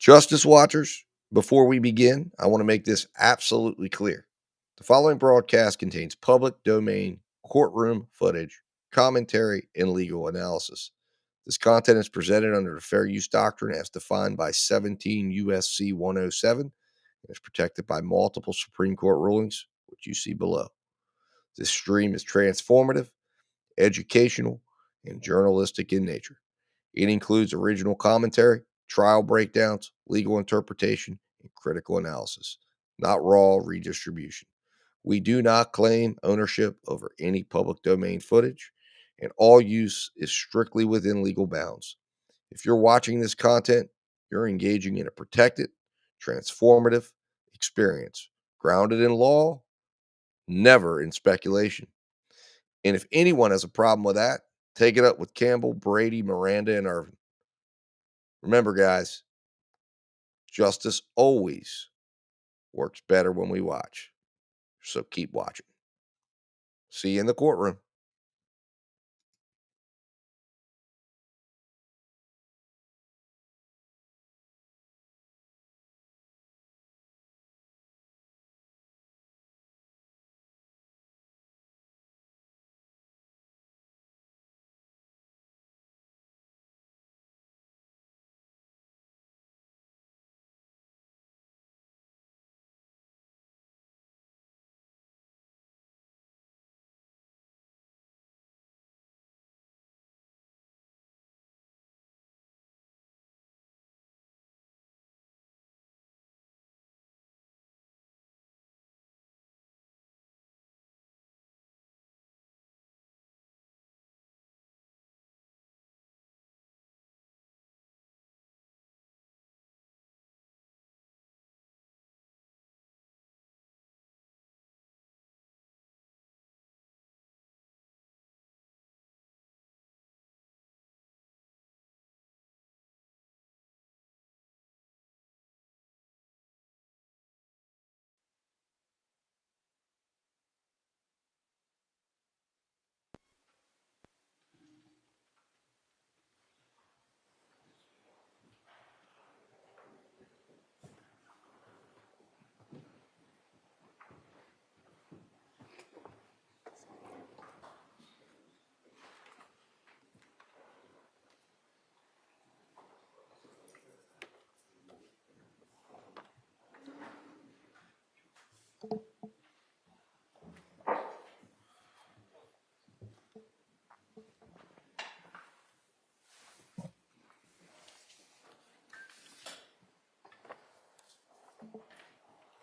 Justice Watchers, before we begin, I want to make this absolutely clear. The following broadcast contains public domain courtroom footage, commentary, and legal analysis. This content is presented under the Fair Use Doctrine as defined by 17 U.S.C. 107 and is protected by multiple Supreme Court rulings, which you see below. This stream is transformative, educational, and journalistic in nature. It includes original commentary, trial breakdowns, legal interpretation, and critical analysis, not raw redistribution. We do not claim ownership over any public domain footage, and all use is strictly within legal bounds. If you're watching this content, you're engaging in a protected, transformative experience, grounded in law, never in speculation. And if anyone has a problem with that, take it up with Campbell, Brady, Miranda, and Irvin. Remember, guys, justice always works better when we watch. So keep watching. See you in the courtroom.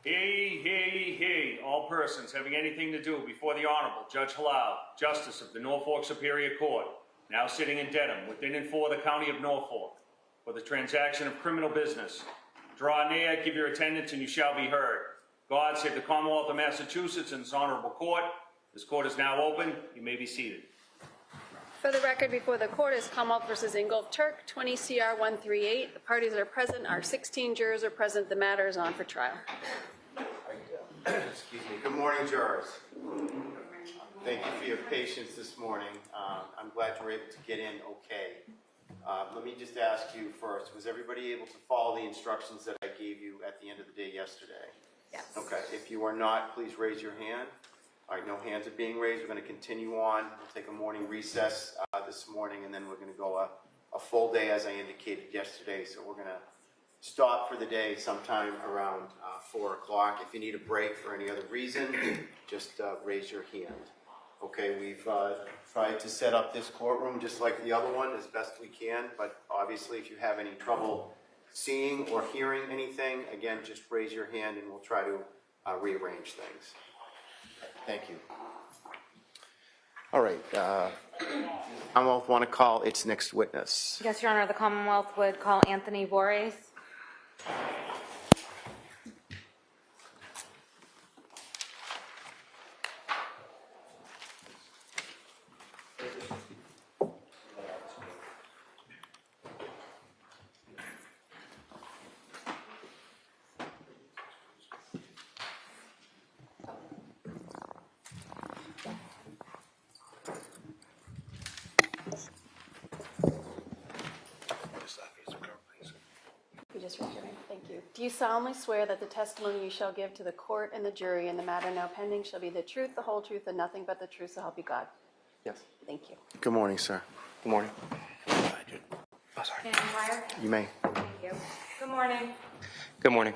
Hey, all persons having anything to do before the Honorable Judge Halal, Justice of the Norfolk Superior Court, now sitting in Dedham, within and for the County of Norfolk, for the transaction of criminal business. Draw near, give your attendance, and you shall be heard. God save the Commonwealth of Massachusetts and this Honorable Court. This court is now open. You may be seated. For the record, before the court is Commonwealth versus Ingolf Tuerk, 20 CR 138. The parties that are present are 16 jurors are present. The matter is on for trial. Excuse me. Good morning, jurors. Thank you for your patience this morning. I'm glad you were able to get in okay. Let me just ask you first, was everybody able to follow the instructions that I gave you at the end of the day yesterday? Yes. Okay. If you are not, please raise your hand. All right, no hands are being raised. We're going to continue on. We'll take a morning recess this morning, and then we're going to go a full day as I indicated yesterday. So we're going to stop for the day sometime around 4 o'clock. If you need a break for any other reason, just raise your hand. Okay, we've tried to set up this courtroom just like the other one as best we can, but obviously if you have any trouble seeing or hearing anything, again, just raise your hand and we'll try to rearrange things. Thank you. All right, Commonwealth want to call its next witness. Yes, Your Honor, the Commonwealth would call Anthony Vorel. you just raise your hand? Thank you. Do you solemnly swear that the testimony you shall give to the court and the jury in the matter now pending shall be the truth, the whole truth, and nothing but the truth, so help you God? Yes. Thank you. Good morning, sir. Good morning. Stand wire. You may. Thank you. Good morning. Good morning.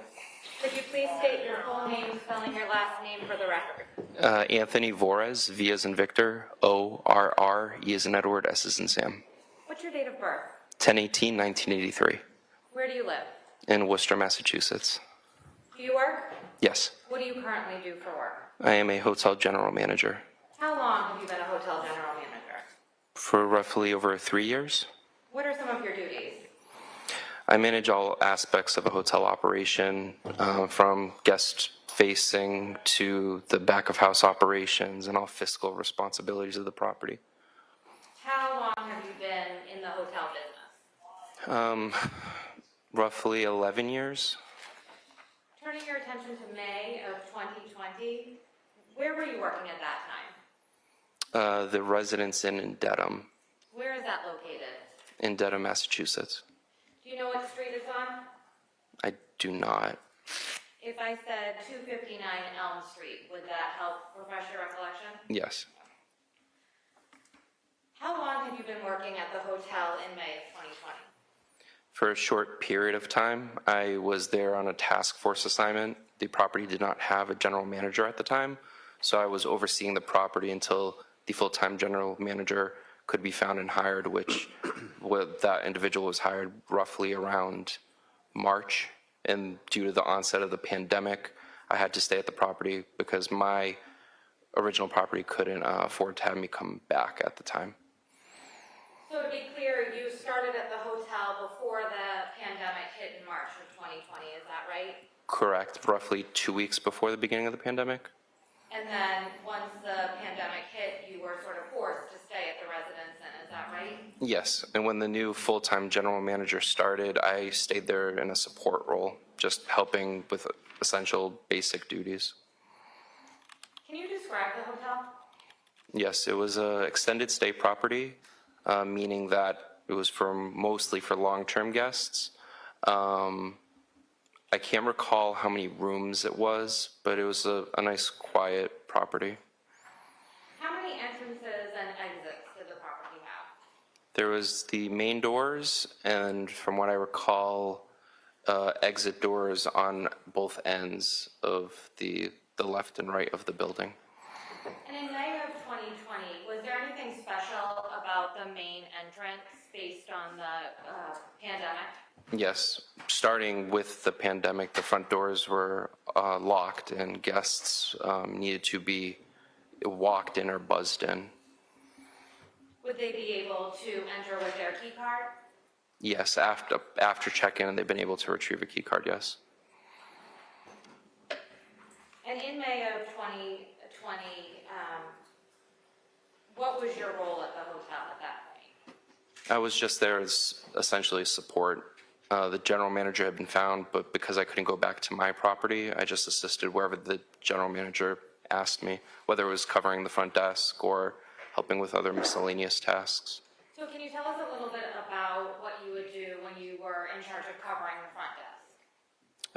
Could you please state your full name, spelling your last name for the record? Anthony Vorel, V as in Victor, O-R-R, E as in Edward, S as in Sam. What's your date of birth? 10/18/1983, Where do you live? in Worcester, Massachusetts. Do you work? Yes. What do you currently do for work? I am a hotel general manager How long have you been a hotel general manager? for roughly over 3 years. What are some of your duties? I manage all aspects of a hotel operation, from guest facing to the back of house operations and all fiscal responsibilities of the property. How long have you been in the hotel business? Roughly 11 years. Turning your attention to May of 2020, where were you working at that time? The Residence Inn in Dedham, Where is that located? in Dedham, Massachusetts. Do you know what street it's on? I do not. If I said 259 Elm Street, would that help refresh your recollection? Yes. How long have you been working at the hotel in May of 2020? For a short period of time, I was there on a task force assignment. The property did not have a general manager at the time, so I was overseeing the property until the full-time general manager could be found and hired, which that individual was hired roughly around March. And due to the onset of the pandemic, I had to stay at the property because my original property couldn't afford to have me come back at the time. So to be clear, you started at the hotel before the pandemic hit in March of 2020, is that right? Correct. Roughly 2 weeks before the beginning of the pandemic. And then once the pandemic hit, you were sort of forced to stay at the Residence Inn, is that right? Yes, and when the new full-time general manager started, I stayed there in a support role, just helping with essential basic duties. Can you describe the hotel? Yes, it was an extended stay property, meaning that it was mostly for long-term guests. I can't recall how many rooms it was, but it was a nice, quiet property. How many entrances and exits did the property have? There was the main doors, and from what I recall, exit doors on both ends of the left and right of the building. And in May of 2020, was there anything special about the main entrance based on the pandemic? Yes, starting with the pandemic, the front doors were locked and guests needed to be walked in or buzzed in. Would they be able to enter with their key card? Yes, after check-in, they've been able to retrieve a key card, yes. And in May of 2020, what was your role at the hotel at that point? I was just there as essentially support. The general manager had been found, but because I couldn't go back to my property, I just assisted wherever the general manager asked me, whether it was covering the front desk or helping with other miscellaneous tasks. So can you tell us a little bit about what you would do when you were in charge of covering the front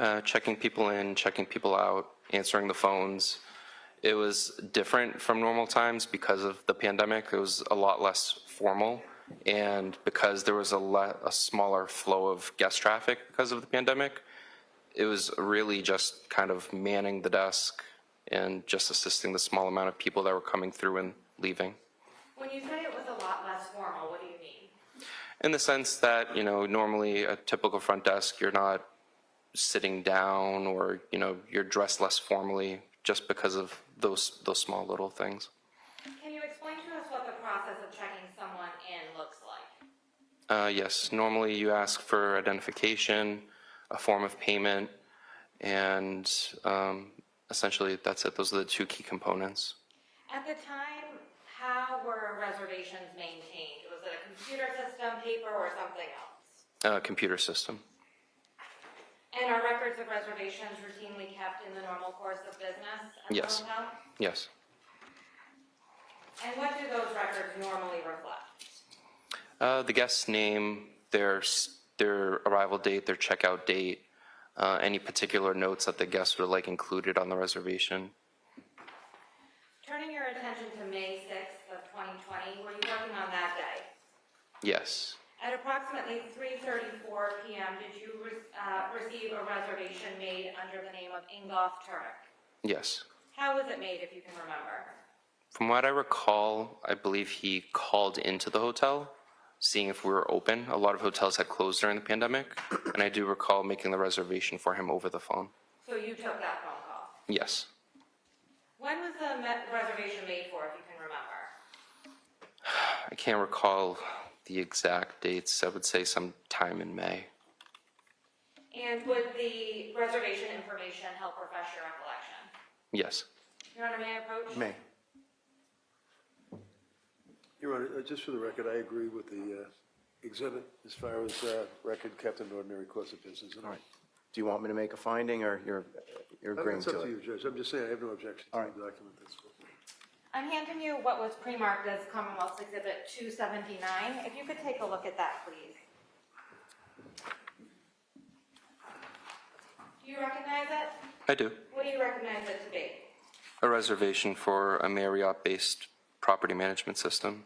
desk? Checking people in, checking people out, answering the phones. It was different from normal times because of the pandemic. It was a lot less formal, and because there was a smaller flow of guest traffic because of the pandemic, it was really just kind of manning the desk and just assisting the small amount of people that were coming through and leaving. When you say it was a lot less formal, what do you mean? In the sense that, normally a typical front desk, you're not sitting down or, you're dressed less formally just because of those small little things. Can you explain to us what the process of checking someone in looks like? Yes, normally you ask for identification, a form of payment, and essentially that's it. Those are the two key components. At the time, how were reservations maintained? Was it a computer system, paper, or something else? Computer system. And are records of reservations routinely kept in the normal course of business at Yes. the hotel? Yes. And what do those records normally reflect? The guest's name, their their arrival date, their checkout date, any particular notes that the guests would like included on the reservation. Turning your attention to May 6th of 2020, were you working on that day? Yes. At approximately 3:34 p.m., did you receive a reservation made under the name of Ingolf Tuerk? Yes. How was it made, if you can remember? From what I recall, I believe he called into the hotel, seeing if we were open. A lot of hotels had closed during the pandemic, and I do recall making the reservation for him over the phone. So you took that phone call? Yes. When was the reservation made for, if you can remember? I can't recall the exact dates. I would say sometime in May. And would the reservation information help refresh your recollection? Yes. Your Honor, may I approach? May. Your Honor, just for the record, I agree with the exhibit as far as record kept in ordinary course of business. All right. Do you want me to make a finding, or you're agreeing It's up to to it? you, Judge. I'm just saying I have no objection to All right. the document. That's cool. I'm handing you what was pre-marked as Commonwealth's Exhibit 279. If you could take a look at that, please. Do you recognize it? I do. What do you recognize it to be? A reservation for a Marriott-based property management system.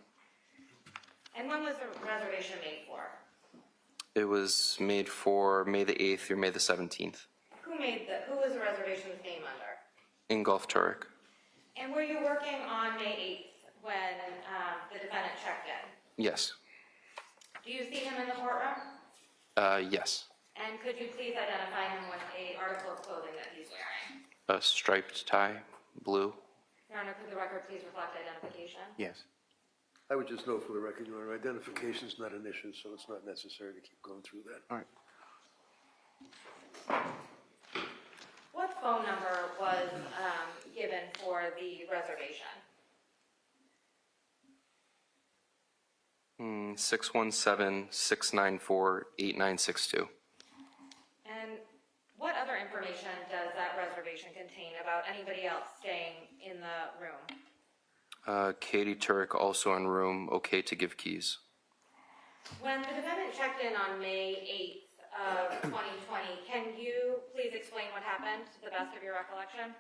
And when was the reservation made for? It was made for May the 8th through May the 17th. Who was the reservation's name under? Ingolf Tuerk. And were you working on May 8th when the defendant checked in? Yes. Do you see him in the courtroom? Yes. And could you please identify him with an article of clothing that he's wearing? A striped tie, blue. Your Honor, could the record please reflect identification? Yes. I would just note for the record, Your Honor, identification is not an issue, so it's not necessary to keep going through that. All right. What phone number was given for the reservation? 617-694-8962. And what other information does that reservation contain about anybody else staying in the room? Katie Tuerk, also in room, okay to give keys. When the defendant checked in on May 8th of 2020, can you please explain what happened to the best of your recollection?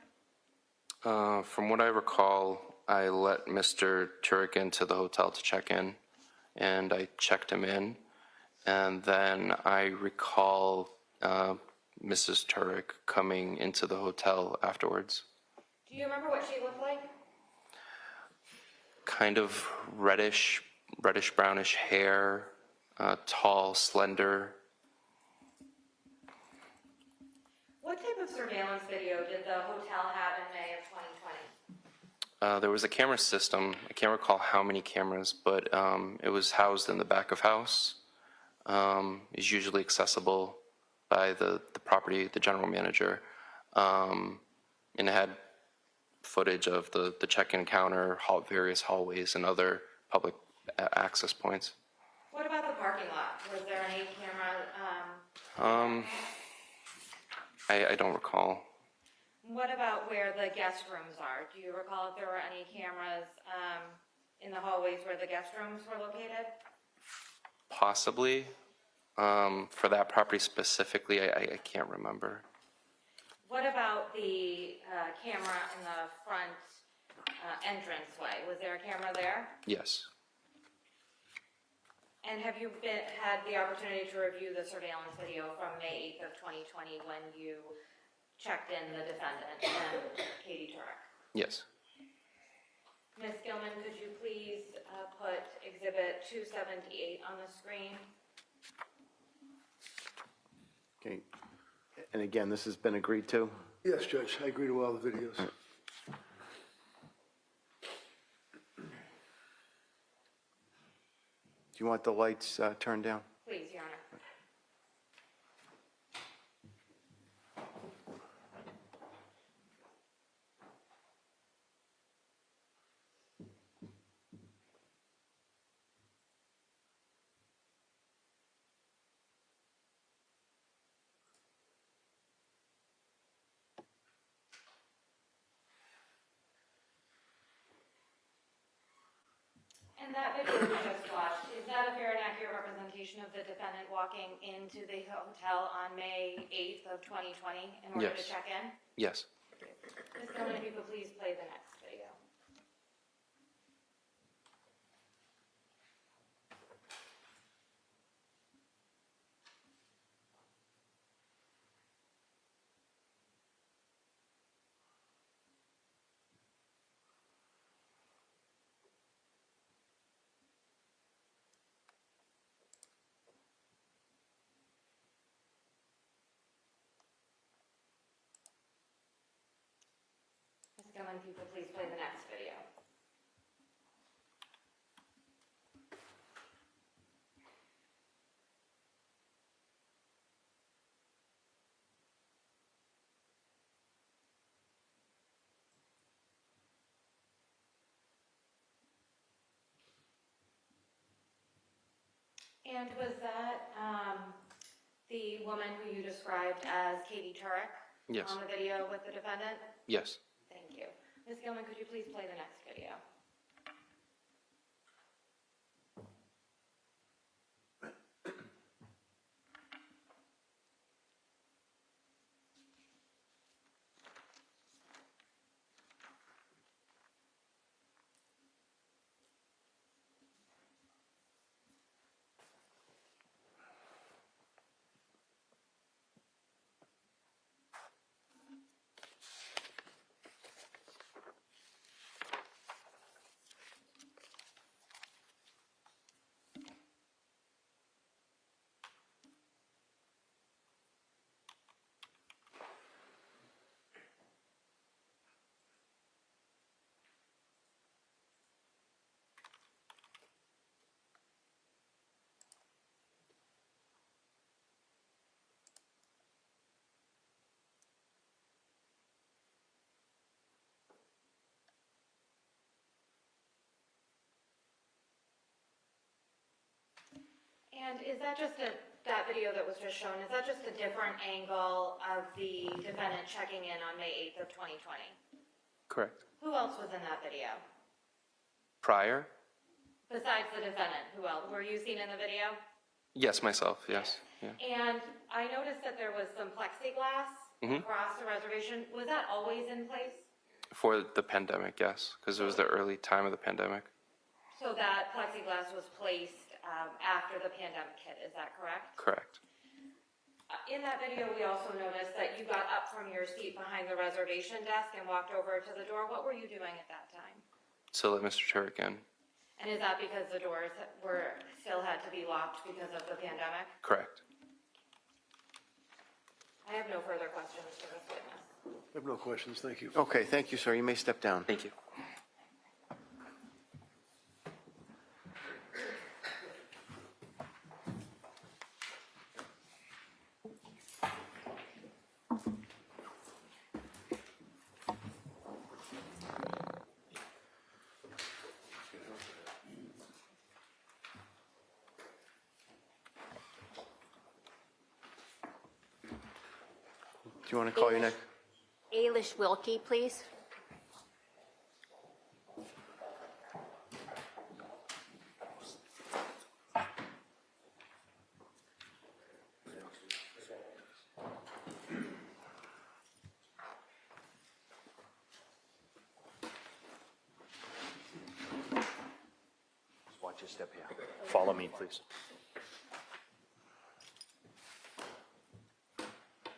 From what I recall, I let Mr. Tuerk into the hotel to check in, and I checked him in. And then I recall Mrs. Tuerk coming into the hotel afterwards. Do you remember what she looked like? Kind of reddish brownish hair, tall, slender. What type of surveillance video did the hotel have in May of 2020? There was a camera system. I can't recall how many cameras, but it was housed in the back of house. Is usually accessible by the property, the general manager. And it had footage of the check-in counter, various hallways, and other public access points. What about the parking lot? Was there any camera? I don't recall. What about where the guest rooms are? Do you recall if there were any cameras in the hallways where the guest rooms were located? Possibly. For that property specifically, I can't remember. What about the camera in the front entranceway? Was there a camera there? Yes. And have you had the opportunity to review the surveillance video from May 8th of 2020 when you checked in the defendant and Katie Tuerk? Yes. Ms. Gilman, could you please put Exhibit 278 on the screen? Okay. And again, this has been agreed to? Yes, Judge, I agree to all the videos. Do you want the lights turned down? Please, Your Honor. And that video you just watched, is that a fair and accurate representation representation of the defendant walking into the hotel on May 8th of 2020 in order to Yes. check in? Yes. Ms. Gilman, if you could please play the next video. Ms. Gilman, if you could please play the next video. And was that the woman who you described as Katie Tuerk? Yes. On the video with the defendant? Yes. Thank you. Ms. Gilman, could you please play the next video? And is that just that video that was just shown, is that just a different angle of the defendant checking in on May 8th of 2020? Correct. Who else was in that video? Prior? Besides the defendant, who else? Were you seen in the video? Yes, myself. Yes. Yeah. And I noticed that there was some plexiglass across the reservation. Was that always in place? For the pandemic, yes, because it was the early time of the pandemic. So that plexiglass was placed after the pandemic hit, is that correct? Correct. In that video, we also noticed that you got up from your seat behind the reservation desk and walked over to the door. What were you doing at that time? So let Mr. Tuerk in. And is that because the doors still had to be locked because of the pandemic? Correct. I have no further questions for this witness. I have no questions, thank you. Okay, thank you, sir. You may step down. Thank you. Do you want to call your next? Alish Wilky, please. Watch your step here. Follow me, please.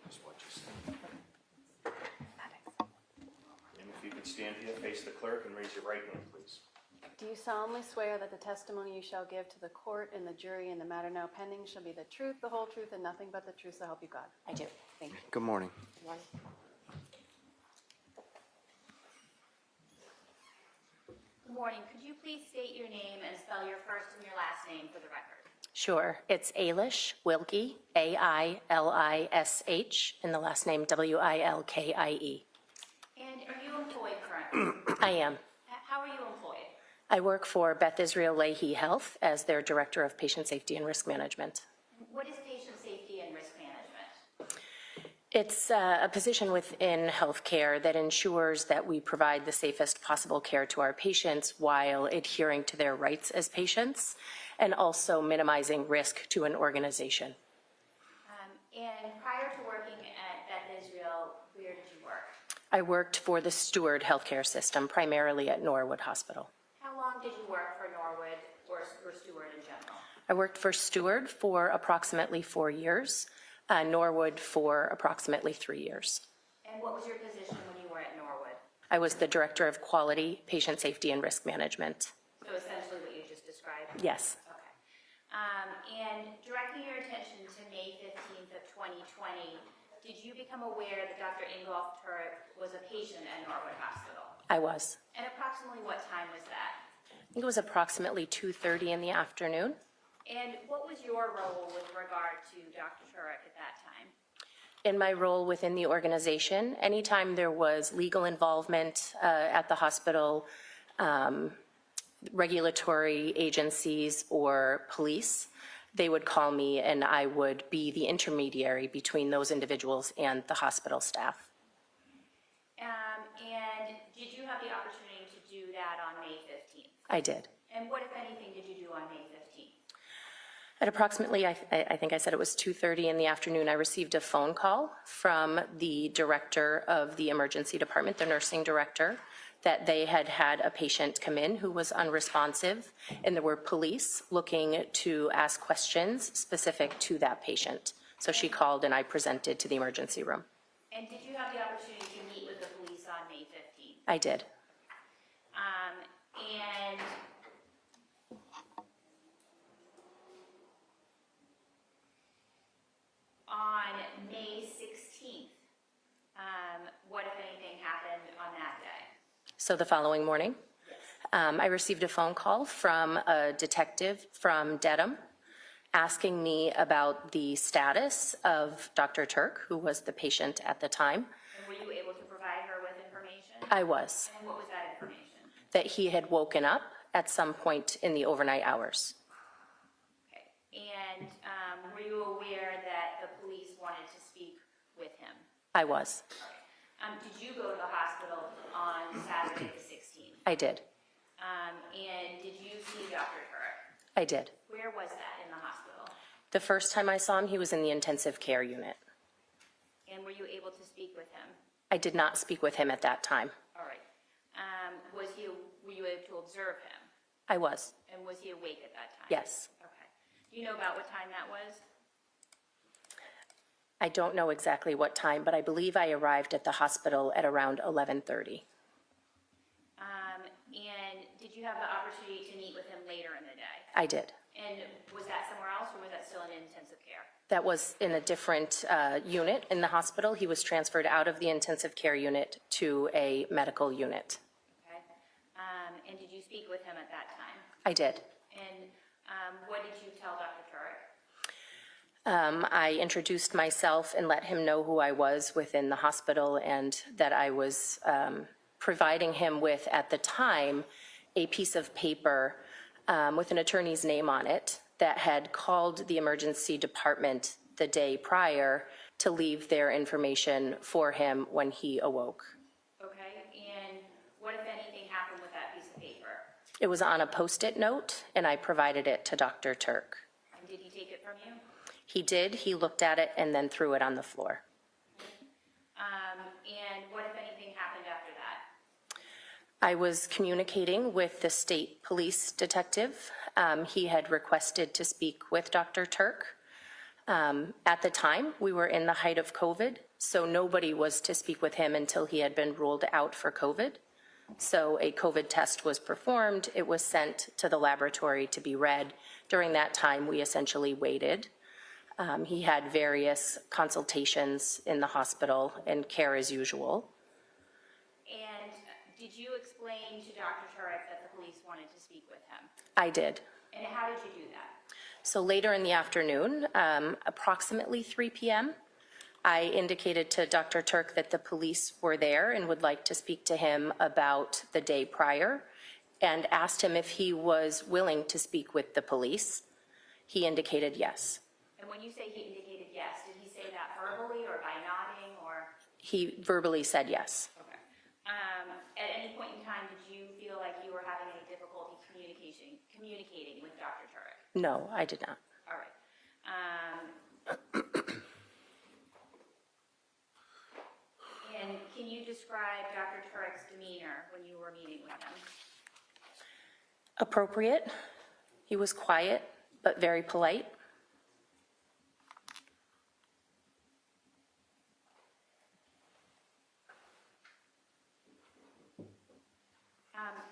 Just watch your step. And if you could stand here, face the clerk, and raise your right hand, please. Do you solemnly swear that the testimony you shall give to the court and the jury in the matter now pending shall be the truth, the whole truth, and nothing but the truth, so help you God? I do. Thank you. Good morning. Good morning. Could you please state your name and spell your first and your last name for the record? Sure. It's Alish Wilky, A-I-L-I-S-H, and the last name W-I-L-K-I-E. And are you employed currently? I am. How are you employed? I work for Beth Israel Leahy Health as their Director of Patient Safety and Risk Management. What is patient safety and risk management? It's a position within healthcare that ensures that we provide the safest possible care to our patients while adhering to their rights as patients, and also minimizing risk to an organization. And prior to working at Beth Israel, where did you work? I worked for the Steward healthcare system, primarily at Norwood Hospital. How long did you work for Norwood or Steward in general? I worked for Steward for approximately 4 years, Norwood for approximately 3 years. And what was your position when you were at Norwood? I was the Director of Quality, Patient Safety, and Risk Management. So essentially what you just described? Yes. Okay. And directing your attention to May 15th of 2020, did you become aware that Dr. Ingolf Tuerk was a patient at Norwood Hospital? I was. And approximately what time was that? I think it was approximately 2:30 in the afternoon. And what was your role with regard to Dr. Tuerk at that time? In my role within the organization, anytime there was legal involvement at the hospital, regulatory agencies or police, they would call me and I would be the intermediary between those individuals and the hospital staff. And did you have the opportunity to do that on May 15th? I did. And what, if anything, did you do on May 15th? At approximately, I think I said it was 2:30 in the afternoon, I received a phone call from the director of the emergency department, the nursing director, that they had had a patient come in who was unresponsive, and there were police looking to ask questions specific to that patient. So she called and I presented to the emergency room. And did you have the opportunity to meet with the police on May 15th? I did. And on May 16th, what, if anything, happened on that day? So the following morning, I received a phone call from a detective from Dedham asking me about the status of Dr. Tuerk, who was the patient at the time. And were you able to provide her with information? I was. And what was that information? That he had woken up at some point in the overnight hours. Okay. And were you aware that the police wanted to speak with him? I was. Did you go to the hospital on Saturday the 16th? I did. And did you see Dr. Tuerk? I did. Where was that in the hospital? The first time I saw him, he was in the intensive care unit. And were you able to speak with him? I did not speak with him at that time. All right. Were you able to observe him? I was. And was he awake at that time? Yes. Okay. Do you know about what time that was? I don't know exactly what time, but I believe I arrived at the hospital at around 11:30. And did you have the opportunity to meet with him later in the day? I did. And was that somewhere else, or was that still in intensive care? That was in a different unit in the hospital. He was transferred out of the intensive care unit to a medical unit. Okay. And did you speak with him at that time? I did. And what did you tell Dr. Tuerk? I introduced myself and let him know who I was within the hospital and that I was providing him with, at the time, a piece of paper with an attorney's name on it that had called the emergency department the day prior to leave their information for him when he awoke. Okay. And what, if anything, happened with that piece of paper? It was on a Post-it note, and I provided it to Dr. Tuerk. And did he take it from you? He did. He looked at it and then threw it on the floor. And what, if anything, happened after that? I was communicating with the state police detective. He had requested to speak with Dr. Tuerk. At the time, we were in the height of COVID, so nobody was to speak with him until he had been ruled out for COVID. So a COVID test was performed. It was sent to the laboratory to be read. During that time, we essentially waited. He had various consultations in the hospital and care as usual. And did you explain to Dr. Tuerk that the police wanted to speak with him? I did. And how did you do that? So later in the afternoon, approximately 3 p.m., I indicated to Dr. Tuerk that the police were there and would like to speak to him about the day prior and asked him if he was willing to speak with the police. He indicated yes. And when you say he indicated yes, did he say that verbally or by nodding or? He verbally said yes. Okay. At any point in time, did you feel like you were having any difficulty communicating with Dr. Tuerk? No, I did not. All right. And can you describe Dr. Turek's demeanor when you were meeting with him? Appropriate. He was quiet, but very polite.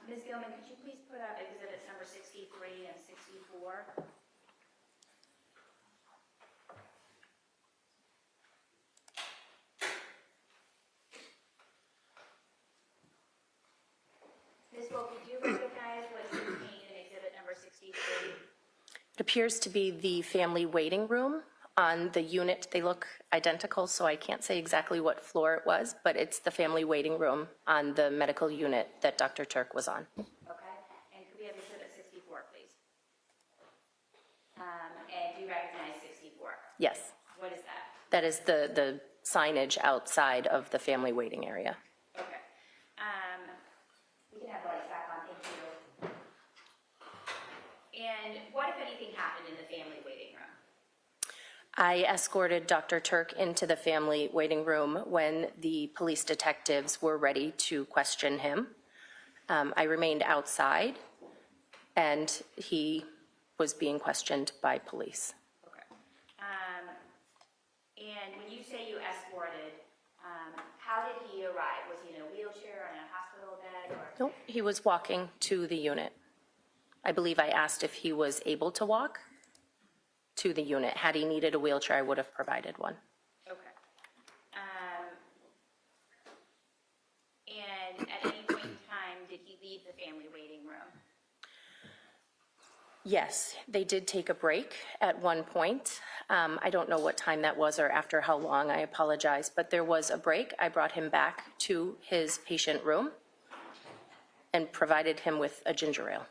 Ms. Gilman, could you please put up exhibits number 63 and 64? Ms. Wilky, do you recognize what's contained in exhibit number 63? It appears to be the family waiting room on the unit. They look identical, so I can't say exactly what floor it was, but it's the family waiting room on the medical unit that Dr. Tuerk was on. Okay, and could we have exhibit 64, please? And do you recognize 64? Yes, What is that? that is the signage outside of the family waiting area. Okay. We can have lights back on, thank you. And what, if anything, happened in the family waiting room? I escorted Dr. Tuerk into the family waiting room when the police detectives were ready to question him. I remained outside, and he was being questioned by police. Okay. And when you say you escorted, how did he arrive? Was he in a wheelchair, on a hospital bed, or? Nope, he was walking to the unit. I believe I asked if he was able to walk to the unit. Had he needed a wheelchair, I would have provided one. Okay. And at any point in time, did he leave the family waiting room? Yes, they did take a break at one point. I don't know what time that was or after how long, I apologize, but there was a break. I brought him back to his patient room and provided him with a ginger ale.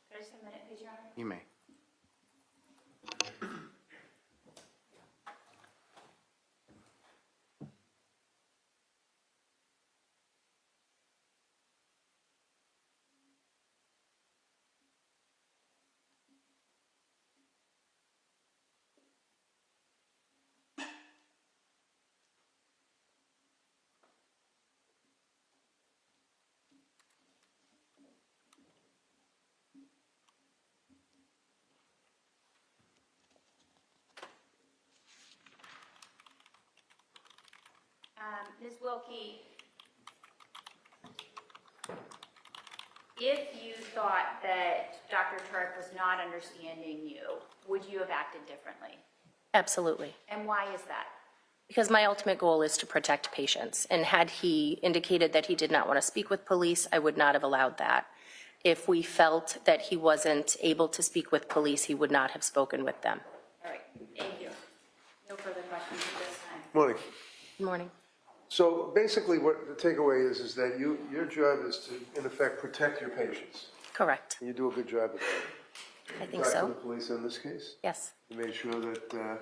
Could I just have a minute, please, Your Honor? You may. Ms. Wilky, if you thought that Dr. Tuerk was not understanding you, would you have acted differently? Absolutely. And why is that? Because my ultimate goal is to protect patients. And had he indicated that he did not want to speak with police, I would not have allowed that. If we felt that he wasn't able to speak with police, he would not have spoken with them. All right, thank you. No further questions at this time. Morning. Good morning. So basically what the takeaway is that your job is to, in effect, protect your patients. Correct. And you do a good job of that. I think Talked to so. the police in this case. Yes, You made sure that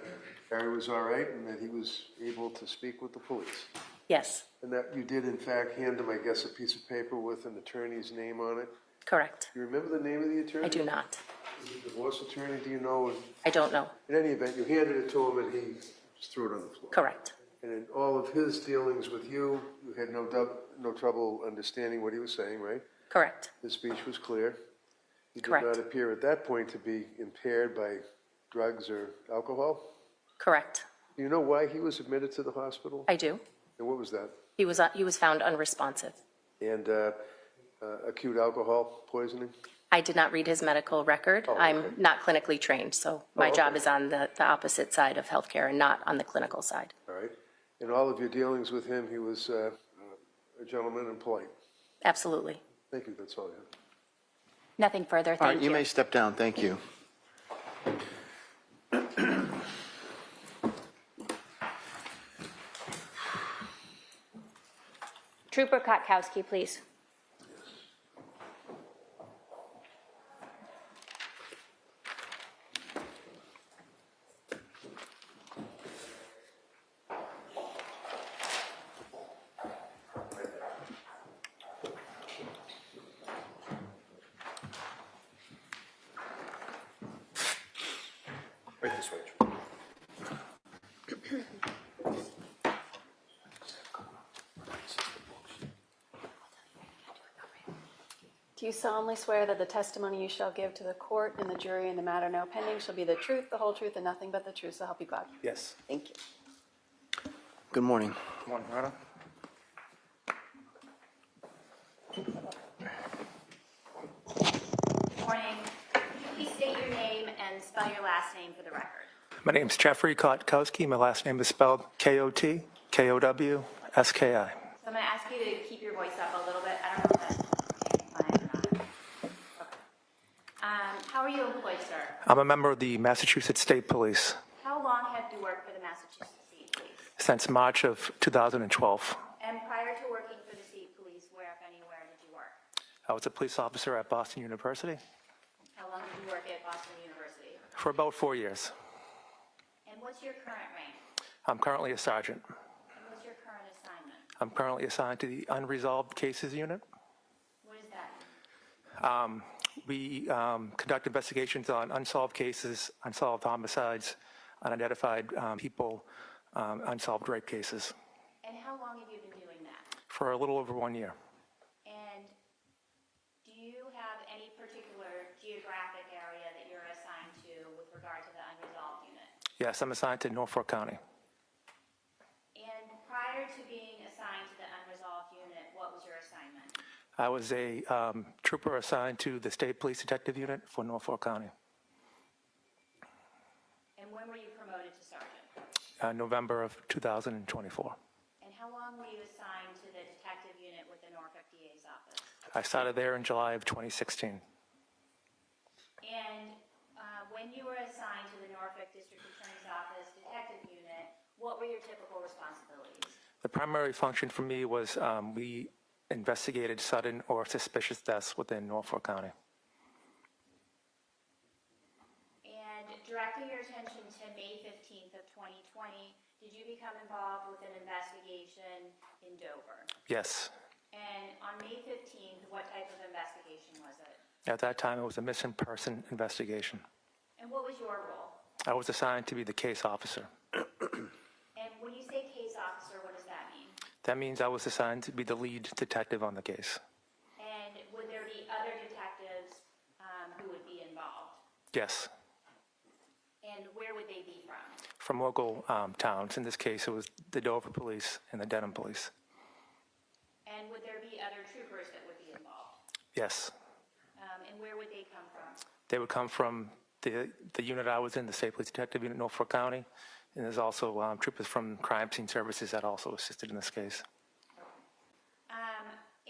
Harry was all right and that he was able to speak with the police. yes, And that you did, in fact, hand him, I guess, a piece of paper with an attorney's name on it. correct. Do you remember the name of the attorney? I do not. Was it a divorce attorney, do you know? I don't know. In any event, you handed it to him and he just threw it on the floor. Correct. And in all of his dealings with you, you had no trouble understanding what he was saying, right? Correct. His speech was clear. He did Correct. not appear at that point to be impaired by drugs or alcohol. Correct. Do you know why he was admitted to the hospital? I do. And what was that? He was found unresponsive. And acute alcohol poisoning? I did not read his medical record. Oh, okay. I'm not clinically trained, so my Oh, job okay. is on the opposite side of healthcare and not on the clinical side. All right. In all of your dealings with him, he was a gentleman and polite. Absolutely. Thank you, that's all I have. Nothing further, All thank right, you may step down, thank you. Trooper Kotkowski, please. Do you solemnly swear that the testimony you shall give to the court and the jury in the matter now pending shall be the truth, the whole truth, and nothing but the truth, so help you God? Yes. Thank you. Good morning. Good morning, Your Honor. Good morning. Please state your name and spell your last name for the record. My name's Jeffrey Kotkowski. My last name is spelled Kotkowski. So I'm going to ask you to keep your voice up a little bit. I don't know if that's fine or not. Okay. How are you employed, sir? I'm a member of the Massachusetts State Police How long have you worked for the Massachusetts State Police? since March of 2012. And prior to working for the state police, where, if anywhere, did you work? I was a police officer at Boston University How long did you work at Boston University? for about 4 years. And what's your current rank? I'm currently a sergeant. And what's your current assignment? I'm currently assigned to the Unresolved Cases Unit. What is that? We conduct investigations on unsolved cases, unsolved homicides, unidentified people, unsolved rape cases And how long have you been doing that? for a little over 1 year. And do you have any particular geographic area that you're assigned to with regard to the unresolved unit? Yes, I'm assigned to Norfolk County. And prior to being assigned to the unresolved unit, what was your assignment? I was a trooper assigned to the State Police Detective Unit for Norfolk County, And when were you promoted to sergeant? November of 2024. And how long were you assigned to the detective unit with the Norfolk DA's office? I started there in July of 2016. And when you were assigned to the Norfolk District Attorney's Office detective unit, what were your typical responsibilities? The primary function for me was we investigated sudden or suspicious deaths within Norfolk County. And directing your attention to May 15th of 2020, did you become involved with an investigation in Dover? Yes. And on May 15th, what type of investigation was it? At that time, it was a missing person investigation. And what was your role? I was assigned to be the case officer. And when you say case officer, what does that mean? That means I was assigned to be the lead detective on the case. And would there be other detectives who would be involved? Yes, And where would they be from? from local towns. In this case, it was the Dover Police and the Dedham Police. And would there be other troopers that would be involved? Yes, And where would they come from? they would come from the unit I was in, the State Police Detective Unit, Norfolk County. And there's also troopers from Crime Scene Services that also assisted in this case.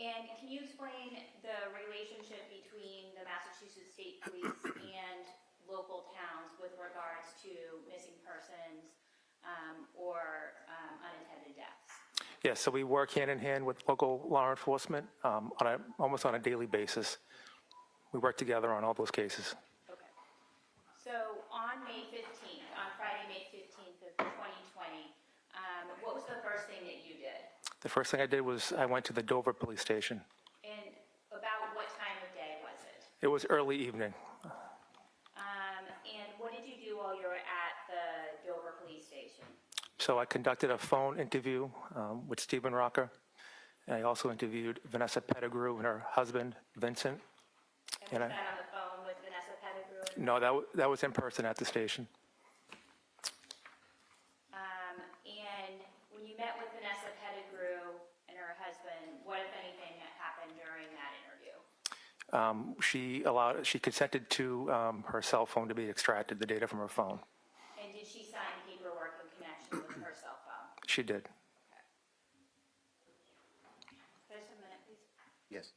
And can you explain the relationship between the Massachusetts State Police and local towns with regards to missing persons or unintended deaths? Yes, so we work hand in hand with local law enforcement almost on a daily basis. We work together on all those cases. Okay. So on May 15th, on Friday, May 15th of 2020, what was the first thing that you did? The first thing I did was I went to the Dover Police Station. And about what time of day was it? It was early evening. And what did you do while you were at the Dover Police Station? So I conducted a phone interview with Stephen Rocker. And I also interviewed Vanessa Pettigrew and her husband, Vincent. And was that on the phone with Vanessa Pettigrew? No, that was in person at the station. And when you met with Vanessa Pettigrew and her husband, what, if anything, happened during that interview? She consented to her cell phone to be extracted, the data from her phone. And did she sign paperwork in connection with her cell phone? She did. Just a minute, please. Yes.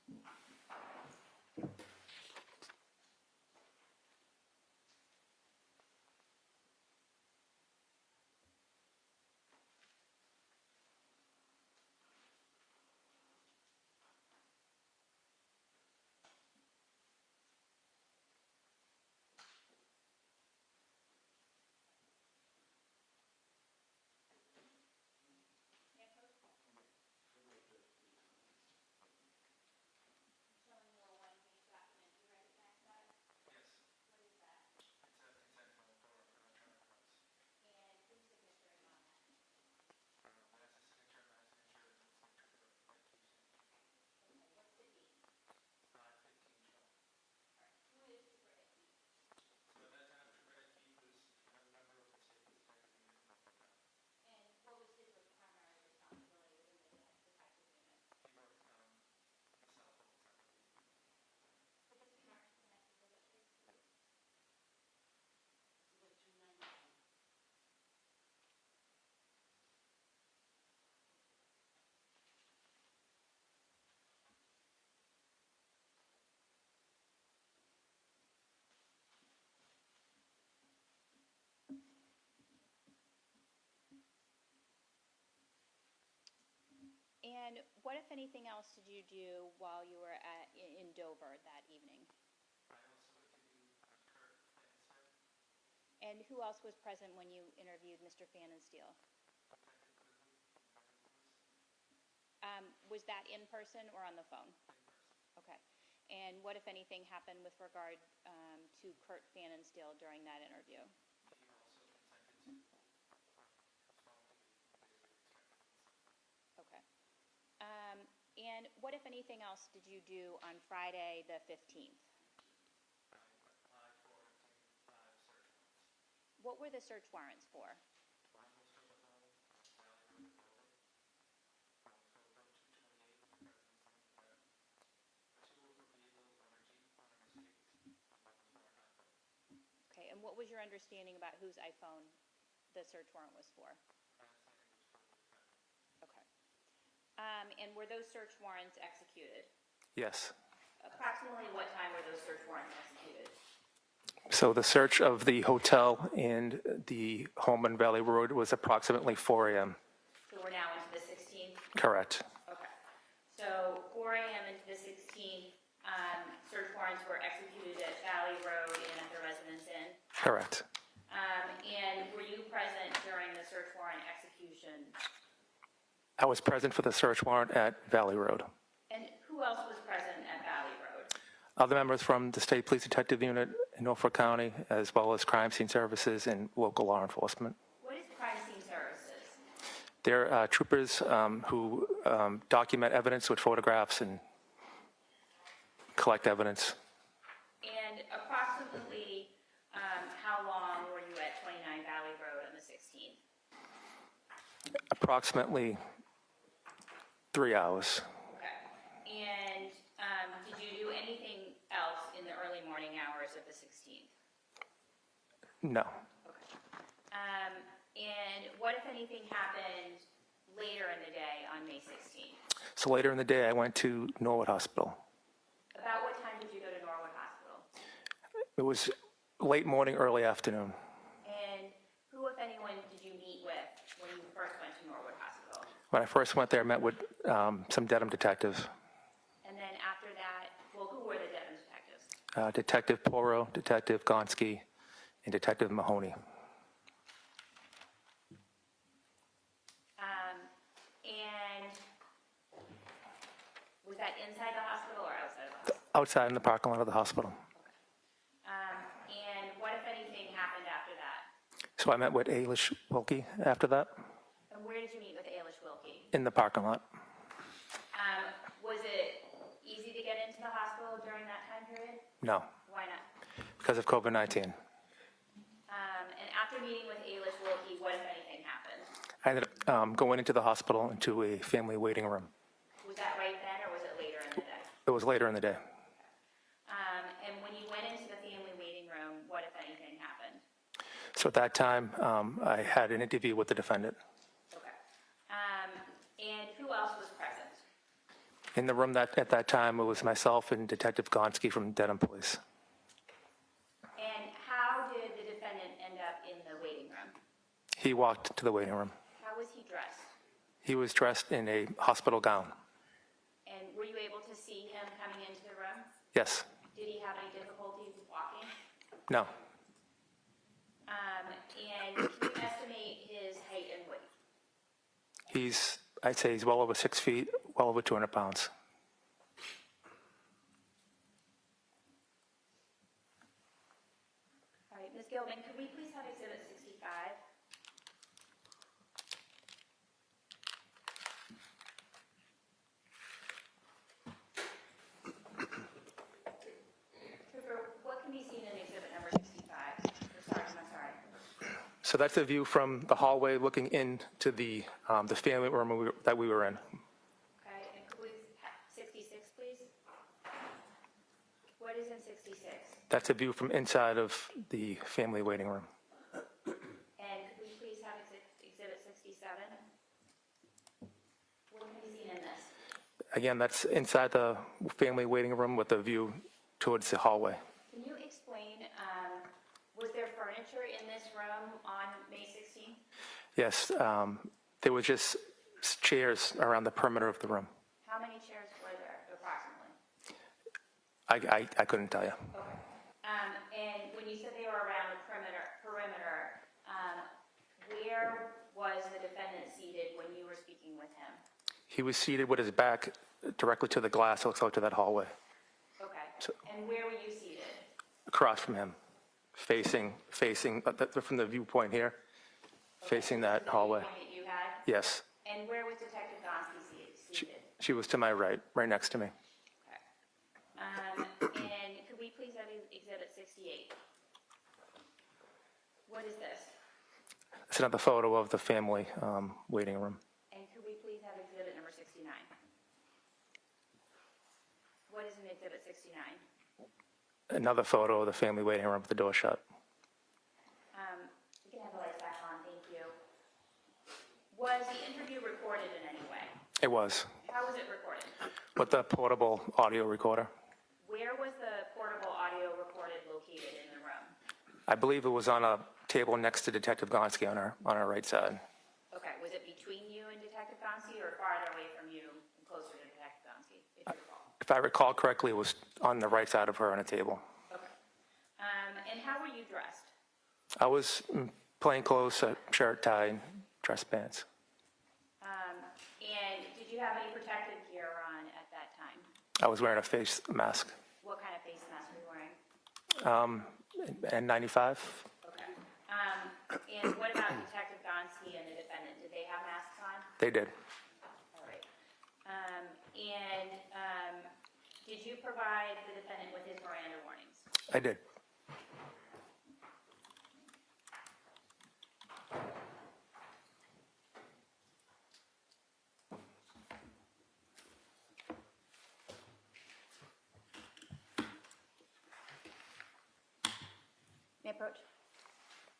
And what, if anything else, did you do while you were in Dover that evening? And who else was present when you interviewed Mr. Fanninsteel? Was that in person or on the phone? Okay. And what, if anything, happened with regard to Kurt Fanninsteel during that interview? Okay. And what, if anything else, did you do on Friday the 15th? What were the search warrants for? Okay, and what was your understanding about whose iPhone the search warrant was for? Okay. And were those search warrants executed? Yes. Approximately what time were those search warrants executed? So the search of the hotel and the home on Valley Road was approximately 4 a.m. So we're now into the 16th? Correct. Okay. So 4 a.m. into the 16th, search warrants were executed at Valley Road and at the Residence Inn? Correct. And were you present during the search warrant execution? I was present for the search warrant at Valley Road. And who else was present at Valley Road? Other members from the State Police Detective Unit in Norfolk County, as well as crime scene services and local law enforcement. What is crime scene services? They're troopers who document evidence with photographs and collect evidence. And approximately how long were you at 29 Valley Road on the 16th? Approximately 3 hours. Okay. And did you do anything else in the early morning hours of the 16th? No. Okay. And what, if anything, happened later in the day on May 16th? So later in the day, I went to Norwood Hospital. About what time did you go to Norwood Hospital? It was late morning, early afternoon. And who, if anyone, did you meet with when you first went to Norwood Hospital? When I first went there, I met with some Dedham detectives. And then after that, well, who were the Dedham detectives? Detective Poro, Detective Gonski, and Detective Mahoney. And was that inside the hospital or outside of the hospital? Outside in the parking lot of the hospital. And what, if anything, happened after that? So I met with Alish Wilky after that And where did you meet with Alish Wilky? in the parking lot. Was it easy to get into the hospital during that time period? No, Why not? because of COVID-19. And after meeting with Alish Wilky, what, if anything, happened? I ended up going into the hospital into a family waiting room. Was that right then, or was it later in the day? It was later in the day. And when you went into the family waiting room, what, if anything, happened? So at that time, I had an interview with the defendant. Okay. And who else was present? In the room at that time, it was myself and Detective Gonski from Dedham Police. And how did the defendant end up in the waiting room? He walked to the waiting room. How was he dressed? He was dressed in a hospital gown. And were you able to see him coming into the room? Yes. Did he have any difficulty walking? No. And can you estimate his height and weight? I'd say he's well over 6 feet, well over 200 pounds. All right, Ms. Gilman, could we please have Exhibit 65? Trooper, what can be seen in Exhibit number 65? Sergeant, I'm sorry. So that's a view from the hallway looking into the family room that we were in. Okay, and could we have 66, please? What is in 66? That's a view from inside of the family waiting room. And could we please have Exhibit 67? What can be seen in this? Again, that's inside the family waiting room with a view towards the hallway. Can you explain, was there furniture in this room on May 16th? Yes, there was just chairs around the perimeter of the room. How many chairs were there approximately? I couldn't tell you. Okay. And when you said they were around the perimeter, where was the defendant seated when you were speaking with him? He was seated with his back directly to the glass, it looks like, to that hallway, Okay. And where were you seated? across from him, facing from the viewpoint here, facing that hallway. The point that you had? Yes. And where was Detective Gonski seated? She was to my right next to me. Okay. And could we please have Exhibit 68? What is this? It's another photo of the family waiting room. And could we please have Exhibit number 69? What is in Exhibit 69? Another photo of the family waiting room with the door shut. You can have the lights back on, thank you. Was the interview recorded in any way? It was. How was it recorded? With the portable audio recorder. Where was the portable audio recorded located in the room? I believe it was on a table next to Detective Gonski on our right side. Okay, was it between you and Detective Gonski or farther away from you and closer to Detective Gonski, if you recall? If I recall correctly, it was on the right side of her on a table. Okay. And how were you dressed? I was plain clothes, shirt, tie, dress pants. And did you have any protective gear on at that time? I was wearing a face mask. What kind of face mask were you wearing? N95. Okay. And what about Detective Gonski and the defendant? Did they have masks on? They did. All right. Did you provide the defendant with his Miranda warnings? I did. May I approach?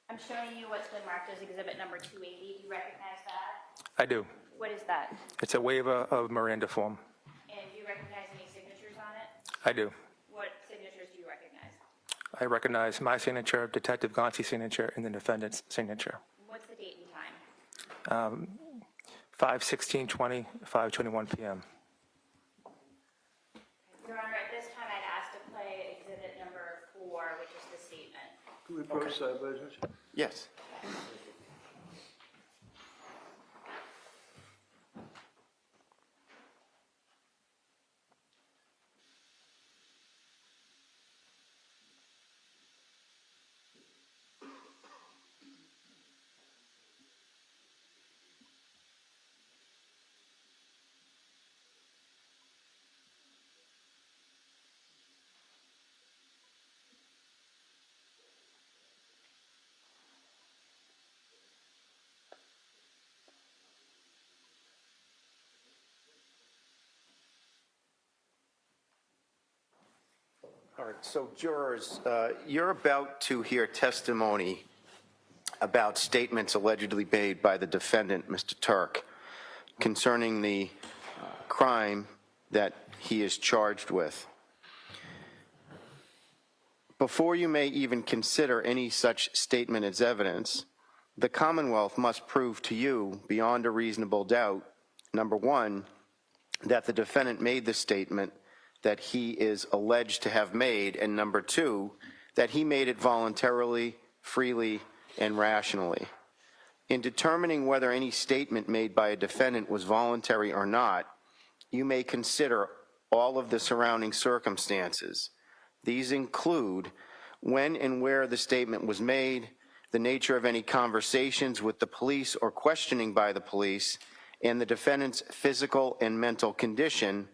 I'm showing you what's been marked as exhibit number 280. Do you recognize that? I do. What is that? It's a waiver of Miranda form. And do you recognize any signatures on it? I do. What signatures do you recognize? I recognize my signature, Detective Gonski's signature, and the defendant's signature. What's the date and time? 5/16/20, 5:21 p.m. Your Honor, at this time, I'd ask to play exhibit number 4, which is the statement. Can we approach side by Judge? Yes. All right, so jurors, you're about to hear testimony about statements allegedly made by the defendant, Mr. Tuerk, concerning the crime that he is charged with. Before you may even consider any such statement as evidence, the Commonwealth must prove to you, beyond a reasonable doubt, number one, that the defendant made the statement that he is alleged to have made, and number two, that he made it voluntarily, freely, and rationally. In determining whether any statement made by a defendant was voluntary or not, you may consider all of the surrounding circumstances. These include when and where the statement was made, the nature of any conversations with the police or questioning by the police, and the defendant's physical and mental condition,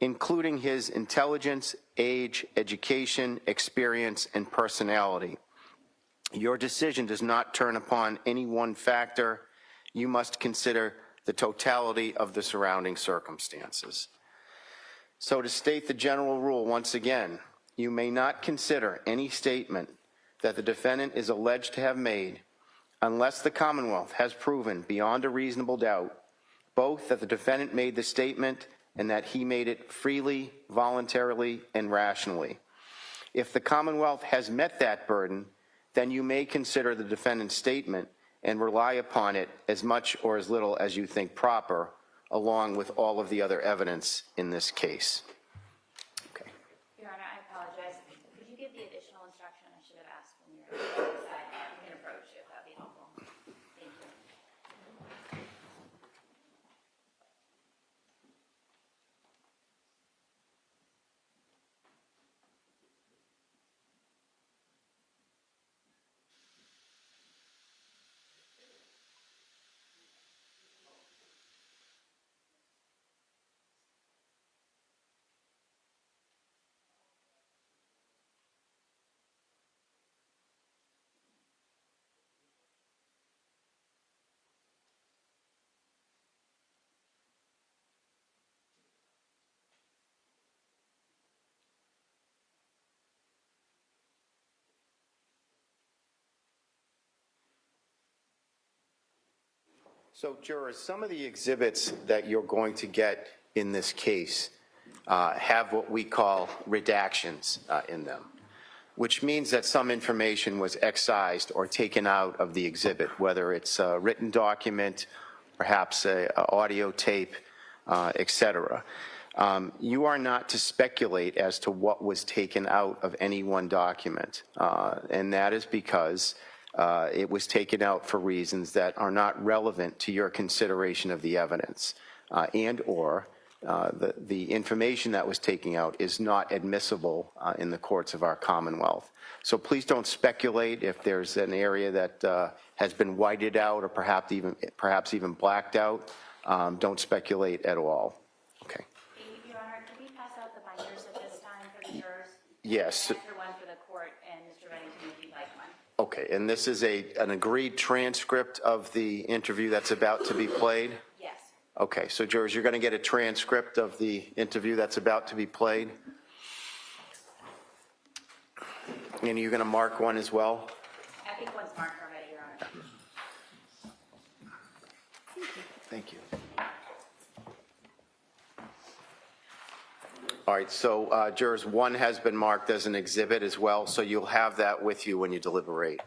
including his intelligence, age, education, experience, and personality. Your decision does not turn upon any one factor. You must consider the totality of the surrounding circumstances. So to state the general rule once again, you may not consider any statement that the defendant is alleged to have made unless the Commonwealth has proven beyond a reasonable doubt both that the defendant made the statement and that he made it freely, voluntarily, and rationally. If the Commonwealth has met that burden, then you may consider the defendant's statement and rely upon it as much or as little as you think proper, along with all of the other evidence in this case. Okay. Your Honor, I apologize. Could you give the additional instruction? I should have asked when you were on the side. You can approach if that'd be helpful. Thank you. So, jurors, some of the exhibits that you're going to get in this case have what we call redactions in them, which means that some information was excised or taken out of the exhibit, whether it's a written document, perhaps an audio tape, et cetera. You are not to speculate as to what was taken out of any one document, and that is because it was taken out for reasons that are not relevant to your consideration of the evidence, and or the information that was taken out is not admissible in the courts of our Commonwealth. So please don't speculate if there's an area that has been whited out or perhaps even blacked out. Don't speculate at all. Okay. Your Honor, could we pass out the binders at this time for the jurors? Yes. Extra one for the court, and Mr. Reddington, if you'd like one. Okay, and this is an agreed transcript of the interview that's about to be played? Yes. Okay, so jurors, you're going to get a transcript of the interview that's about to be played? And you're going to mark one as well? I think one's marked already, Your Honor. Thank you. All right, so jurors, one has been marked as an exhibit as well, so you'll have that with you when you deliberate.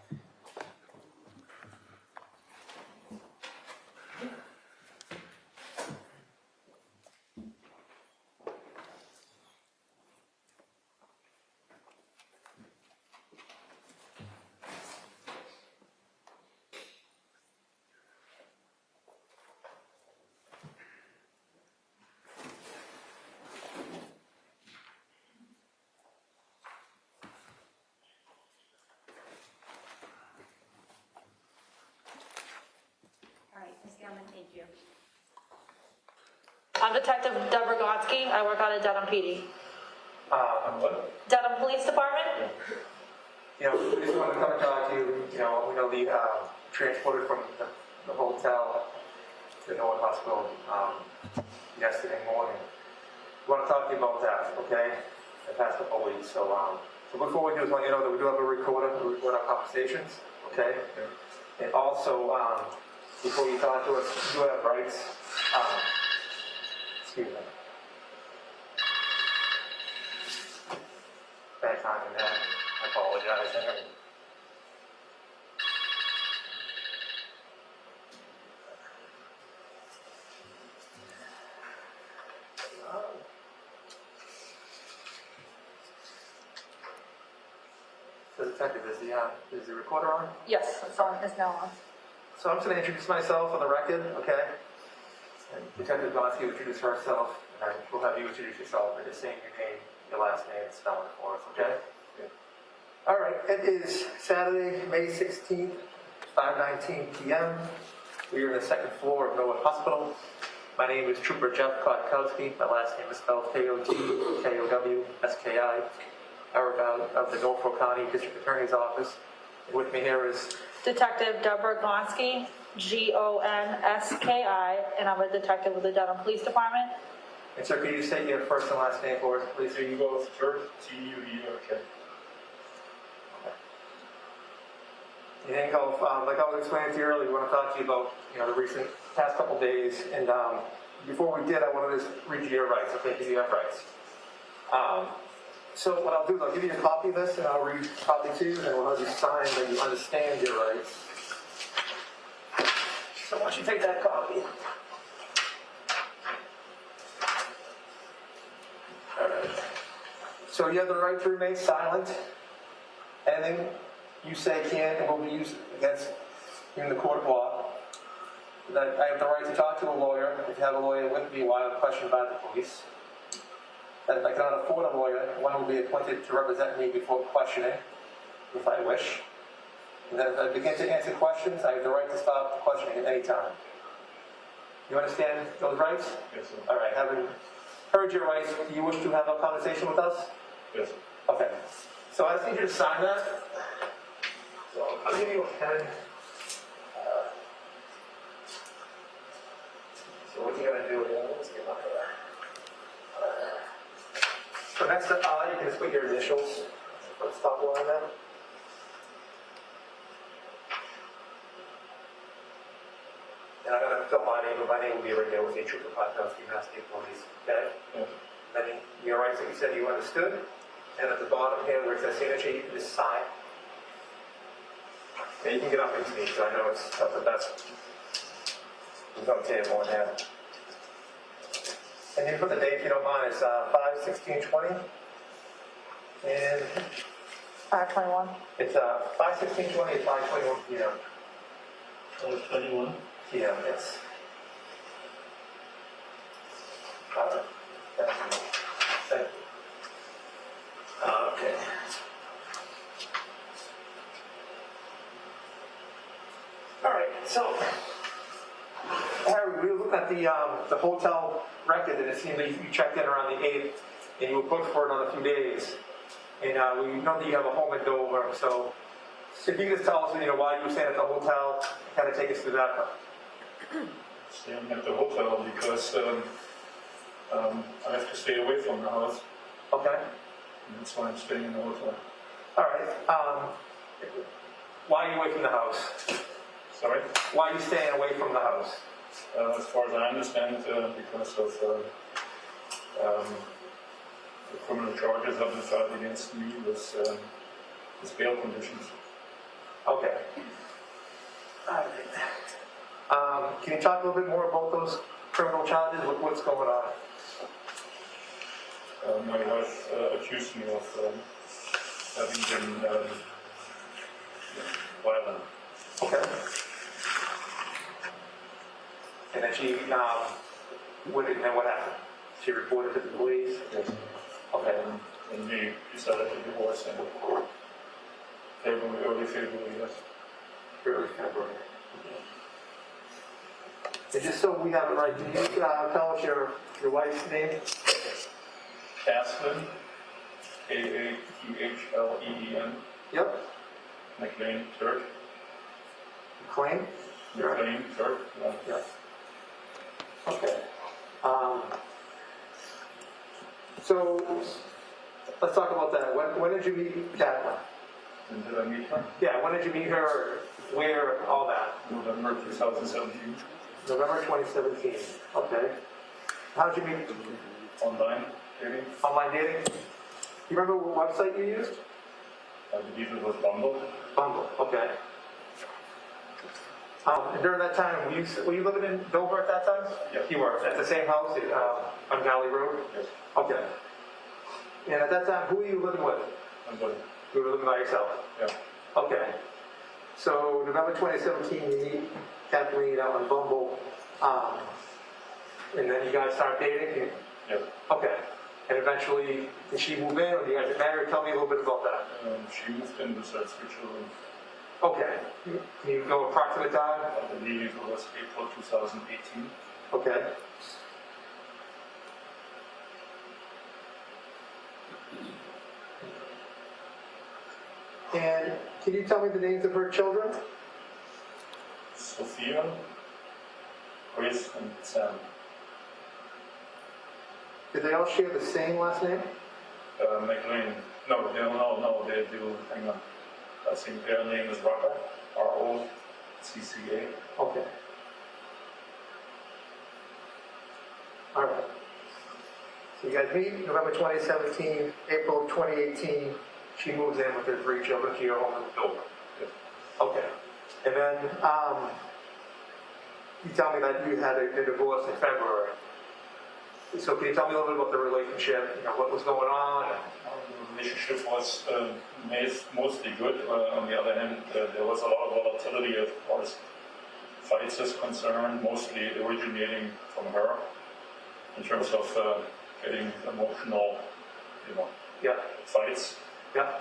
Thank you. I'm Detective Deborah Kotkowski. I work out of Dedham PD. What? Dedham Police Department? We just wanted to come and talk to you. We know the transported from the hotel to Norwood Hospital yesterday morning. We want to talk to you about that, okay? The past couple of weeks. So before we do, I want you to know that we do have a recorder. We record our conversations, okay? And also, before you talk to us, you do have rights. Excuse me. Bad timing there. I apologize. So, Detective, is the recorder on? Yes, it's on. It's now on. So I'm just going to introduce myself on the record, okay? And Detective Kotkowski will introduce herself, and we'll have you introduce yourself by just saying your name, your last name, and spelling for us, okay? Good. All right, it is Saturday, May 16th, 5:19 p.m. We are in the second floor of Norwood Hospital. My name is Trooper Jeff Kotkowski. My last name is spelled Kotkowski. I work out of the Norfolk County District Attorney's Office. And with me here is Detective Deborah Kotkowski, Gonski, and I'm a detective with the Dedham Police Department. And sir, could you state your first and last name for us, please? Ingolf Tuerk, Tuerk. And Ingolf, like I was explaining to you earlier, we want to talk to you about the recent past couple days. And before we did, I wanted to just read you your rights. Okay, do you have rights? So what I'll do is I'll give you a copy of this, and I'll read a copy to you, and we'll have you sign that you understand your rights. So why don't you take that copy? All right. So you have the right to remain silent. Anything you say can and will be used against you in the court of law. That I have the right to talk to a lawyer if you have a lawyer with me while I'm questioned by the police. That if I cannot afford a lawyer, one will be appointed to represent me before questioning, if I wish. And that if I begin to answer questions, I have the right to stop questioning at any time. You understand those rights? Yes, sir. All right, having heard your rights, do you wish to have a conversation with us? Yes, sir. Okay. So I just need you to sign that. So I'll give you a pen. So what you're gonna do is, let's get up there. So next to I, you can just put your initials. Let's stop line there. And I'm gonna fill my name, but my name will be right there with the Trooper Kotkowski, Mass State Police. Okay? Yes. Then your rights that you said you understood. And at the bottom here where it says signature, you can just sign. Yeah, you can get up and speak, so I know it's not the best. There's no table in there. And you put the date if you don't mind. It's 5/16/20. And 5/21. it's 5/16/20 at 5:21 p.m. 21. p.m. Yes. Thank you. Thank you. Okay. All right. So, Harry, we were looking at the hotel record, and it seemed that you checked in around the 8th, and you were booked for another few days. And we know that you have a home in Dover, so if you could just tell us, why you were staying at the hotel, kind of take us through that. Staying at the hotel because I have to stay away from the house. Okay. And that's why I'm staying in the hotel. All right. Why are you away from the house? Sorry? Why are you staying away from the house? As far as I understand, because of the criminal charges that been filed against me with bail conditions. Okay. All right. Can you talk a little bit more about those criminal charges? What's going on? My wife accused me of having been violent. Okay. And then she, what happened? She reported to the police? Yes. Okay. And we decided to divorce in February, early February, yes. Early February. And just so we have it right, can you tell us your wife's name? Kathleen, Kathleen. Yep. McLean, Tuerk. McLean? McLean, Tuerk. Yeah. Yeah. Okay. So let's talk about that. When did you meet Kathleen? When did I meet her? Yeah, when did you meet her? Where? All that? November 2017. November 2017. Okay. How did you meet? Online dating. Online dating? You remember what website you used? I believe it was Bumble. Bumble. Okay. And during that time, were you living in Dover at that time? Yes. You were at the same house on Valley Road? Yes. Okay. And at that time, who were you living with? I'm good. You were living by yourself? Yeah. Okay. So November 2017, you meet Kathleen out on Bumble, and then you guys start dating? Yes. Okay. And eventually, did she move in, or did you guys get married? Tell me a little bit about that. She moved in with her 3 children. Okay. Can you know approximate time? I believe it was April 2018. Okay. And can you tell me the names of her children? Sophia, Chris, and Sam. Did they all share the same last name? McLean. No, they do. Hang on. I think their name is Rocca. ROCCA. Okay. All right. So you guys meet November 2017, April 2018. She moves in with her 3 children to your home in Dover. Yes. Okay. And then, you tell me that you had a divorce in February. So can you tell me a little bit about the relationship, you know, what was going on? The relationship was mostly good. On the other hand, there was a lot of volatility as far as fights is concerned, mostly originating from her in terms of getting emotional, you know, Yeah, fights yeah,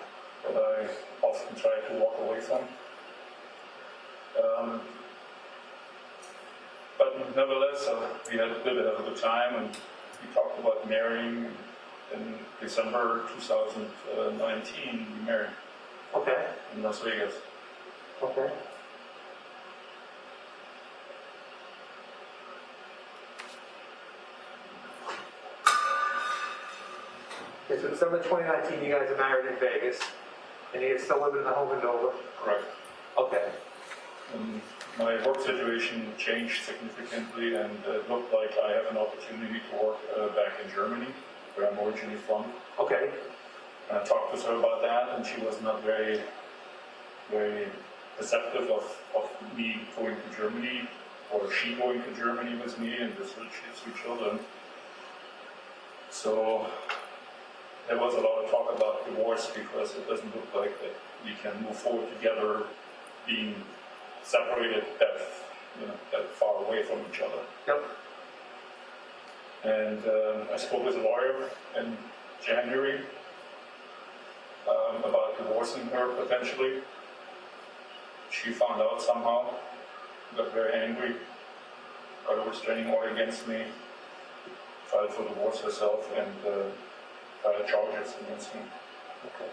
that I often try to walk away from. But nevertheless, we did have a good time, and we talked about marrying. In December 2019, we married okay, in Las Vegas. okay. Okay, so December 2019, you guys are married in Vegas, and you still live in the home in Dover? Correct. Okay, My work situation changed significantly, and it looked like I have an opportunity to work back in Germany, where I'm originally from. okay, And I talked with her about that, and she was not very receptive of me going to Germany, or she going to Germany with me and with her three children. So there was a lot of talk about divorce, because it doesn't look like that we can move forward together, being separated that far away from each other. yep, And I spoke with a lawyer in January about divorcing her potentially. She found out somehow, got very angry, got a restraining order against me, filed for divorce herself, and filed charges against me. okay.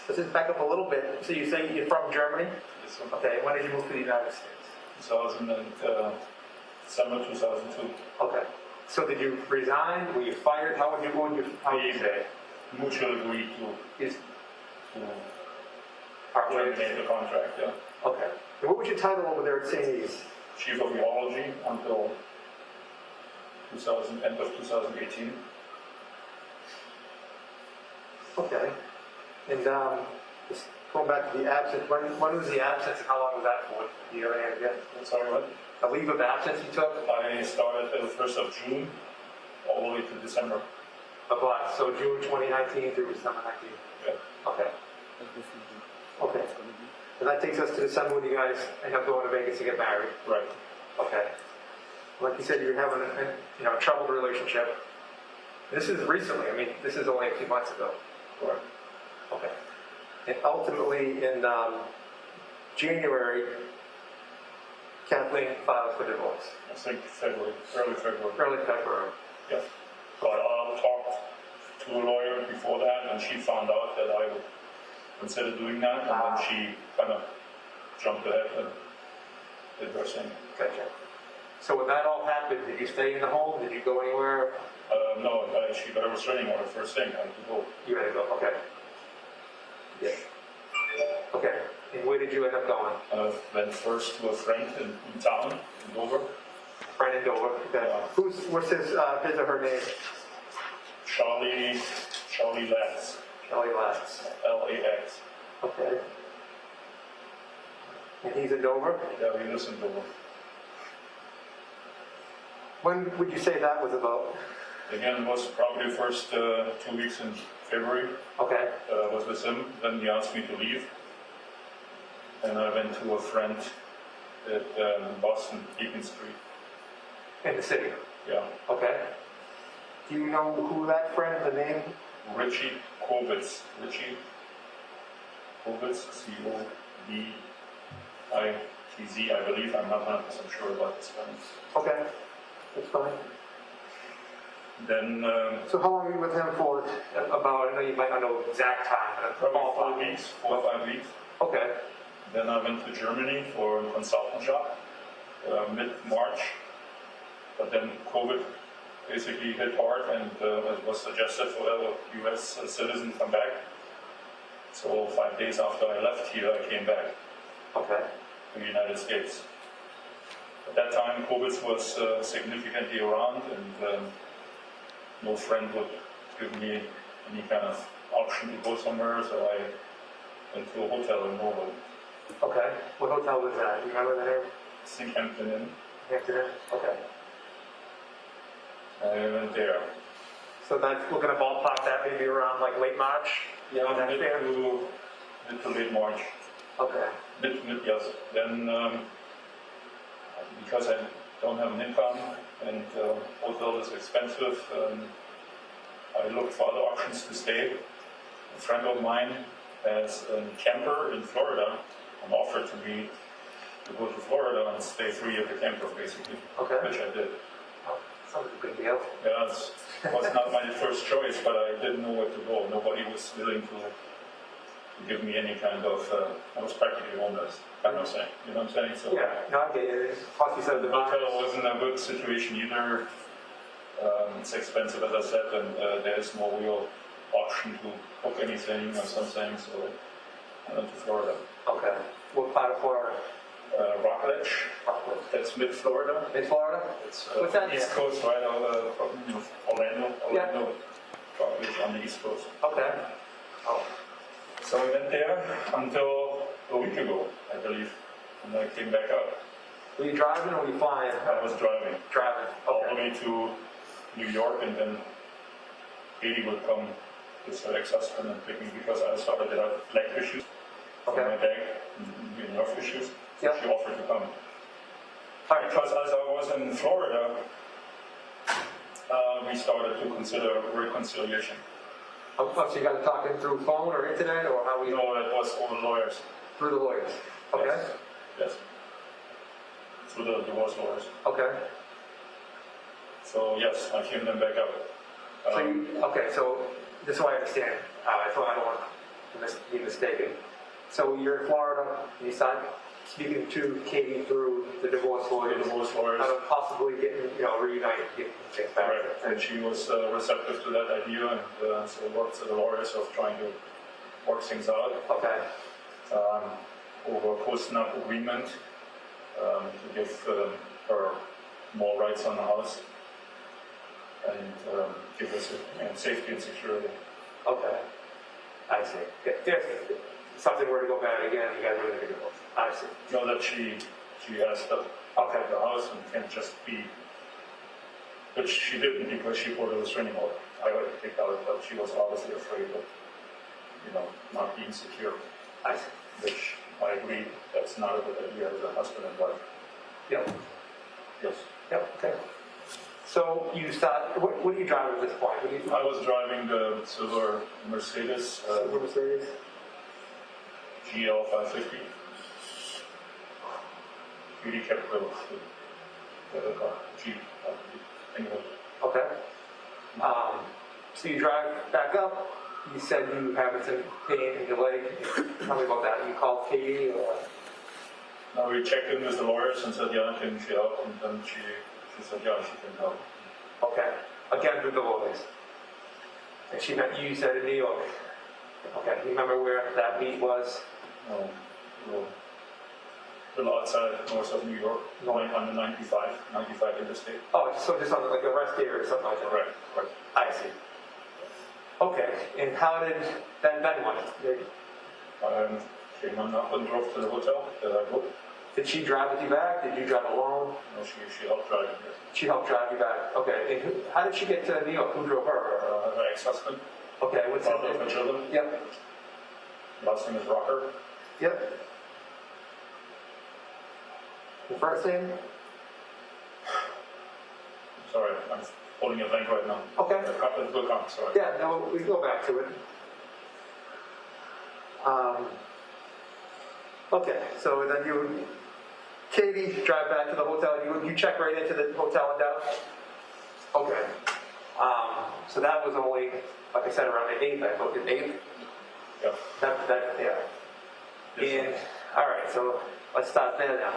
Let's just back up a little bit. So you say you're from Germany? This was Okay, when did you move to the United States? 2000 and December 2002. Okay. So did you resign? Were you fired? How would you say? Mutually agreed to Is part ways? terminate the contract, yeah. Okay. And what was your title over there at St. E's? Chief of Urology until end of 2018. Okay. And just going back to the absence, when was the absence and how long was that for? Do you have any idea? Sorry, what? A leave of absence you took? I started the 1st of June all the way to December. Of what? So June 2019 through December 19? Yeah. Okay. Okay. And that takes us to December when you guys end up going to Vegas to get married. Right. Okay. Like you said, you're having a troubled relationship. This is recently. I mean, this is only a few months ago. Correct. Okay. And ultimately, in January, Kathleen filed for divorce. I think February, early February. Early February. Yeah. But I talked to a lawyer before that, and she found out that I would consider doing that, and then she kind of jumped ahead and did her thing. Gotcha. So when that all happened, did you stay in the home? Did you go anywhere? No, she got a restraining order first thing. I had to go. You had to go. Okay. Yeah. Okay. And where did you end up going? Went first to a friend in town, in Dover. Friend in Dover. Okay. What's his or her name? Charlie Lax. Charlie Lax. Lax. Okay. And he's in Dover? Yeah, he lives in Dover. When would you say that was about? Again, it was probably the first 2 weeks in February. Okay. I was with him. Then he asked me to leave. And I went to a friend at Boston, Beacon Street. In the city? Yeah. Okay. Do you know who that friend, the name? Richie Kovitz. Richie Kovitz, C-O-V-I-T-Z, I believe. I'm not 100% sure about this spelling. Okay. That's fine. Then, So how long were you with him for? About, I know you might not know exact time, but probably 4 weeks, 4 or 5 weeks. Okay. Then I went to Germany for a consultant job, mid-March. But then COVID basically hit hard, and it was suggested for a U.S. citizen to come back. So 5 days after I left here, I came back Okay. to the United States. At that time, COVID was significantly around, and no friend would give me any kind of option to go somewhere, so I went to a hotel in Norway. Okay. What hotel was that? Do you remember the name? think Hampton Inn. Hampton Inn? Okay. I went there. So that's, we're gonna ballpark that maybe around like late March? Yeah, Is that mid fair? to late March. Okay. Mid, yes. Then, because I don't have an income and hotel is expensive, I looked for other options to stay. A friend of mine has a camper in Florida and offered to me to go to Florida and stay 3 at the camper, basically. Okay. Which I did. Oh, sounds like a good deal. Yeah, it was not my first choice, but I didn't know where to go. Nobody was willing to give me any kind of, I was practically homeless, kind of thing. You know what I'm saying? So Yeah, no, I get it. Plus you said the hotel wasn't a good situation either. It's expensive, as I said, and there's no real option to cook anything or something, so I went to Florida. Okay. What part of Florida? Rockledge. That's mid-Florida. Mid-Florida? It's What's that? East Coast, right out of Orlando. Yeah. Rockledge on the East Coast. Okay. Oh, So I went there until a week ago, I believe, and I came back up. were you driving or were you flying? I was driving Driving. all the Okay. way to New York, and then Katie would come with her ex-husband and pick me because I started to have leg issues in my Okay. back, nerve issues. So Yeah. she offered to come. All right. Because as I was in Florida, we started to consider reconciliation. Oh, so you guys talking through phone or internet or how we? You know, it was over lawyers. Through the lawyers. Okay. Yes. Yes. Through the divorce lawyers. Okay. So yes, I came then back up. So you, okay, so just so I understand, so I don't want to be mistaken. So you're in Florida, and you start speaking to Katie through the divorce The lawyers, divorce lawyers. how to possibly getting, reunited, getting things back. Correct. And she was receptive to that idea, and so worked with the lawyers of trying to work things out Okay. over a post-nup agreement to give her more rights on the house and give us safety and security. Okay. I see. If something were to go bad again, you guys are going to divorce. I see. Know that she has to occupy the house and can't just be, which she didn't because she put a restraining order. I got it kicked out, but she was obviously afraid of, not being secure. I see. Which I agree, that's not a good idea as a husband and wife. Yep. Yes. Yep. Okay. So you start. What are you driving at this point? What do you? I was driving the silver Mercedes Silver Mercedes. GL 550. Beauty kept the other car, Jeep, anyway. Okay. So you drive back up. You said you having some pain in your leg. Tell me about that. You called Katie or? Now we checked in with the lawyers and said, yeah, can she help? And then she said, yeah, she can help. Okay. Again with the lawyers. And she met you. You said in New York. Okay. You remember where that meet was? No, a little outside north of New York, on the 95 interstate. Oh, so just on like a rest area or something like that. Correct. I see. Okay. And how did Ben went? Came on up and drove to the hotel that I booked. Did she drive with you back? Did you drive alone? No, she helped drive me. She helped drive you back. Okay. And how did she get to New York? Who drove her? Her ex-husband, Okay. What's his father of name? her children. Yep. Last name is Rocker. Yep. The first name? Sorry, I'm holding a blank right now. Okay. It will come, sorry. Yeah, no, we can go back to it. Okay, so then Katie, drive back to the hotel. You check right into the hotel in Dallas? Okay. So that was only, like I said, around the 8th, I thought, the 8th? Yeah. Yeah. And, all right, so let's start there now.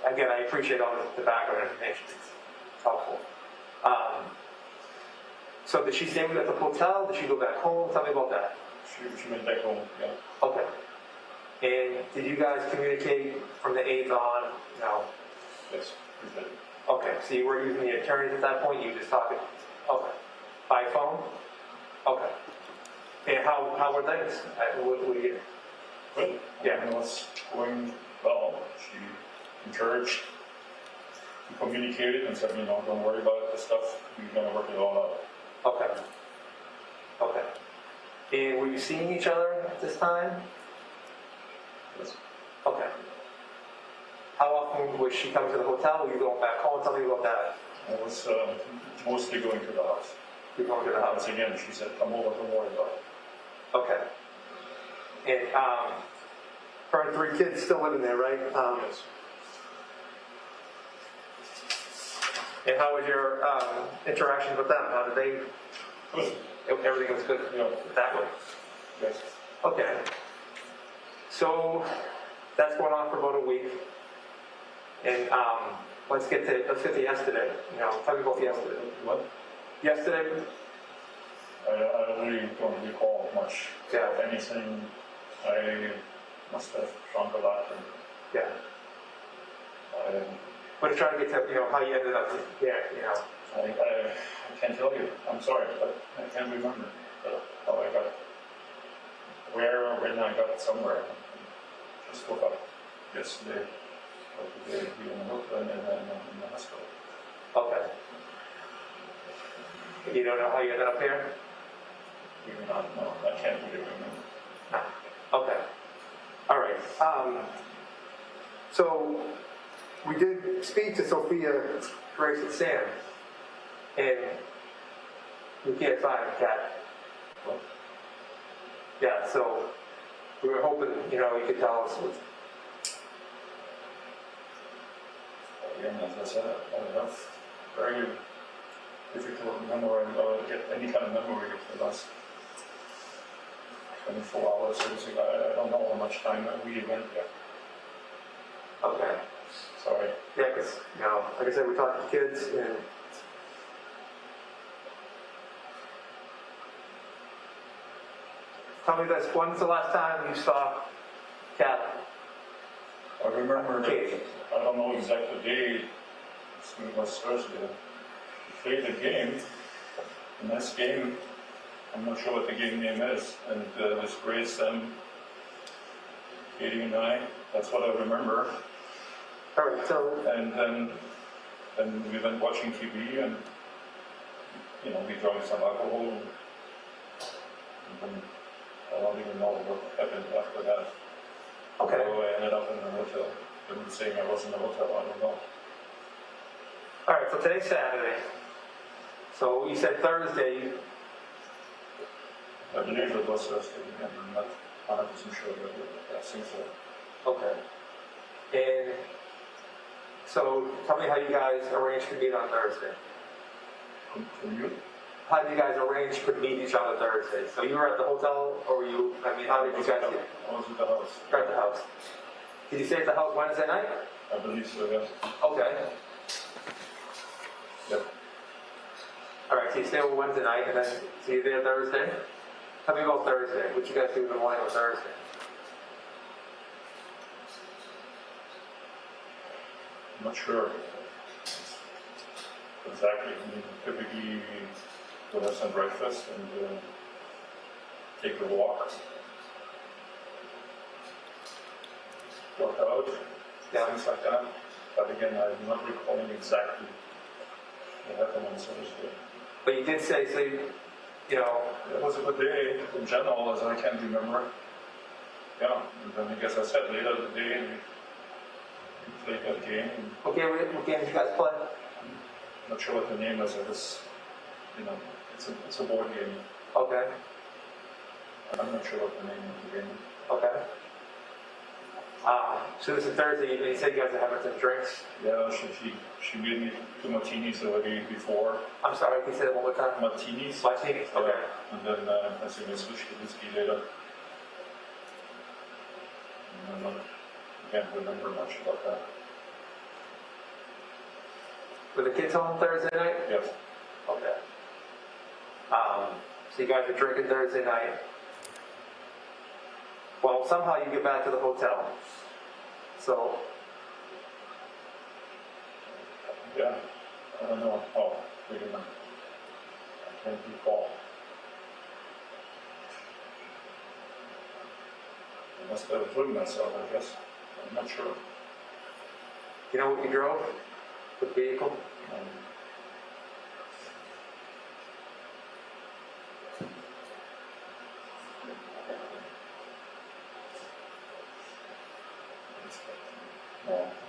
Again, I appreciate all the background information. It's helpful. So did she stay with you at the hotel? Did she go back home? Tell me about that. She went back home, yeah. Okay. And did you guys communicate from the 8th on? No. Yes, we did. Okay, so you weren't using the attorneys at that point? You were just talking? Okay. By phone? Okay. And how were things? What do you get? Good. Yeah. It was going well. She encouraged, he communicated and said, you know, don't worry about this stuff, we're gonna work it all out. Okay. Okay. And were you seeing each other at this time? Yes. Okay. How often was she coming to the hotel? Were you going back home? Tell me about that. I was mostly going to the house. You're going to the house. Once again, she said, come over, don't worry about it. Okay. And her and 3 kids still living there, right? Yes. And how was your interaction with them? How did they? Good. Everything was good. Yeah. That way. Yes. Okay. So that's going on for about a week. And let's get to yesterday. You know, tell me about yesterday. What? Yesterday. I really don't recall much Yeah. of anything. I must have drunk a lot. And Yeah. But trying to get to how you ended up there. I can't tell you. I'm sorry, but I can't remember how I got where or when I got somewhere. I just woke up yesterday. But today we in the hospital. Okay. You don't know how you ended up here? Even not, no, I can't really remember. No. Okay. All right. So we did speak to Sophia, Grace, and Sam, and we can't find Kat. Yeah. So we were hoping, you could tell us. Again, as I said, I have very difficult memory, get any kind of memory of the last 24 hours. I don't know how much time we went there. Okay. Sorry. Yeah, because, like I said, we talked to kids, and tell me this, when's the last time you saw Kat? I remember, Okay. I don't know exactly the day, it was Thursday. We played the game, a nice game. I'm not sure what the game name is, and this Grace, Katie and I, that's what I remember. All right, so. And then we went watching TV, and we drank some alcohol, and then I don't even know what happened after that. Okay. So I ended up in the hotel. Didn't saying I was in the hotel, I don't know. All right, so today's Saturday. So you said Thursday. I believe it was Thursday, I'm not 100% sure, but I think so. Okay. And so tell me how you guys arranged to meet on Thursday. From you? How did you guys arrange to meet each other Thursday? So you were at the hotel, or were you, how did you guys get? I was at the house. You're at the house. Did you stay at the house Wednesday night? I believe so, yes. Okay. Yep. All right, so you stay over Wednesday night, and then so you're there Thursday? Tell me about Thursday. What you guys do in the morning on Thursday? I'm not sure exactly. Typically we'll have some breakfast and take a walk out, things like that. But again, I'm not recalling exactly what happened on Thursday. But you did say, so it was a good day in general, as I can remember. Yeah, and then I guess I said later in the day we played that game. Okay, what game did you guys play? I'm not sure what the name is. It was, it's a board game. Okay. I'm not sure what the name of the game is. Okay. So this is Thursday, and you said you guys are having some drinks? Yeah, she made me 2 martinis already before. I'm sorry, can you say that one more time? Martinis? Martinis, okay. Yeah. And then I think I switched to whiskey later. And I can't remember much about that. Were the kids home Thursday night? Yes. Okay. So you guys are drinking Thursday night. Well, somehow you get back to the hotel. So. Yeah. I don't know. Oh, wait a minute. I can't recall. I must have driven myself, I guess. I'm not sure. You know what you drove? The vehicle?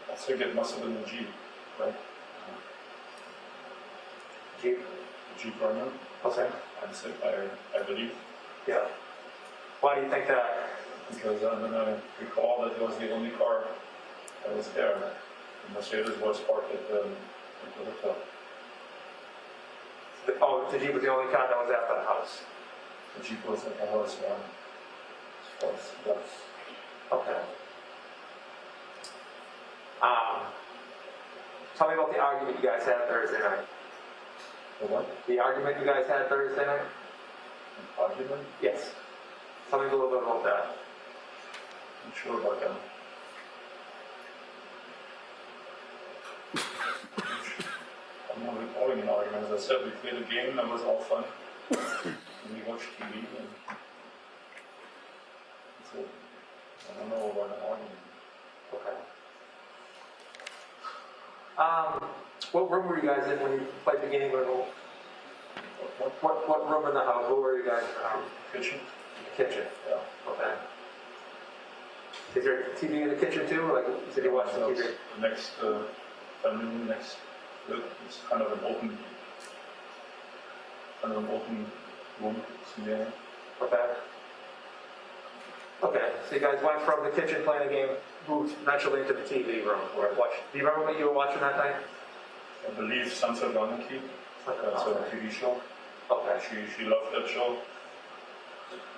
I think it must have been the Jeep, right? Jeep? The Jeep runner, Okay. I believe. Yeah. Why do you think that? Because then I recall that it was the only car that was there. The Mercedes was parked at the hotel. Oh, the Jeep was the only car that was at the house. The Jeep was at the house, yeah. Okay. Tell me about the argument you guys had Thursday night. The what? The argument you guys had Thursday night? Argument? Yes. Tell me a little bit about that. I'm sure about that. I'm not recalling an argument. As I said, we played a game that was all fun. And we watched TV and that's it. I don't know about an argument. Okay. What room were you guys in when you played the game? What room in the house? What were you guys in? Kitchen? The kitchen. Yeah. Okay. Is there a TV in the kitchen too? Like you said, you watched the TV. The next family room next. It's kind of an open room. Yeah. Okay. Okay. So you guys went from the kitchen playing a game, moved naturally into the TV room. Do you remember what you were watching that night? I believe Sunset Monarchy. That's a TV show. Okay. She loved that show,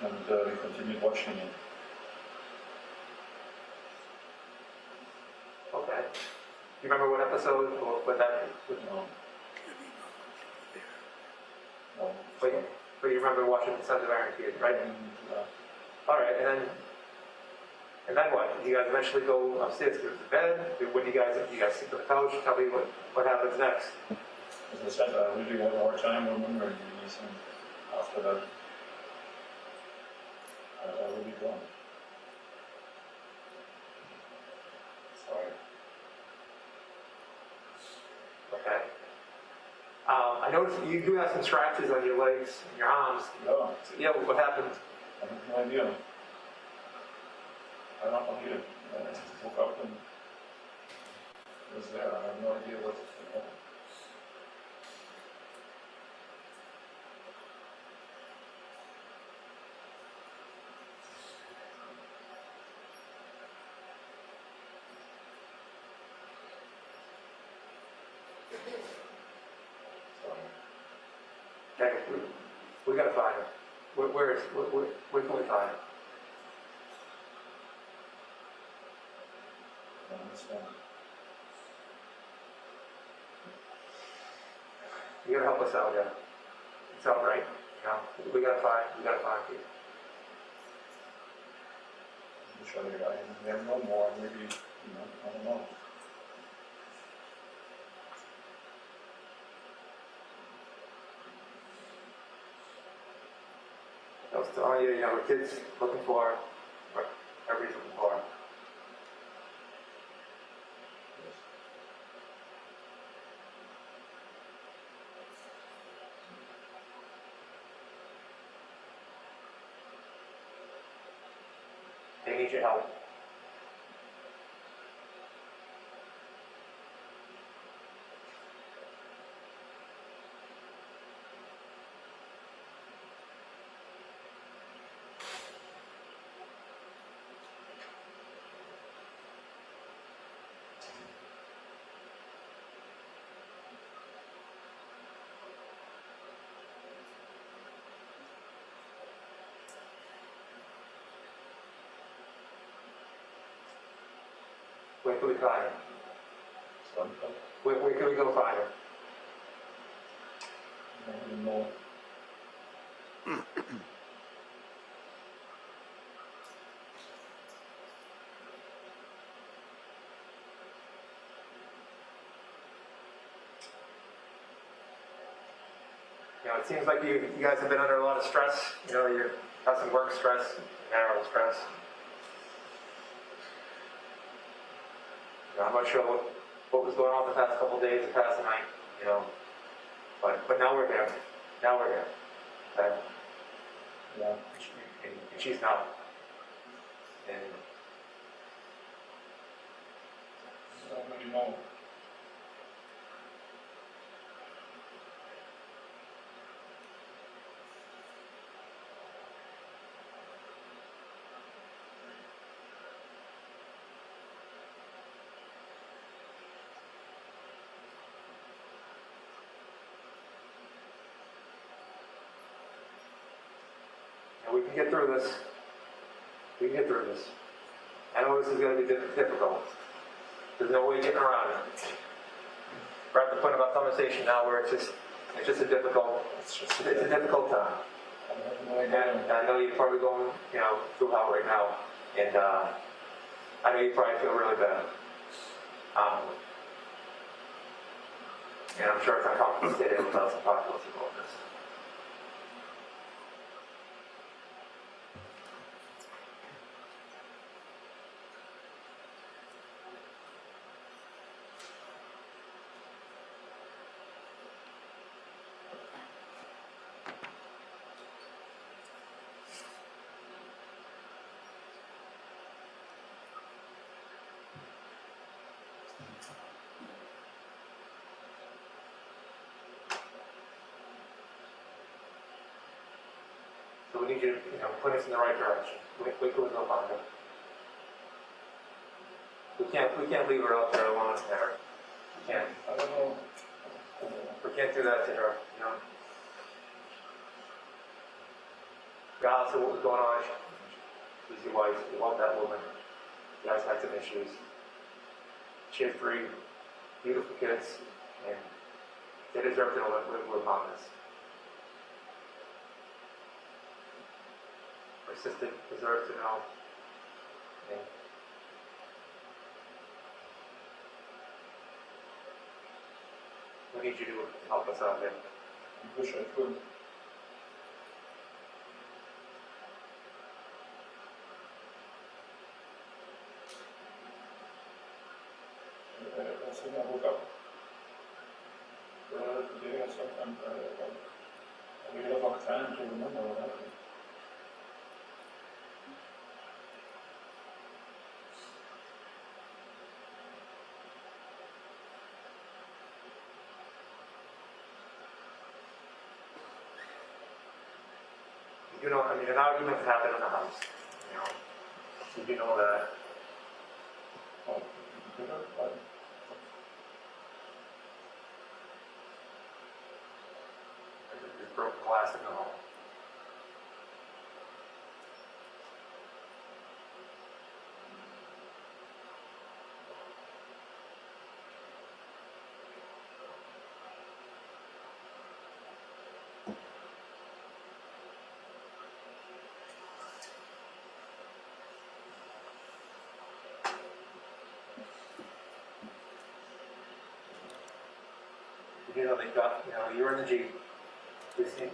and we continued watching it. Okay. You remember what episode or what that? No. But you remember watching the Sons of Anarchy, right? All right, and then what? Did you guys eventually go upstairs to bed? When you guys sit on the couch? Tell me what happens next. As I said, I really had a hard time remembering these, and after that, I really don't. Sorry. Okay. I noticed you do have some scratches on your legs and your arms. Yeah. Yeah, what happened? I have no idea. I don't know either. I just woke up and it was there. I have no idea what happened. Okay, we gotta find him. Where can we find him? I understand. You gotta help us out, yeah. It's all right. You know, we gotta find you. I'm sure I have no more. Maybe, I don't know. I was telling you, the kids looking for what everybody's looking for. They need your help. Where can we find him? Where can we go find him? I don't even know. It seems like you guys have been under a lot of stress. You have some work stress, marital stress. I'm not sure what was going on the past couple days, the past night, you know. But now we're here. Now we're here. Okay? Yeah. And she's not. And I don't really know. and we can get through this. We can get through this. I know this is going to be difficult. There's no way getting around it. We're at the point of our conversation now where it's just a difficult time. And I know you're probably going, you know, through hell right now, and I know you probably feel really bad. And I'm sure it's uncomfortable to stay there without some talk to us about this. So we need you to, you know, point us in the right direction. We can go find her. We can't leave her out there alone there. We can't. I don't know. We can't do that to her, you know. Regardless of what was going on, she's your wife. You love that woman. You guys had some issues. She has 3 beautiful kids, and they deserve to know that we're mamas. Her sister deserves to know. And we need you to help us out there. I wish I could. As soon as I woke up, today I really have a time to remember what happened. You know, I mean, an argument happened in the house. You know, so you know that. Oh, you know, There's broken glass in the home. You know, they got, you know, you're in the Jeep.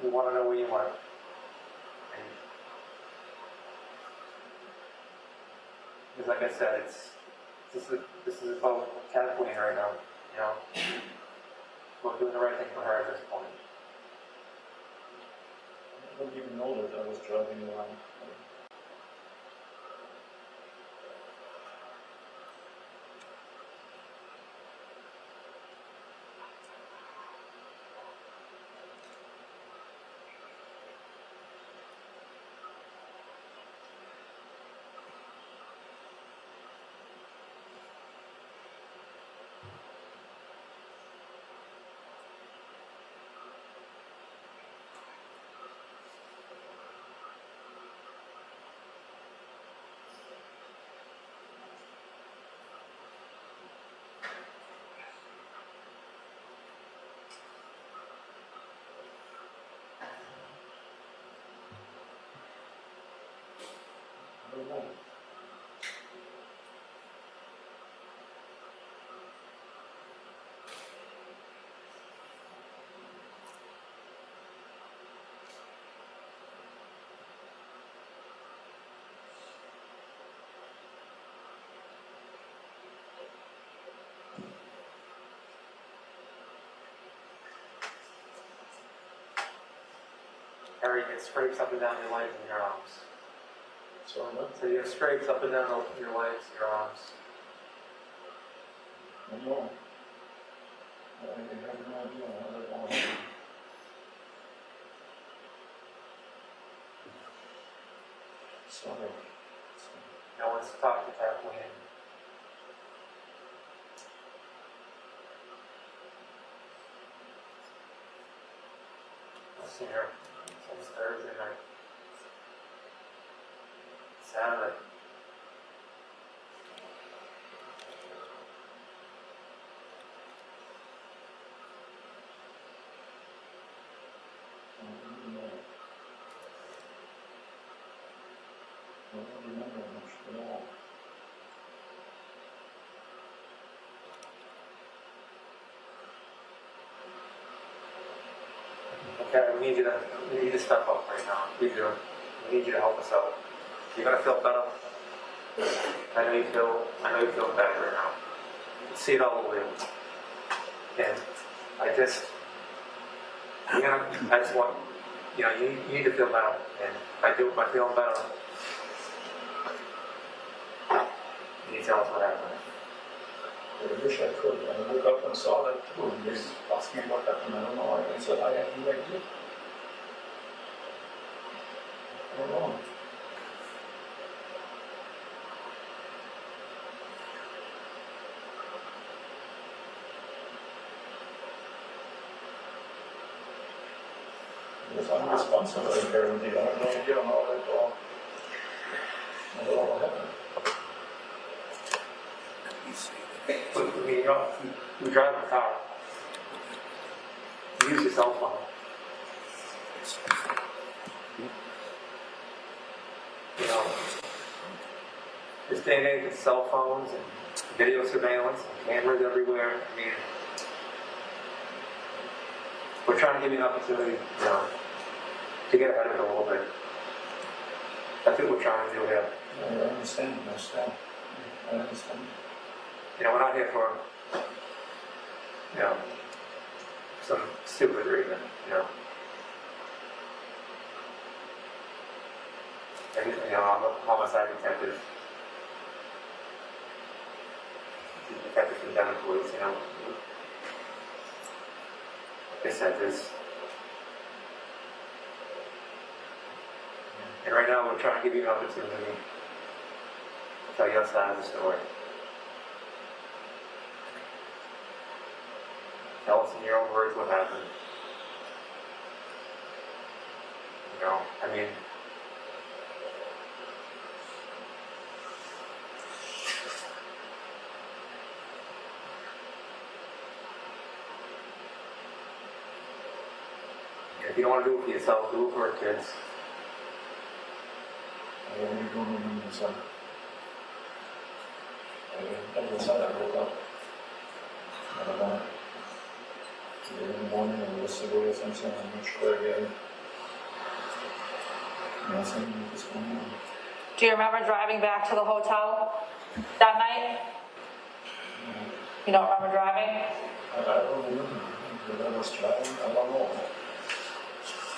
We want to know where you went. And because like I said, this is about Kathleen right now, you know. We're doing the right thing for her at this point. I don't even know that I was driving around. I don't know. Harry, you get scrapes up and down your legs and your arms. So You have scrapes up and down your legs and your arms. no. I have no idea how they're going. Sorry. No one's talked to Kathleen. I've seen her since Thursday night. Saturday. I don't remember much at all. Okay, we need you to step up right now. We need you to help us out. You're gonna feel better. I know you feel better right now. You can see it all over you. And I just want, you need to feel better. And I feel better. You need to tell us what happened. I wish I could. I woke up and saw that too, and they asked me what happened. I don't know. I said I have no idea. I don't know. Because I'm responsible apparently. I have no idea how that all happened. We drive a car. You use your cell phone. This day and age with cell phones and video surveillance and cameras everywhere. I mean, we're trying to give you an opportunity, to get ahead of it a little bit. That's what we're trying to do here. I understand. I understand. We're not here for, some stupid reason, And, I'm a homicide detective. Detective from Denver Police, Like I said, and right now we're trying to give you an opportunity to tell your side of the story. Tell us in your own words what happened. If you don't want to do it for yourself, do it for our kids. I really don't remember myself. I said I woke up. I don't know. In the morning, I was away or something. I'm not sure again. Nothing is going on. Do you remember driving back to the hotel that night? You don't remember driving? I don't remember. But I was driving. I don't know.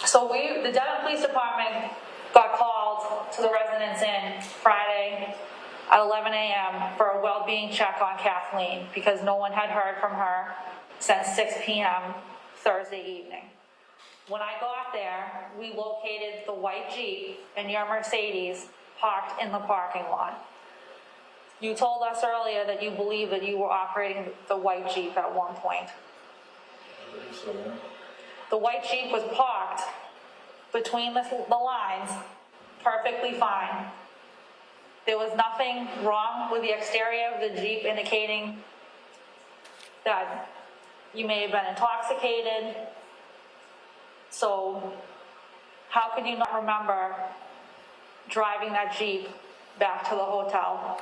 So the Devon Police Department got called to the residence inn Friday at 11 a.m. for a well-being check on Kathleen because no one had heard from her since 6 p.m. Thursday evening. When I got there, we located the white Jeep and your Mercedes parked in the parking lot. You told us earlier that you believe that you were operating the white Jeep at one point. I believe so, yeah. The white Jeep was parked between the lines perfectly fine. There was nothing wrong with the exterior of the Jeep indicating that you may have been intoxicated. So how could you not remember driving that Jeep back to the hotel?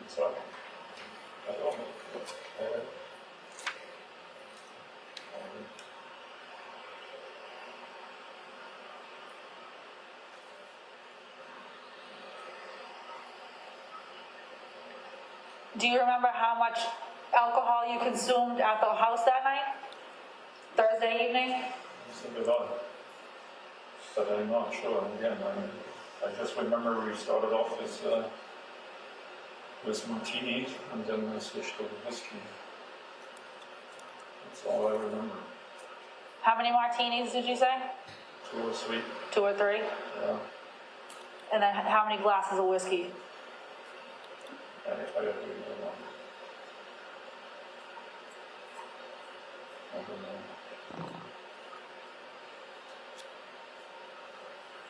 It's all right. I don't know. Do you remember how much alcohol you consumed at the house that night? Thursday evening? It's a bit odd. But I'm not sure. Again, I just remember we started off with martini and then we switched to whiskey. That's all I remember. How many martinis did you say? 2 or 3. 2 or 3? Yeah. And then how many glasses of whiskey? I agree with that. I don't know.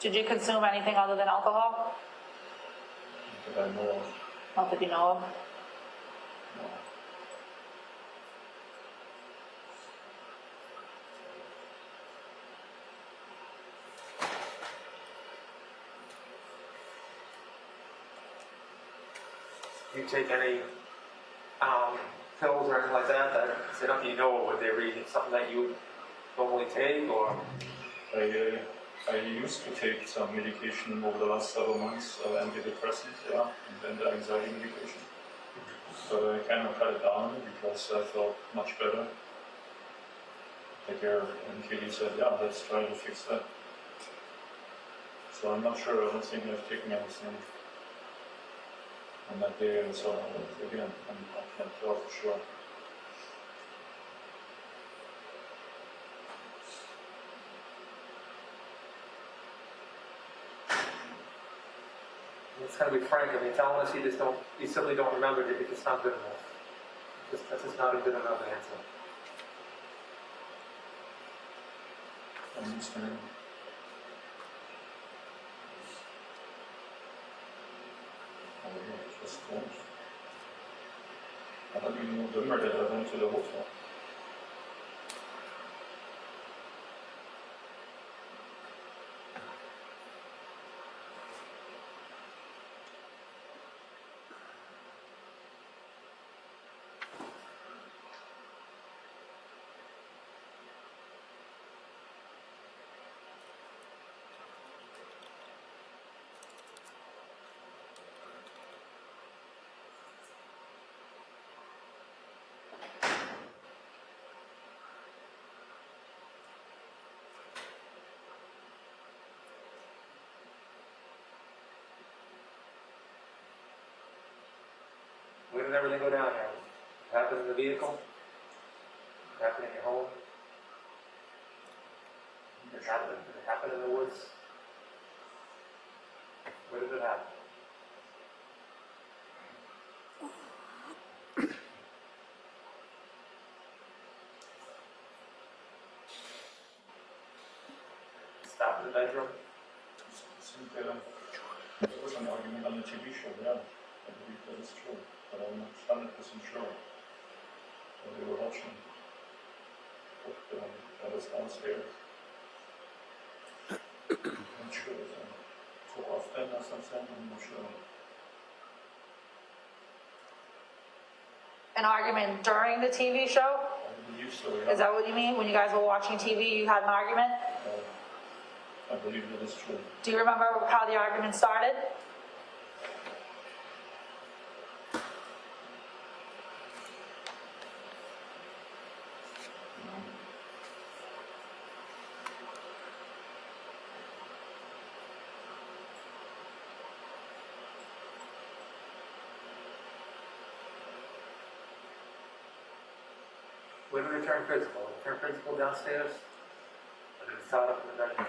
Did you consume anything other than alcohol? That I know of. Not that you know of. No. Do you take any pills or anything like that? That say nothing you know, would they read something that you would normally take, or? I used to take some medication over the last several months, antidepressants, yeah, and the anxiety medication. But I kind of cut it down because I felt much better. And Katie said, yeah, let's try to fix that. So I'm not sure, I don't think I've taken anything on that day, and so again, I can't tell for sure. It's gotta be frank. I mean, telling us you simply don't remember it if it's not good enough. That's just not a good enough answer. I understand. Just I don't even remember that I went to the hotel. Where did everything go down here? It happened in the vehicle? It happened in your home? Did it happen in the woods? Where did it happen? Stop in the bedroom? I think there was an argument on the TV show, yeah. I believe that is true, but I'm not 100% sure. They were watching. But that was downstairs. I'm not sure. So often or something, I'm not sure. An argument during the TV show? I believe so, yeah. Is that what you mean? When you guys were watching TV, you had an argument? I believe that is true. Do you remember how the argument started? Where did it turn physical? Did it turn physical downstairs? Or did it start up in the bedroom?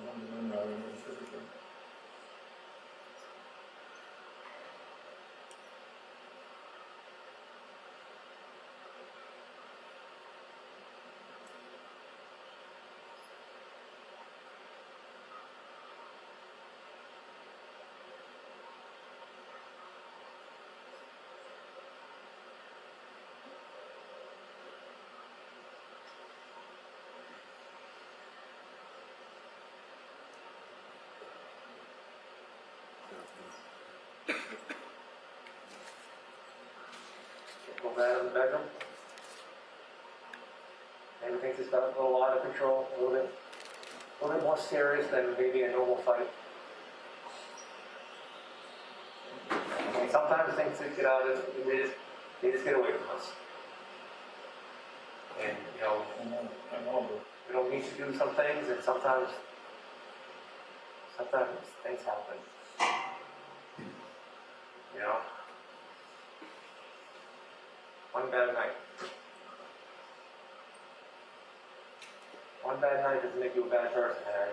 I don't remember, I remember physically. Go back in the bedroom? Maybe things just got a little out of control, a little bit more serious than maybe a normal fight. I mean, sometimes things get out of, they just They just get away from us. And, you know, I know, but we don't need to do some things, and sometimes things happen. You know? One bad night. One bad night doesn't make you a bad person, Harry.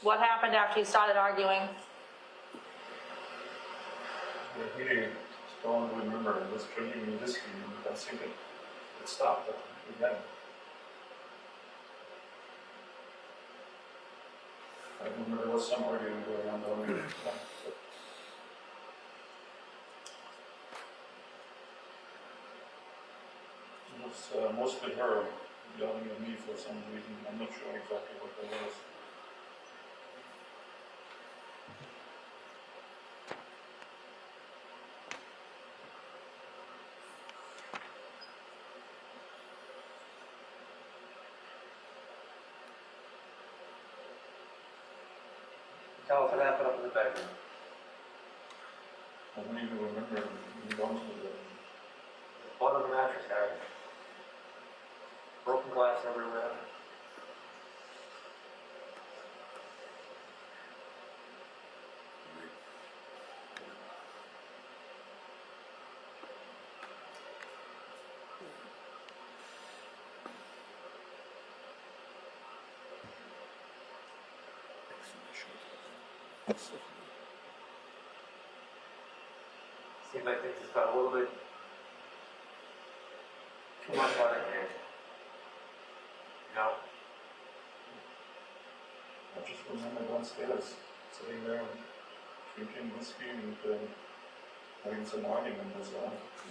What happened after you started arguing? the heating, don't remember, it was drinking whiskey, and I think it stopped again. I remember there was some arguing going on down there. It was mostly her yelling at me for some reason. I'm not sure exactly what that was. Tell us what happened up in the bedroom. I don't even remember even going to the Blood on the mattress, Harry. Broken glass everywhere. Seems like things just got a little bit too much out of hand. You know? I just remember downstairs, sitting there and drinking whiskey and having some arguments.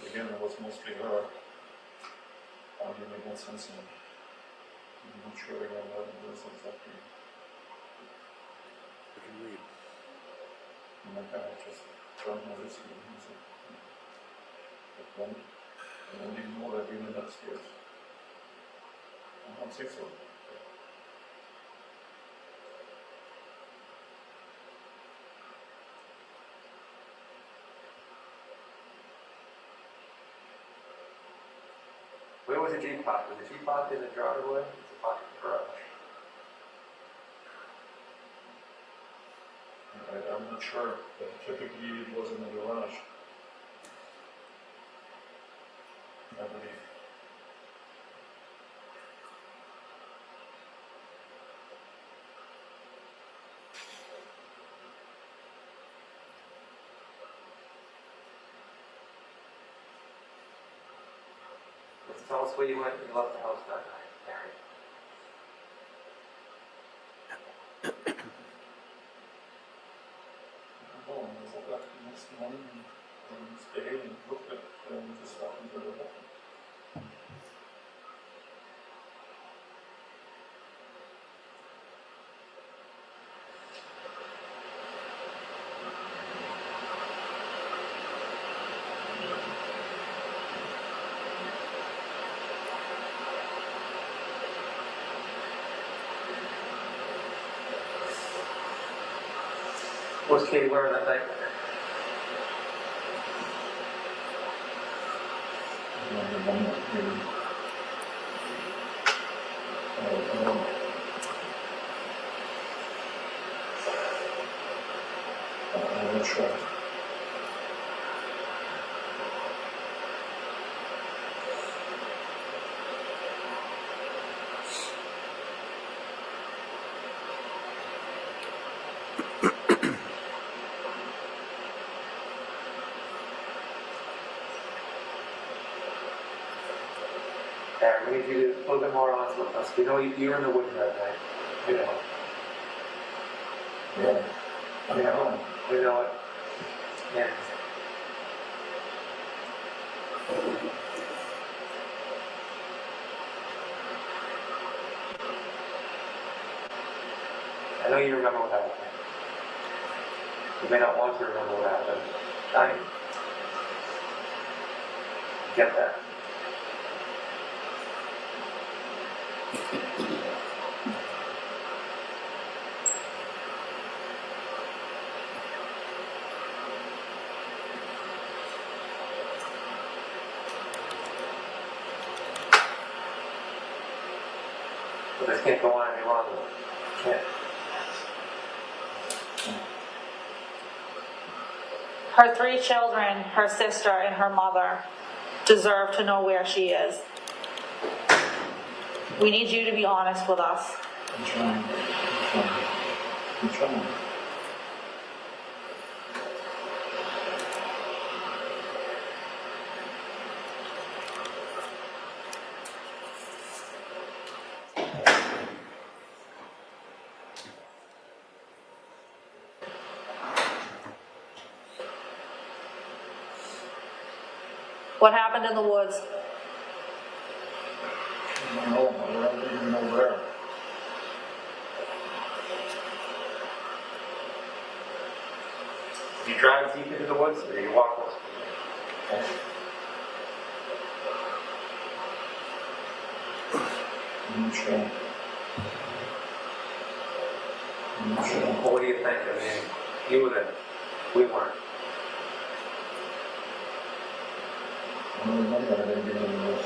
Again, it was mostly her arguing against something. I'm not sure again what it was exactly. I can read. And my guy just drank my whiskey and he said, and then didn't know that we went upstairs. I don't think so. Where was the Jeep parked? Was the Jeep parked in the driveway? Was it parked in the garage? I'm not sure, but typically it was in the garage. I believe. Let's tell us where you went when you left the house that night, Harry. Oh, and I woke up the next morning and stayed and looked at the stuff and the weapon. What was Katie wearing that night? I don't remember really. I don't know. I'm not sure. Harry, we need you to a little bit more honest with us. We know you were in the woods that night. We know. Yeah. We know. We know it. Yeah. I know you remember what happened. You may not want to remember what happened. I get that. But this can't go on any longer. Can't. Her 3 children, her sister, and her mother deserve to know where she is. We need you to be honest with us. I'm trying. I'm trying. What happened in the woods? I don't know. I don't even know where. Did you drive deep into the woods or did you walk those? I'm not sure. I'm not sure. Well, what do you think? I mean, you were there. We weren't. I don't remember. I didn't get any of those.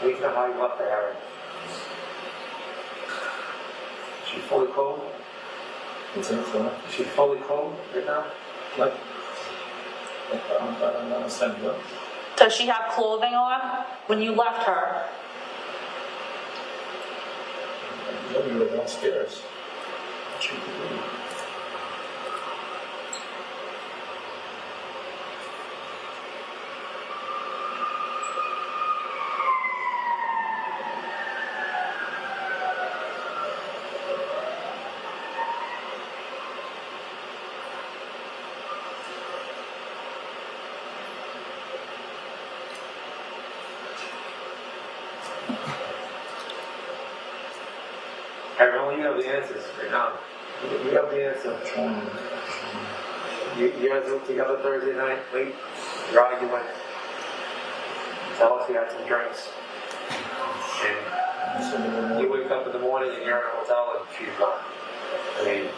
We know how you left the area. Is she fully clothed? What's that for? Is she fully clothed right now? Like, I don't understand what. Does she have clothing on when you left her? No, you were downstairs. What you doing? Everyone, you have the answers right now. You have the answer. You guys were together Thursday night, late. You're arguing. Tell us you had some drinks. And you wake up in the morning and you're in a hotel and she's gone. I mean,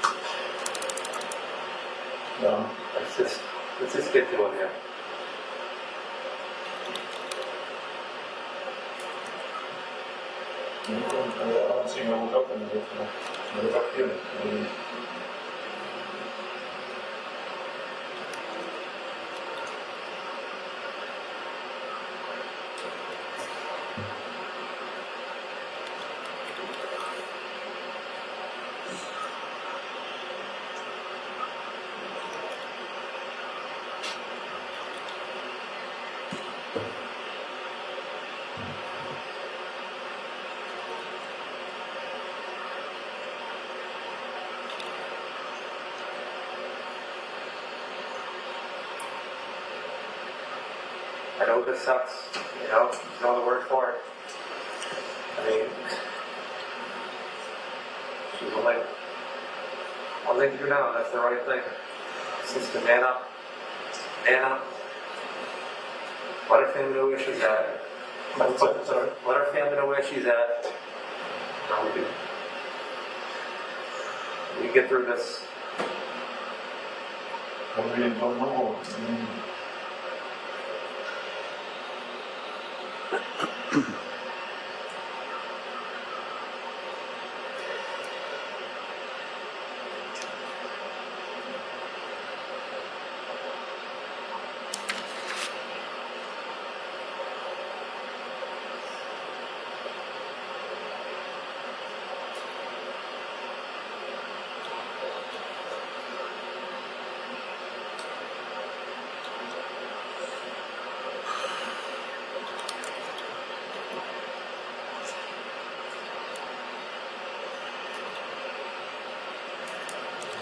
No. let's just get to it here. I don't see my woke up and I woke up here. I know this sucks, you know the word for it. I mean, she's a lady. One thing to do now, that's the right thing. It's just to man up. Man up. Let her family know where she's at. Let her family know where she's at. Now we can get through this. What do we don't know?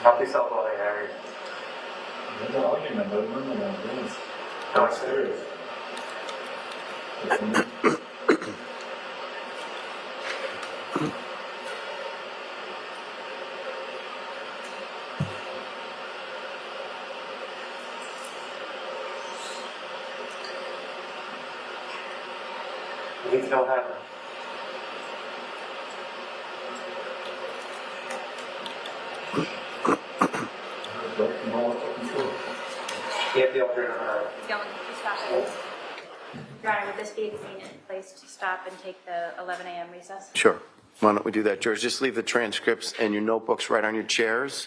Help yourself out there, Harry. There's an argument, but remember that this. No, it's serious. need to know what happened. Yeah, the operator. Going to stop it. Your Honor, would this be a convenient place to stop and take the 11 a.m. recess? Sure. Why don't we do that, George? Just leave the transcripts and your notebooks right on your chairs.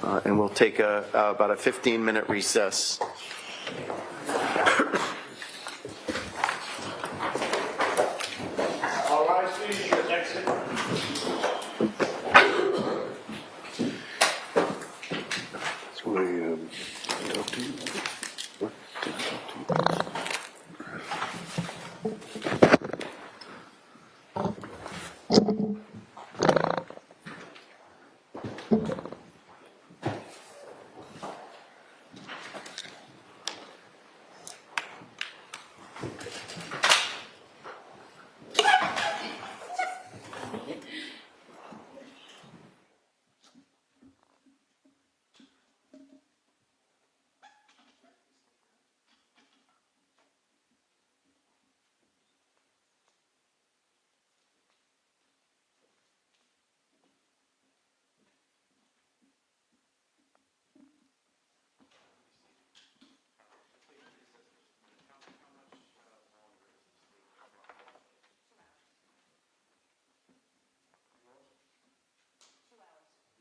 And we'll take about a 15-minute recess. All rise, please. Your exit. So I talk to you. What? Did I talk to you?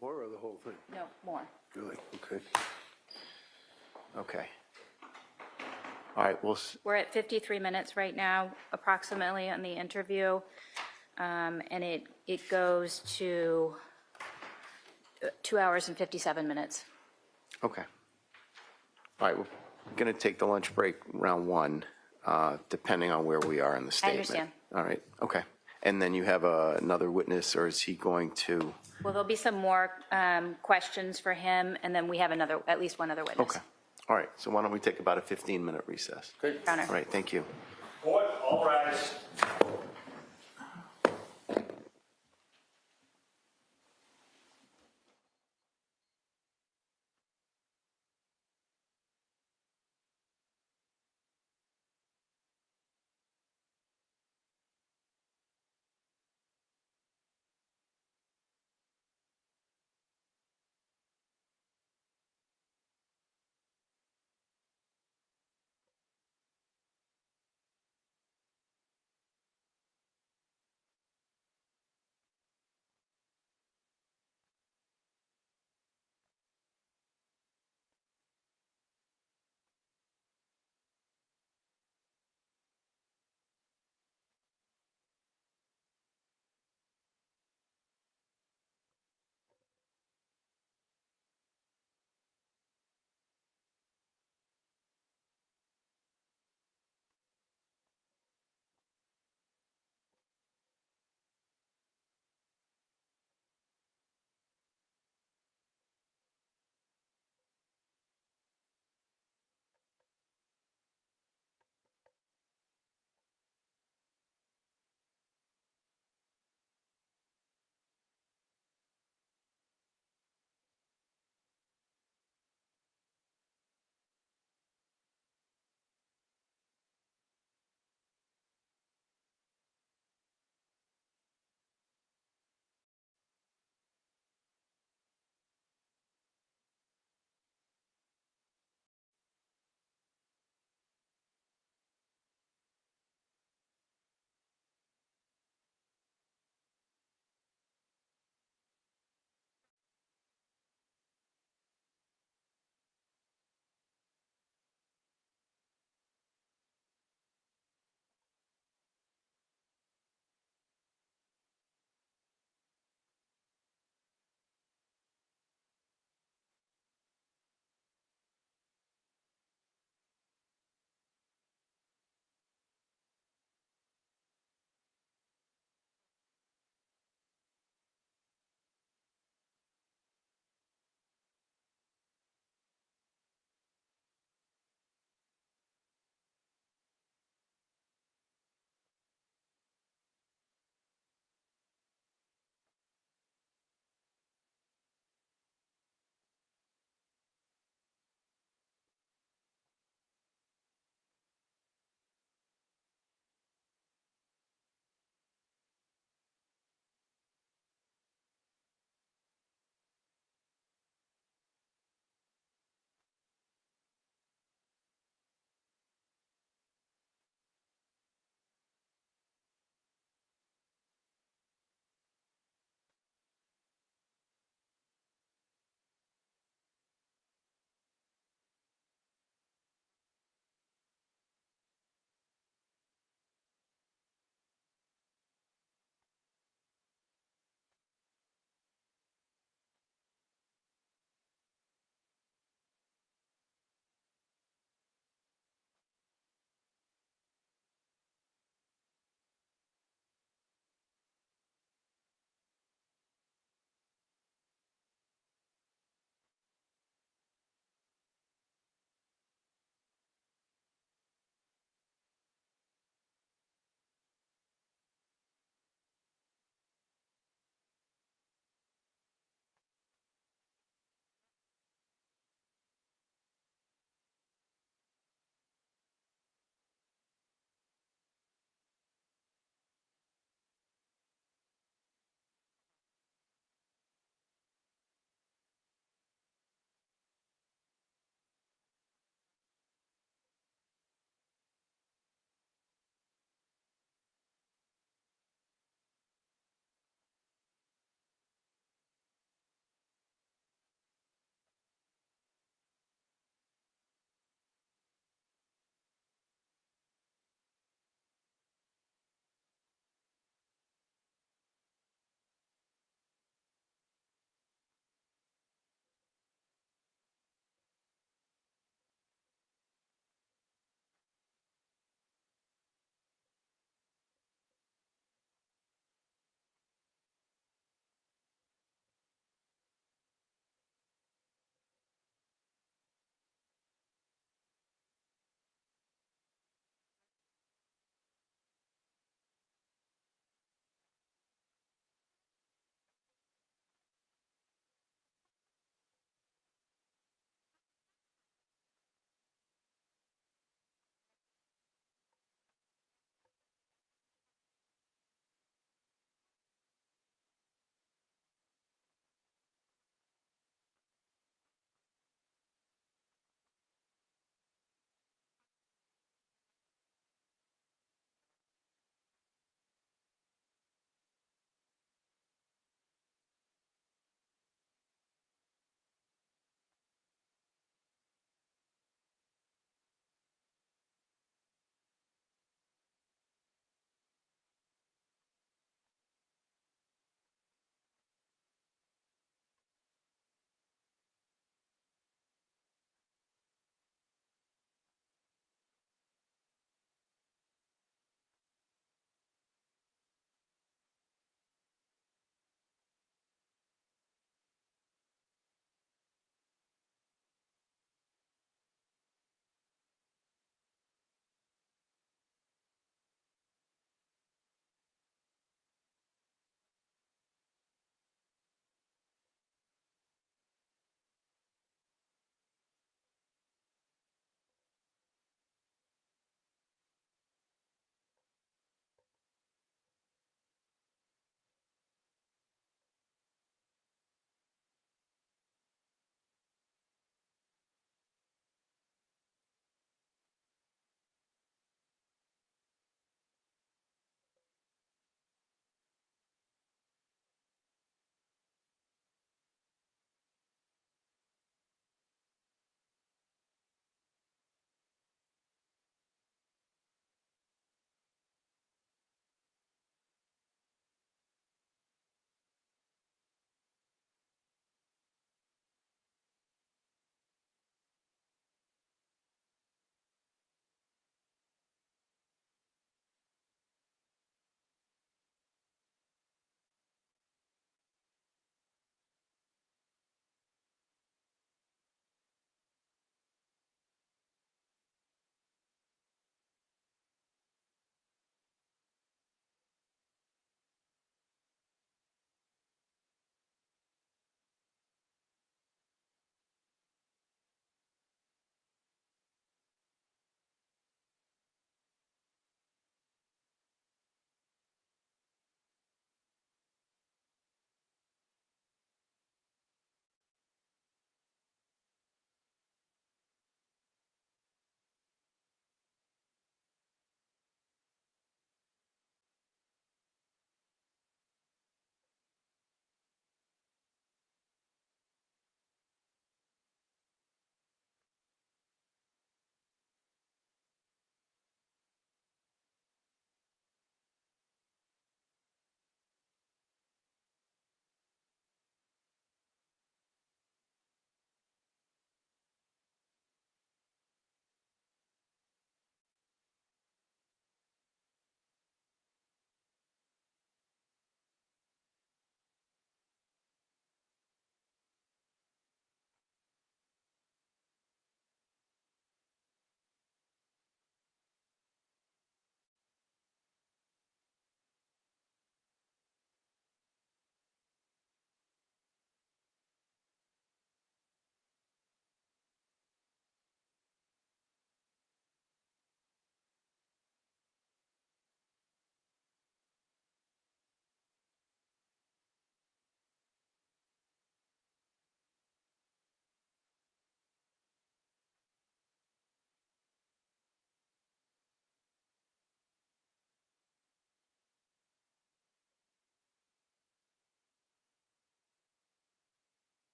More or the whole thing? No, more. Really? Okay. Okay. All right, We're at 53 minutes right now, approximately, on the interview. And it goes to 2 hours and 57 minutes. okay. All right, we're going to take the lunch break round one, depending on where we are in the statement. understand. All right, okay. And then you have another witness, or is he going to? Well, there'll be some more questions for him, and then we have at least one other witness. Okay. All right, so why don't we take about a 15-minute recess? Okay. Your Honor. All right, thank you. Court, all rise.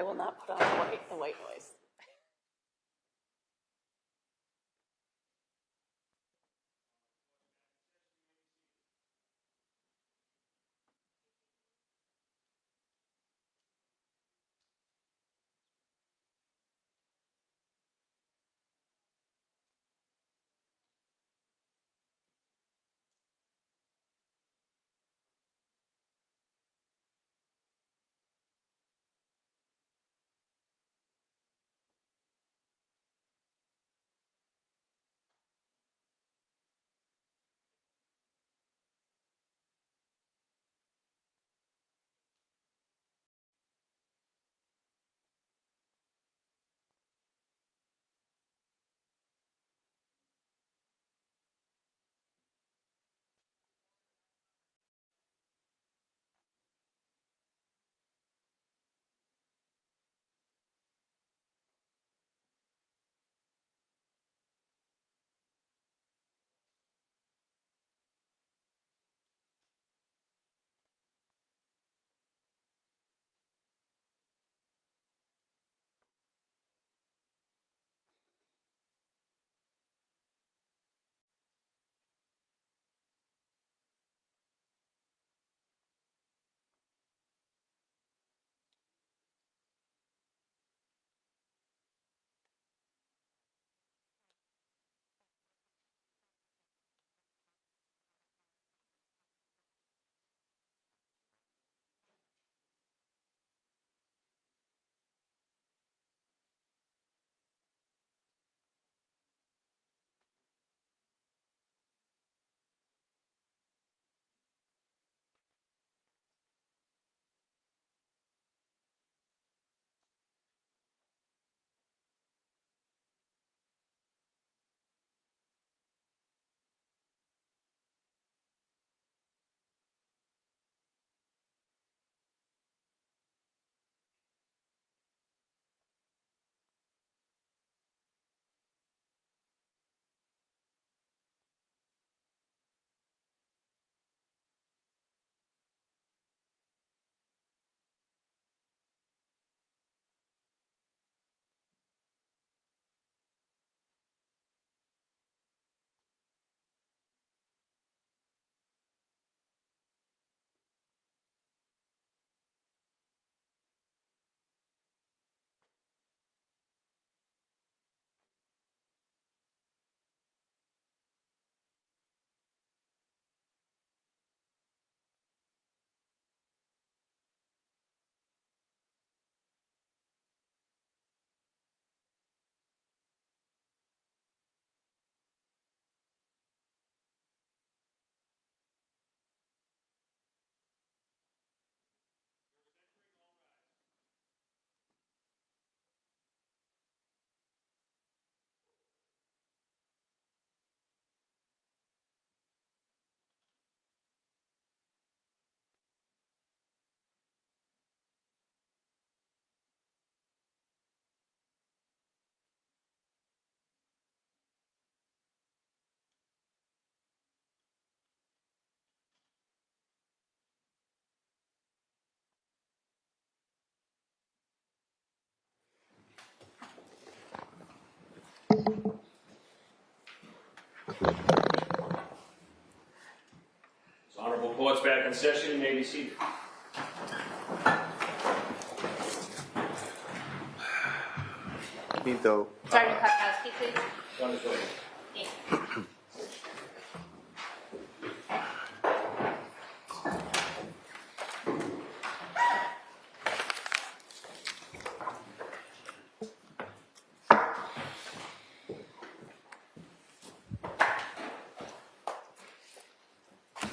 I will not put on the white noise. Honorable court's back in session. You may be seated. Need though. Sergeant Kotkowski, please. Wonderful. Thank you.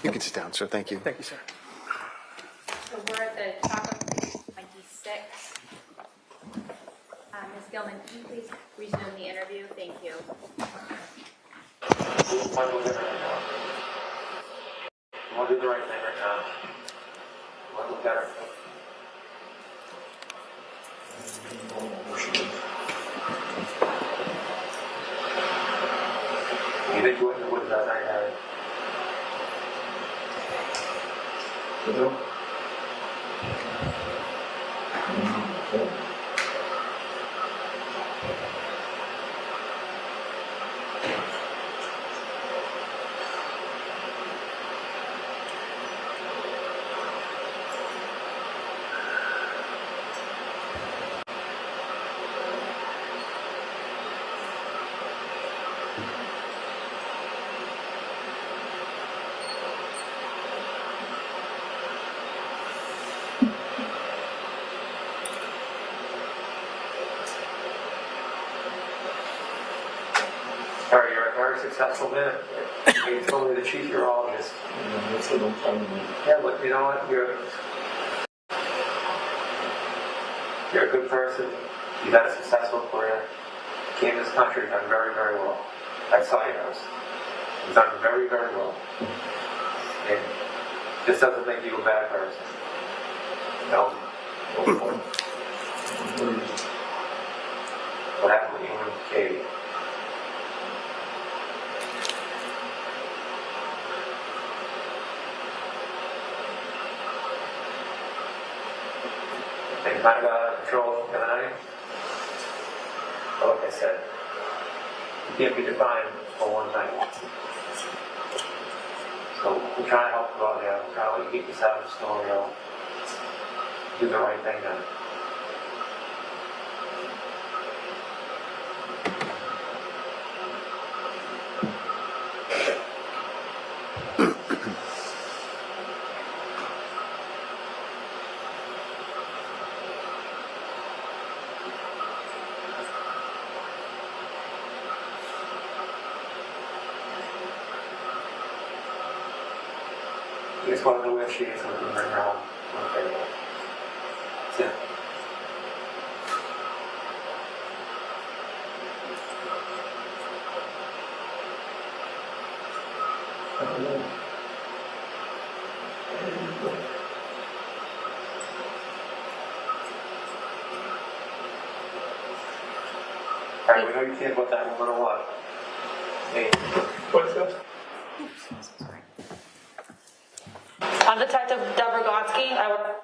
You can sit down, sir. Thank you. Thank you, sir. So we're at the top of 26. Ms. Gilman, can you please resume the interview? Thank you. I want to do the right thing right now. I want to look at her. You think you went in the woods that night, Harry? very successful man. He told me the chief urologist. That's a long time ago. Yeah, but you know what? You're a good person. You've had a successful career. Came to this country, done very, very well. That's all he knows. He's done very, very well. And this doesn't make you a bad person. No. What happened with you and Katie? Things might have got out of control the other night. But like I said, you can't be defined for one night. So we're trying to help you out here. We're trying to let you get this out of the story. Do the right thing now. You just want to know where she is and we can bring her home. Okay. That's it. Alright, we know you can't vote that no matter what. Hey. What's that? I'm Detective Deborah Gotsky. I would.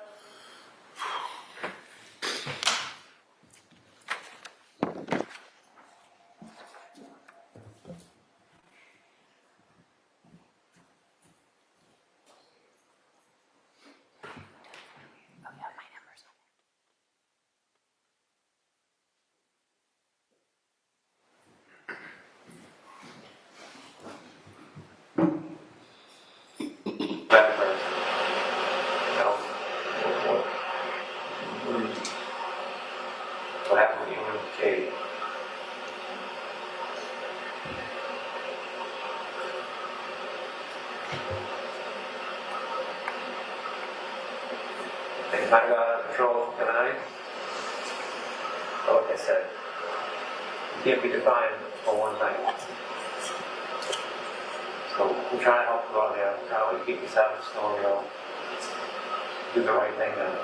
Bad person. No. What happened with you and Katie? Things might have got out of control the other night. But like I said, you can't be defined for one night. So we're trying to help you out here. We're trying to let you get this out of the story. Do the right thing now.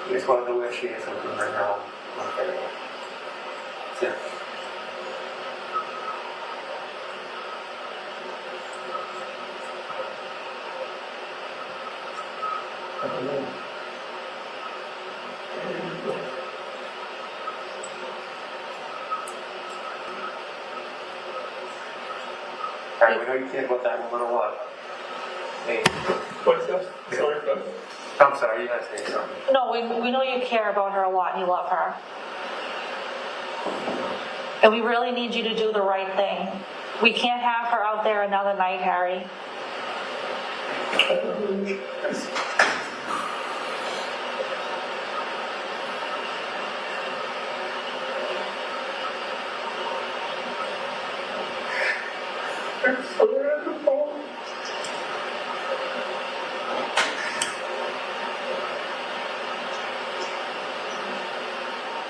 You just want to know where she is and we can bring her home. Okay. That's it. Alright, we know you can't vote that no matter what. Hey. What's that? Sorry, Fred. I'm sorry, you gotta say something. No, we know you care about her a lot and you love her. And we really need you to do the right thing. We can't have her out there another night, Harry.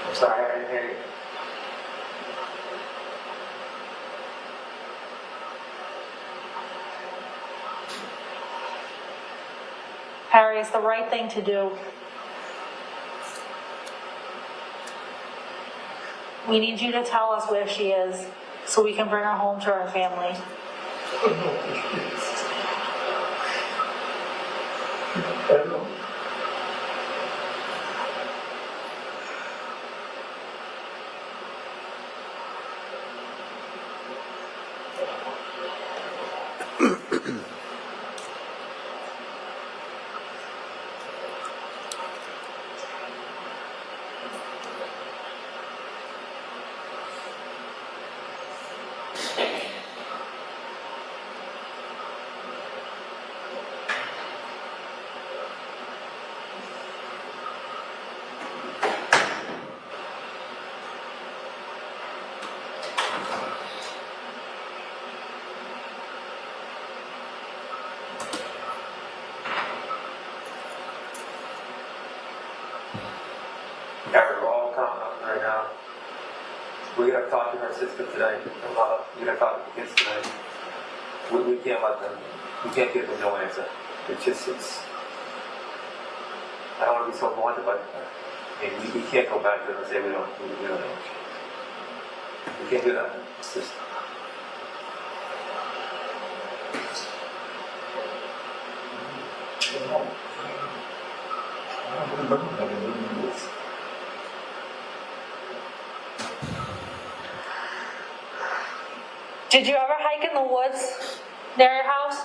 I'm sorry, I didn't hear you. Harry, it's the right thing to do. We need you to tell us where she is so we can bring her home to her family. I don't know. we're gonna talk to her sister today, we're gonna talk to the kids today. We can't let them, we can't give them no answer. It's, I don't wanna be so blunt, but, I mean, we can't go back to them and say we don't know. We can't do that. It's just. Did you ever hike in the woods near your house?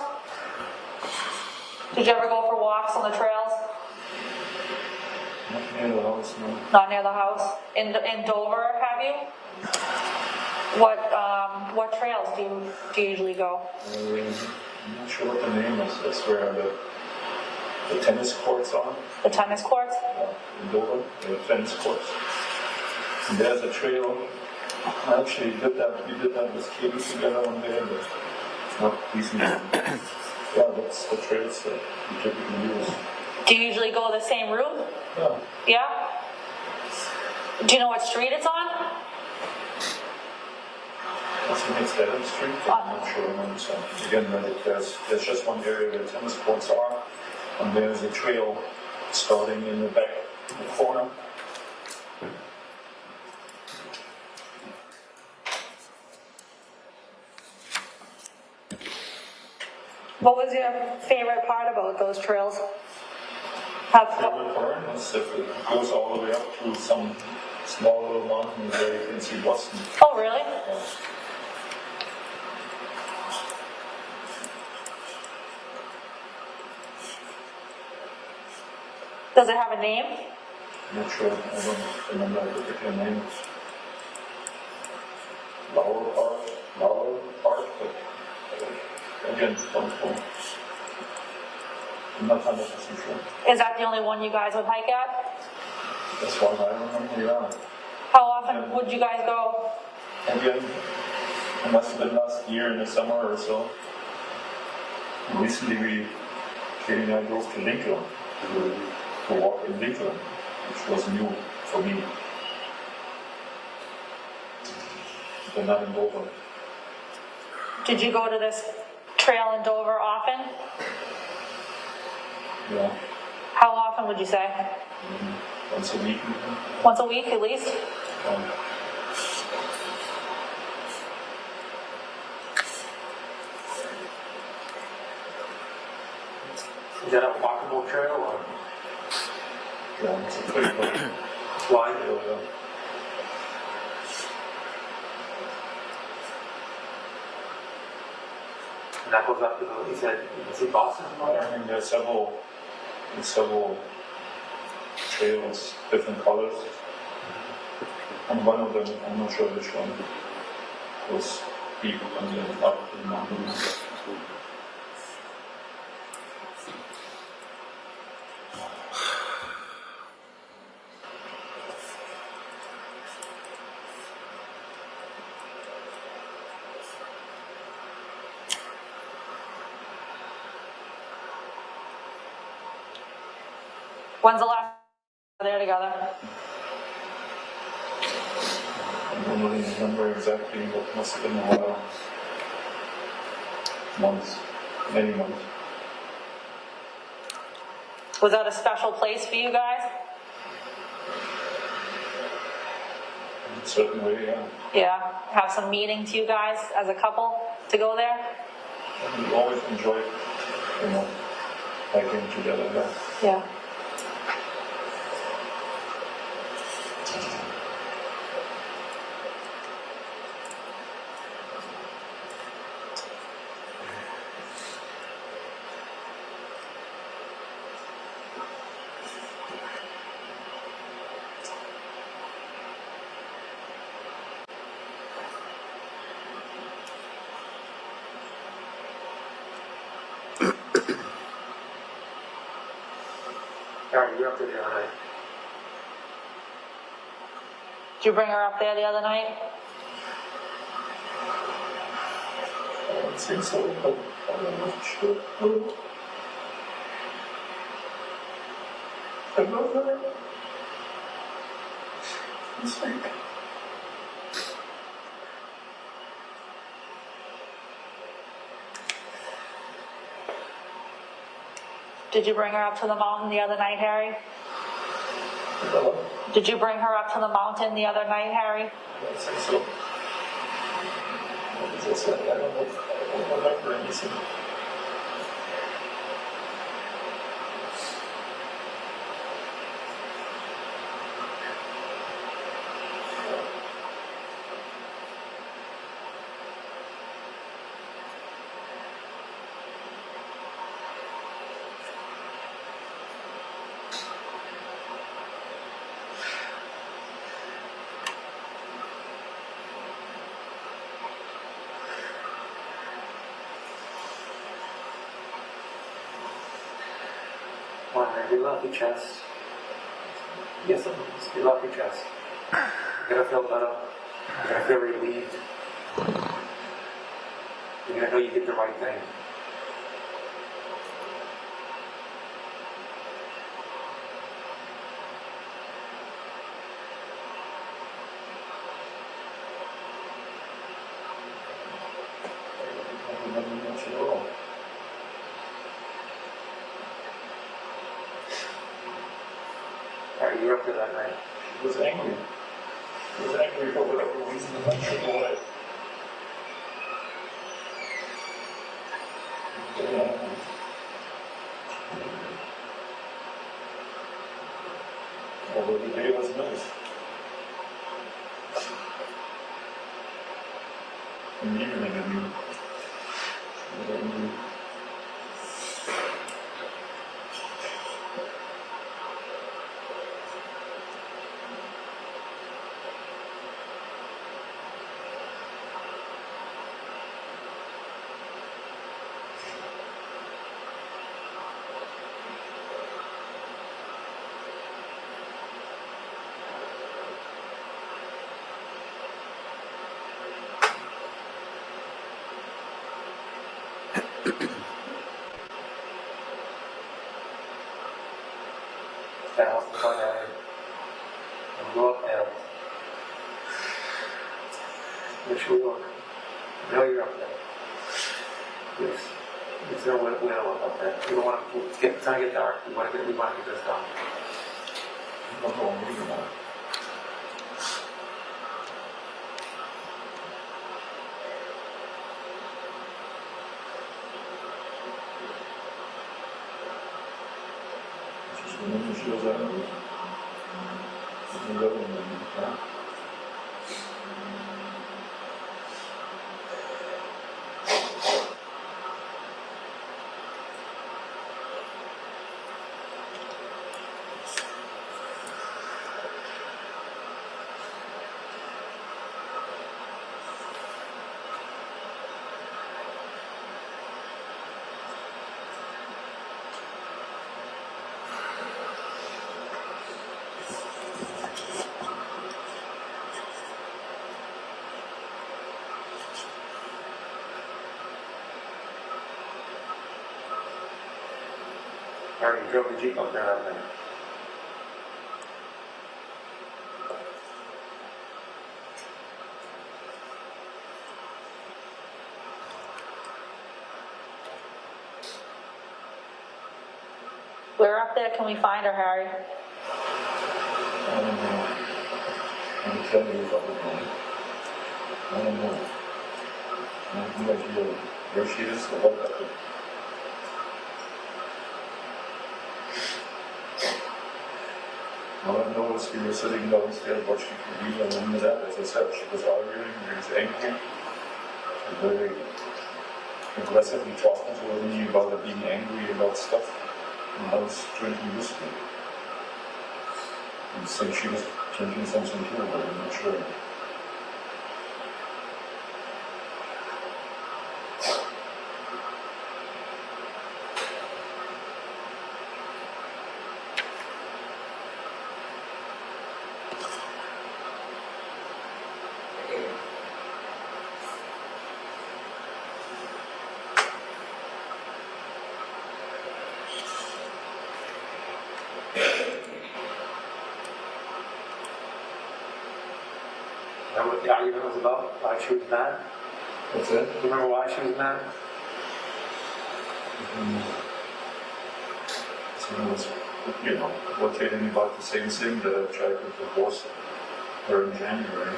Did you ever go for walks on the trails? Not near the house, no. Not near the house? In Dover, have you? What trails do you usually go? I'm not sure what the name is. That's where the tennis courts are. The tennis courts? In Dover, the tennis courts. And there's a trail. I actually did that. We did that with Katie together one day, but it's not easy. Yeah, that's the trails that we typically use. Do you usually go the same route? Yeah. Yeah? Do you know what street it's on? I think it's Dedham Street, but I'm not sure. So again, there's just one area where tennis courts are, and there's a trail starting in the back corner. What was your favorite part about those trails? Favorite part is if it goes all the way up to some small little mountain where you can see Boston. Oh, really? Yeah. Does it have a name? I'm not sure. I don't remember the particular name. Laurel Park, but again, it's wonderful. I'm not 100% sure. Is that the only one you guys would hike at? That's why I remember, yeah. How often would you guys go? Again, it must have been last year in the summer or so. Recently, Katie and I drove to Lincoln to walk in Lincoln, which was new for me. But not in Dover. Did you go to this trail in Dover often? Yeah. How often would you say? Once a week. Once a week at least? Is that a walkable trail or? Yeah, it's a pretty good Wide? trail, yeah. And that goes up to the, you said, you can see Boston from I there? mean, there's several trails, different colors. And one of them, I'm not sure which one, was deep and then up to the mountains. When's the last time you were there together? I don't really remember exactly, but must have been a while. Months, many months. Was that a special place for you guys? In a certain way, yeah. Yeah, have some meaning to you guys as a couple to go there? And we always enjoyed, hiking together, yeah. Yeah. Alright, you're up there the other night. Did you bring her up there the other night? I don't think so, but I'm not sure. I don't know. It's like, Did you bring her up to the mountain the other night, Harry? Did you bring her up to the mountain the other night, Harry? I think so. As I said, I don't remember anything. Come on, man, feel off your chest. Yes, just feel off your chest. You're gonna feel better. You're gonna feel relieved. You're gonna know you did the right thing. I don't remember much at all. Alright, you were up to that night. She was angry. She was angry for whatever reason. I'm not sure why. Yeah. Although the day was nice. In the evening, I mean. She was angry. Down, come down, and go up now. Make sure you look. Know you're up there. Yes. There's no way to look up there. You don't want to it's gonna get dark. We want to get this done. I'm going to read about it. Just remember she was angry. She's in love with me, huh? Alright, you drove the Jeep up there that night. We're up there, can we find her, Harry? I don't know. I'm telling you about the money. I don't know. I have no idea where she is or what happened. All I know is we were sitting downstairs watching TV, and when that, as I said, she was arguing, she was angry, and very aggressively talking to me about her being angry about stuff, and I was drinking whiskey. And saying she was drinking something too, but I'm not sure. Remember what the argument was about? Why she was mad? What's that? Remember why she was mad? we're telling about the same thing that I tried to divorce her in January.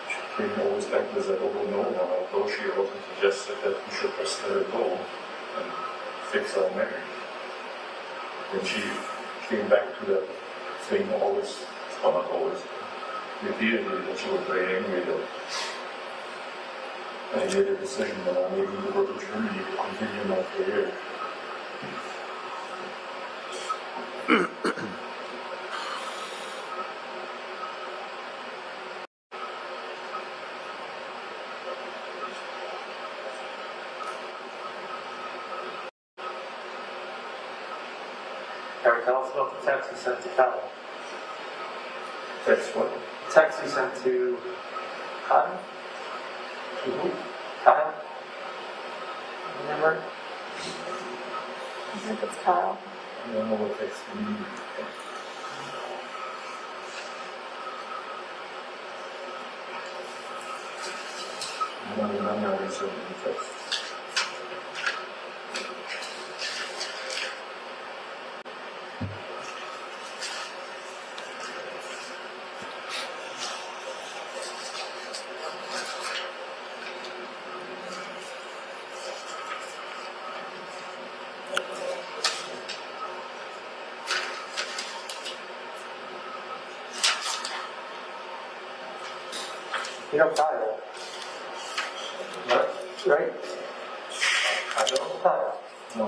She came always back with that, oh no, although she also suggested that we should just let it go and fix our marriage. Then she came back to that thing always, well not always, repeatedly, that she was very angry that I made a decision that I'm able to go to Germany to continue my career. Eric, tell us about the text you sent to Kyle. Text what? Text you sent to Kyle? To who? Kyle? Remember? I think it's Kyle. I don't know what text you mean. I don't remember what he said in the text. You know Kyle? What? Right? Kyle? Kyle. No.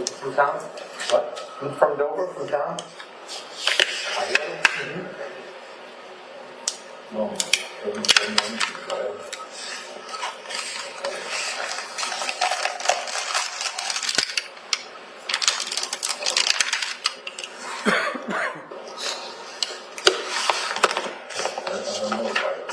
From town? What? From Dover? From town? Kyle? No. Doesn't say anything to Kyle. I don't know Kyle.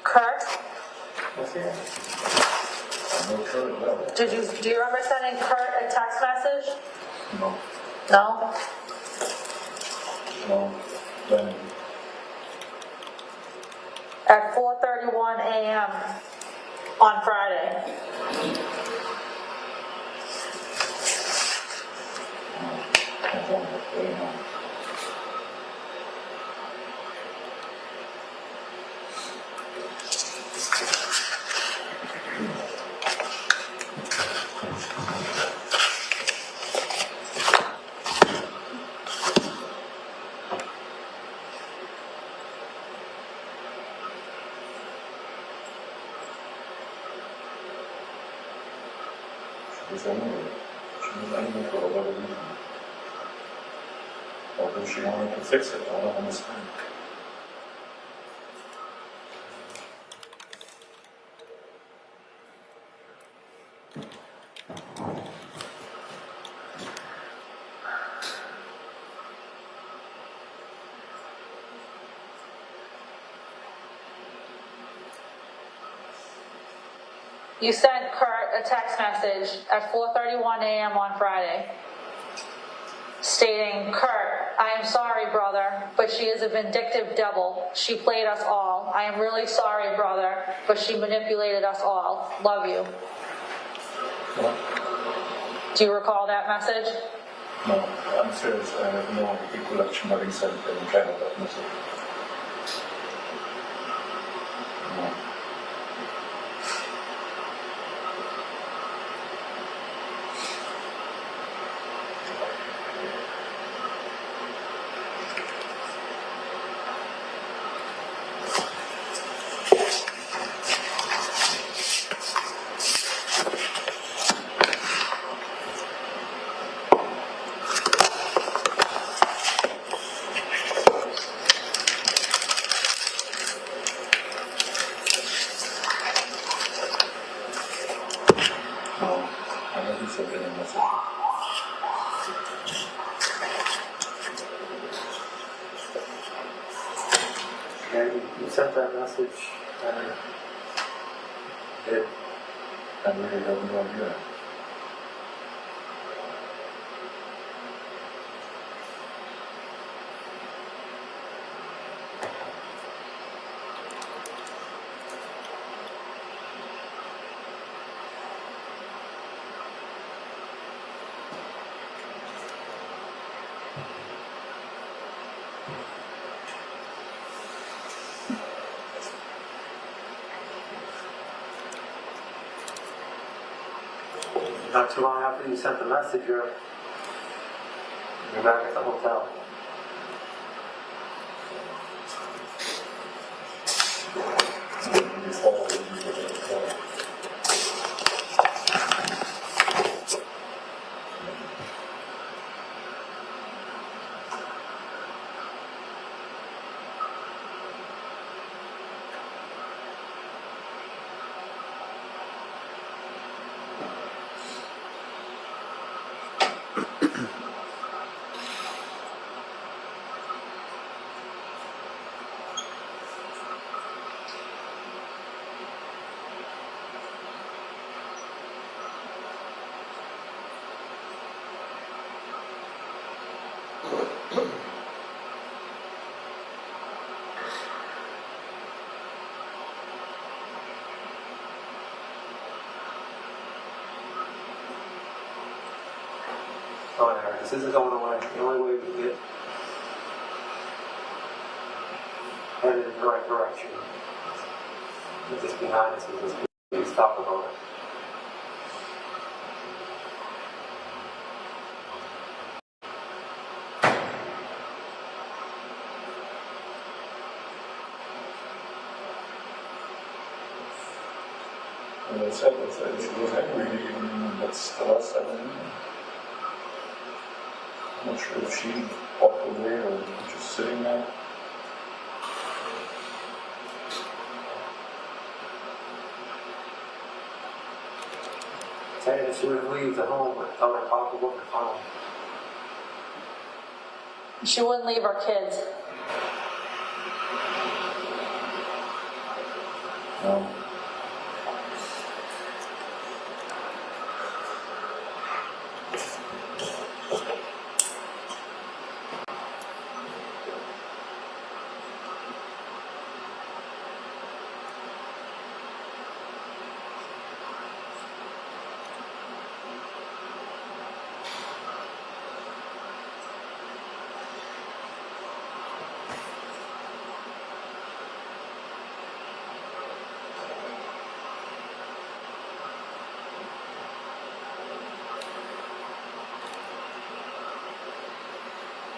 Kurt, What's here? I'm not sure at all. do you remember sending Kurt a text message? No. No? No. Then At 4:31 a.m. on Friday. I don't know. She was angry for whatever reason. Although she wanted to fix it, I don't understand. You sent Kurt a text message at 4:31 a.m. on Friday stating, Kurt, I am sorry, brother, but she is a vindictive devil. She played us all. I am really sorry, brother, but she manipulated us all. Love you. What? Do you recall that message? No, I'm serious. I have no recollection having sent any kind of that message. No. Yeah, you sent that message. Did. I really have no idea. not too long after you sent the message, you're back at the hotel. Oh, Eric, this isn't going away. The only way we can get headed in the right direction is just behind us and just please talk about it. And I said she was angry, and that's the last I knew. I'm not sure if she walked away or just sitting there. Saying that she wouldn't leave the home without her pocketbook and phone. She wouldn't leave her kids. No.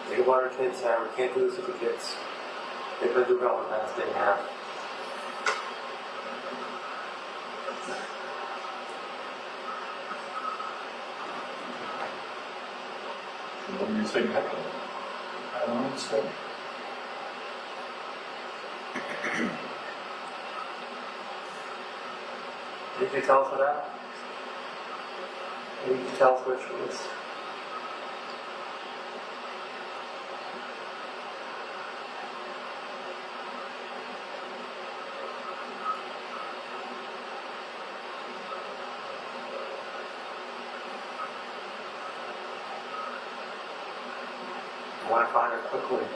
Think about our kids, Sarah. We can't do this with the kids. They've been through hell in the past day and a half. What do you think happened? I don't understand. Did you tell us what happened? Did you tell us which was? I want to find her quickly.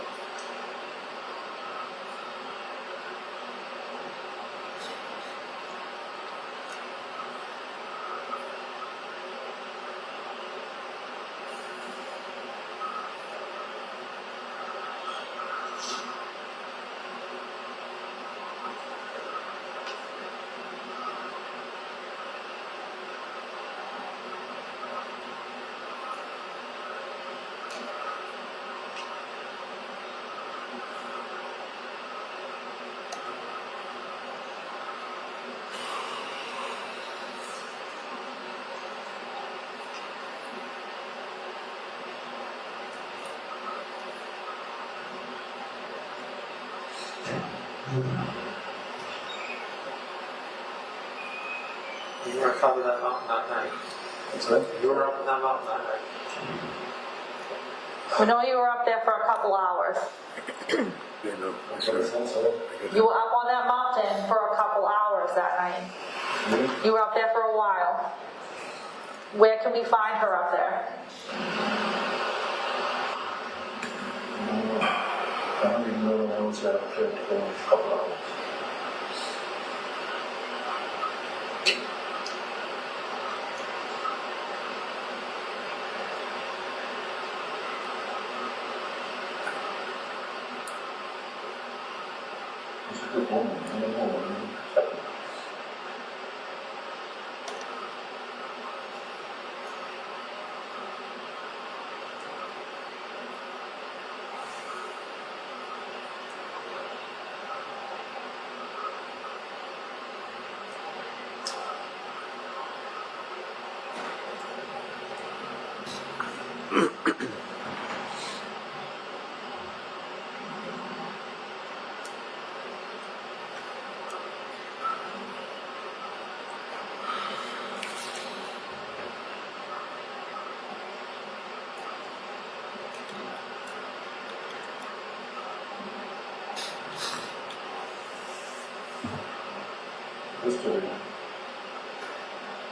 You were on top of that mountain that night. What's that? You were up on that mountain that night. We know you were up there for a couple hours. Yeah, no, I'm I sorry. got a sense of it. You were up on that mountain for a couple hours that night. You were up there for a while. Where can we find her up there? I don't even know when I was up there for a couple hours. It's a good woman. I don't know.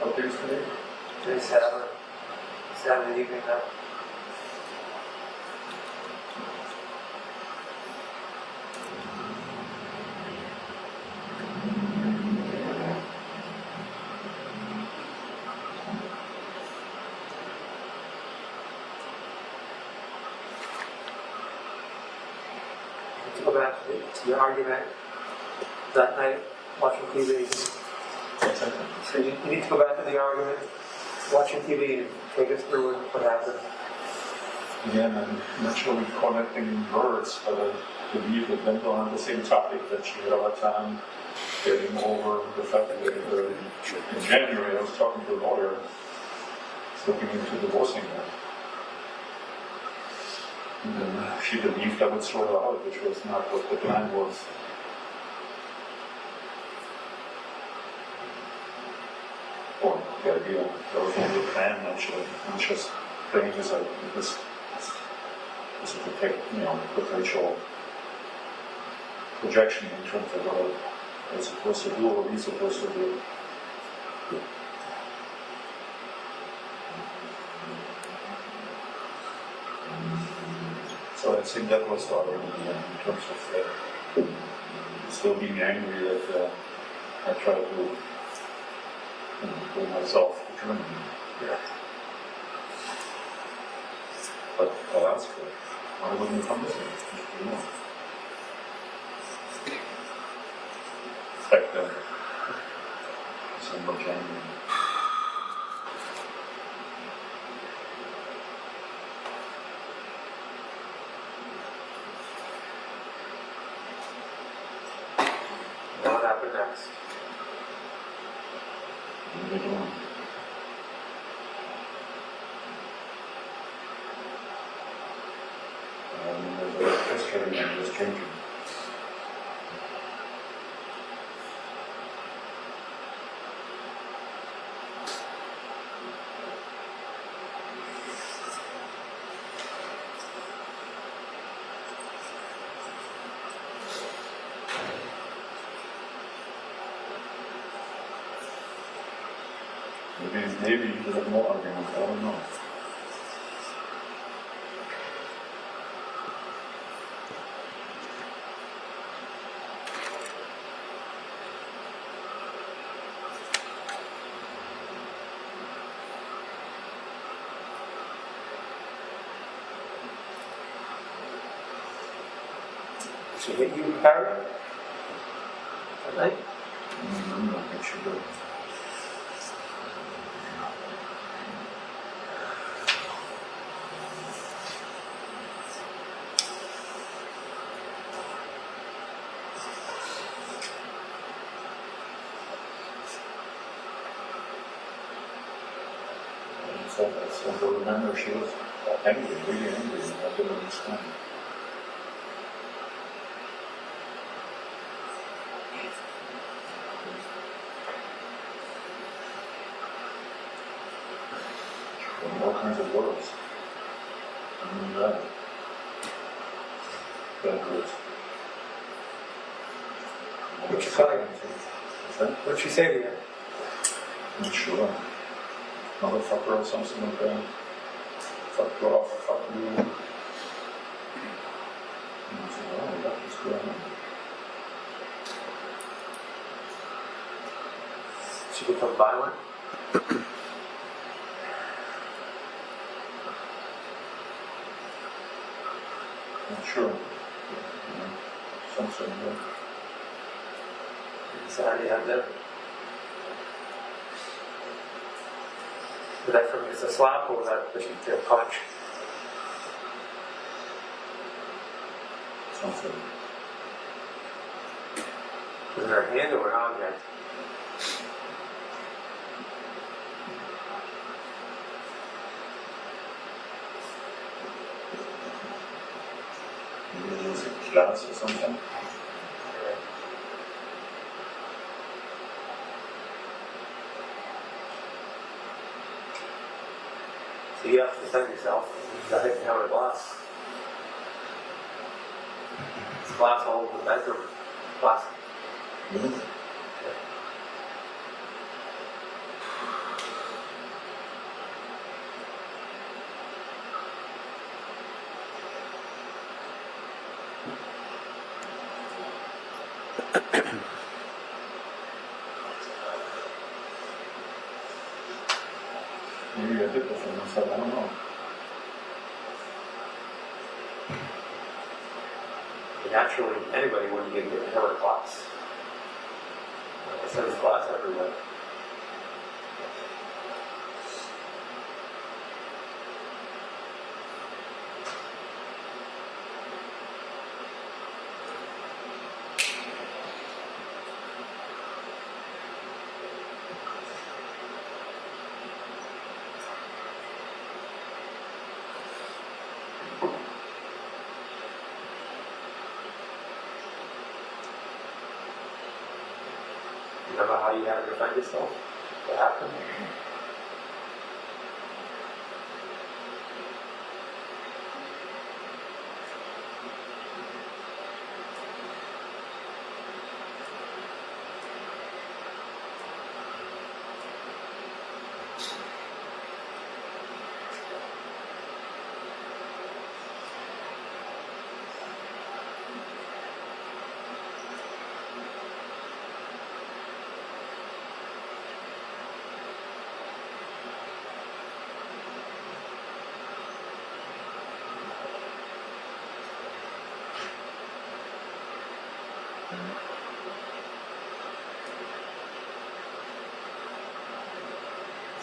Updates today? Today's Saturday evening now. To go back to your argument that night, watching TV. So you need to go back to the argument, watching TV, and take us through what happened. Again, I'm not sure we're connecting words, but I believe it went on the same topic, that she had a hard time getting over the fact that in January I was talking to a lawyer looking into divorcing her. And then she believed I would sort her out, which was not what the plan was. Or the idea, that was not the plan actually. I'm just playing this out. This is a potential projection in terms of what I'm supposed to do or we're supposed to do. So I think that was the argument in terms of still being angry that I tried to pull myself to Germany. Yeah. But I'll ask her, why wouldn't you come with me? You know. Back then, December, January. What happened next? Just drinking. Maybe you could have more argument, I don't know. Did she hit you, Harry? At night? I don't think she did. I remember she was angry, really angry, and I didn't understand. All kinds of words. I mean, that words. What'd she say? What'd she say to you? Not sure. Motherfucker or something like that. Fuck you off, fuck you. And I said, oh, that was good. She become violent? Not sure. Something like that. So how do you have that? Was that from just a slap, or was that a punch? Something. Was it her hand or her object? glass or something. So you have to defend yourself. You got hit in the head with a glass. It's glass all over the bedroom. Glass. Mm-hmm. Maybe I did this for myself, I don't know. Naturally, anybody wouldn't get hit in the head with a glass. Like I said, there's glass everywhere. Remember how you had to defend yourself? What happened?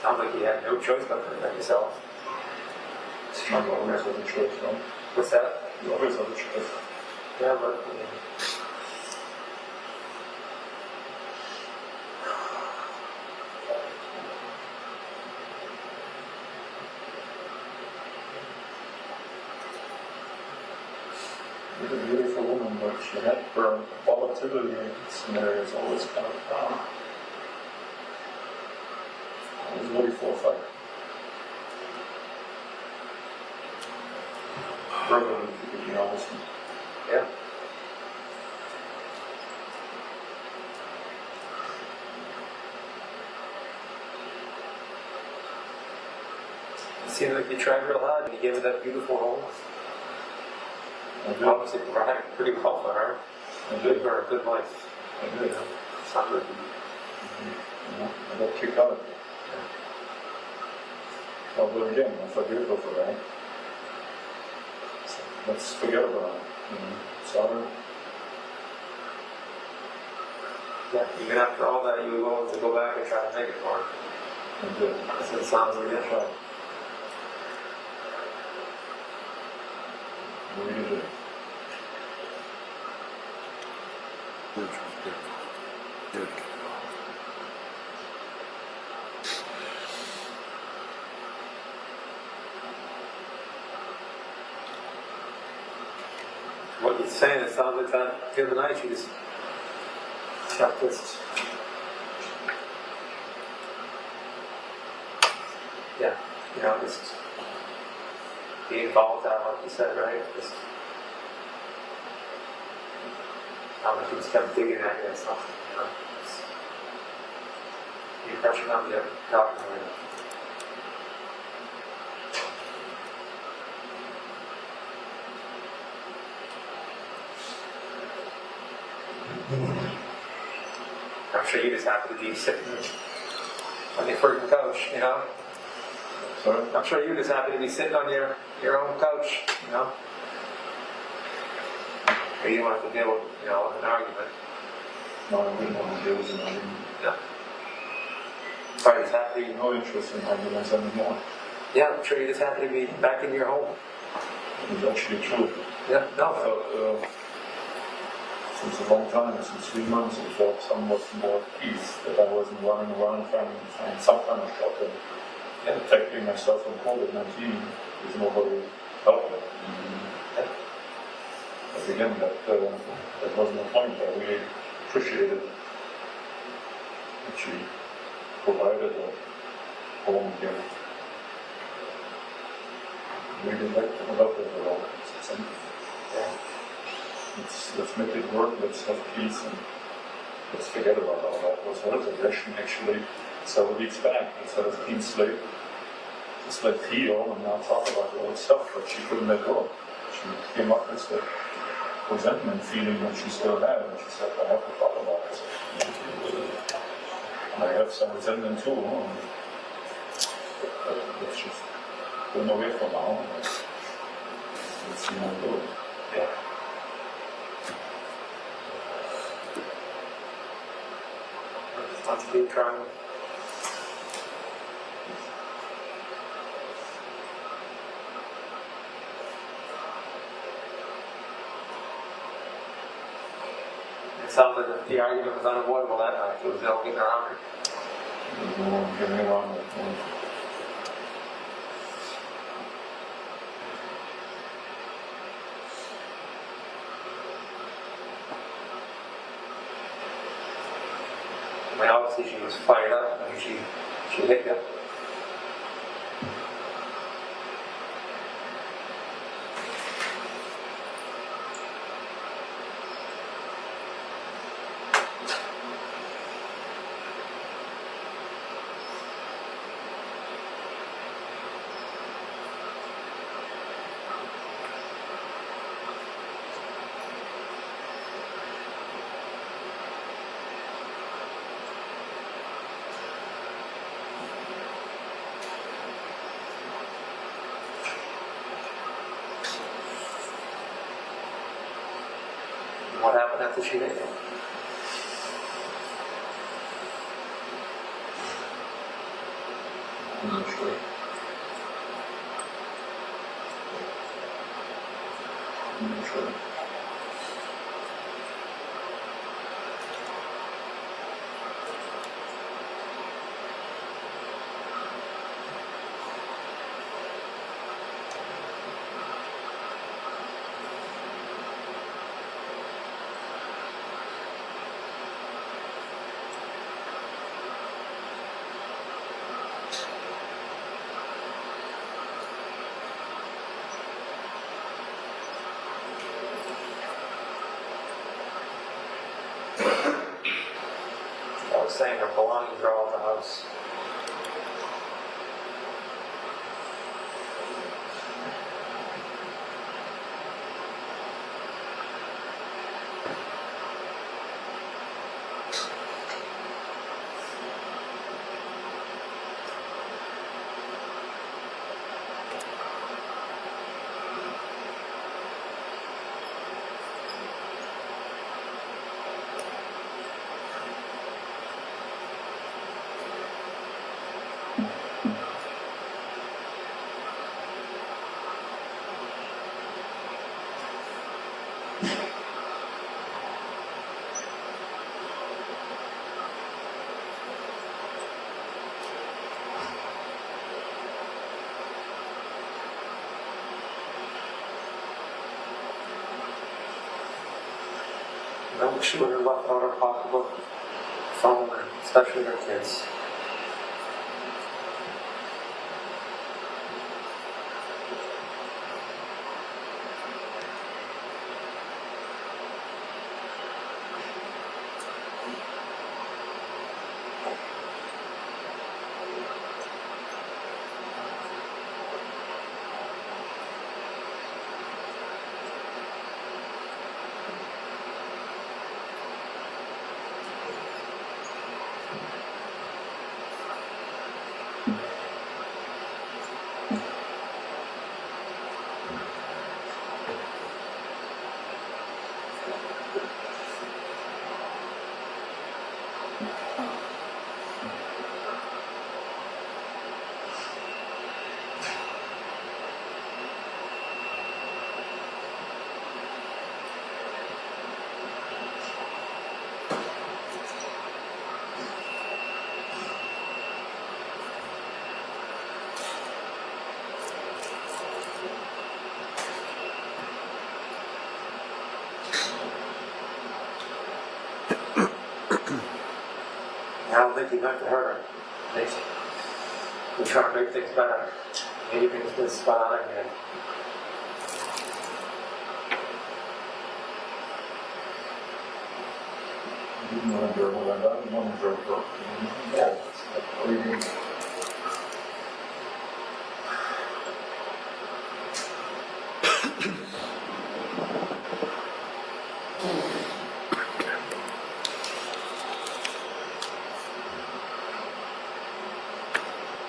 Sounds like you had no choice but to defend yourself. You always have a choice, no? What's that? You always have a choice. Yeah, but I mean, She's a beautiful woman, but she had her volatility scenarios always kind of down. I was ready for a fight. Verbally, to be honest. yeah. It seemed like you tried real hard and you gave her that beautiful home. You obviously provided pretty well for her. I Gave did. her a good life. I did. Sounds like I got kicked out of it. Oh, but again, I forgive her for that. So let's forget about it. Sorry. yeah, even after all that, you were willing to go back and try to make it for her. I did. That's what it sounds like. That's right. I really did. What you're saying, it sounds like that the other night you just kept this. Yeah, you know, just being volatile, like you said, right? Just how much you just kept digging at you and stuff, you know? Just, you're crushing up, you're talking to her. I'm sure you just happy to be sitting on your freaking couch, you know? Sorry? I'm sure you're just happy to be sitting on your own couch, you know? Or you don't have to deal with, you know, an argument. No, I didn't want to deal with it. I didn't. No. Sorry, just happy. No interest in arguments anymore. Yeah, I'm sure you're just happy to be back in your home. It's actually true. Yeah, I no. felt, since a long time, since 3 months, I felt somewhat more peace that I wasn't running around trying to find some kind of shelter. And protecting myself from COVID-19 with nobody helping. But again, that wasn't the point. I really appreciated that she provided a home here. Really like to love it at all. Let's make it work, let's have peace, and let's forget about all that. It was her suggestion actually several weeks back. Let's have a clean slate. Just let heal and now talk about the old stuff that she couldn't let go. She came up with the resentment feeling that she still had, and she said, I have to talk about it. And I have some resentment too. But let's just put them away for now. Let's see how it goes. Yeah. Lots of people trying. It sounds like the argument was unavoidable that night. It was all getting around it. Getting around it. I mean, obviously she was fired up. I mean, she hit you. What happened after she hit you? I'm not sure. I'm not sure. I was saying her belongings are all in the house. No, she would have left out her pocketbook, phone, and especially her kids. don't think he meant to hurt her. We're trying to make things better. Anything's been spot on again.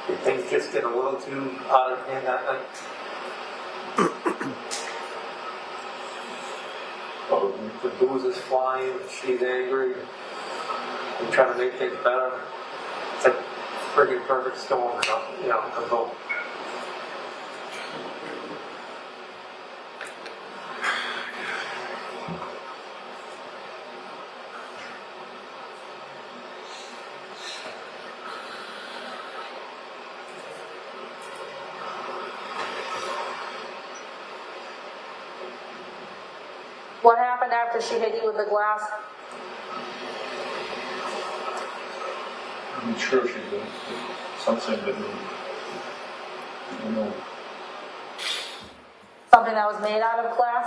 Did things just get a little too out of hand that night? The booze is flying, she's angry, we're trying to make things better. It's a freaking perfect storm, you know, comes home. What happened after she hit you with the glass? I'm sure she did. Something that, you know. Something that was made out of glass?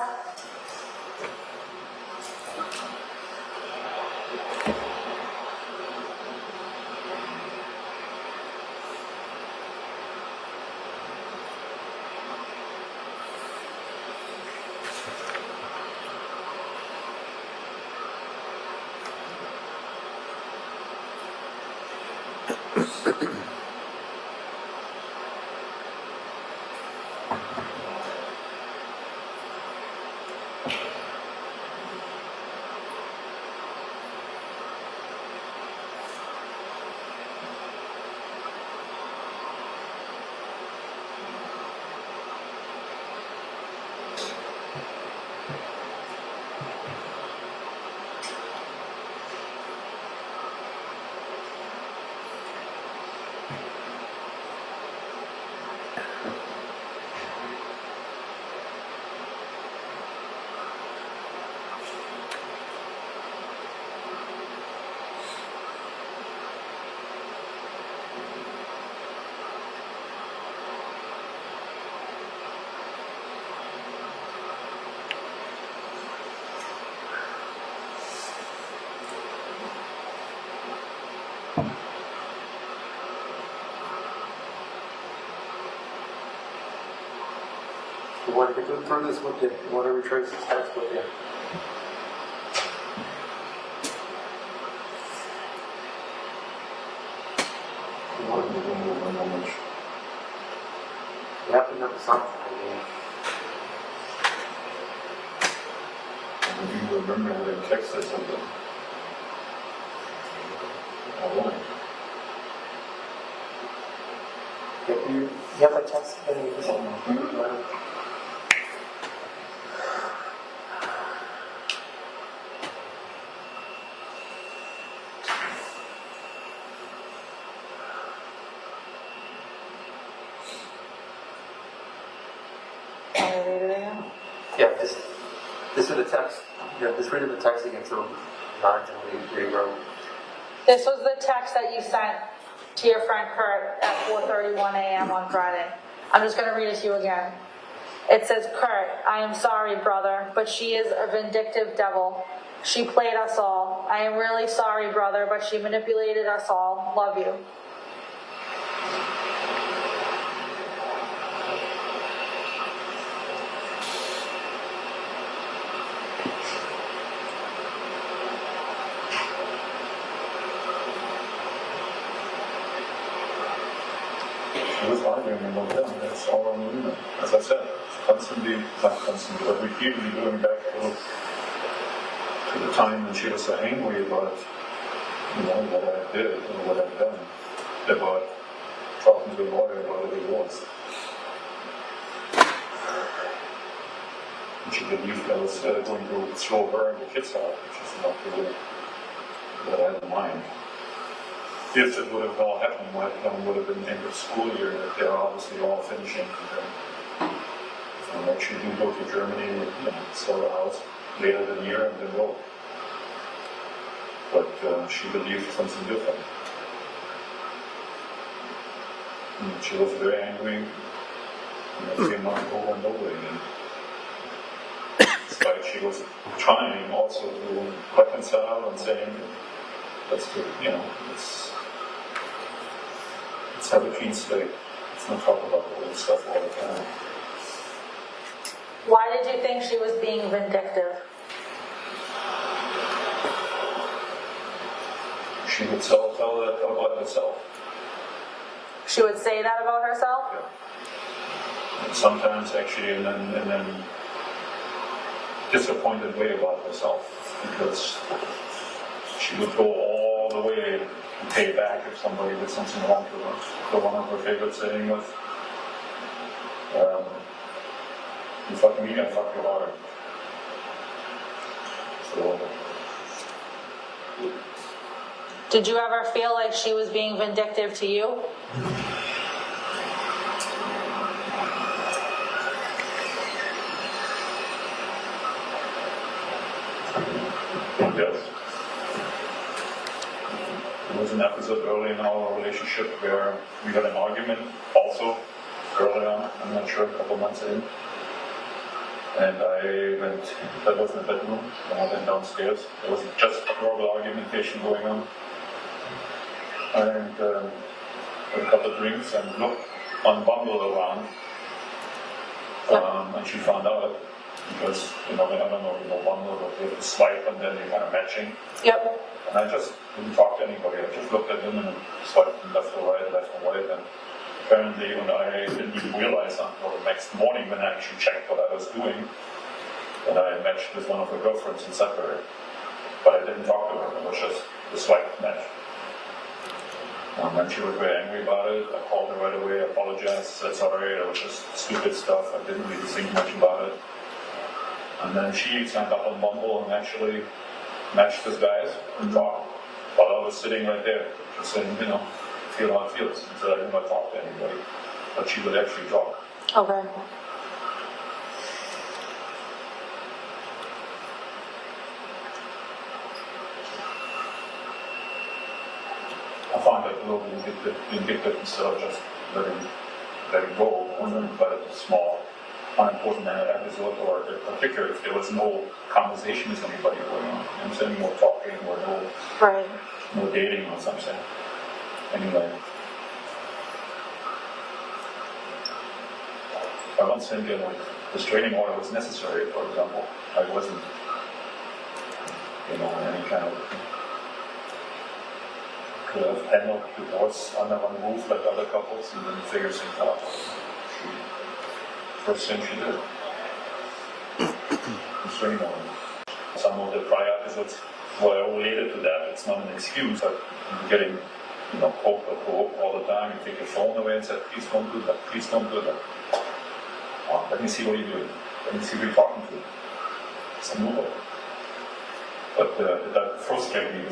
You want to go through this with you? You want to retrace this text with you? You have to know something. Do you remember when the text said something? I won't. You have a text? Yeah, this is the text. Yeah, just read the text again so marginally rewrote. This was the text that you sent to your friend Kurt at 4:31 a.m. on Friday. I'm just going to read it to you again. It says, Kurt, I am sorry, brother, but she is a vindictive devil. She played us all. I am really sorry, brother, but she manipulated us all. Love you. She was arguing about them. That's all I'm doing. As I said, constantly, not constantly, but repeatedly going back to the time when she was so angry about, you know, what I did or what I've done, about talking to a lawyer about a divorce. And she believed I was going to throw her and the kids out, which is not really what I had in mind. If it would have all happened, my plan would have been end of school year, that they're obviously all finishing. If I actually do go to Germany, you know, sell the house later than a year and then go. But she believed something different. And she was very angry. And it came on over and over again. It's like she was trying also to reconcile and saying, let's do, let's have a clean slate. Let's not talk about all this stuff all the time. Why did you think she was being vindictive? She would tell that about herself. She would say that about herself? Yeah. And sometimes actually, and then disappointed way about herself, because she would go all the way and pay back if somebody did something wrong to her. So one of her favorite saying was, you fuck me, I fuck your daughter. So, Did you ever feel like she was being vindictive to you? yes. There was an episode early in our relationship where we had an argument also early on, I'm not sure, a couple months in. And that was in the bedroom, and I went downstairs. There was just a verbal argumentation going on. And had a couple of drinks and looked on Bumble around. And she found out because, I don't know, Bumble, but they have to swipe and then you're kind of matching. Yep. And I just didn't talk to anybody. I just looked at him and swiped from left to right, left to right. And apparently, when I didn't even realize until the next morning when I actually checked what I was doing, that I matched with one of her girlfriends and separated. But I didn't talk to her. It was just the swipe match. And she was very angry about it. I called her right away, apologized, said sorry, it was just stupid stuff. I didn't really think much about it. And then she signed up on Bumble and actually matched with guys and talked while I was sitting right there, just saying, feel how it feels. And so I didn't want to talk to anybody, but she would actually talk. Okay. I found that a little vindictive instead of just letting go, but a small, unimportant episode, or in particular if there was no conversation with anybody going on. I'm saying more talking or no dating or something. Anyway. I don't think a restraining order was necessary, for example. I wasn't, in any kind of, could have handled divorce under one roof like other couples and then figure things out. First thing she did. Restraining order. Some of the prior episodes were related to that. It's not an excuse, but getting, poked or provoked all the time. You take your phone away and say, please don't do that, please don't do that. Let me see what you're doing. Let me see who you're talking to. It's a move over. But that frustrated me. It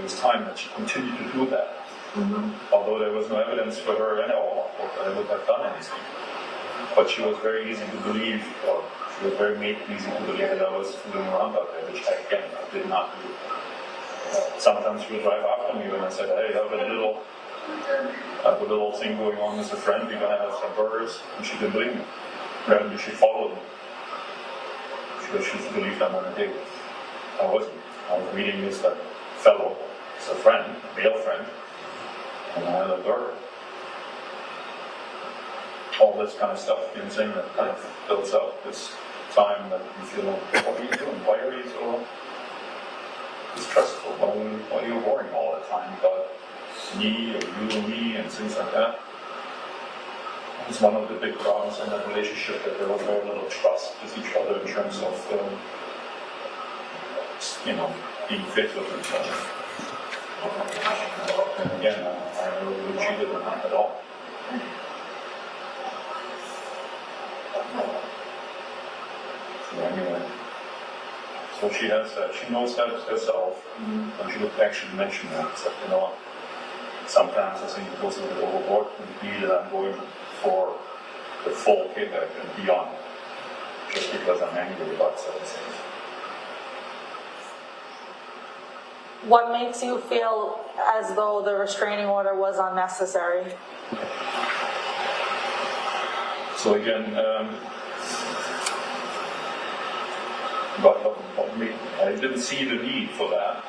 was time that she continued to do that. Mm-hmm. Although there was no evidence for her at all that I would have done anything. But she was very easy to believe, or she was very easy to believe that I was fooling around out there, which I did not do. Sometimes she would drive after me when I said, hey, I have a little thing going on with a friend, we're going to have some burgers, and she didn't believe me. Apparently she followed me. She believed I'm on a date. I wasn't. I was meeting with that fellow, it's a friend, a male friend, and I had a burger. All this kind of stuff, that kind of builds up this time that you feel, what are you doing? Why are you so distrustful? Why are you worrying all the time about me or you and me and things like that? It's one of the big problems in that relationship, that there was very little trust with each other in terms of, being faithful to each other. And again, I never really cheated on her at all. So anyway, so she has that. She knows that herself, and she would actually mention that. It's like, sometimes I think it goes a little overboard. It would be that I'm going for the full payback and beyond, just because I'm angry about certain things. What makes you feel as though the restraining order was unnecessary? So again, I didn't see the need for that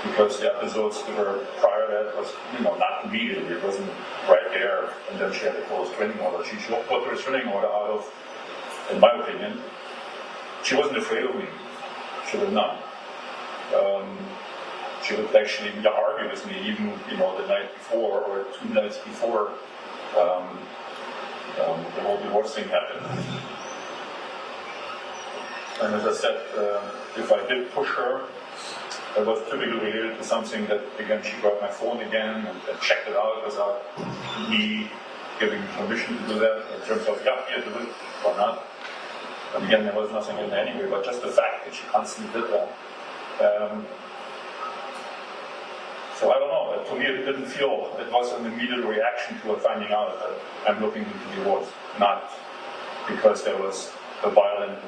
because the episodes that were prior to that was, not immediately. It wasn't right there, and then she had to call a restraining order. She should put the restraining order out of, in my opinion, she wasn't afraid of me. She was not. She would actually argue with me even, the night before or 2 nights before the whole divorce thing happened. And as I said, if I did push her, it was typically related to something that, again, she grabbed my phone again and checked it out without me giving permission to do that in terms of, yeah, do it or not. And again, there was nothing in there anyway, but just the fact that she constantly did that. So I don't know. To me, it didn't feel, it was an immediate reaction to her finding out that I'm looking into divorce, not because there was a violent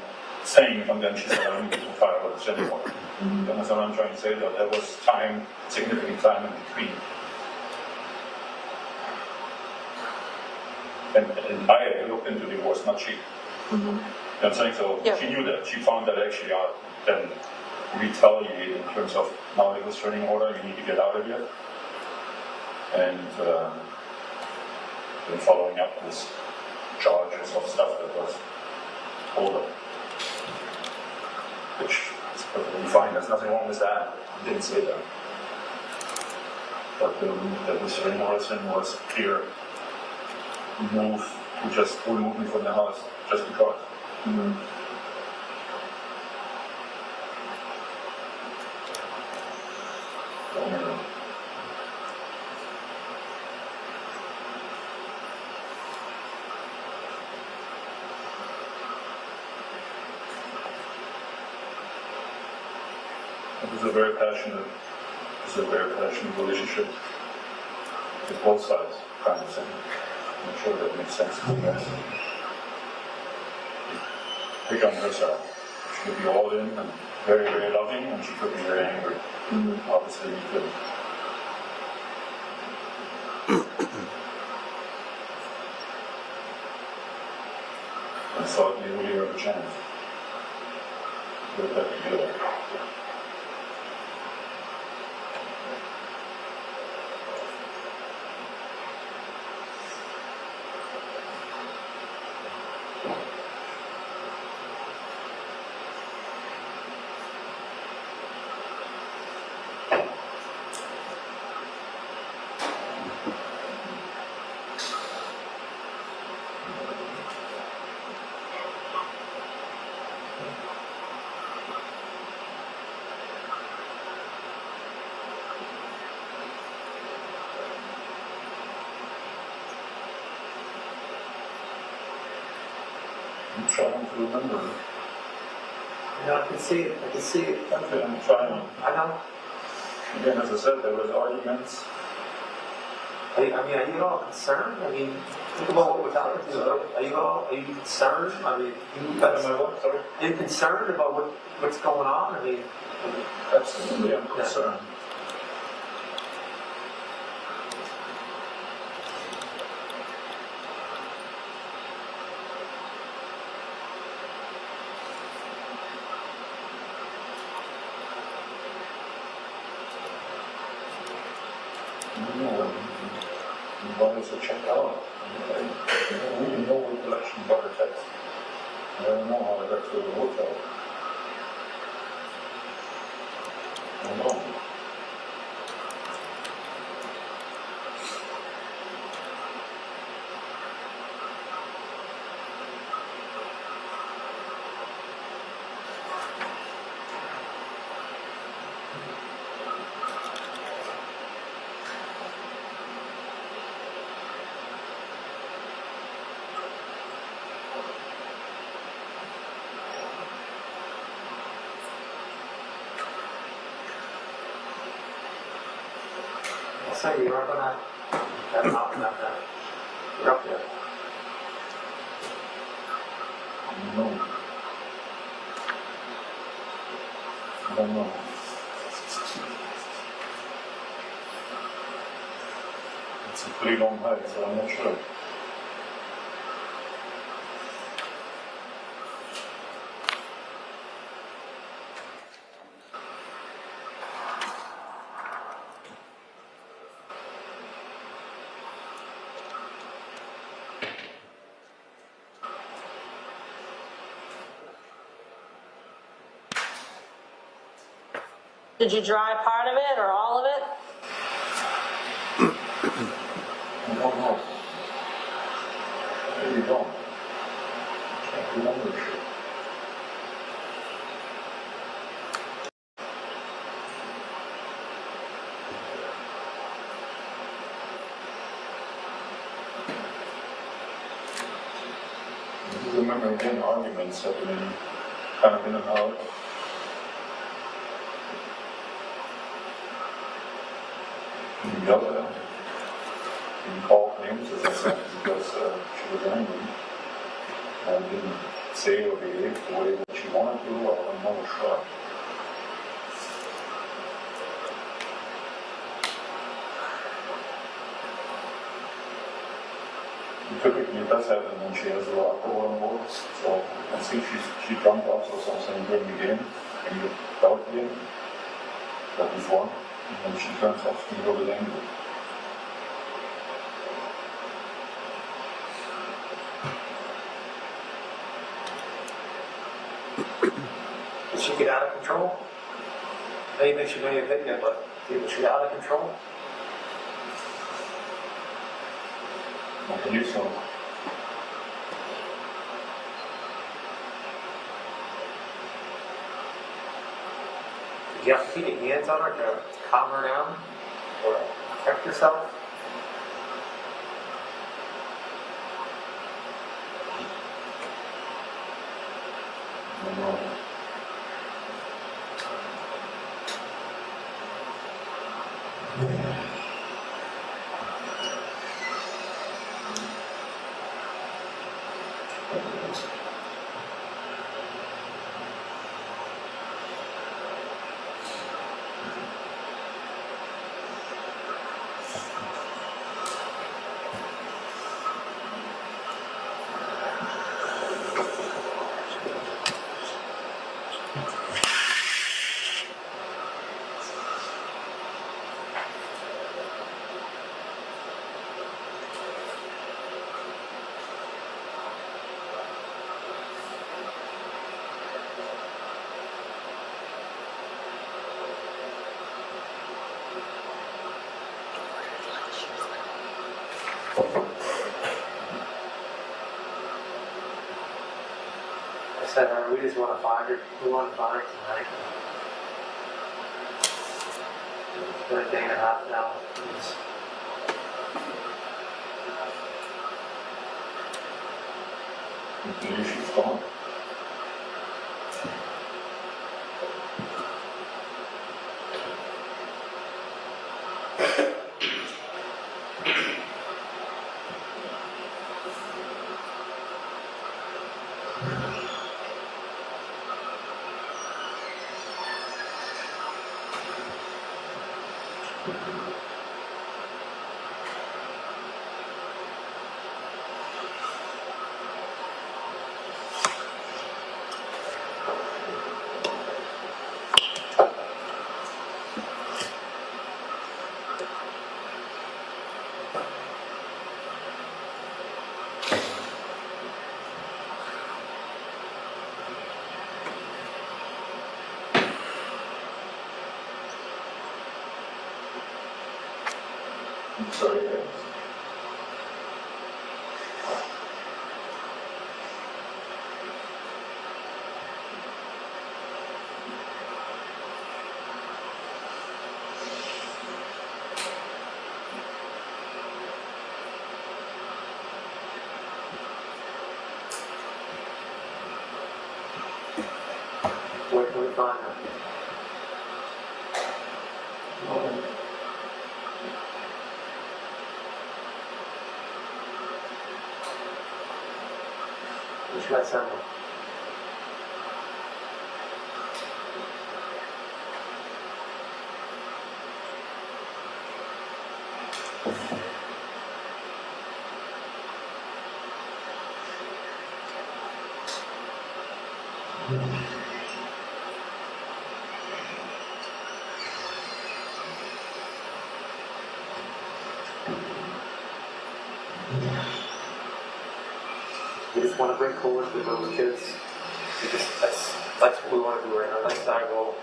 saying, and then she said, I don't need to file with this anymore. And that's what I'm trying to say, that there was time, significant time in between. And I looked into divorce, not she. You know what I'm saying? So she knew that. She found that actually out, then retaliate in terms of now it was restraining order, you need to get out of here. And then following up with charges of stuff that was older. Which is perfectly fine, there's nothing wrong with that. I didn't say that. But the restraining order thing was clear. Move to just remove me from the house just because. It's a very passionate relationship with both sides, kind of thing. I'm not sure that makes sense to you guys. Pick on her side. She could be all in and very, very loving, and she could be very angry. Obviously, you could. I thought you really have a chance. Put that together. I'm trying to remember. Yeah, I can see it. Okay, I'm trying. I know. Again, as I said, there was arguments. Are you at all concerned? I mean, think about what we're talking about. Are you concerned? I mean, are you concerned about what's going on? I mean, absolutely, I'm concerned. Bodies are checked out. I really no recollection about the text. I don't know how I got to the hotel. I don't know. So you're up on that mountain up there. You're up there. No. I don't know. It's a pretty long hike, so I'm not sure. Did you dry part of it or all of it? I don't know. I really don't. Can't remember shit. I remember again arguments happening kind of in and out. The other didn't call names, as I said, because she was angry and didn't say or behave the way that she wanted to, or I'm not sure. Typically it does happen when she has a lot of alcohol on board, so I think she jumped up or something during the game, and you doubt the game, that before, and then she turns off to go with angry. Did she get out of control? I didn't think she may have hit you, but did she get out of control? I believe so. Did you have to keep your hands on her to calm her down or protect yourself? I don't know. I said, we just want to find her. We want to find her tonight. It's been a day and a half now. I believe she's gone. I'm sorry, guys. Where can we find her? Which got someone? We just want to bring forward to those kids. That's what we want to do right now. That's our goal.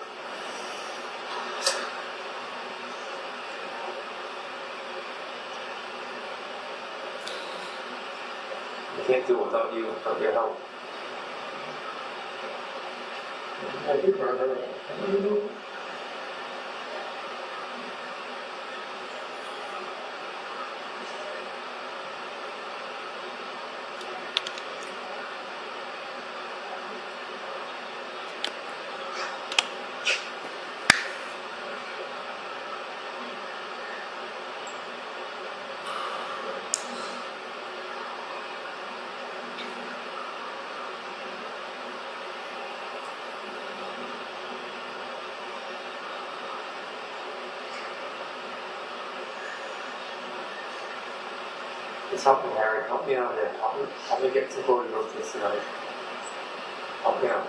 I can't do it without you, without your help. Thank you, brother. Just help me, Harry. Help me out here. Help me get to Holy Roaches tonight. Help me out.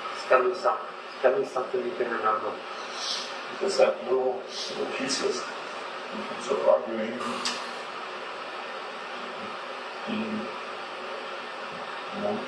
It's gotta be something you can remember. Because that little pieces in terms of arguing, you know.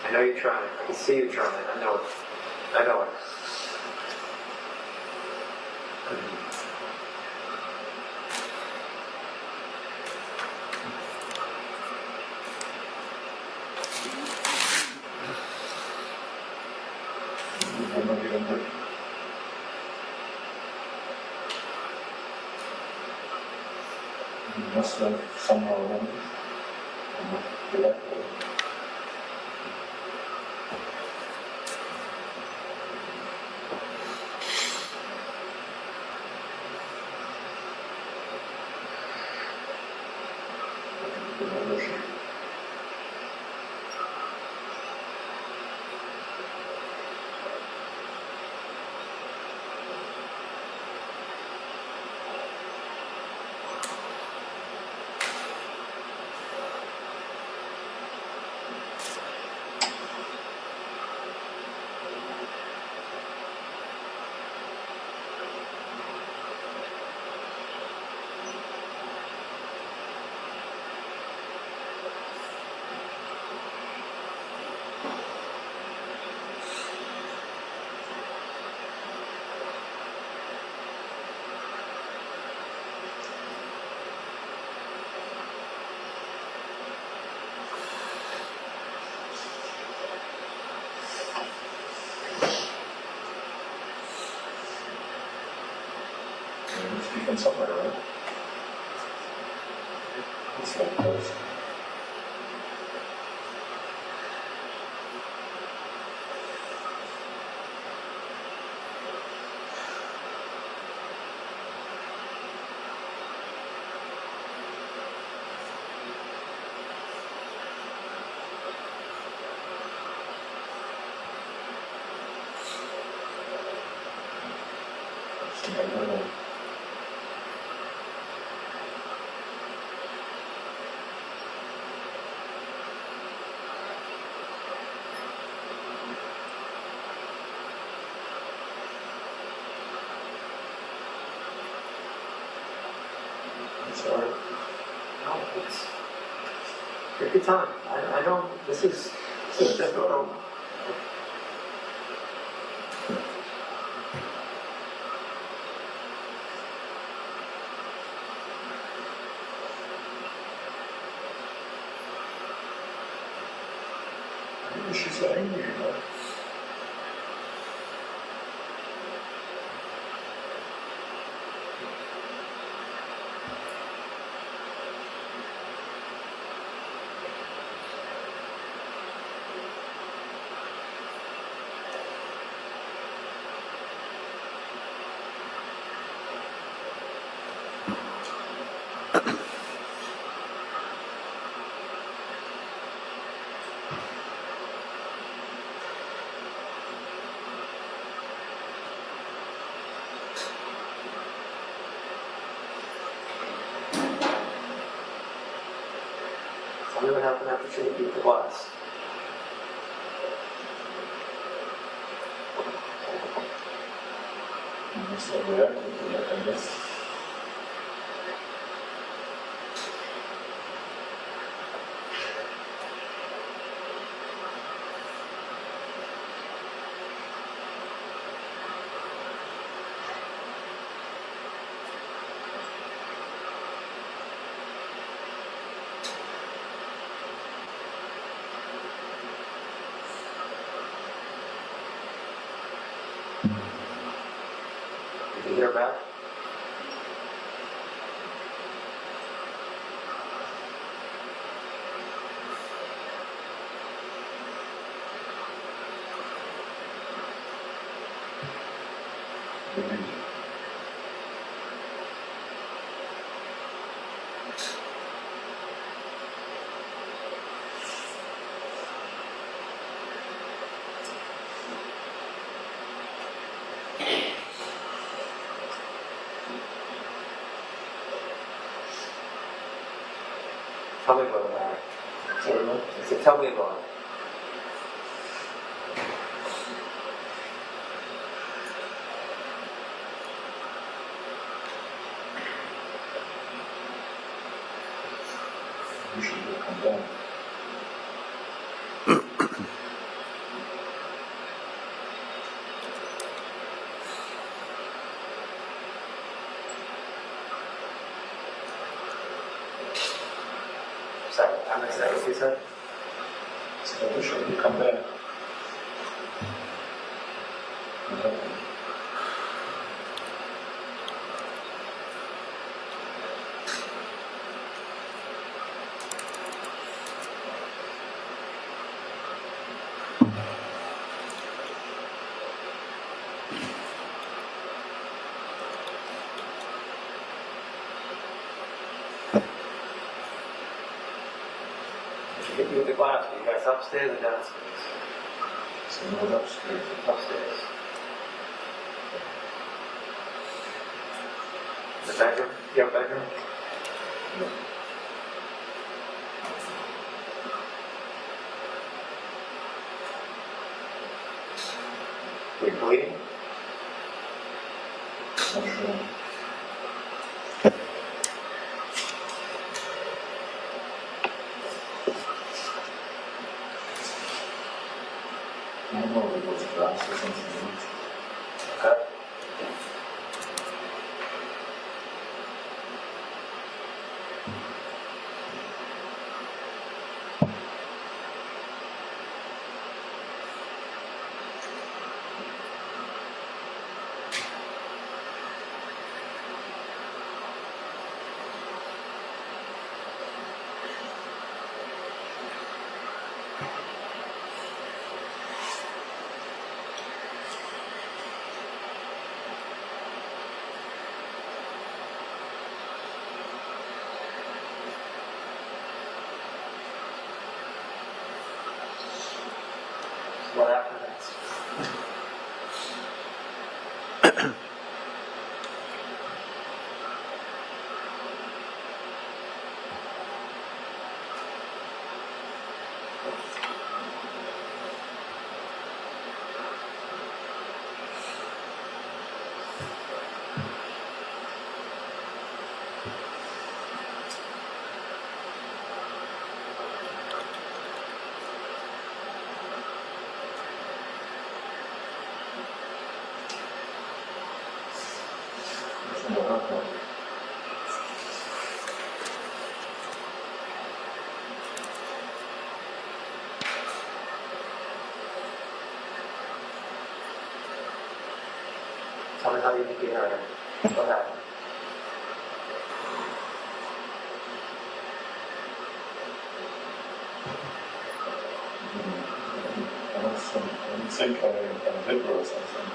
I know you're trying. I can see you trying. I know it. I know it. You must have somehow remembered. Speaking somewhere, right? It's so close. I don't know. Sorry. No, it's, take your time. I know this is difficult. She's angry, you know. Tell me what happened after she beat the glass. Just over there, I guess. Did you hear back? Tell me about it. Sorry, what? I said, tell me about it. You should come down. Sorry, I missed that. What you said? So I wish I could come back. Hit you with the glass. Were you guys upstairs or downstairs? So I was upstairs. Upstairs. The bedroom? Your bedroom? Were you bleeding? Not sure. I don't know if it was glass or something. Okay. What happened next? Okay. Tell me how you think you heard it. What happened? I don't think I did or something.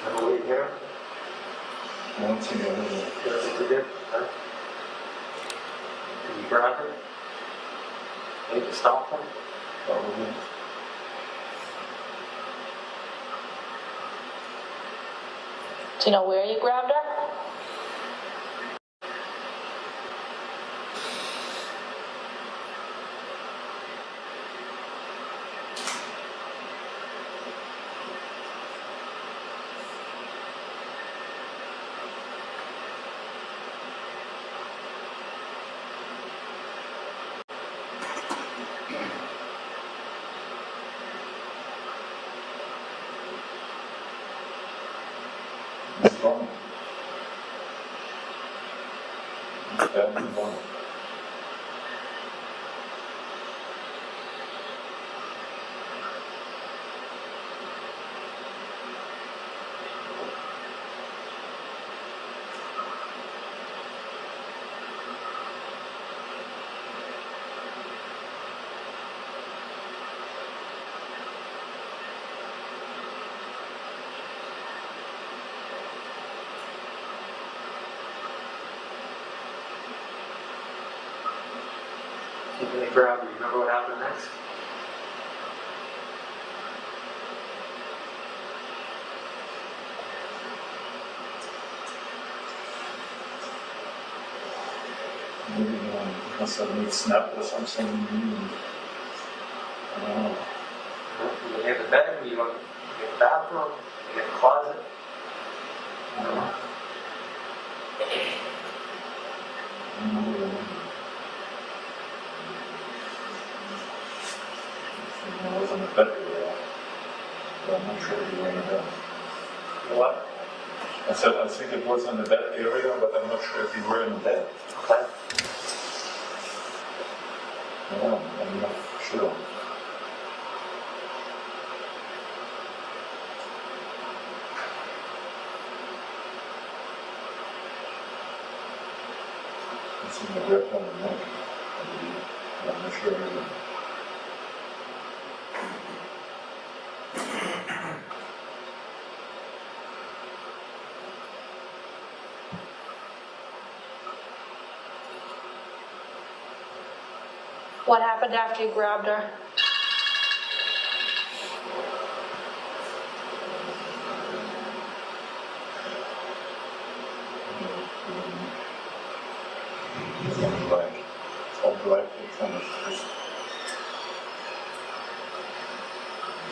Remember what you hear? I don't think I did. You don't think you did? Huh? Did you grab it? Need to stop him? Probably. Do you know where you grabbed her? It's gone. Yeah, it's gone. Keeping it grabbed. You remember what happened next? Maybe must have made snap or something. I don't know. You near the bed? You go in the bathroom? You in the closet? I don't know. I was in the bed area, but I'm not sure if you were in the bed. What? I said, I think it was in the bed area, but I'm not sure if you were in the bed. Okay. No, I'm not sure. It's in the grip on the neck, I believe. I'm not sure either. What happened after you grabbed her? It's all black. It's all black. It's kind of just.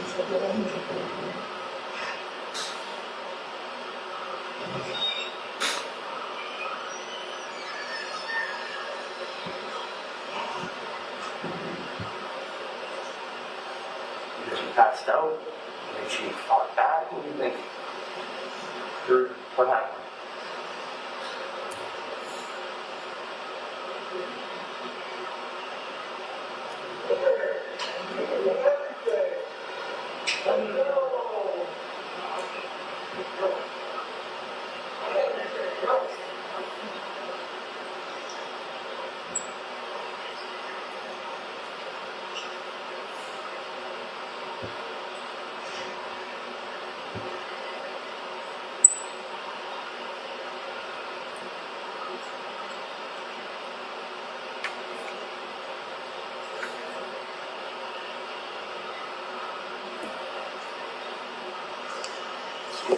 It's like a orange. Did she passed out? Did she fought back? What do you think? What happened?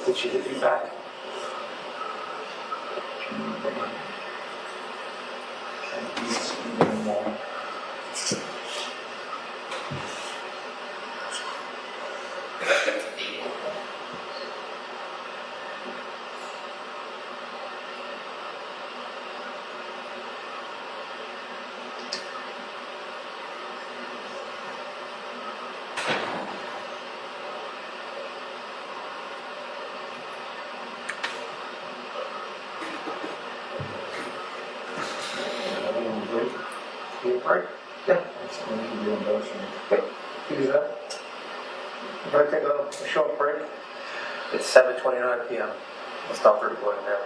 Did she hit you back? Right? Yeah. Okay. You do that? I'm going to take a short break. It's 7:29 p.m. We'll stop the recording there.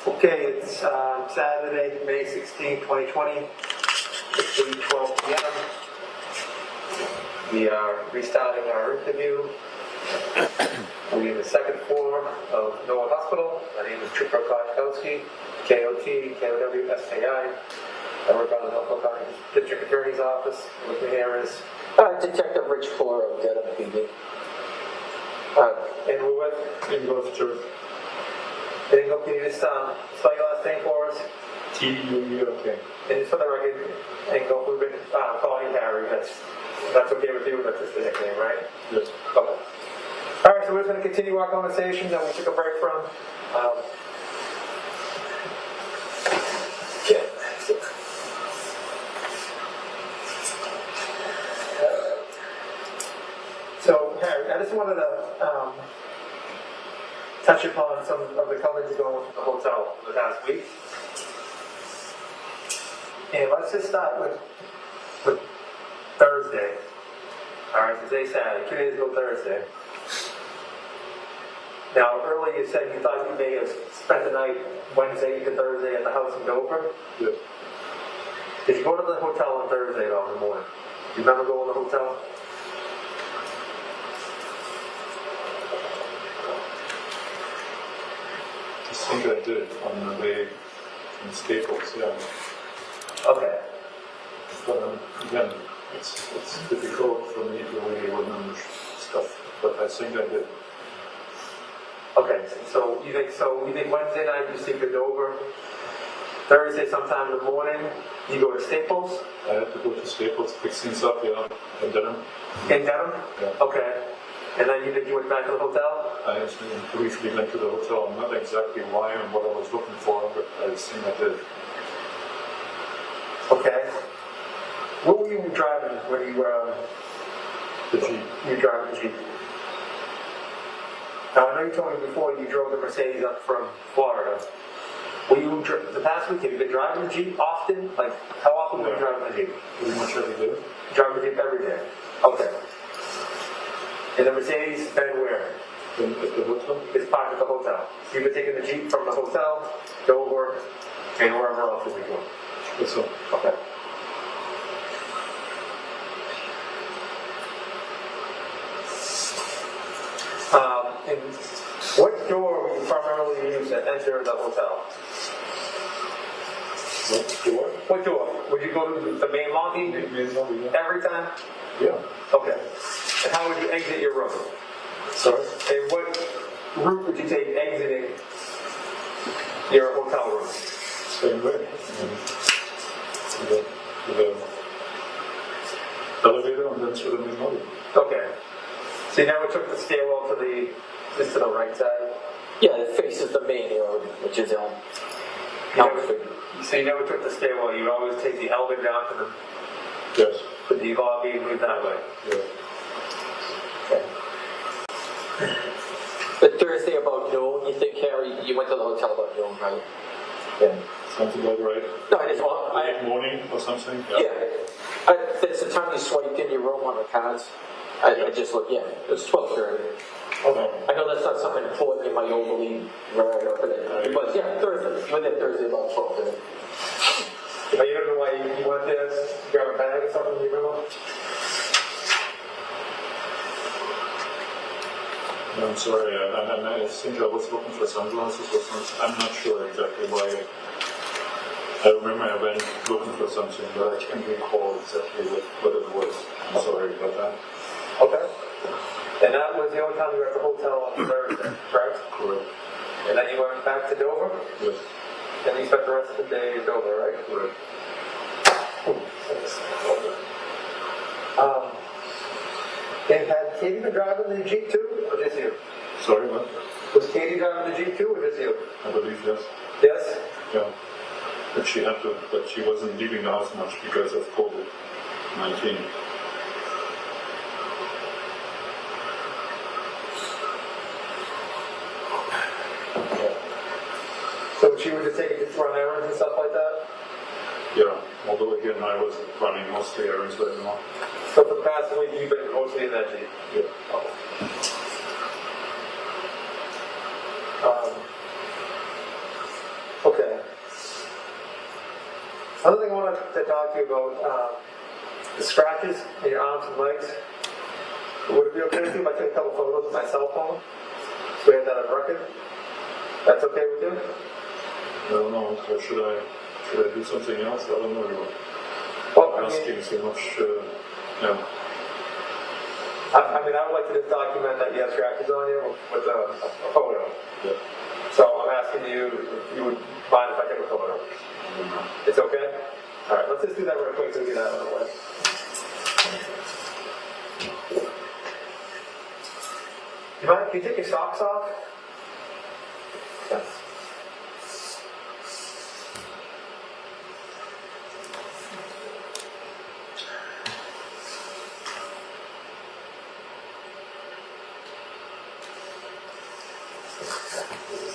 Okay, it's Saturday, May 16, 2020. It's 8:12 p.m. We are restarting our interview. We're in the second floor of Norwood Hospital. My name is Trooper Kotkowski, KOT, KOW, SKI. I work on the Norfolk County District Attorney's Office. With me here is Detective Rich Fuller of Dedham PD. And we're with Ingolf Tuerk. Ingolf, can you just spell your last name for us? Tuerk. And just for the record, Ingolf, we've been calling you Harry. That's okay with you? That's just the nickname, right? Yes. Okay. All right, so we're just going to continue our conversation that we took a break from. So, Harry, I just wanted to touch upon some of the comments going from the hotel for the past week. And let's just start with Thursday. All right, today's Saturday, 2 days ago Thursday. Now, earlier you said you thought you may have spent the night Wednesday to Thursday at the house in Dover. Yes. Did you go to the hotel on Thursday at all in the morning? Do you remember going to the hotel? I think I did on the way in Staples, yeah. Okay. But again, it's difficult for me to really remember stuff, but I think I did. Okay, so you think Wednesday night you sleep in Dover, Thursday sometime in the morning you go to Staples? I had to go to Staples, fix things up, yeah, in Dedham. In Dedham? Yeah. Okay. And then you think you went back to the hotel? I actually briefly went to the hotel, not exactly why and what I was looking for, but I think I did. Okay. What were you driving when you were The Jeep. You driving the Jeep? Now, I know you told me before you drove the Mercedes up from Florida. Were you, the past week, have you been driving the Jeep often? Like, how often were you driving the Jeep? Pretty much every day. Driving the Jeep every day? Okay. And the Mercedes been where? At the hotel? It's parked at the hotel. So you've been taking the Jeep from the hotel to Dover and wherever else you've been going? That's all. Okay. And what door will you primarily use to enter the hotel? What door? What door? Would you go to the main lobby? Main lobby, yeah. Every time? Yeah. Okay. And how would you exit your room? Sorry? And what route would you take exiting your hotel room? Same way. With the elevator and then through the main lobby. Okay. So you never took the stairwell just to the right side? Yeah, it faces the main road, which is on Elm Street. So you never took the stairwell, you would always take the elevator down to Yes. the lobby and move that way? Yeah. Okay. But Thursday about noon, you think, Harry, you went to the hotel about noon, right? Yeah. Something like right. No, I just want, Late morning or something? yeah. That's the time you swiped in your room on the cards. I just looked, yeah, it was 12:30. Okay. I know that's not something important in my overly right up it, but yeah, Thursday. You went there Thursday about 12:30. But you don't know why you went there, grab a bag or something, you remember? sorry, I think I was looking for sunglasses or something. I'm not sure exactly why. I remember I went looking for something, but I can't recall exactly what it was. I'm sorry about that. Okay. And that was the only time you were at the hotel on Thursday, correct? Correct. And then you went back to Dover? Yes. And you spent the rest of the day in Dover, right? Correct. And had Katie been driving the Jeep too, or just you? Sorry, what? Was Katie driving the Jeep too, or just you? I believe yes. Yes? Yeah. But she wasn't leaving the house much because of COVID-19. So she would just take it to run errands and stuff like that? Yeah, although again, I was running mostly errands right now. So for the past week, you've been mostly in that Jeep? Yeah. Okay. Another thing I wanted to talk to you about, the scratches in your arms and legs. Would it be okay with you if I take a couple photos with my cell phone? So we have that on record? That's okay with you? I don't know. Or should I do something else? I don't know. Well, I'm asking so much. Yeah. I mean, I would like to just document that you have scratches on you with a photo. Yeah. So I'm asking you if you would mind if I take a photo. It's okay? All right, let's just do that real quick so we get that out of the way. You mind? Can you take your socks off? Yes.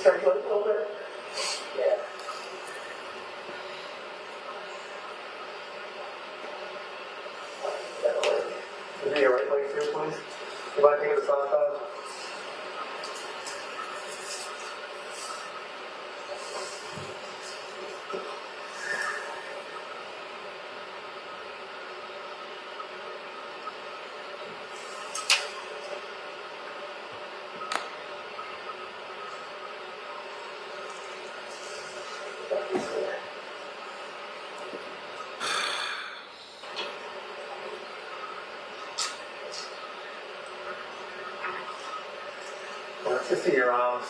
Start a little bit. Yeah. Can you your right leg here, please? You mind taking the socks off? Just see your arms.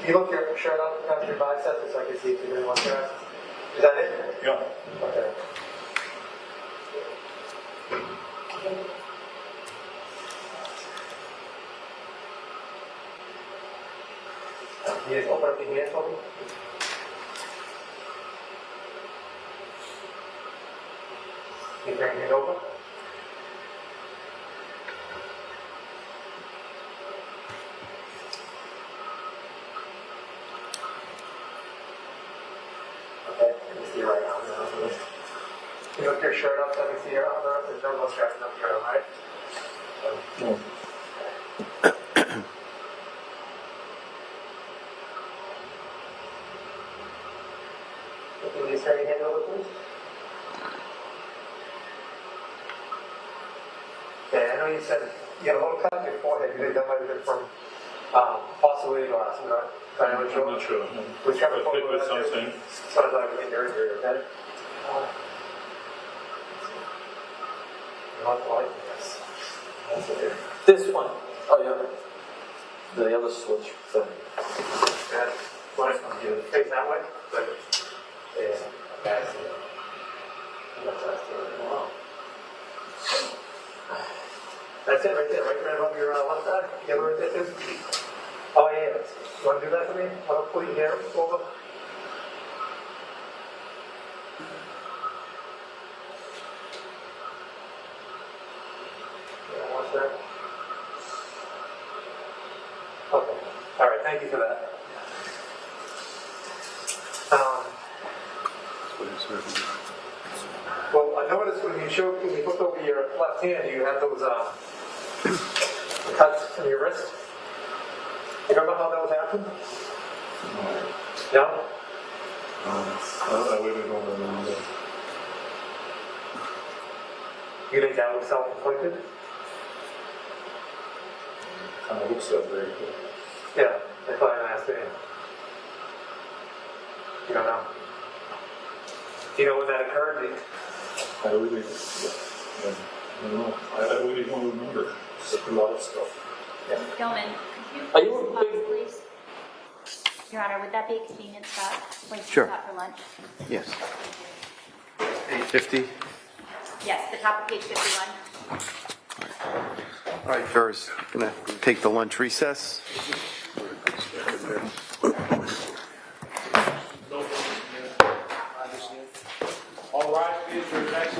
You look your shirt up and your biceps so I can see if you're doing one there. Is that it? Yeah. Okay. Can you just open up your hands for me? Can you bring your hand over? Okay, let me see your right arm now. Can you lift your shirt up so I can see your arm? There's no stretching up your arm, right? No. Can you just turn your hand over, please? Okay, I know you said you had a little cut on your forehead. You think that might have been from possibly glasses, right? I'm not sure. Whichever I photo with that is. something. Sounds like a your injury, okay? Not like this. That's okay. This one. Oh, yeah. The other switch thing. Yeah. What is it? Face that way? Good. Yeah. That's it. That's it right there, right above your left eye. The other right there too. Oh yeah. You want to do that for me? I'll pull your hair over. Yeah, watch that. Okay. All right. Thank you for that. Well, I noticed when you looked over your left hand, you had those cuts in your wrist. You remember how those happened? No? I really don't remember. You think that was self-inflicted? kind of looks that way. Yeah, that's why I'm asking. You don't know? Do you know when that occurred? I really, I don't know. I really don't remember. It's a lot of stuff. Gilman, Are could you you a pause, big- please? Your Honor, would that be a convenient stop? Place to Sure. stop for lunch? Yes. 8:50. Yes, the top of page 51. All right, jurors, gonna take the lunch recess. All rise, please, for the next.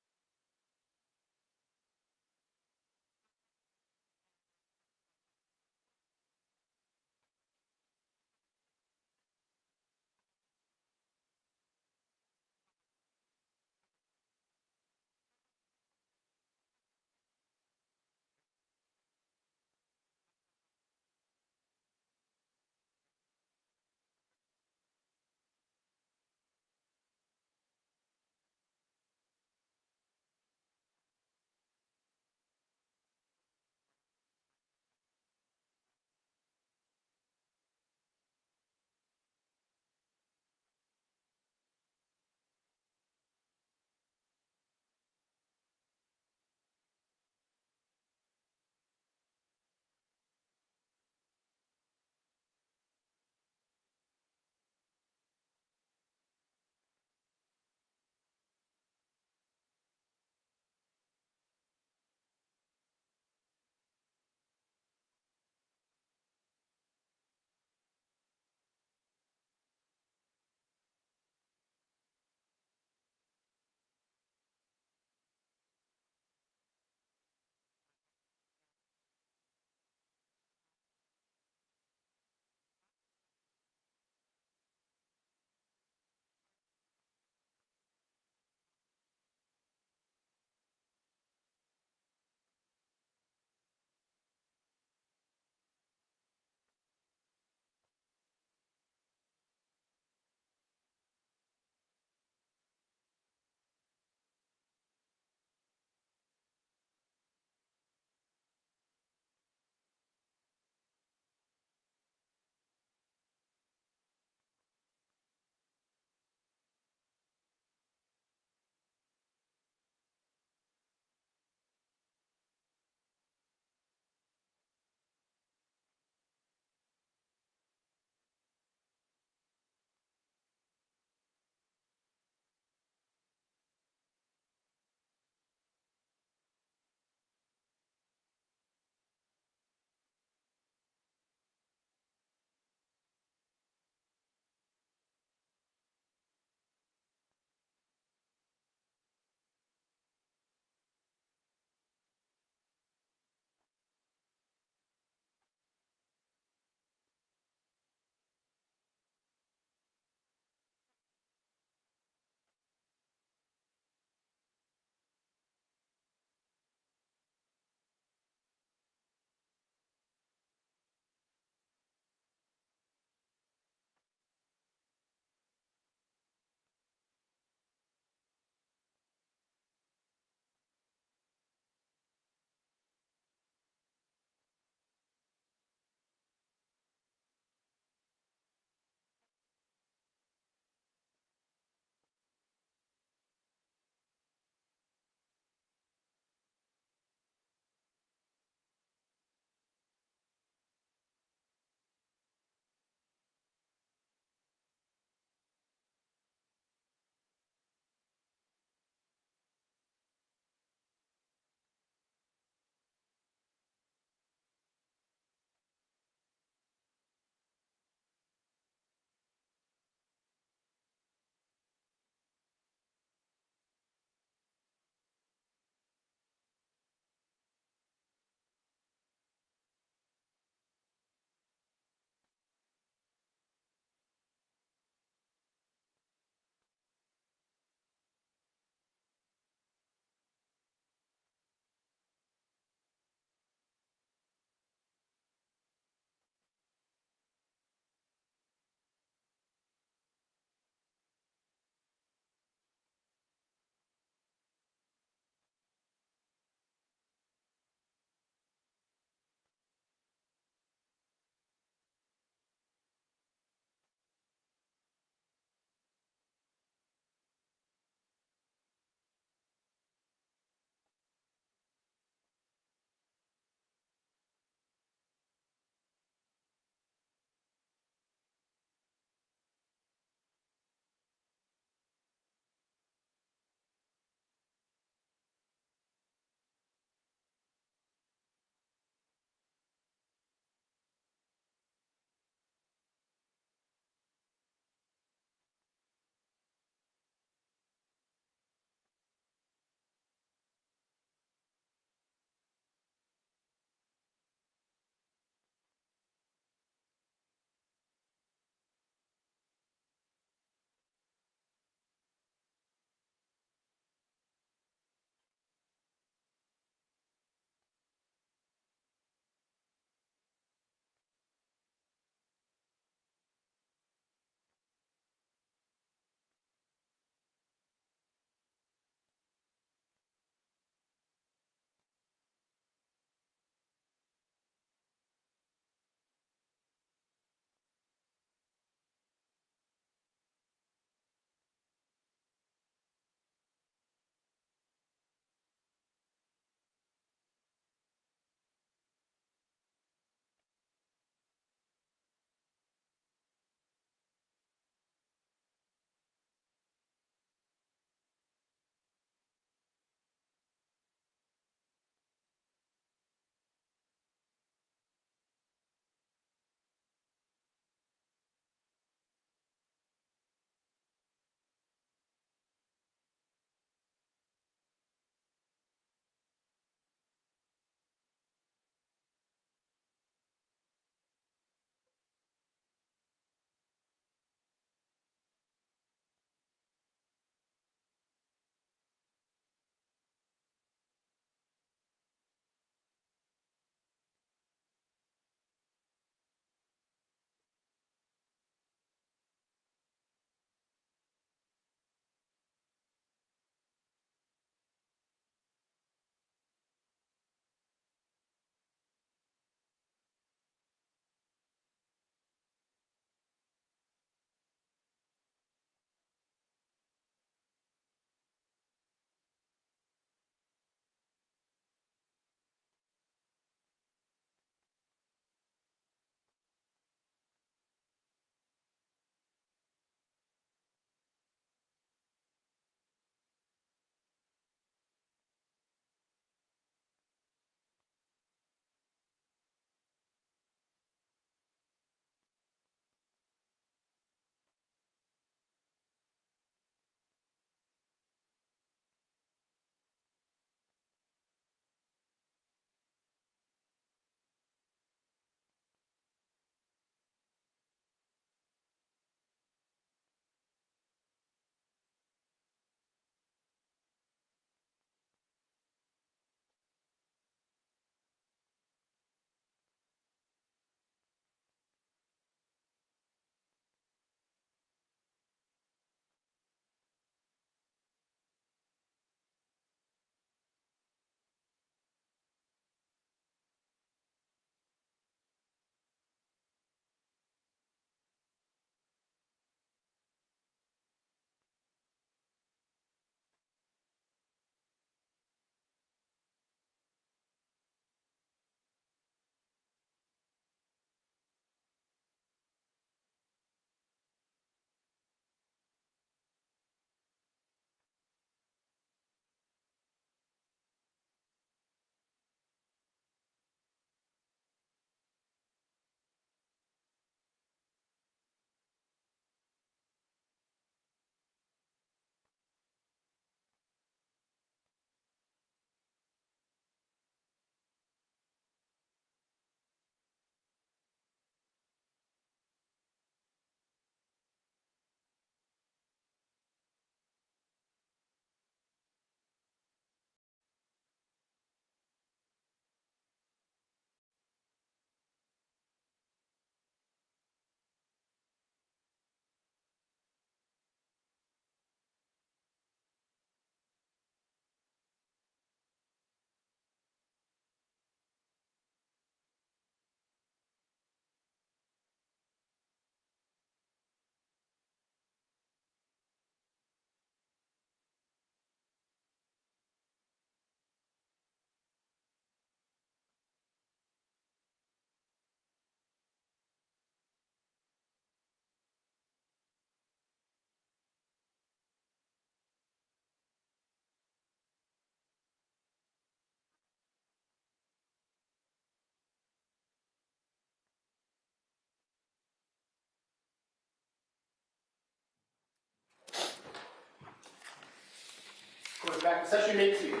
back in session. You may be seated.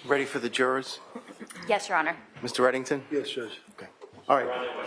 Ready for the jurors? Yes, Your Honor. Mr. Reddington? Yes, Judge. Okay. All right.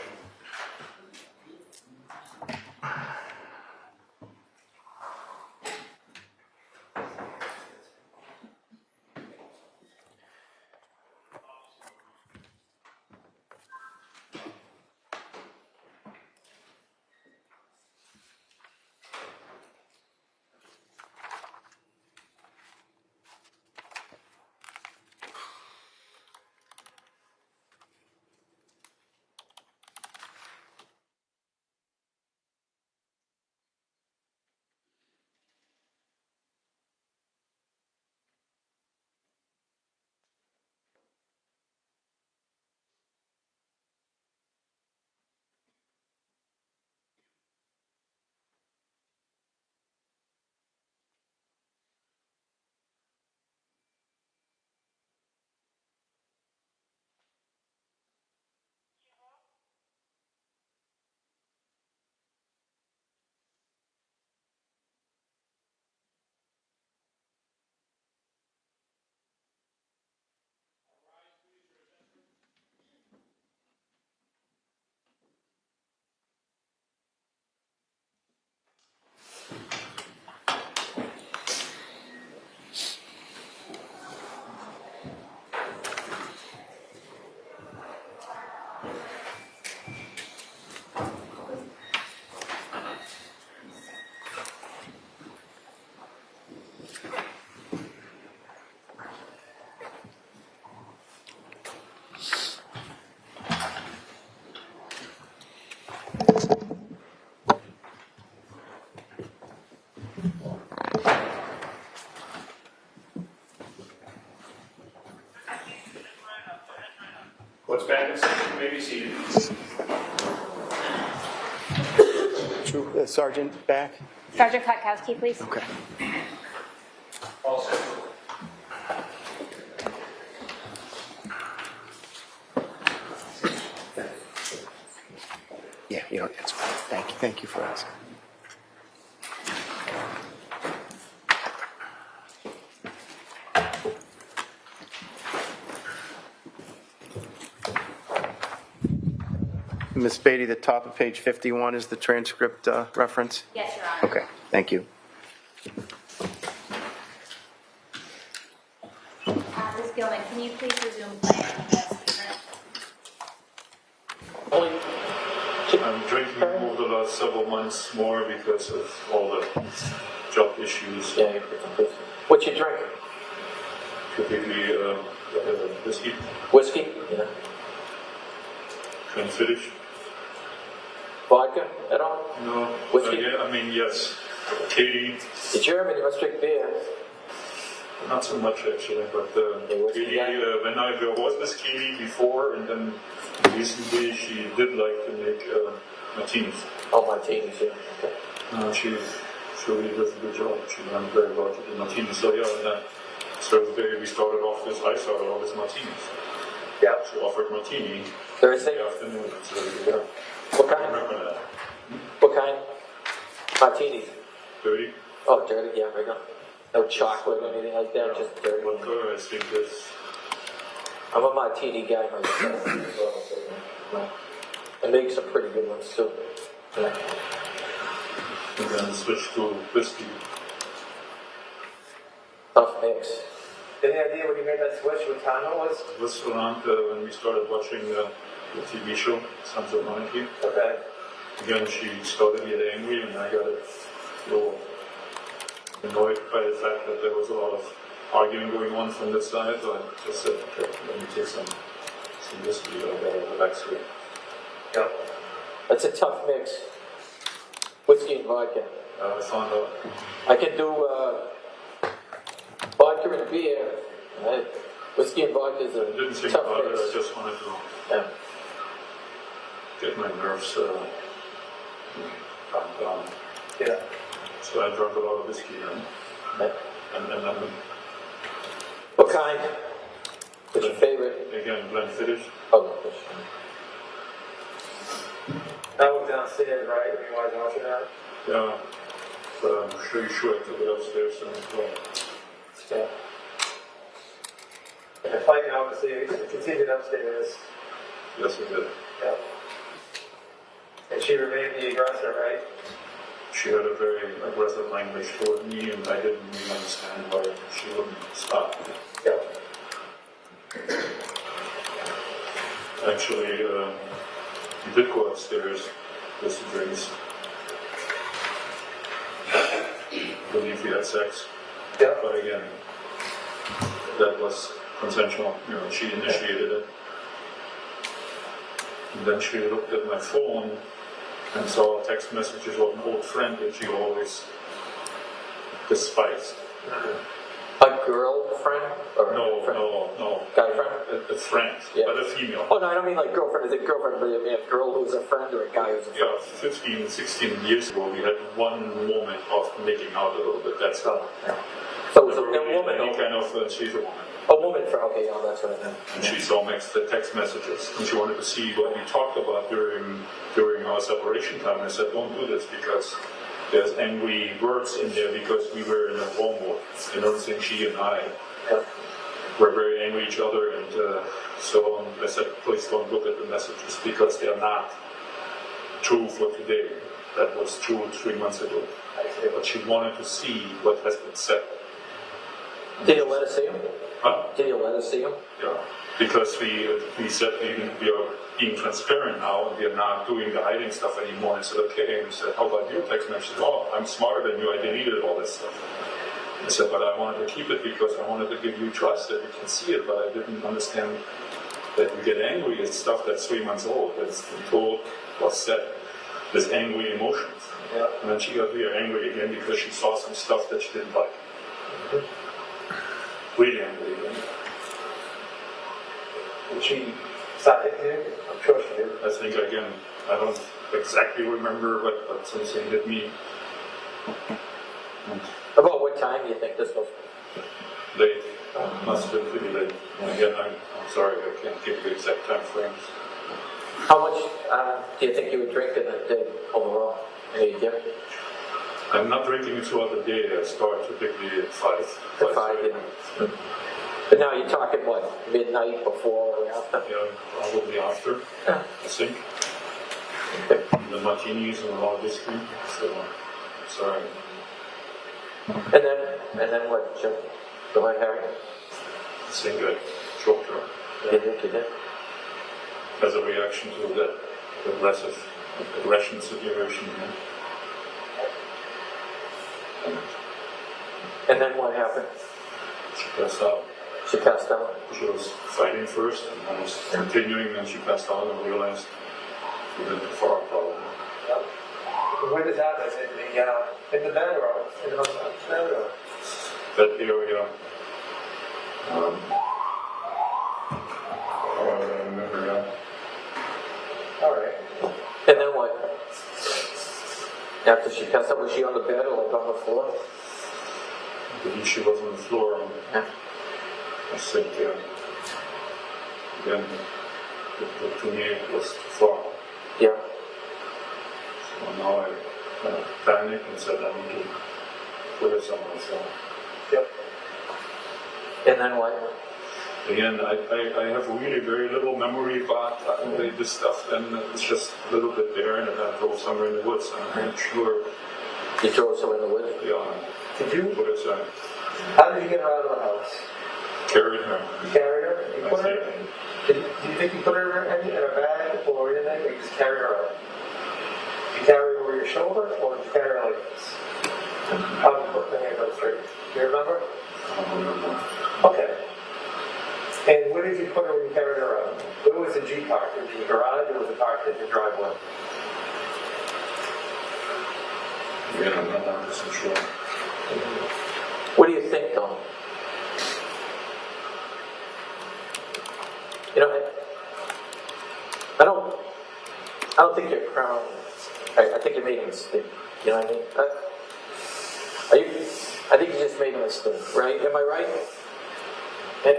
Court's back in session. You may be seated. Sergeant back? Sergeant Kotkowski, please. Okay. All set. Yeah, you know, it's fine. Thank you for asking. Ms. Beatty, the top of page 51 is the transcript reference? Yes, Your Honor. Okay, thank you. Ms. Gilman, can you please resume playing the statement? I'm drinking over the last several months more because of all the job issues. Yeah, what you drink? Typically, whiskey, Whiskey? Yeah. Glenfiddich. Vodka at all? No. Whiskey? Yeah, I mean, yes. Katie, In Germany, you must drink beer. not so much actually, but Katie, when I was with Katie before, and then recently she did like to make martinis. Oh, martinis, yeah. Okay. She really does a good job. She learned very well to do martinis. So yeah, and Thursday we started off with martinis. Yeah. She offered martini Thursday? in the afternoon. So yeah. What I kind? remember that. What kind? Martinis. Dirty. Oh, dirty, yeah, right now. No chocolate or anything like that, just dirty. Vodka, I think that's. I'm a martini guy myself. And make some pretty good ones too. Yeah. And then switch to whiskey. Tough mix. Any idea when you made that switch, what time it was? It was around when we started watching the TV show, Sons of Monarchy. Okay. Again, she started to get angry, and I got a little annoyed by the fact that there was a lot of arguing going on from this side. So I just said, okay, let me take some whiskey. I gotta relax here. Yeah. That's a tough mix. Whiskey and vodka. I found out. I can do vodka and beer. Whiskey and vodka is I didn't a think tough about it. mix. I just wanted to Yeah. get my nerves calmed down. Yeah. So I drank a lot of whiskey, Yeah. and then What kind? What's your favorite? again, Glenfiddich. Oh, fish. That was downstairs, right? You guys watching that? Yeah. but I'm sure I took it upstairs and Yeah. And the fight obviously continued upstairs. yes, we did. Yeah. And she remained the aggressor, right? She had a very aggressive language toward me, and I didn't really understand why she wouldn't stop. Yeah. Actually, we did go upstairs with some drinks. I believe we had sex. Yeah. But again, that was consensual. You know, she initiated it. And then she looked at my phone and saw text messages of an old friend that she always despised. A girlfriend? Or No, friend? no. Guy friend? A friend, Yeah. but a female. Oh, no, I don't mean like girlfriend as a girlfriend, but I mean a girl who's a friend or a guy who's a friend. Yeah, 15, 16 years ago, we had one moment of making out a little bit. That's all. So it was a Really woman. any kind of, she's a woman. A woman friend, okay, yeah, that's what I meant. And she saw the text messages, and she wanted to see what we talked about during our separation time. I said, don't do this because there's angry words in there because we were in a home war. You know, since she and I were very angry at each other, and so on. I said, please don't look at the messages because they're not true for today. That was 2 or 3 months ago. But she wanted to see what has been said. Did you let us see him? Huh? Did you let us see him? Yeah, because we said we are being transparent now and we are not doing the hiding stuff anymore. I said, okay. And we said, how about your text message? Oh, I'm smarter than you. I deleted all this stuff. I said, but I wanted to keep it because I wanted to give you trust that you can see it, but I didn't understand that you get angry at stuff that's 3 months old. That's been told, was said. There's angry emotions. Yeah. And then she got very angry again because she saw some stuff that she didn't like. Really angry again. Did she start hitting you? I'm sure she did. I think again, I don't exactly remember, but something hit me. About what time do you think this was? Late. Must have been pretty late. And again, I'm sorry, I can't give you exact time frames. How much do you think you would drink in a day overall? Any idea? I'm not drinking throughout the day. I start typically at 5. At 5, yeah. But now you're talking what, midnight, before or after? Yeah, probably after, Yeah. I think. Okay. The martinis and a lot of whiskey, so sorry. And then what, Jim? Go ahead, Harry. I think I choked her You think you did? as a reaction to that aggression situation. And then what happened? She passed out. She passed out. She was fighting first and I was continuing, and she passed out and realized we went too far, probably. Where did that happen? In the bed or in the bed or? That area. I remember now. All right. And then what? After she passed out, was she on the bed or like on the floor? I believe she was on the floor. Yeah. I think, again, to me it was too far. Yeah. So now I panicked and said, I need to put her somewhere. So Yep. And then what? again, I have really very little memory about this stuff, and it's just a little bit there, and then I drove somewhere in the woods. I'm not sure. You drove somewhere in the woods? Yeah. Did you? What is that? How did you get her out of the house? Carried her. You carried her? You I put her? think. Do you think you put her in a bag or anything, or you just carried her out? Did you carry her over your shoulder, or did you carry her like this? How did you put her go straight? Do you remember? I don't remember. Okay. And where did you put her when you carried her out? Where was the Jeep parked? In the garage, or was it parked in the driveway? Again, I'm not 100% sure. What do you think, Tom? You know, I don't think you're crown. I think you made a mistake. You know what I mean? I think you just made a mistake, right? Am I right? And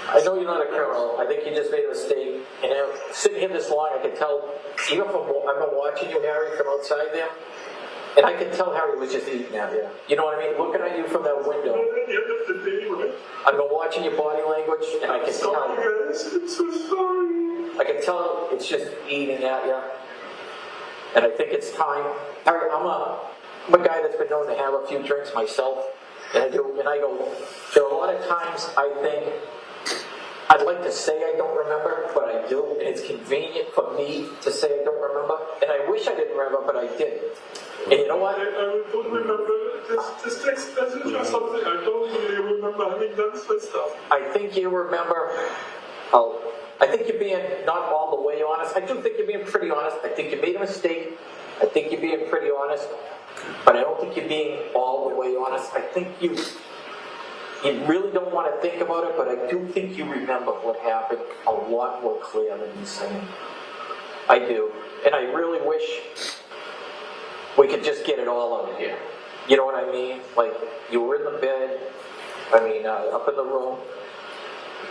I know you're not a criminal. I think you just made a mistake. And sitting here this long, I can tell, even from, I've been watching you, Harry, from outside there, and I can tell Harry was just eating at you. You know what I mean? Looking at you from that window. I've been watching your body language, and I can tell. Guys, I'm so sorry. I can tell it's just eating at you. And I think it's time. Harry, I'm a guy that's been known to have a few drinks myself. And I go, there are a lot of times I think, I'd like to say I don't remember, but I do. And it's convenient for me to say I don't remember. And I wish I didn't remember, but I did. And you know what? I don't remember this text message or something. I don't really remember having done such stuff. I think you remember, I think you're being not all the way honest. I do think you're being pretty honest. I think you made a mistake. I think you're being pretty honest. But I don't think you're being all the way honest. I think you really don't want to think about it, but I do think you remember what happened a lot more clear than you're saying. I do. And I really wish we could just get it all out of here. You know what I mean? Like, you were in the bed, up in the room.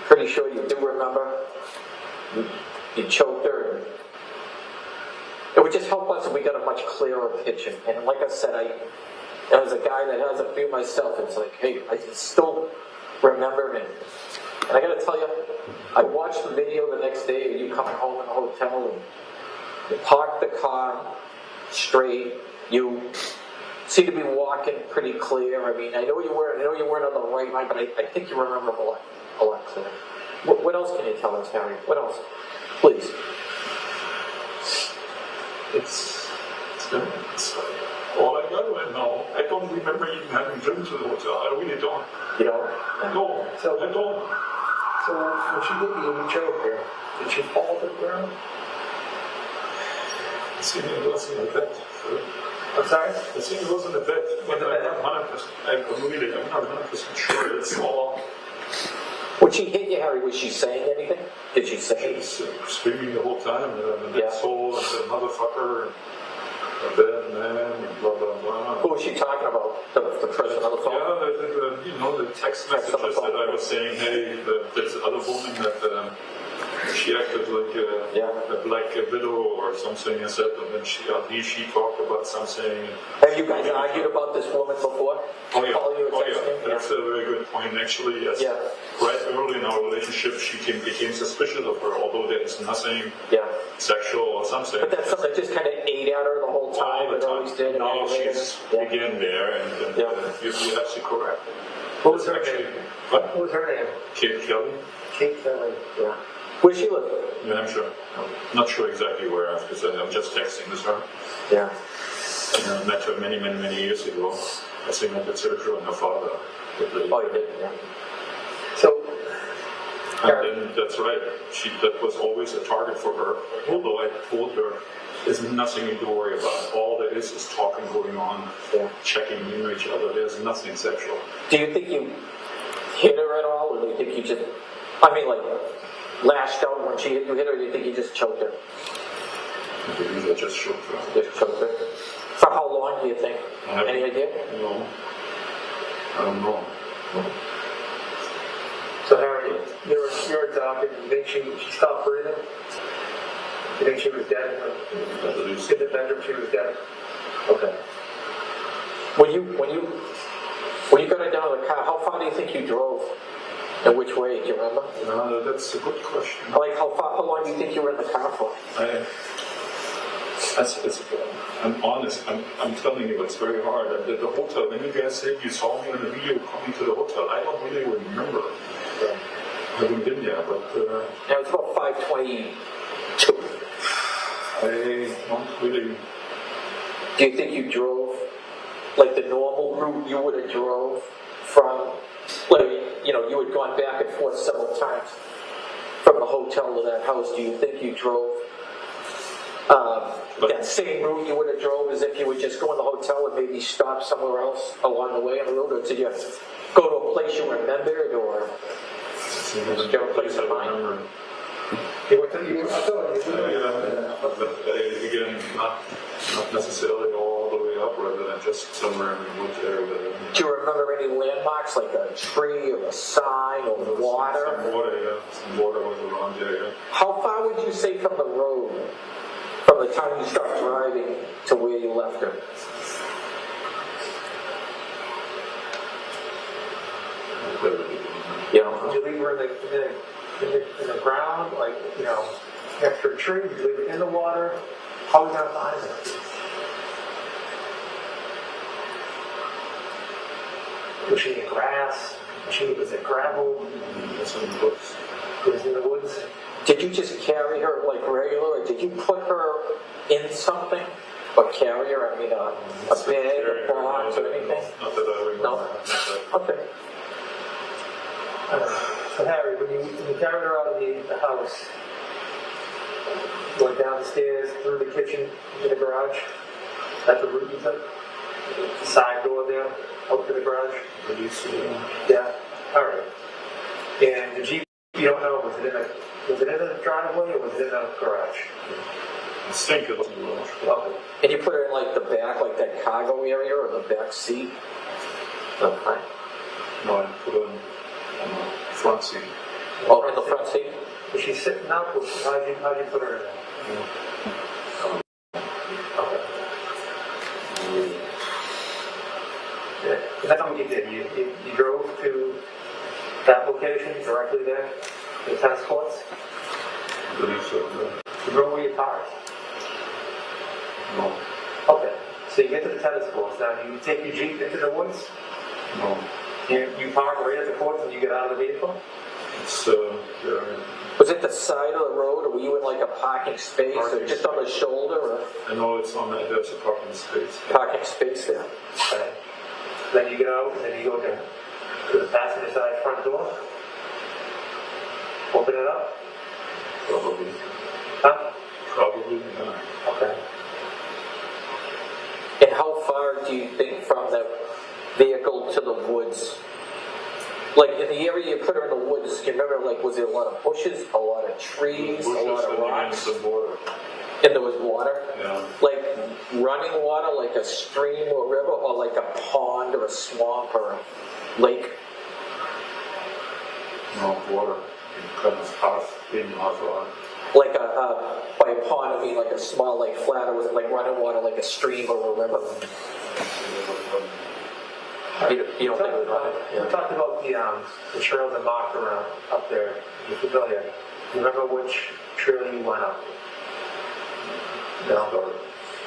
Pretty sure you do remember. You choked her. And it would just help us if we got a much clearer picture. And like I said, as a guy that has a few myself, it's like, hey, I still remember it. And I got to tell you, I watched the video the next day of you coming home in the hotel, and you parked the car straight. You seem to be walking pretty clear. I know you weren't on the right line, but I think you remember a lot clearer. What else can you tell us, Harry? What else? Please. It's all I got right now. I don't remember even having driven to the hotel. I really don't. You don't? No, I don't. So when she looked at you and choked her, did she fall to the ground? I think it wasn't a bed. I'm sorry? I think it wasn't a bed. But I'm not 100% sure. It's all. When she hit you, Harry, was she saying anything? Did she say anything? She was screaming the whole time, and the soul, and the motherfucker, and a bad man, and blah, blah, blah. Who was she talking about? The person on the phone? Yeah, the text messages that I was saying, hey, there's the other woman that she acted like a black widow or something, I said, and then she talked about something. Have you guys argued about this woman before? Oh yeah, that's a very good point. Actually, yes. Yeah. Right early in our relationship, she became suspicious of her, although there is nothing sexual or something. But that's something that just kind of ate at her the whole time. All the time. Now she's again there, and you're absolutely correct. What was her name? What? What was her name? Kate Kelly. Kate Kelly. Yeah. Where she live? New Hampshire. Not sure exactly where, because I'm just texting with her. Yeah. I met her many, many, many years ago. I think I did surgery on her father. Oh, you did? Yeah. So, and then that's right. That was always a target for her. Although I told her, there's nothing to worry about. All there is talking going on, checking into each other. There's nothing sexual. Do you think you hit her at all, or do you think you just, lashed out when she hit her, or do you think you just choked her? I believe I just choked her. Just choked her? For how long do you think? Any idea? No. I don't know. So Harry, you were talking, you think she stopped breathing? You think she was dead? In the bedroom she was dead? Okay. When you got her down to the car, how far do you think you drove? And which way, do you remember? That's a good question. Like how long do you think you were in the car for? I'm honest. I'm telling you, it's very hard. The hotel, when you guys said you saw me in the video coming to the hotel, I don't really remember. I haven't been there, but... Yeah, it's about 5:22. I don't really... Do you think you drove, like the normal route you would have drove from, you had gone back and forth several times from the hotel to that house. Do you think you drove that same route you would have drove as if you would just go in the hotel and maybe stop somewhere else along the way on the road? Or did you go to a place you remembered, or did you have a place in mind? Again, not necessarily all the way up, rather than just somewhere in the woods area. Do you remember any landmarks, like a tree or a sign line or water? Some water, yeah. Some water was around there, yeah. How far would you say from the road, from the time you start driving to where you left her? You know, Did you leave her in the ground, like, you know, next to a tree? Did you leave her in the water? How are we gonna find her? Was she in grass? Was it gravel? That's in the books. It was in the woods? did you just carry her like regular, or did you put her in something? Or carry her, I mean, a bag, a box, or anything? Not that I remember. No? Okay. So Harry, when you carried her out of the house, you went down the stairs, through the kitchen, into the garage? That's the route you took? The side door there, out to the garage? Yeah, all right. And the Jeep, you don't know, was it in the driveway or was it in the garage? I think it was in the garage. Okay. And you put her in like the back, like that cargo area, or the back seat? Okay. No, I put her in the front seat. Oh, in the front seat? Was she sitting up? How'd you put her in there? Okay. Yeah. That's what you did. You drove to that location directly there, the tennis courts? I believe so, yeah. You drove where you parked? No. Okay. So you get to the tennis courts. Now, you take your Jeep into the woods? No. You park right at the courts and you get out of the vehicle? It's, yeah. Was it the side of the road, or were you in like a parking space, or just on the shoulder, or I know it's on that, there's a parking space. parking space there? Okay. Then you get out and then you go to the passenger side front door? Open it up? Probably. Huh? Probably, yeah. Okay. And how far do you think from the vehicle to the woods? Like in the area you put her in the woods, do you remember, like, was there a lot of bushes, a lot of trees, a lot of rocks? And water. And there was water? Yeah. Like running water, like a stream or river, or like a pond or a swamp or a lake? No, water. Kind of half in, half on. Like by a pond, I mean like a small, like flat, or was it like running water, like a stream or a river? You don't think it was running? We talked about the trails that marked around up there. You're familiar. Do you remember which trail you went up? No.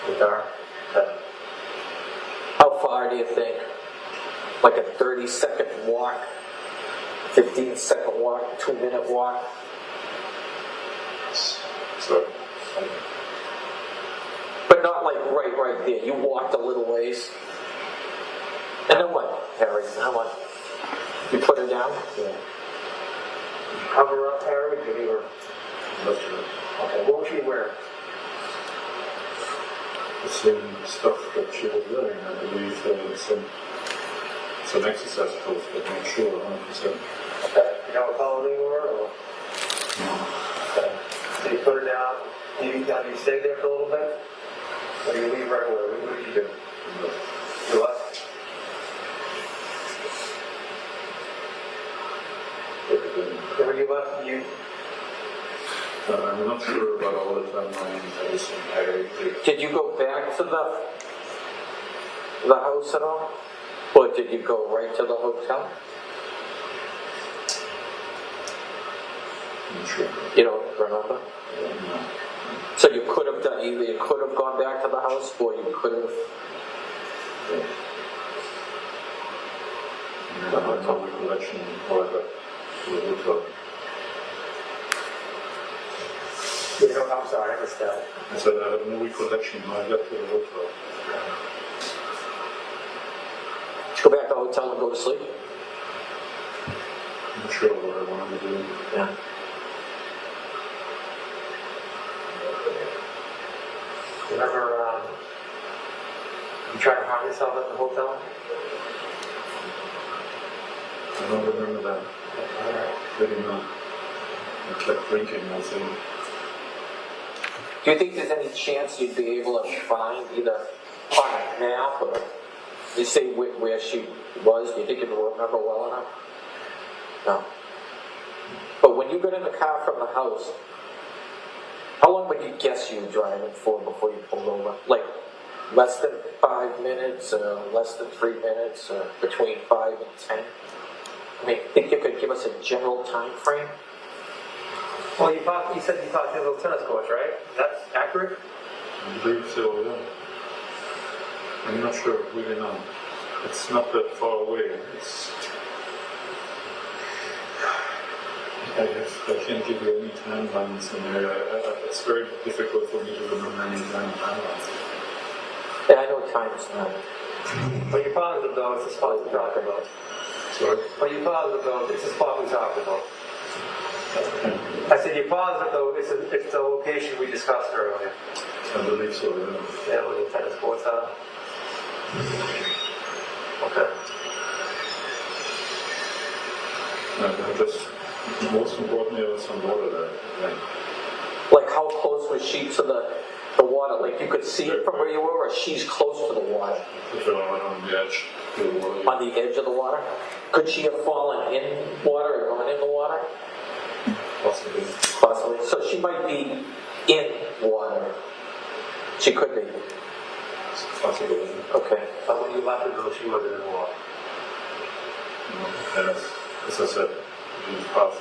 The dark. Okay. How far do you think? Like a 30-second walk, 15-second walk, 2-minute walk? So, But not like right there. You walked a little ways. And then what, Harry? Then what? You put her down? Yeah. Cover up, Harry. Did you were? Okay. What was she wearing? the same stuff that she was wearing, I believe, some exercise clothes, but I'm not sure 100%. Okay. You know what color they were? Or? Okay. So you put her down. You stay there for a little bit? Or you leave right away? What did you do? You left? When you left, I'm not sure about all the timeline. Did you go back to the house at all? Or did you go right to the hotel? I'm not sure. You don't remember? No. So you could have done, either you could have gone back to the house, or you could have... I have no recollection or the hotel. I'm sorry, I missed that. I said I have no recollection when I got to the hotel. Go back to the hotel and go to sleep? I'm not sure what I wanted to do. Yeah. Remember, you tried to harm yourself at the hotel? I don't remember that. Really not. I kept drinking, I think. Do you think there's any chance you'd be able to find either on a map or you say where she was? Do you think you'd remember well enough? No. you got in the car from the house, how long would you guess you were driving for before you pulled over? Like less than 5 minutes, or less than 3 minutes, or between 5 and 10? I mean, think you could give us a general time frame? Well, you said you talked to the little tennis courts, right? That's accurate? I believe so, yeah. I'm not sure, really not. It's not that far away. I can't give you any timelines in there. It's very difficult for me to remember any timelines. Yeah, I know time's not. But you're positive though, it's the spot we talked about. Sorry? But you're positive though, it's the spot we talked about. I said you're positive though, it's the location we discussed earlier. I believe so, yeah. Yeah, where the tennis courts are. Okay. Just most importantly, there was some water there. Like how close was she to the water? Like you could see it from where you were, or she's close to the water? On the edge of the water. On the edge of the water? Could she have fallen in water or gone in the water? Possibly. Possibly. So she might be in water. She could be. It's possible. Okay. But when you left her though, she wasn't in the water. And as I said, she was half.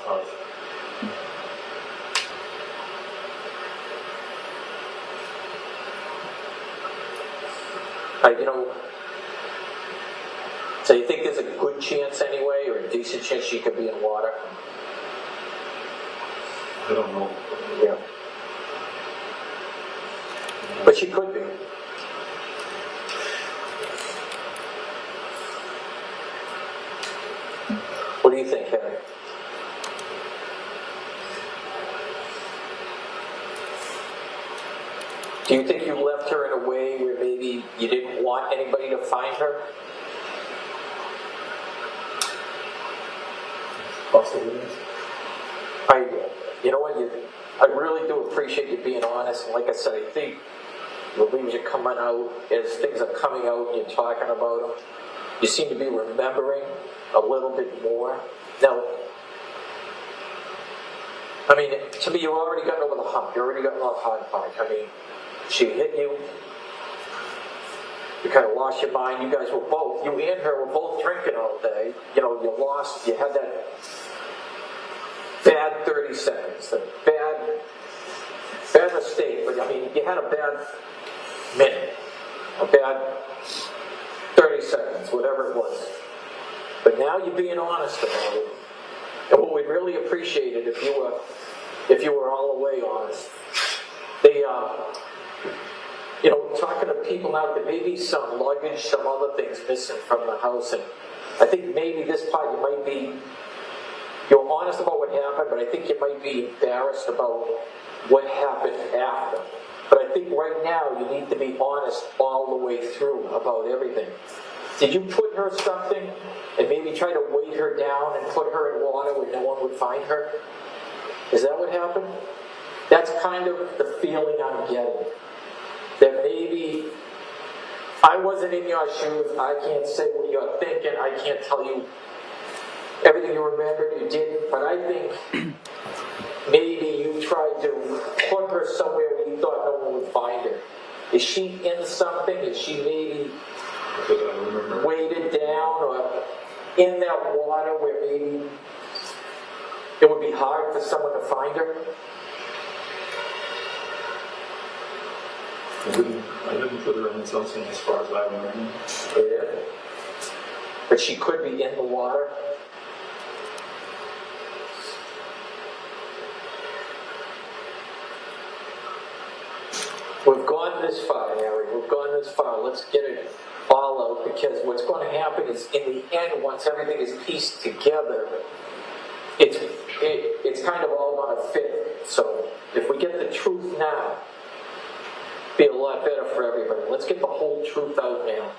So you think there's a good chance anyway, or a decent chance she could be in water? I don't know. Yeah. But she could be. What do you think, Harry? Do you think you left her in a way where maybe you didn't want anybody to find her? Possibly. You know what, I really do appreciate you being honest, and like I said, I think the things are coming out, as things are coming out and you're talking about them, you seem to be remembering a little bit more. Now, I mean, to me, you've already gotten over the hump, you've already gotten off the hard part. I mean, she hit you, you kind of lost your mind, you guys were both, you and her were both drinking all day, you had that bad 30 seconds, the bad mistake, but I mean, you had a bad minute, a bad 30 seconds, whatever it was. But now you're being honest about it. And what we'd really appreciate it if you were all the way honest. Talking to people now, there may be some luggage, some other things missing from the house, and I think maybe this part you're honest about what happened, but I think you might be embarrassed about what happened after. But I think right now you need to be honest all the way through about everything. Did you put her something and maybe try to weight her down and put her in water where no one would find her? Is that what happened? That's kind of the feeling I'm getting. That maybe I wasn't in your shoes, I can't say what you're thinking, I can't tell you everything you remembered, you didn't, but I think maybe you tried to put her somewhere where you thought no one would find her. Is she in something? Is she maybe weighted down or in that water where maybe it would be hard for someone to find her? I didn't put her in something as far as I remember. Yeah. But she could be in the water. We've gone this far, Harry. We've gone this far. Let's get it all out, because what's going to happen is, in the end, once everything is pieced together, it's kind of all going to fit. So if we get the truth now, it'll be a lot better for everybody. Let's get the whole truth out now.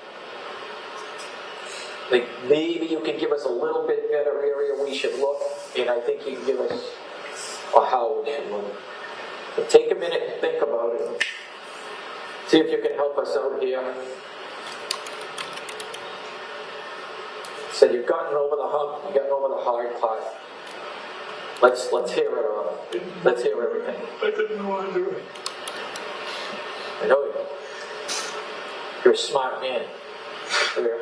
Like, maybe you can give us a little bit better area we should look, and I think you can give us how we should look. But take a minute and think about it. See if you can help us out here. So you've gotten over the hump, you've gotten over the hard part. Let's hear it all. Let's hear everything. I didn't want to do it. I know you. You're a smart man. Here.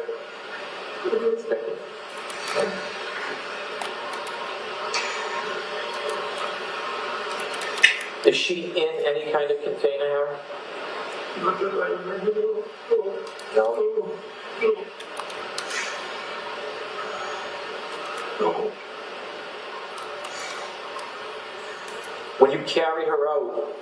Is she in any kind of container, Harry? Not that I remember. No? No. When you carried her out,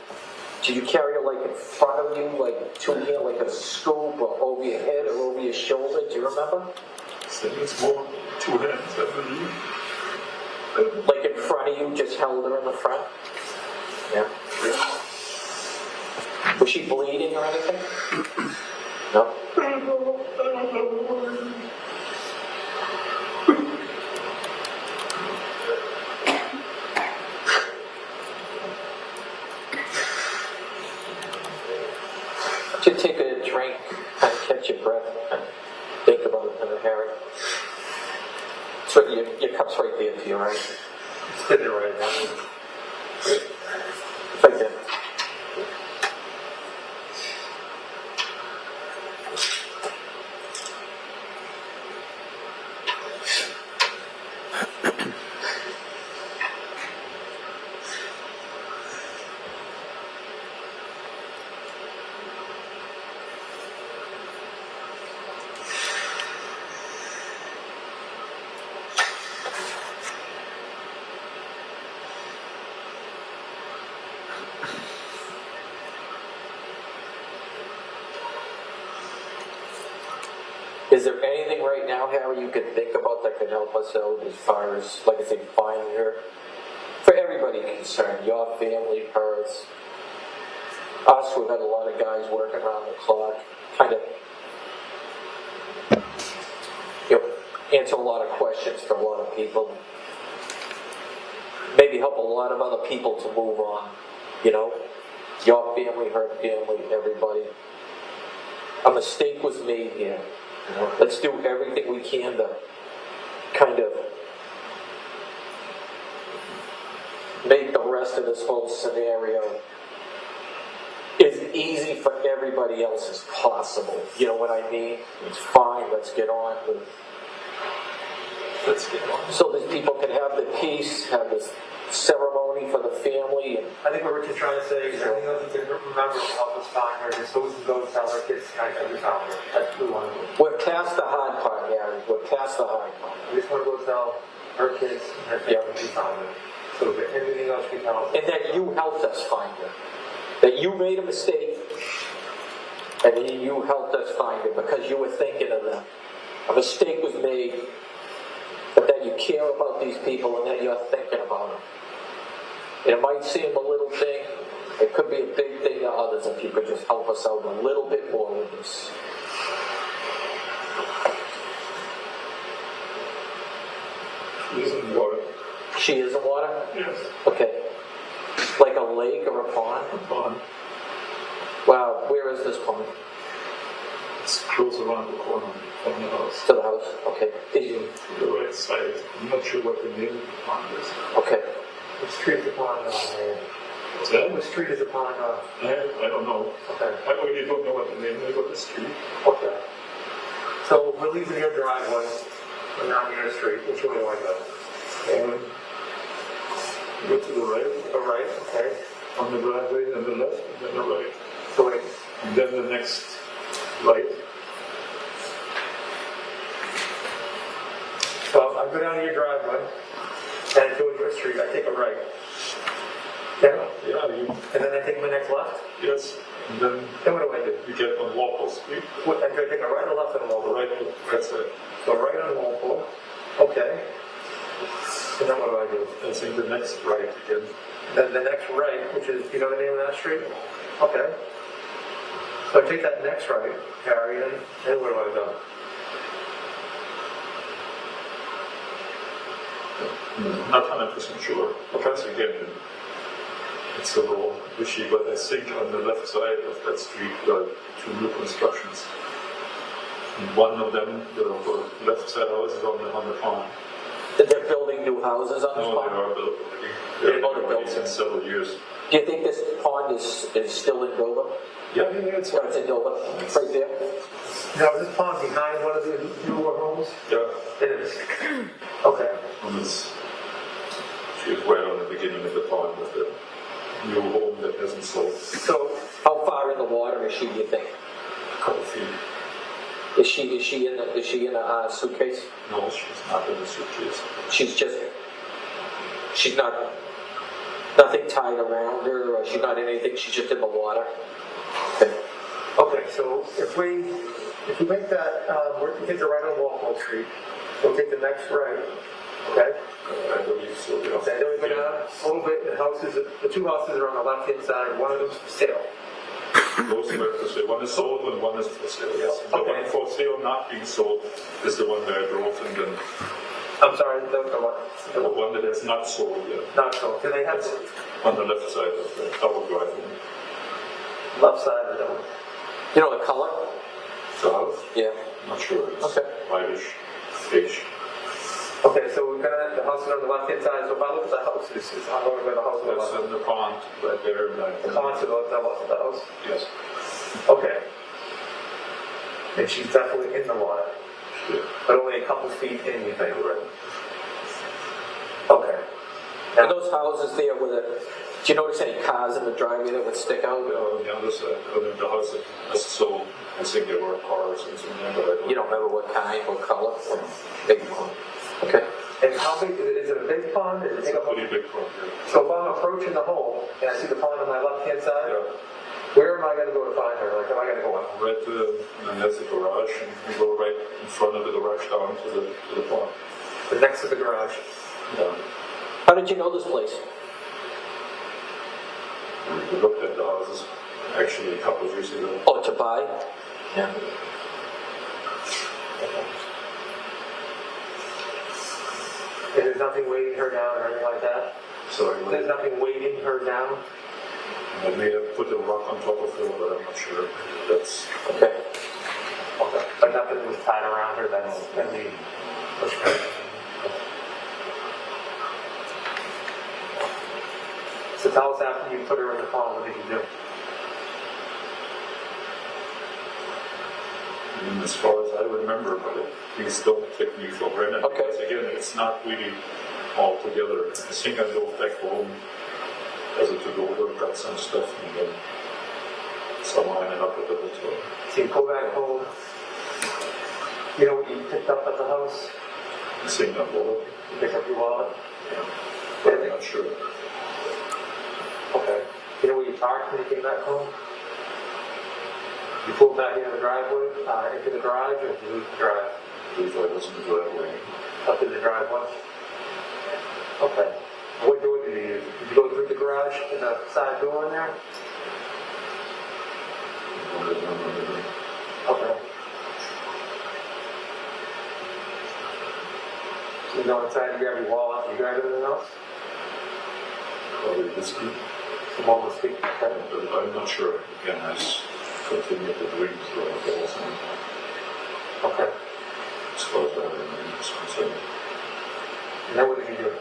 did you carry her like in front of you, like to here, like a scoop, or over your head, or over your shoulder? Do you remember? I think it's more 2 hands, I believe. Like in front of you, just held her in the front? Yeah. Was she bleeding or anything? No? Just take a drink, kind of catch your breath, and think about it, Harry. So your cup's right there to you, right? Sitting right now. Right there. Is there anything right now, Harry, you could think about that could help us out as far as, like I say, finding her? For everybody concerned, your family, hers, us, we've had a lot of guys working around the clock, kind of, answer a lot of questions for a lot of people. Maybe help a lot of other people to move on, Your family, her family, everybody. A mistake was made here. Let's do everything we can to kind of make the rest of this whole scenario as easy for everybody else as possible. You know what I mean? It's fine, let's get on with so that people can have the peace, have this ceremony for the family. And I think what Rich is trying to say is everything else you can remember will help us find her, just so we can go tell our kids tonight that we found her. That's what we want to do. We're past the hard part, Gary. We're past the hard part. We just want to go tell her kids and her family we found her. So that everything else we tell them. And that you helped us find her. That you made a mistake, and you helped us find her because you were thinking of them. A mistake was made, but that you care about these people and that you're thinking about them. And it might seem a little thing, it could be a big thing to others if you could just help us out a little bit more with this. She is in water. She is in water? Yes. Okay. Like a lake or a pond? A pond. Wow, where is this pond? It's close around the corner from the house. To the house? Okay. To the right side. I'm not sure what the name of the pond is. Okay. What street is the pond on there? What's that? What street is the pond on? I don't know. Okay. I really don't know what the name is of the street. Okay. So we're leaving your driveway. We're not near the street. Which way do I go? Go to the right. The right, okay. On the driveway, and the left, and then the right. So wait. And then the next right. So I go down to your driveway, and I go to your street. I take a right. Yeah. Yeah. And then I take my next left. Yes. And then what do I do? you get on Walpole Street. What, I'm going to take a right or left on Walpole? Right. That's it. So right on Walpole. Okay. And then what do I do? I think the next right again. Then the next right, which is, you know the name of that street? Okay. So I take that next right, Harry, and then where do I go? Not 100% sure. Because again, it's a little wishy, but I think on the left side of that street there are 2 new constructions. And one of them, the left side house is on the pond. They're building new houses on this No, pond? they are built. They're about to already build in several years. Do you think this pond is still in Dover? Yeah, it's Yeah, it's in Dover, right there. Now, is this pond behind one of the newer homes? Yeah. It is. Okay. And she's right on the beginning of the pond with the new home that hasn't sold. So, How far in the water is she, do you think? A couple feet. Is she in a suitcase? No, she's not in the suitcase. She's not, nothing tied around her, or she's not in anything, she's just in the water? okay, so if we make that, we're going to take the right on Walpole Street, we'll take the next right, okay? I believe so, yeah. Okay, then we go down a little bit, the two houses are on the left-hand side, one of them's for sale. Those are for sale. One is sold and one is for sale, yes. The Okay. one for sale not being sold is the one that I drove, and then I'm sorry, the the one that is not sold yet. not sold, do they have On the left side of the double driveway. left side of the door? You know the color? The house? Yeah. Not sure. It's Okay. whitish, beige. Okay, so we're gonna, the house is on the left-hand side, so if I look at the house, I'm going to go to the house on the That's left. in the pond right there. The pond's to the left of the house? Yes. Okay. And she's definitely in the water, Yeah. but only a couple feet in, you think? Right. Okay. And those houses there with do you notice any cars in the driveway that would stick out? On the other side, the house that's sold, I think there were cars and some there, but I don't. You don't remember what kind, what color? Big one. Okay. And how big, is it a big pond? Is it It's take a up pretty big pond here. So if I'm approaching the home, and I see the pond on my left-hand side, Yeah. where am I gonna go to find her? Like, am I gonna go in? Right and then there's the garage, and we go right in front of the garage down to the pond. Next to the garage? Yeah. How did you know this place? We looked at the houses actually a couple of years ago. Oh, to buy? Yeah. And there's nothing weighing her down or anything like that? Sorry, There's nothing weighting her down? I may have put a rock on top of her, but I'm not sure. That's Okay. Okay. But nothing was tied around her that's gonna be pushed her? So tell us after you put her in the pond, what did you do? And as far as I remember, but please don't take me for granted. Okay. Because again, it's not really all together. I think I go back home as a to-go, got some stuff, and then somehow ended up with it. So you go back home, you know what you picked up at the house? I think I'm wallet. You picked up your wallet? But I'm not sure. Okay. You know where you parked when you came back home? You pulled back into the driveway, into the garage, or did you leave the drive? I believe I was in the driveway. Up in the driveway? Okay. What door did you use? Did you go through the garage and the side door in there? I don't remember. Okay. So you go inside, you grab your wallet, you grab everything else? Probably whiskey. Some more whiskey. Okay. But I'm not sure. Again, I continued to drink throughout the whole thing. Okay. As far as I remember is concerned. And then what did you do?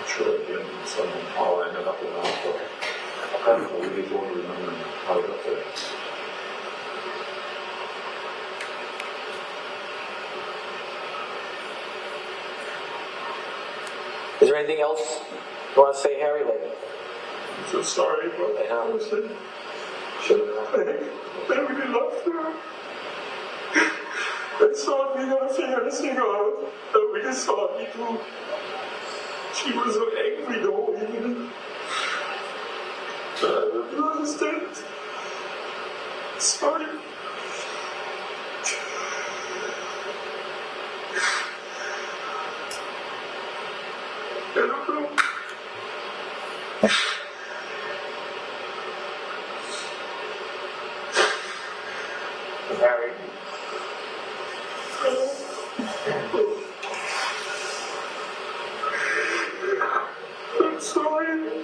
I'm sure again, somehow I ended up in the hospital. I really don't remember how I got there. Is there anything else you want to say, Harry? I'm so sorry, but I was Should have I really loved her. I thought we never figured this thing out. I really thought we do. She was so angry the whole evening. But I didn't understand. Sorry. I don't know. Harry. I'm sorry.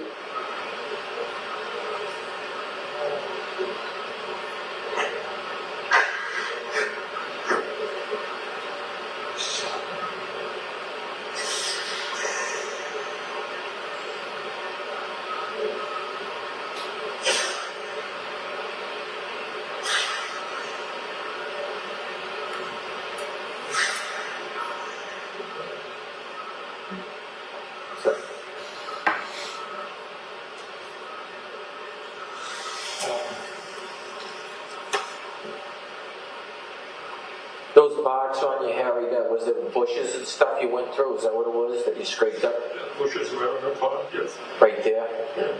marks on you, Harry, that was there bushes and stuff you went through? Is that what it was that you scraped up? Yeah, bushes were in the pond, yes. Right there? Yeah.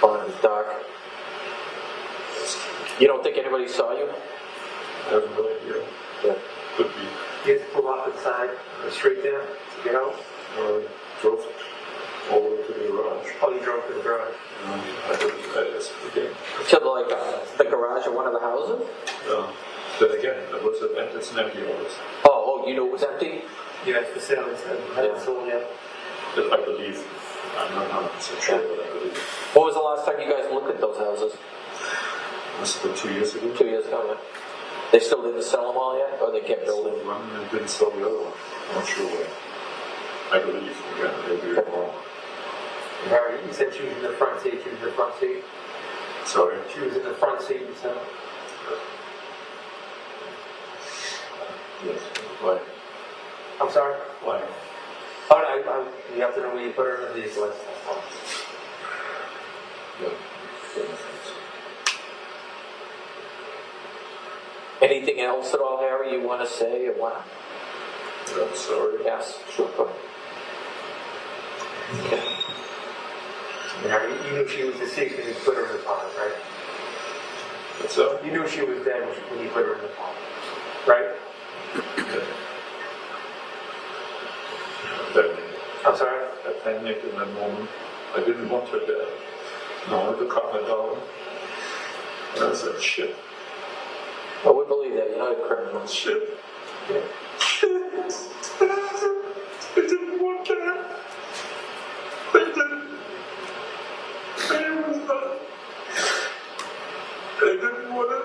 On the dark. You don't think anybody saw you? I have no idea. Yeah. Could be. You had to pull off inside, straight there to get out? Drove over to the garage. Oh, you drove to the garage? I didn't, again. To like the garage of one of the houses? Then again, it was it's an empty office. Oh, you knew it was empty? Yeah, it's for sale, it's hadn't sold yet. I believe. I'm not 100% sure, but I believe. What was the last time you guys looked at those houses? Must have been 2 years ago. 2 years ago, yeah. They still didn't sell them all yet, or they kept building? One and didn't sell the other one. I'm not sure why. I believe, again, maybe I'm wrong. Harry, you said she was in the front seat, she was in the front seat? Sorry? She was in the front seat, you said? Yes. Why? I'm sorry? Why? Oh, no, you have to know where you put her in these lists. Yeah. Anything else at all, Harry, you want to say or what? I'm sorry. Yes, sure. Okay. Harry, you knew she was deceased when you put her in the pond, right? What's that? You knew she was dead when you put her in the pond, right? I'm sorry? I panicked in that moment. I didn't want her dead. No, I had to calm her down. And I said, shit. Well, we believe that. You're not a criminal. Shit. Yeah. Shit. I didn't want that. I didn't. I was not. I didn't want it.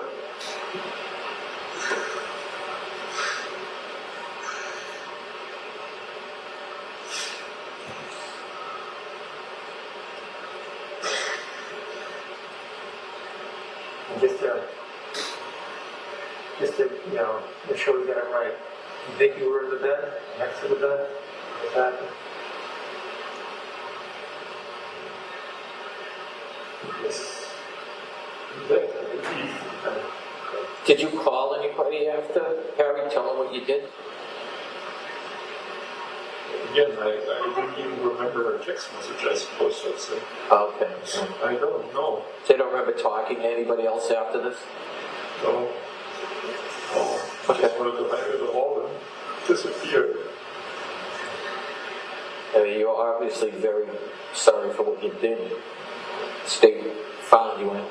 Just to, make sure we get it right. You think you were in the bed, next to the bed? What's happened? Yes. Did you call anybody after Harry? Tell them what you did? Again, I didn't even remember her text message, I suppose I'd say. Okay. I don't know. They don't remember talking to anybody else after this? No. Oh, I just wanted to hide in the hall and disappear. I mean, you're obviously very sorry for what you did. State found you in.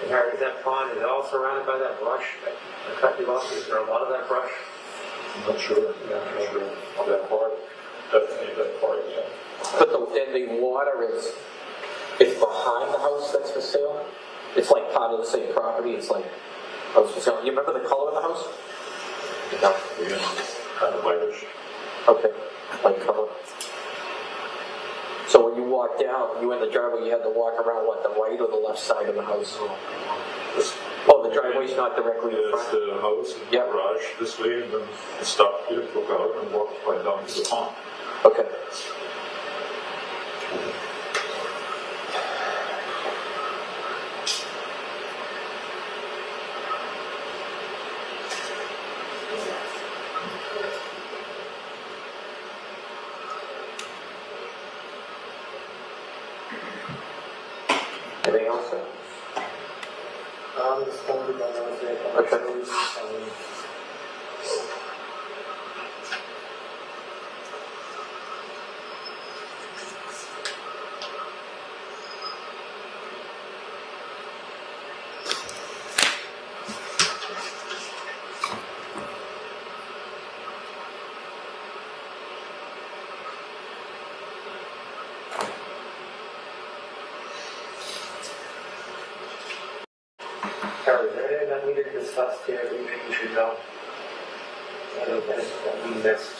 And Harry, is that pond, is it all surrounded by that brush? I cut you off, is there a lot of that brush? I'm not sure. I'm not sure. On that part, definitely that part, yeah. But the water is, it's behind the house that's for sale? It's like part of the same property, it's like, house for sale. You remember the color of the house? No. Yeah. Kind of whitish. Okay, light color. So when you walk down, you in the driveway, you had to walk around, what, the right or the left side of the house? Oh, the driveway's not directly in front? It's the house and the garage this way, and then I stopped here, took out, and walked right down to the pond. Okay. Anything else, sir? Okay. Harry, is there anything that we didn't discuss here that you think we should know? Anything that we missed?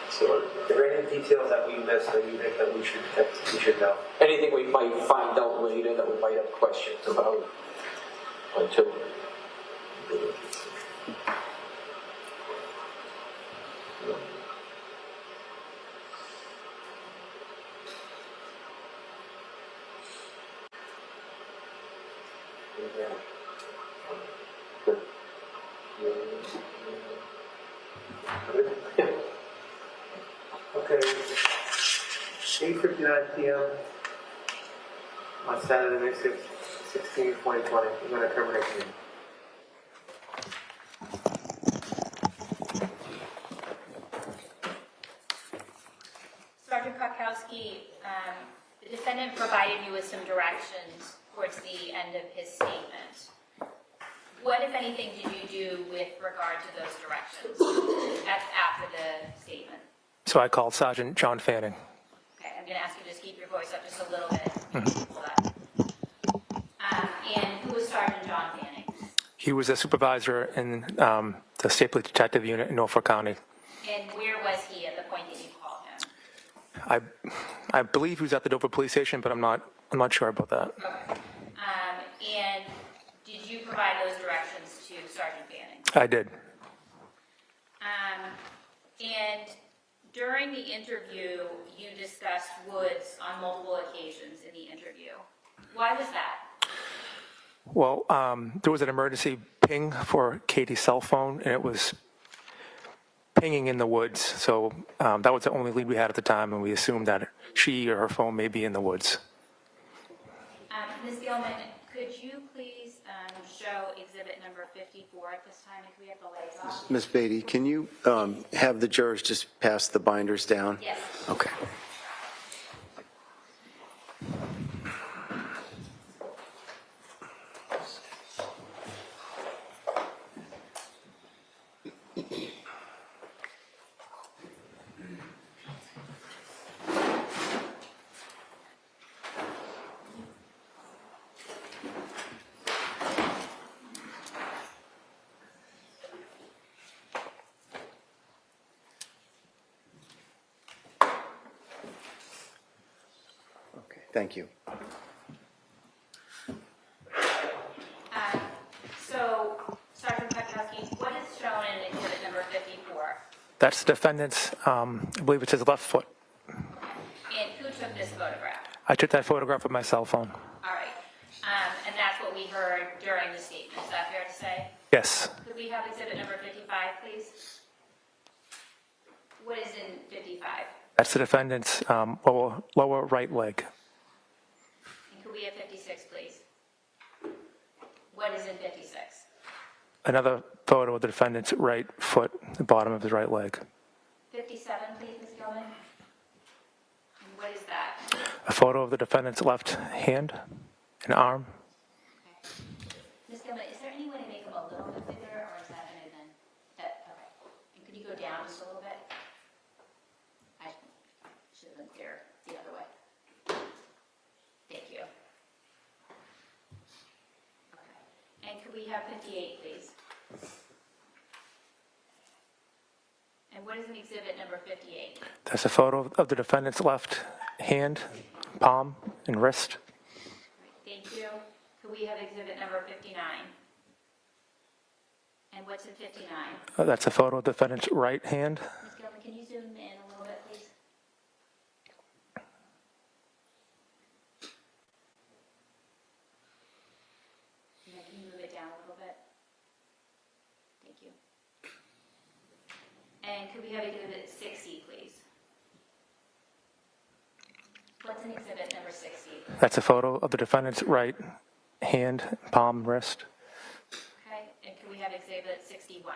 Sorry. Are there any details that we missed that you think that we should know? Anything we might find out later that we might have questions about? Or two? Okay, 8:59 p.m. on Saturday, May 16, 2020. I'm going to terminate the meeting. Sergeant Kotkowski, the defendant provided you with some directions towards the end of his statement. What, if anything, did you do with regard to those directions after the statement? So I called Sergeant John Fanning. Okay, I'm going to ask you to just keep your voice up just a little bit. And who was Sergeant John Fanning? He was a supervisor in the State Police Detective Unit in Norfolk County. And where was he at the point that you called him? I believe he was at the Dover Police Station, but I'm not sure about that. Okay. And did you provide those directions to Sergeant Fanning? I did. And during the interview, you discussed Woods on multiple occasions in the interview. Why was that? Well, there was an emergency ping for Katie's cell phone, and it was pinging in the woods. So that was the only lead we had at the time, and we assumed that she or her phone may be in the woods. Ms. Gilman, could you please show exhibit number 54 at this time? If we have the lights off. Ms. Beatty, can you have the jurors just pass the binders down? Yes. Okay. Thank you. So, Sergeant Kotkowski, what is shown in exhibit number 54? That's the defendant's, I believe it's his left foot. And who took this photograph? I took that photograph with my cell phone. All right. And that's what we heard during the statement. Is that fair to say? Yes. Could we have exhibit number 55, please? What is in 55? That's the defendant's lower right leg. And could we have 56, please? What is in 56? Another photo of the defendant's right foot, the bottom of his right leg. 57, please, Ms. Gilman? And what is that? A photo of the defendant's left hand and arm. Okay. Ms. Gilman, is there any way to make them a little bit bigger, or is that going to then, okay. And could you go down just a little bit? I should have been clear the other way. Thank you. Okay. And could we have 58, please? And what is in exhibit number 58? That's a photo of the defendant's left hand, palm, and wrist. Thank you. Could we have exhibit number 59? And what's in 59? That's a photo of the defendant's right hand. Ms. Gilman, can you zoom in a little bit, please? Yeah, can you move it down a little bit? Thank you. And could we have exhibit 60, please? What's in exhibit number 60? That's a photo of the defendant's right hand, palm, wrist. Okay, and can we have exhibit 61?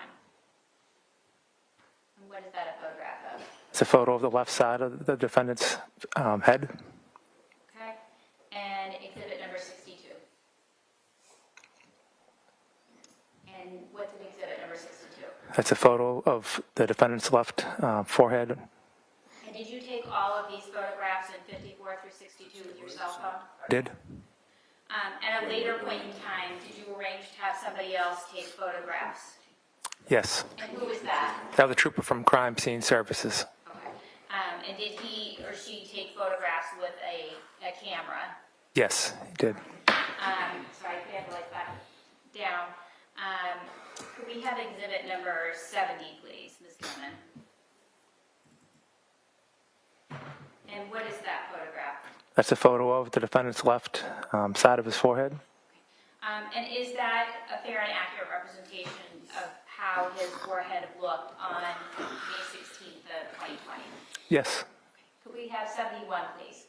And what is that a photograph of? It's a photo of the left side of the defendant's head. Okay, and exhibit number 62. And what's in exhibit number 62? That's a photo of the defendant's left forehead. And did you take all of these photographs in 54 through 62 with your cell phone? Did? At a later point in time, did you arrange to have somebody else take photographs? Yes. And who was that? That was a trooper from Crime Scene Services. Okay. And did he or she take photographs with a camera? Yes, he did. Sorry, could I have the lights back down? Could we have exhibit number 70, please, Ms. Gilman? And what is that photograph? That's a photo of the defendant's left side of his forehead. And is that a fair and accurate representation of how his forehead looked on May 16th of 2020? Yes. Could we have 71, please?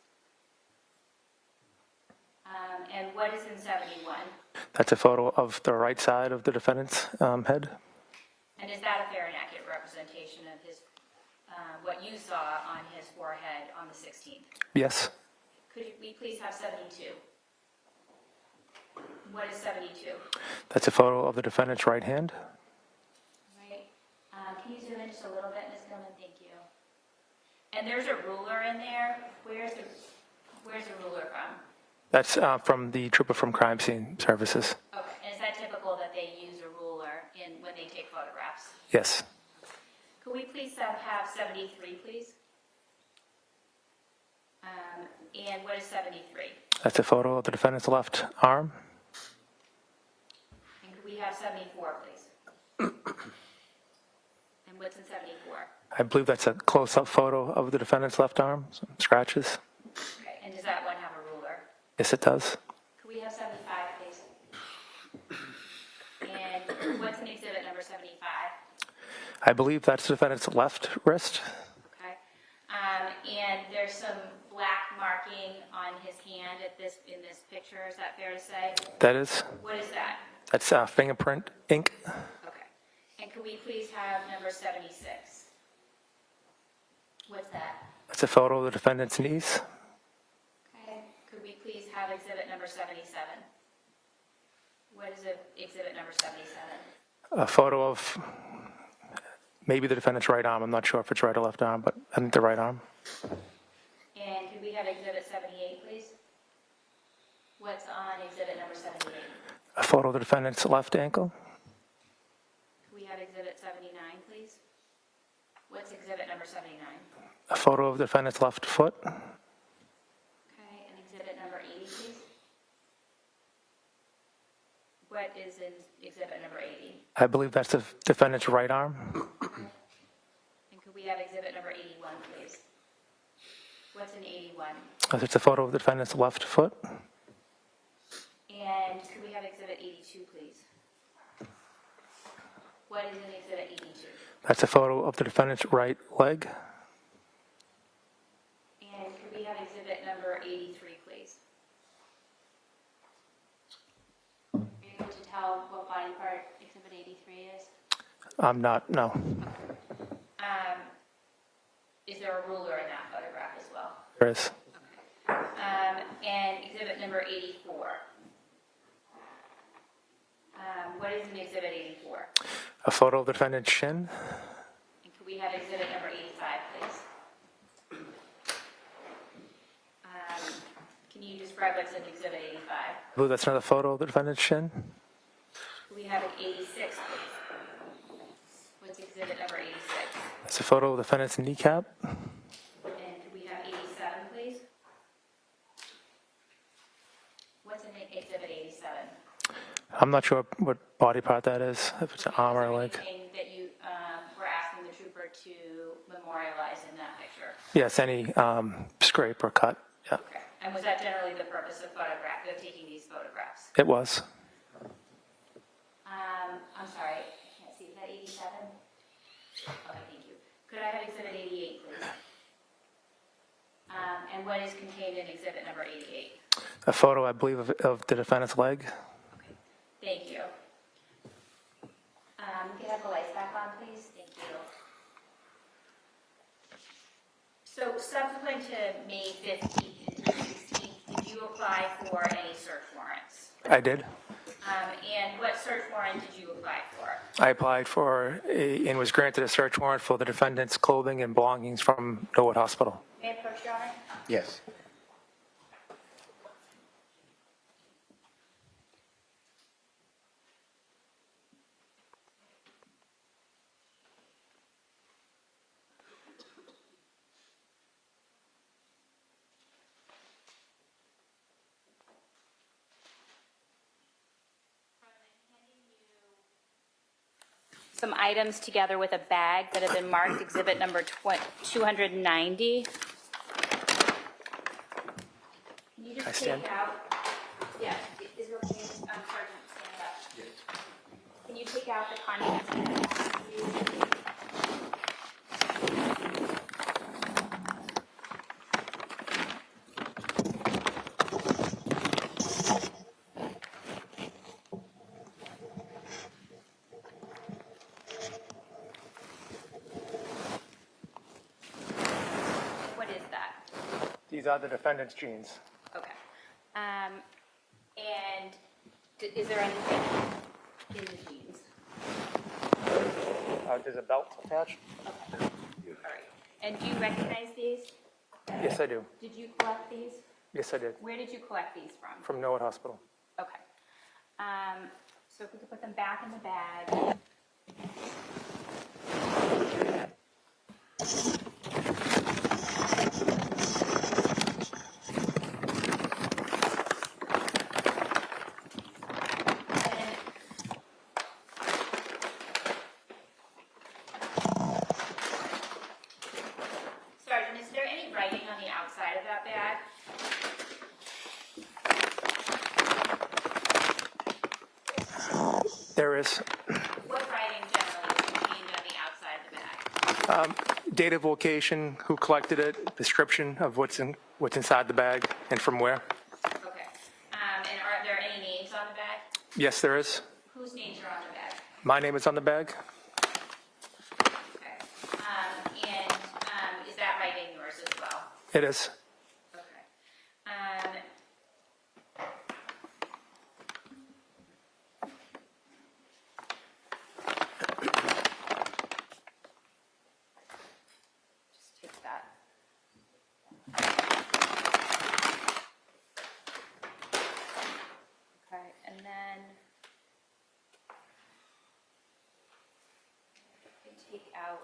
And what is in 71? That's a photo of the right side of the defendant's head. And is that a fair and accurate representation of his, what you saw on his forehead on the 16th? Yes. Could we please have 72? What is 72? That's a photo of the defendant's right hand. Right. Can you zoom in just a little bit, Ms. Gilman? Thank you. And there's a ruler in there. Where's the ruler from? That's from the trooper from Crime Scene Services. Okay. And is that typical that they use a ruler when they take photographs? Yes. Could we please have 73, please? And what is 73? That's a photo of the defendant's left arm. And could we have 74, please? And what's in 74? I believe that's a close-up photo of the defendant's left arm, some scratches. Okay. And does that one have a ruler? Yes, it does. Could we have 75, please? And what's in exhibit number 75? I believe that's the defendant's left wrist. Okay. And there's some black marking on his hand in this picture. Is that fair to say? That is. What is that? That's fingerprint ink. Okay. And could we please have number 76? What's that? That's a photo of the defendant's knees. Okay. Could we please have exhibit number 77? What is exhibit number 77? A photo of maybe the defendant's right arm. I'm not sure if it's right or left arm, but I think the right arm. And could we have exhibit 78, please? What's on exhibit number 78? A photo of the defendant's left ankle. Could we have exhibit 79, please? What's exhibit number 79? A photo of the defendant's left foot. Okay, and exhibit number 80, please? What is in exhibit number 80? I believe that's the defendant's right arm. And could we have exhibit number 81, please? What's in 81? It's a photo of the defendant's left foot. And could we have exhibit 82, please? What is in exhibit 82? That's a photo of the defendant's right leg. And could we have exhibit number 83, please? Are you able to tell what body part exhibit 83 is? I'm not, no. Is there a ruler in that photograph as well? There is. And exhibit number 84. What is in exhibit 84? A photo of the defendant's shin. And could we have exhibit number 85, please? Can you describe what's in exhibit 85? I believe that's another photo of the defendant's shin. Could we have an 86, please? What's exhibit number 86? That's a photo of the defendant's kneecap. And could we have 87, please? What's in exhibit 87? I'm not sure what body part that is, if it's an arm or a leg. Anything that you were asking the trooper to memorialize in that picture? Yes, any scrape or cut. Yeah, Okay. And was that generally the purpose of taking these photographs? it was. I'm sorry, I can't see. Is that 87? Okay, thank you. Could I have exhibit 88, please? And what is contained in exhibit number 88? A photo, I believe, of the defendant's leg. Okay, thank you. Can I have the lights back on, please? Thank you. So subsequent to May 15th and 16th, did you apply for any search warrants? I did. And what search warrant did you apply for? I applied for and was granted a search warrant for the defendant's clothing and belongings from Norwood Hospital. May I approach, Your Honor? Yes. Some items together with a bag that have been marked exhibit number 290. Can you just I stand. take out? Yeah, is it okay? Sergeant out the contents of the bag, please? What is that? These are the defendant's jeans. Okay. And is there anything in the jeans? There's a belt attached. Okay. All right. And do you recognize these? Yes, I do. Did you collect these? Yes, I did. Where did you collect these from? From Norwood Hospital. Okay. So if we could put them back in the bag. Sergeant, is there any writing on the outside of that bag? There is What writing generally is contained on the outside of the bag? date of location, who collected it, description of what's inside the bag, and from where. Okay. And are there any names on the bag? Yes, there is. Whose names are on the bag? My name is on the bag. Okay. And is that writing yours as well? It is. Okay. Just take that. Okay, and then you take out.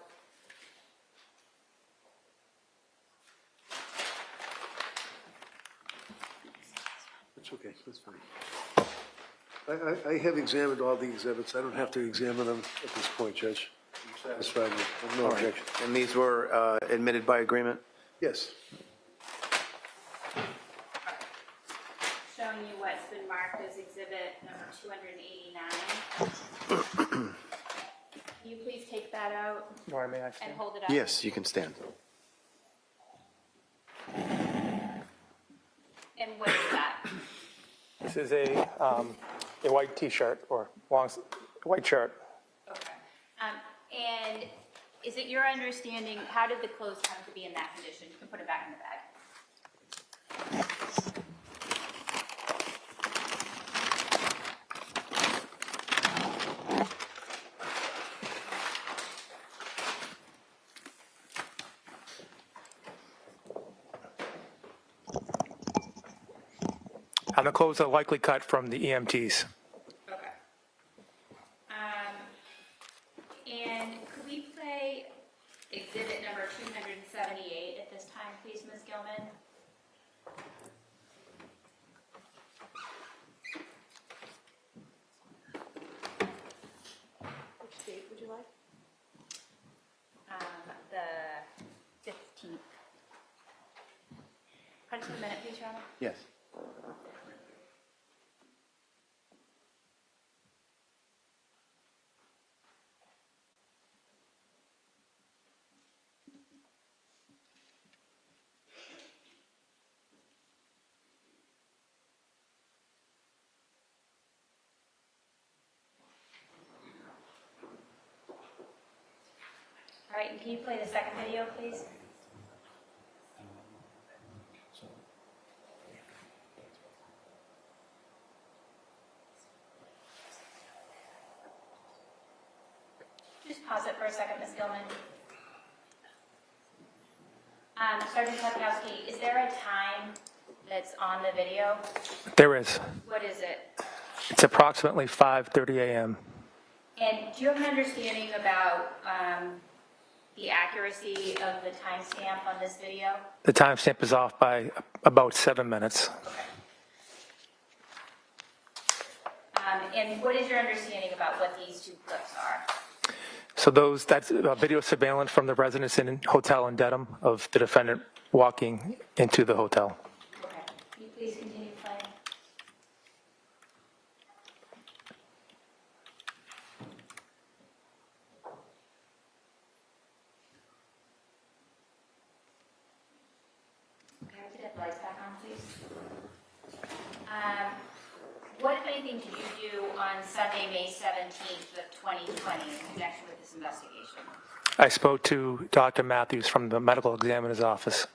That's okay, that's fine. I have examined all the exhibits. I don't have to examine them at this point, Judge. I'm satisfied with, no objection. And these were admitted by agreement? Yes. Showing you what's been marked as exhibit number 289. Can you please take that out Nora, may I and stand? hold it up? Yes, you can stand. And what is that? This is a white T-shirt or white shirt. Okay. And is it your understanding, how did the clothes come to be in that condition? You can put it back in the bag. And the clothes are likely cut from the EMTs. Okay. And could we play exhibit number 278 at this time, please, Ms. Gilman? Which date would you like? The 15th. Punch in a minute, please, Your Honor. Yes. All right, and can you play the second video, please? Just pause it for a second, Ms. Gilman. Sergeant Kotkowski, is there a time that's on the video? There is. What is it? It's approximately 5:30 a.m. And do you have an understanding about the accuracy of the timestamp on this video? The timestamp is off by about 7 minutes. And what is your understanding about what these two clips are? So that's video surveillance from the Residence Inn Hotel in Dedham of the defendant walking into the hotel. Okay. Can you please continue playing? if anything, did you do on Sunday, May 17th of 2020 in connection with this investigation? I spoke to Dr. Matthews from the medical examiner's office.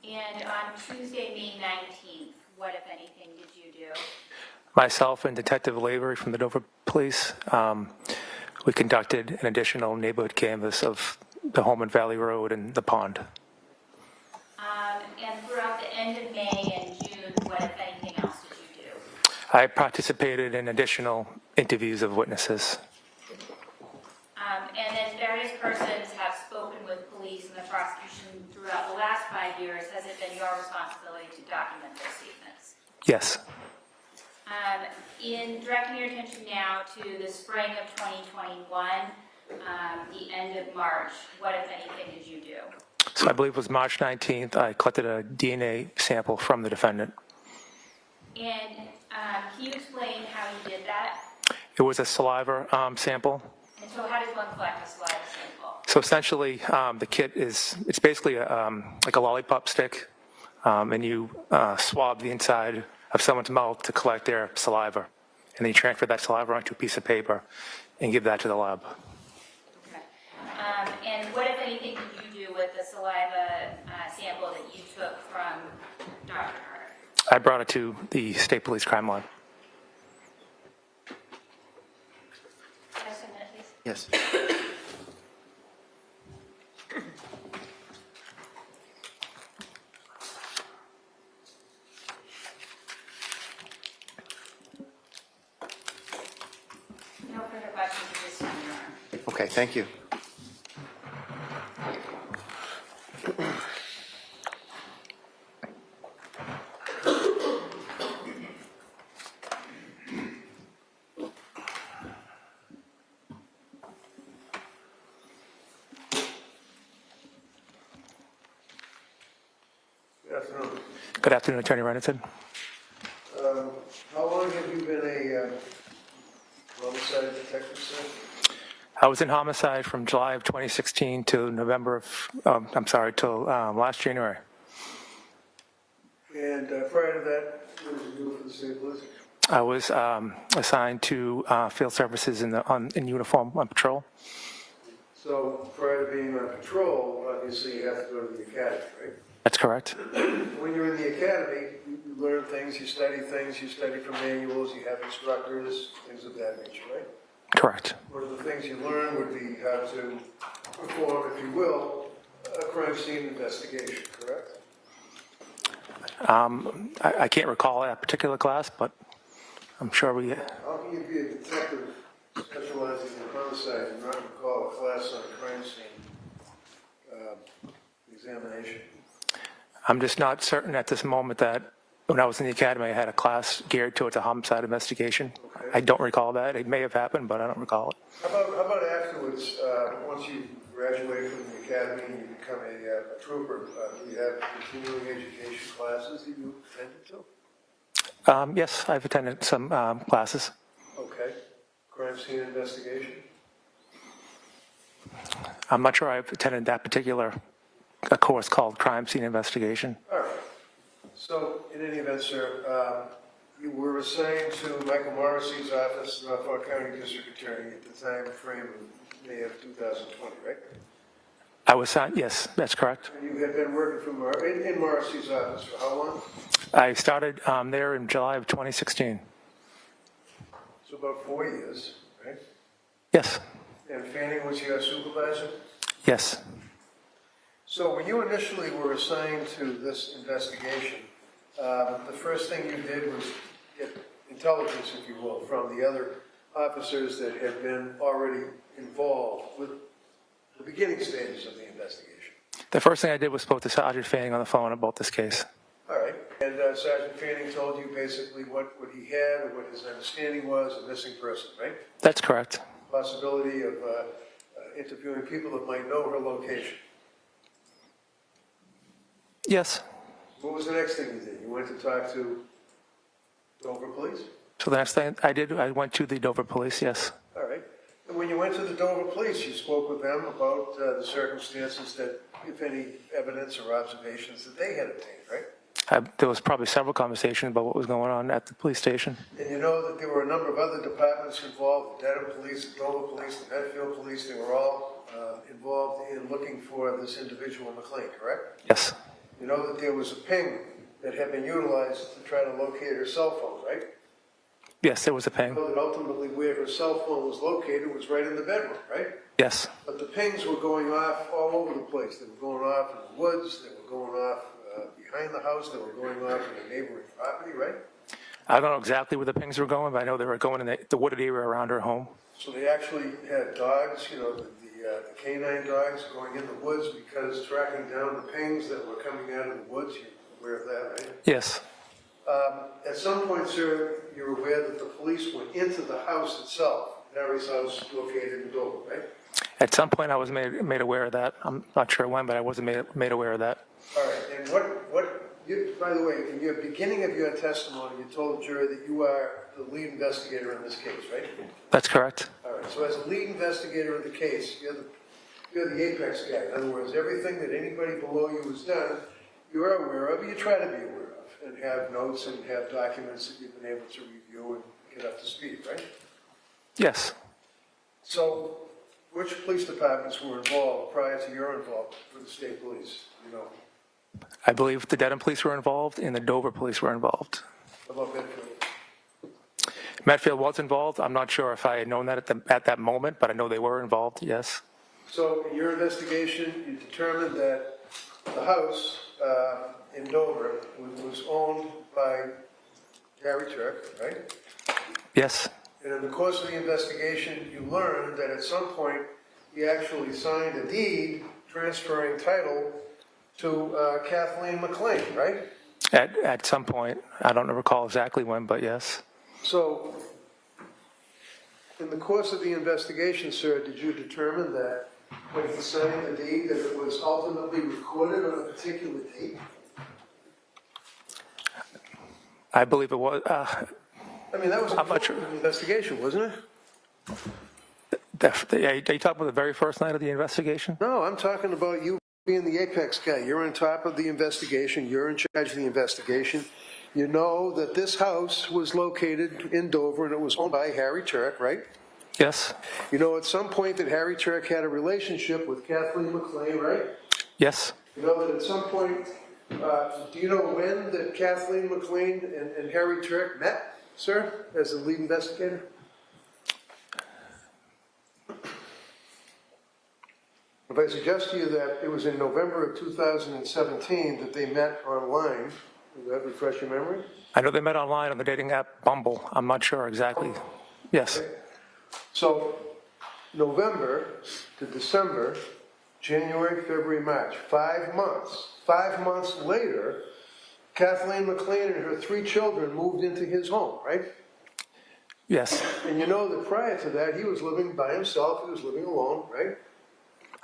And on Tuesday, May 19th, what, if anything, did you do? Myself and Detective Lavery from the Dover Police, we conducted an additional neighborhood canvass of the Holman Valley Road and the pond. And throughout the end of May and June, what, if anything, else did you do? I participated in additional interviews of witnesses. And as various persons have spoken with police and the prosecution throughout the last 5 years, has it been your responsibility to document those statements? Yes. In directing your attention now to the spring of 2021, the end of March, what, if anything, did you do? So I believe it was March 19th, I collected a DNA sample from the defendant. And can you explain how you did that? It was a saliva sample. And so how does one collect a saliva sample? So essentially, the kit it's basically like a lollipop stick, and you swab the inside of someone's mouth to collect their saliva. And then you transfer that saliva onto a piece of paper and give that to the lab. Okay. And what, if anything, did you do with the saliva sample that you took from Dr. Carter? I brought it to the State Police Crime Lab. Can I have a minute, please? Yes. No further questions at this time, Your Honor. Okay, thank you. Good afternoon. Good afternoon, Attorney Rennerton. How long have you been a homicide detective, sir? I was in homicide from July of 2016 to till last January. And prior to that, what did you do for the state police? I was assigned to field services in uniform on patrol. So prior to being on patrol, obviously you have to go to the academy, right? That's correct. When you're in the academy, you learn things, you study from manuals, you have instructors, things of that nature, right? Correct. One of the things you learn would be how to perform, if you will, a crime scene investigation, correct? I can't recall that particular class, but I'm sure we... How can you be a detective specializing in homicide and not recall a class on crime scene examination? I'm just not certain at this moment that when I was in the academy, I had a class geared towards a homicide investigation. Okay. I don't recall that. It may have happened, but I don't recall it. How about afterwards, once you graduate from the academy and you become a trooper, do you have continuing education classes that you attended to? Yes, I've attended some classes. Okay. Crime scene investigation? I'm not sure I've attended that particular a course called crime scene investigation. All right. So, in any event, sir, you were assigned to Michael Morrissey's office, Norfolk County District Attorney, at the time frame of May of 2020, right? I was assigned, yes, that's correct. And you had been working in Morrissey's office for how long? I started there in July of 2016. So about 4 years, right? Yes, And Fanning was your supervisor? yes. So when you initially were assigned to this investigation, the first thing you did was get intelligence, if you will, from the other officers that had been already involved with the beginning stages of the investigation. The first thing I did was spoke to Sergeant Fanning on the phone about this case. All right. And Sergeant Fanning told you basically what he had or what his understanding was, a missing person, right? That's correct. Possibility of interviewing people that might know her location. Yes. What was the next thing you did? You went to talk to Dover Police? So the next thing I did, I went to the Dover Police, yes. All right. And when you went to the Dover Police, you spoke with them about the circumstances that, if any, evidence or observations that they had obtained, right? There was probably several conversations about what was going on at the police station. And you know that there were a number of other departments involved, the Dedham Police, the Dover Police, the Medfield Police, they were all involved in looking for this individual McLean, correct? Yes. You know that there was a ping that had been utilized to try to locate her cell phone, right? Yes, there was a ping. You know that ultimately where her cell phone was located was right in the bedroom, right? Yes. But the pings were going off all over the place. They were going off in the woods, they were going off behind the house, they were going off in a neighboring property, right? I don't know exactly where the pings were going, but I know they were going in the wooded area around her home. So they actually had dogs, you know, the canine dogs going in the woods because tracking down the pings that were coming out of the woods. You're aware of that, right? Yes. At some point, sir, you're aware that the police went into the house itself, Harry's house located in Dover, right? At some point, I was made aware of that. I'm not sure when, but I wasn't made aware of that. All right, and by the way, in the beginning of your testimony, you told the jury that you are the lead investigator in this case, right? That's correct. All right, so as a lead investigator of the case, you're the apex guy. In other words, everything that anybody below you has done, you are aware of, you try to be aware of, and have notes and have documents that you've been able to review and get up to speed, right? Yes. So, which police departments were involved prior to your involvement with the state police? You know, I believe the Dedham police were involved and the Dover police were involved. about Medfield. Medfield was involved. I'm not sure if I had known that at that moment, but I know they were involved, yes. So, in your investigation, you determined that the house in Dover was owned by Harry Tuerk, right? Yes. And in the course of the investigation, you learned that at some point he actually signed a deed transferring title to Kathleen McLean, right? At some point. I don't recall exactly when, but yes. So, in the course of the investigation, sir, did you determine that when he signed the deed that it was ultimately recorded on a particular date? I believe it was. I mean, that was I'm not sure. an investigation, wasn't it? Are you talking about the very first night of the investigation? No, I'm talking about you being the apex guy. You're on top of the investigation. You're in charge of the investigation. You know that this house was located in Dover and it was owned by Harry Tuerk, right? Yes. You know at some point that Harry Tuerk had a relationship with Kathleen McLean, right? Yes. You know that at some point, do you know when that Kathleen McLean and Harry Tuerk met, sir, as the lead investigator? If I suggest to you that it was in November of 2017 that they met online, does that refresh your memory? I know they met online on the dating app Bumble. I'm not sure exactly. Yes. Okay. So, November to December, January, February, March, 5 months. 5 months later, Kathleen McLean and her 3 children moved into his home, right? Yes. And you know that prior to that, he was living by himself, he was living alone, right?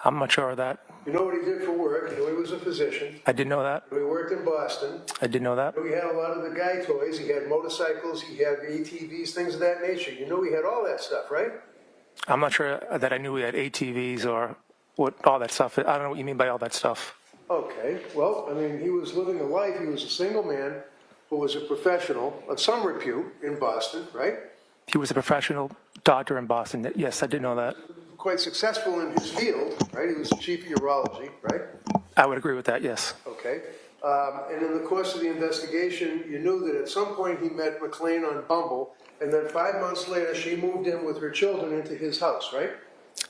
I'm not sure of that. You know what he did for work, you know he was a physician. I did know that. He worked in Boston. I did know that. He had a lot of the guy toys, he had motorcycles, he had ATVs, things of that nature. You know he had all that stuff, right? I'm not sure that I knew we had ATVs or what all that stuff. I don't know what you mean by all that stuff. Okay, well, I mean, he was living a life, he was a single man who was a professional of some repute in Boston, right? He was a professional doctor in Boston. Yes, I did know that. Quite successful in his field, right? He was the chief of urology, right? I would agree with that, yes. Okay. And in the course of the investigation, you knew that at some point he met McLean on Bumble, and then 5 months later, she moved in with her children into his house, right?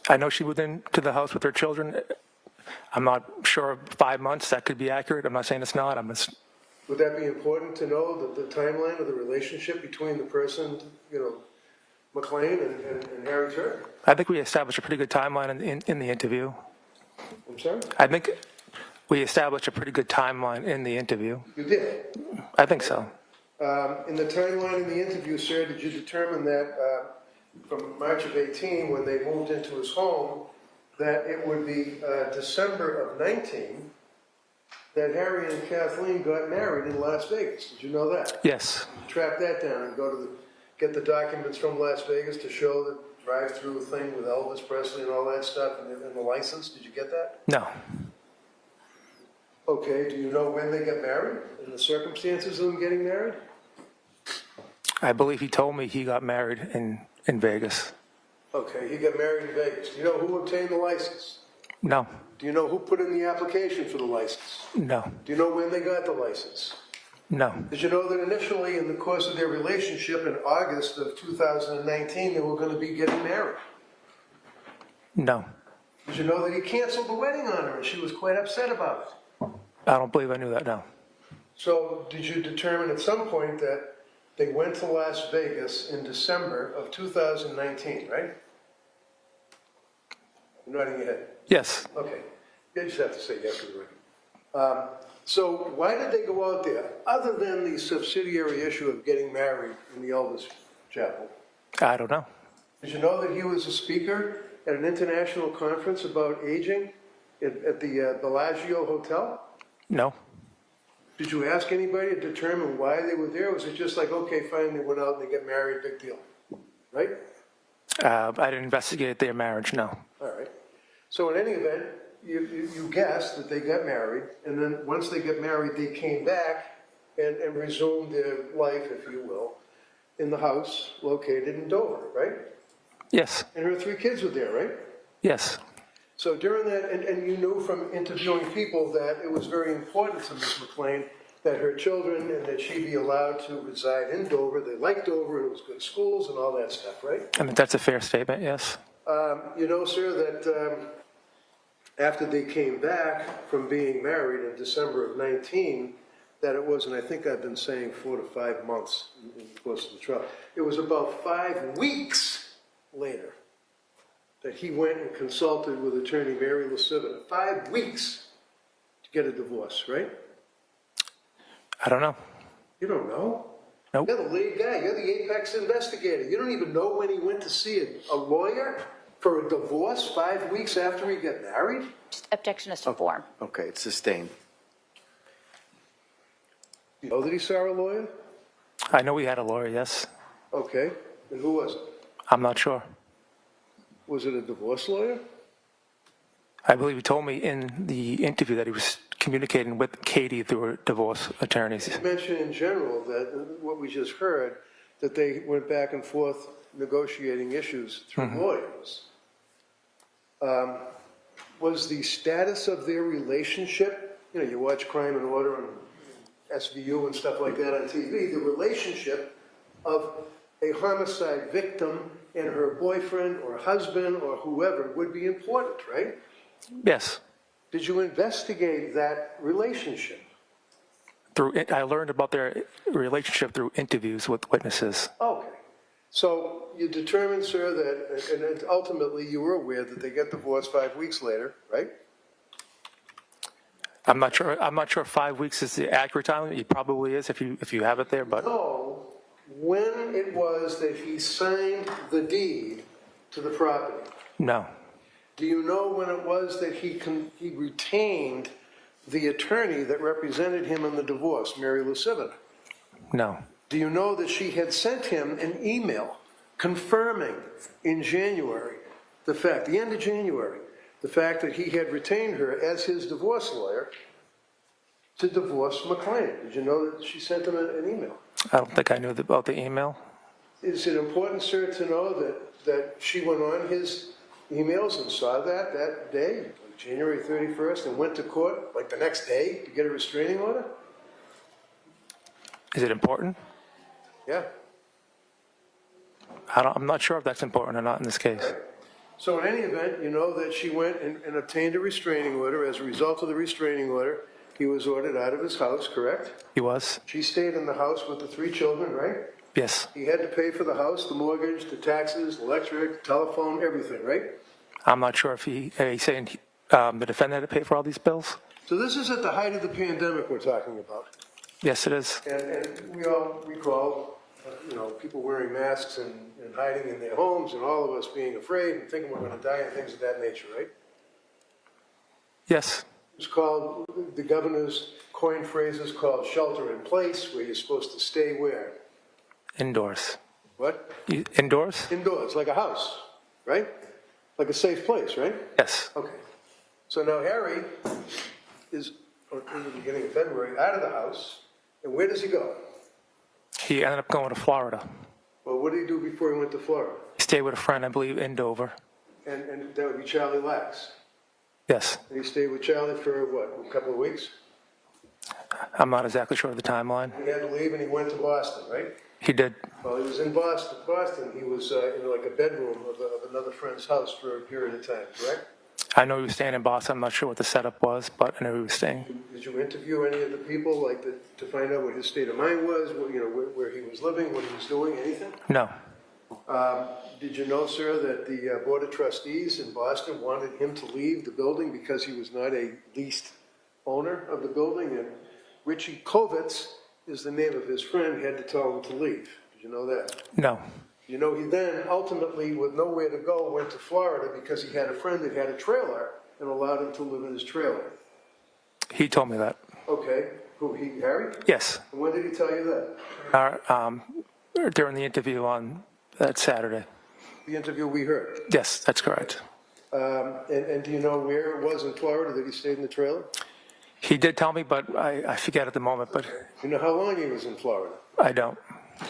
I know she moved into the house with her children. I'm not sure 5 months, that could be accurate. I'm not saying it's not. Would that be important to know the timeline of the relationship between the person, you know, McLean and Harry Tuerk? I think we established a pretty good timeline in the interview. I'm sorry? I think we established a pretty good timeline in the interview. You did? I think so. In the timeline in the interview, sir, did you determine that from March of 18, when they moved into his home, that it would be December of 19 that Harry and Kathleen got married in Las Vegas? Did you know that? Yes. Track that down and get the documents from Las Vegas to show the drive-through thing with Elvis Presley and all that stuff and the license. Did you get that? No. Okay, do you know when they got married and the circumstances of them getting married? I believe he told me he got married in Vegas. Okay, he got married in Vegas. Do you know who obtained the license? No, Do you know who put in the application for the license? no, Do you know when they got the license? no, Did you know that initially in the course of their relationship in August of 2019, they were going to be getting married? no. Did you know that he canceled the wedding on her and she was quite upset about it? I don't believe I knew that, no. So did you determine at some point that they went to Las Vegas in December of 2019, right? You're nodding your head. Yes, Okay. You just have to say yes for the record. So why did they go out there, other than the subsidiary issue of getting married in the Elvis Chapel? I don't know. Did you know that he was a speaker at an international conference about aging at the Bellagio Hotel? No, Did you ask anybody to determine why they were there? Or was it just like, okay, fine, they went out and they get married, big deal, right? I didn't investigate their marriage, no. All right. So in any event, you guessed that they got married, and then once they got married, they came back and resumed their life, if you will, in the house located in Dover, right? Yes, And her 3 kids were there, right? yes, So during that, and you knew from interviewing people that it was very important to Ms. McLean that her children and that she be allowed to reside in Dover. They liked Dover, it was good schools and all that stuff, right? I mean, that's a fair statement, yes. You know, sir, that after they came back from being married in December of 19, that it was, and I think I've been saying 4 to 5 months in the course of the trial, it was about 5 weeks later that he went and consulted with attorney Mary LaCivita. 5 weeks to get a divorce, right? I don't know. You don't know? Nope. You're the lead guy. You're the apex investigator. You don't even know when he went to see a lawyer for a divorce 5 weeks after he got married? Objection is to form. Okay, it's sustained. You know that he saw a lawyer? I know we had a lawyer, yes. Okay. And who was it? I'm not sure. Was it a divorce lawyer? I believe he told me in the interview that he was communicating with Katie through her divorce attorneys. You mentioned in general that what we just heard, that they went back and forth negotiating issues through lawyers. Was the status of their relationship, you know, you watch Crime and Order and SVU and stuff like that on TV, the relationship of a homicide victim and her boyfriend or husband or whoever would be important, right? Yes. Did you investigate that relationship? I learned about their relationship through interviews with witnesses. Okay. So you determined, sir, that, and ultimately you were aware that they got divorced 5 weeks later, right? I'm not sure 5 weeks is the accurate time. It probably is if you have it there, but Know when it was that he signed the deed to the property? no. Do you know when it was that he retained the attorney that represented him in the divorce, Mary LaCivita? No. Do you know that she had sent him an email confirming in January, the end of January, the fact that he had retained her as his divorce lawyer to divorce McLean? Did you know that she sent him an email? I don't think I knew about the email. Is it important, sir, to know that she went on his emails and saw that day, like January 31st, and went to court like the next day to get a restraining order? Is it important? Yeah. I'm not sure if that's important or not in this case. So in any event, you know that she went and obtained a restraining order. As a result of the restraining order, he was ordered out of his house, correct? He was? She stayed in the house with the 3 children, right? Yes. He had to pay for the house, the mortgage, the taxes, electric, telephone, everything, right? I'm not sure if he's saying the defendant had to pay for all these bills. So this is at the height of the pandemic we're talking about. Yes, it is. And we all recall, people wearing masks and hiding in their homes and all of us being afraid and thinking we're going to die and things of that nature, right? Yes. It's called, the governor's coined phrases called shelter in place, where you're supposed to stay where? Indoors. What? Indoors? Indoors, like a house, right? Like a safe place, right? Yes. Okay. So now Harry is in the beginning of February, out of the house, and where does he go? He ended up going to Florida. Well, what did he do before he went to Florida? He stayed with a friend, I believe, in Dover. And that would be Charlie Lax. Yes. And he stayed with Charlie for, what, a couple of weeks? I'm not exactly sure of the timeline. He had to leave and he went to Boston, right? He did. While he was in Boston, he was in like a bedroom of another friend's house for a period of time, correct? I know he was staying in Boston. I'm not sure what the setup was, but I know he was staying. Did you interview any of the people, like, to find out what his state of mind was, where he was living, what he was doing, anything? No. Did you know, sir, that the Board of Trustees in Boston wanted him to leave the building because he was not a leased owner of the building? And Richie Kovitz is the name of his friend, had to tell him to leave. Did you know that? No. You know, he then ultimately, with nowhere to go, went to Florida because he had a friend that had a trailer and allowed him to live in his trailer. He told me that. Okay. Who, Harry? Yes. And when did he tell you that? During the interview on that Saturday. The interview we heard? Yes, that's correct. And do you know where it was in Florida that he stayed in the trailer? He did tell me, but I forget at the moment. But you know how long he was in Florida? I don't.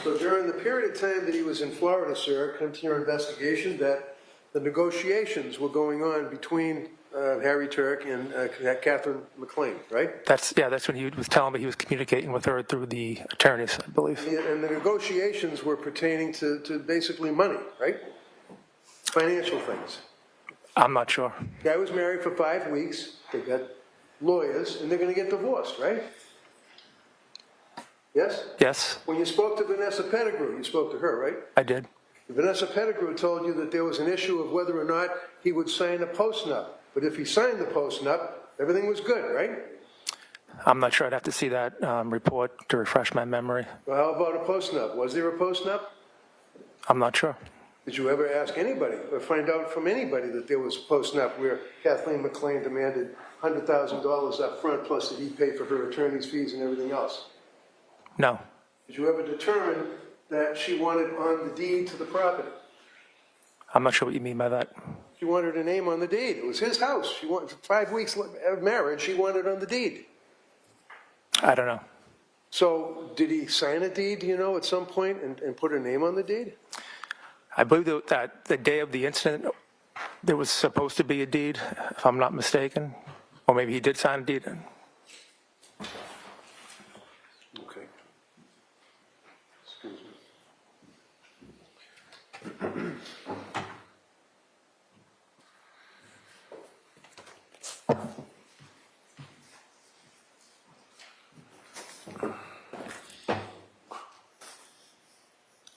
So during the period of time that he was in Florida, sir, come to your investigation that the negotiations were going on between Harry Tuerk and Kathleen McLean, right? That's when he was telling me he was communicating with her through the attorneys, I believe. And the negotiations were pertaining to basically money, right? Financial things. I'm not sure. The guy was married for 5 weeks. They got lawyers, and they're going to get divorced, right? Yes? Yes, When you spoke to Vanessa Pettigrew, you spoke to her, right? I did. Vanessa Pettigrew told you that there was an issue of whether or not he would sign a post-nup. But if he signed the post-nup, everything was good, right? I'm not sure. I'd have to see that report to refresh my memory. Well, how about a post-nup? Was there a post-nup? I'm not sure. Did you ever ask anybody or find out from anybody that there was a post-nup where Kathleen McLean demanded $100,000 up front plus that he paid for her attorney's fees and everything else? No. Did you ever determine that she wanted on the deed to the property? I'm not sure what you mean by that. She wanted her name on the deed. It was his house. She wanted 5 weeks of marriage. She wanted on the deed. I don't know. So did he sign a deed, do you know, at some point and put her name on the deed? I believe that the day of the incident, there was supposed to be a deed, if I'm not mistaken. Or maybe he did sign a deed. Okay. Excuse me.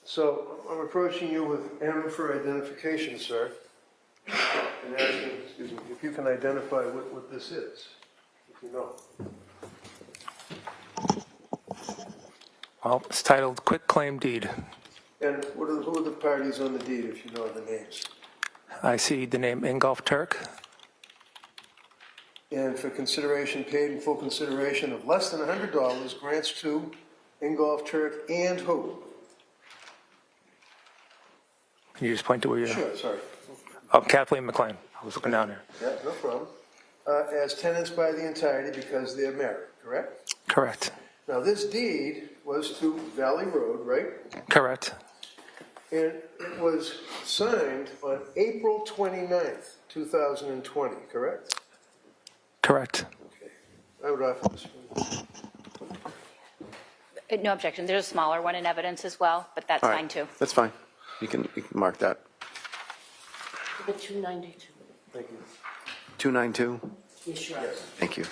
So I'm approaching you with M for identification, sir, and asking, excuse me, if you can identify what this is, if you know. Well, it's titled Quit Claim Deed. And who are the parties on the deed, if you know the names? I see the name Ingolf Tuerk. And for consideration paid in full consideration of less than $100, grants to Ingolf Tuerk and who? Can you just point to where you're... Sure, sorry. Oh, Kathleen McLean. I was looking down there. Yeah, no problem. As tenants by the entirety because they're married, correct? Correct. Now, this deed was to Valley Road, right? Correct. And it was signed on April 29th, 2020, correct? Correct. Okay. I would offer this. No objection. There's a smaller one in evidence as well, but that's All right. fine too. That's fine. You can mark that. The 292. Thank you. 292? Yes, sure. Thank you.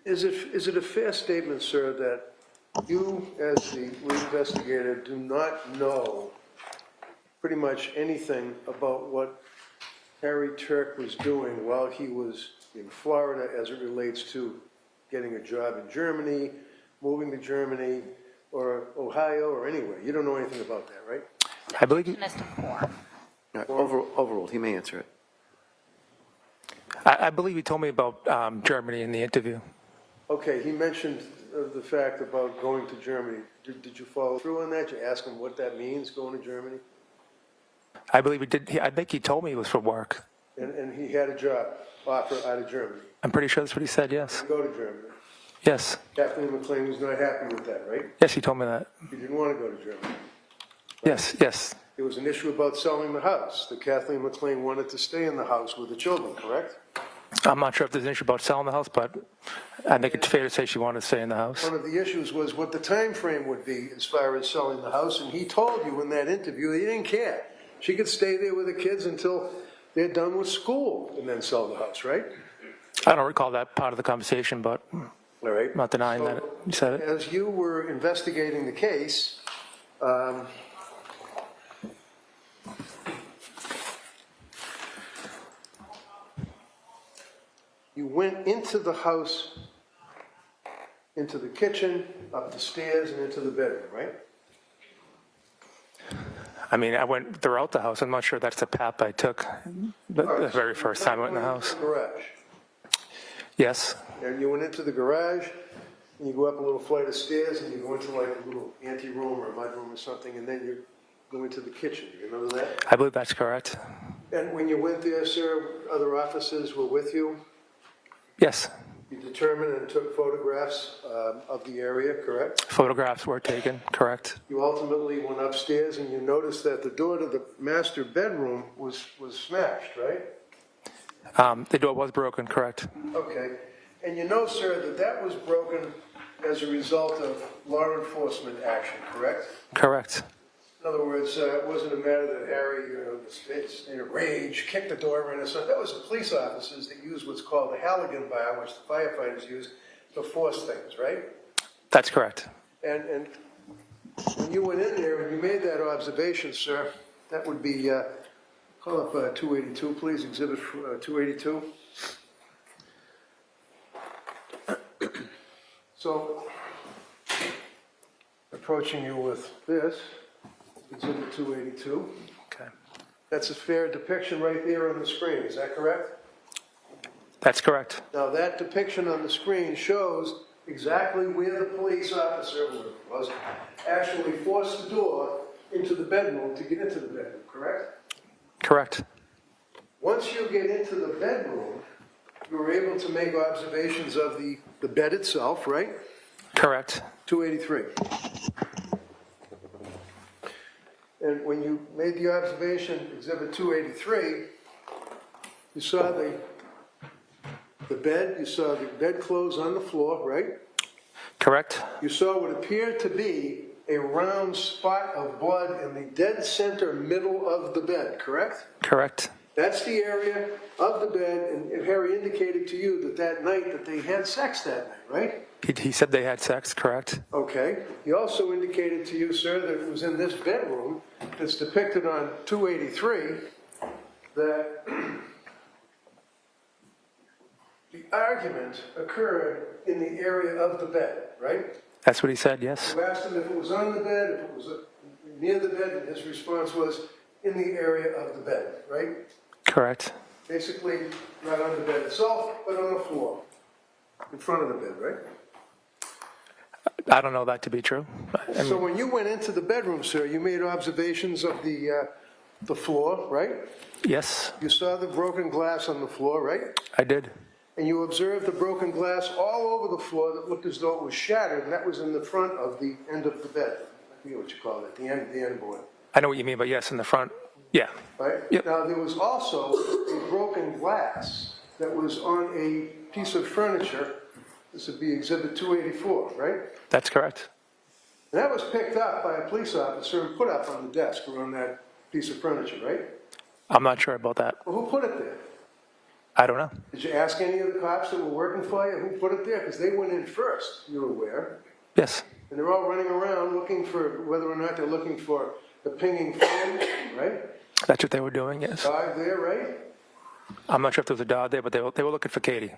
Is it a fair statement, sir, that you, as the lead investigator, do not know pretty much anything about what Harry Tuerk was doing while he was in Florida as it relates to getting a job in Germany, moving to Germany, or Ohio, or anywhere? You don't know anything about that, right? I believe... Overruled. He may answer it. I believe he told me about Germany in the interview. Okay, he mentioned of the fact about going to Germany, did you follow through on that? Did you ask him what that means, going to Germany? I believe he did. I think he told me it was for work. And he had a job offer out of Germany. I'm pretty sure that's what he said, yes. Go to Germany. Yes. Kathleen McLean was not happy with that, right? Yes, he told me that. He didn't want to go to Germany. Yes, yes. There was an issue about selling the house, that Kathleen McLean wanted to stay in the house with the children, correct? I'm not sure if there's an issue about selling the house, but I think it's fair to say she wanted to stay in the house. One of the issues was what the time frame would be as far as selling the house, and he told you in that interview that he didn't care. She could stay there with the kids until they're done with school and then sell the house, right? I don't recall that part of the conversation, but all right. I'm not denying that you said it. As you were investigating the case, you went into the house, into the kitchen, up the stairs, and into the bedroom, right? I mean, I went throughout the house. I'm not sure that's the path I took the very first time I went in the house. Garage. Yes. And you went into the garage, and you go up a little flight of stairs, and you go into like a little ante-room or a mudroom or something, and then you go into the kitchen. You remember that? I believe that's correct. And when you went there, sir, other officers were with you? Yes. You determined and took photographs of the area, correct? Photographs were taken, correct. You ultimately went upstairs and you noticed that the door to the master bedroom was smashed, right? The door was broken, correct. Okay. And you know, sir, that was broken as a result of law enforcement action, correct? Correct. In other words, it wasn't a matter that Harry, was in a rage, kicked the door in or something. That was the police officers that used what's called the Halligan bar, which the firefighters use to force things, right? That's correct. And when you went in there and you made that observation, sir, that would be, call up 282, please, exhibit 282. So, approaching you with this. Exhibit 282. Okay. That's a fair depiction right there on the screen, is that correct? That's correct. Now that depiction on the screen shows exactly where the police officer, whoever it was, actually forced the door into the bedroom to get into the bedroom, correct? Correct. Once you get into the bedroom, you were able to make observations of the bed itself, right? Correct. 283. And when you made the observation, exhibit 283, you saw the bed, you saw the bedclothes on the floor, right? Correct. You saw what appeared to be a round spot of blood in the dead center middle of the bed, correct? Correct. That's the area of the bed, and Harry indicated to you that night that they had sex that night, right? He said they had sex, correct. Okay. He also indicated to you, sir, that it was in this bedroom that's depicted on 283 that the argument occurred in the area of the bed, right? That's what he said, yes. You asked him if it was on the bed, if it was near the bed, and his response was in the area of the bed, right? Correct. Basically, not on the bed itself, but on the floor, in front of the bed, right? I don't know that to be true. So when you went into the bedroom, sir, you made observations of the floor, right? Yes. You saw the broken glass on the floor, right? I did. And you observed the broken glass all over the floor that looked as though it was shattered, and that was in the front of the end of the bed. I forget what you call it, the end board. I know what you mean, but yes, in the front, yeah. Right? Yep. Now, there was also a broken glass that was on a piece of furniture. This would be exhibit 284, right? That's correct. And that was picked up by a police officer and put up on the desk or on that piece of furniture, right? I'm not sure about that. Well, who put it there? I don't know. Did you ask any of the cops that were working for you who put it there? Because they went in first, you're aware. Yes. And they're all running around looking for whether or not they're looking for the pinging phone, right? That's what they were doing, yes. Dog there, right? I'm not sure if there was a dog there, but they were looking for Katie.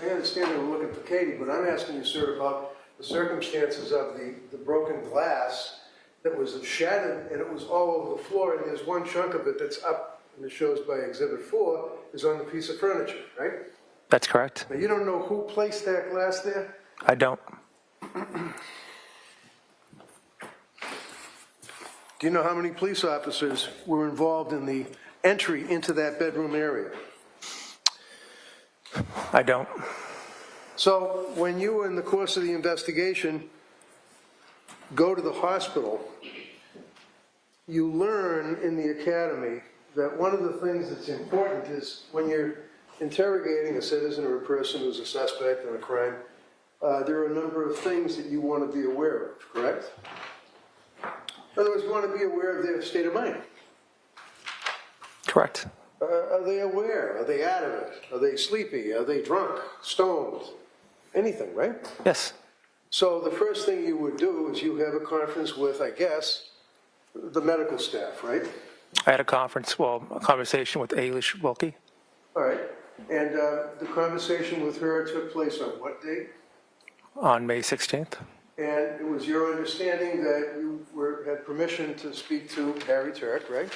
I understand they were looking for Katie, but I'm asking you, sir, about the circumstances of the broken glass that was shattered, and it was all over the floor, and there's one chunk of it that's up, and it shows by Exhibit 4, is on the piece of furniture, right? That's correct. Now, you don't know who placed that glass there? I don't. Do you know how many police officers were involved in the entry into that bedroom area? I don't. So when you, in the course of the investigation, go to the hospital, you learn in the academy that one of the things that's important is when you're interrogating a citizen or a person who's a suspect in a crime, there are a number of things that you want to be aware of, correct? In other words, you want to be aware of their state of mind. Correct. Are they aware? Are they out of it? Are they sleepy? Are they drunk? Stoned? Anything, right? Yes. So the first thing you would do is you have a conference with, I guess, the medical staff, right? I had a conversation with Alish, Wilky. All right. And the conversation with her took place on what date? On May 16th. And it was your understanding that you had permission to speak to Harry Tuerk, right?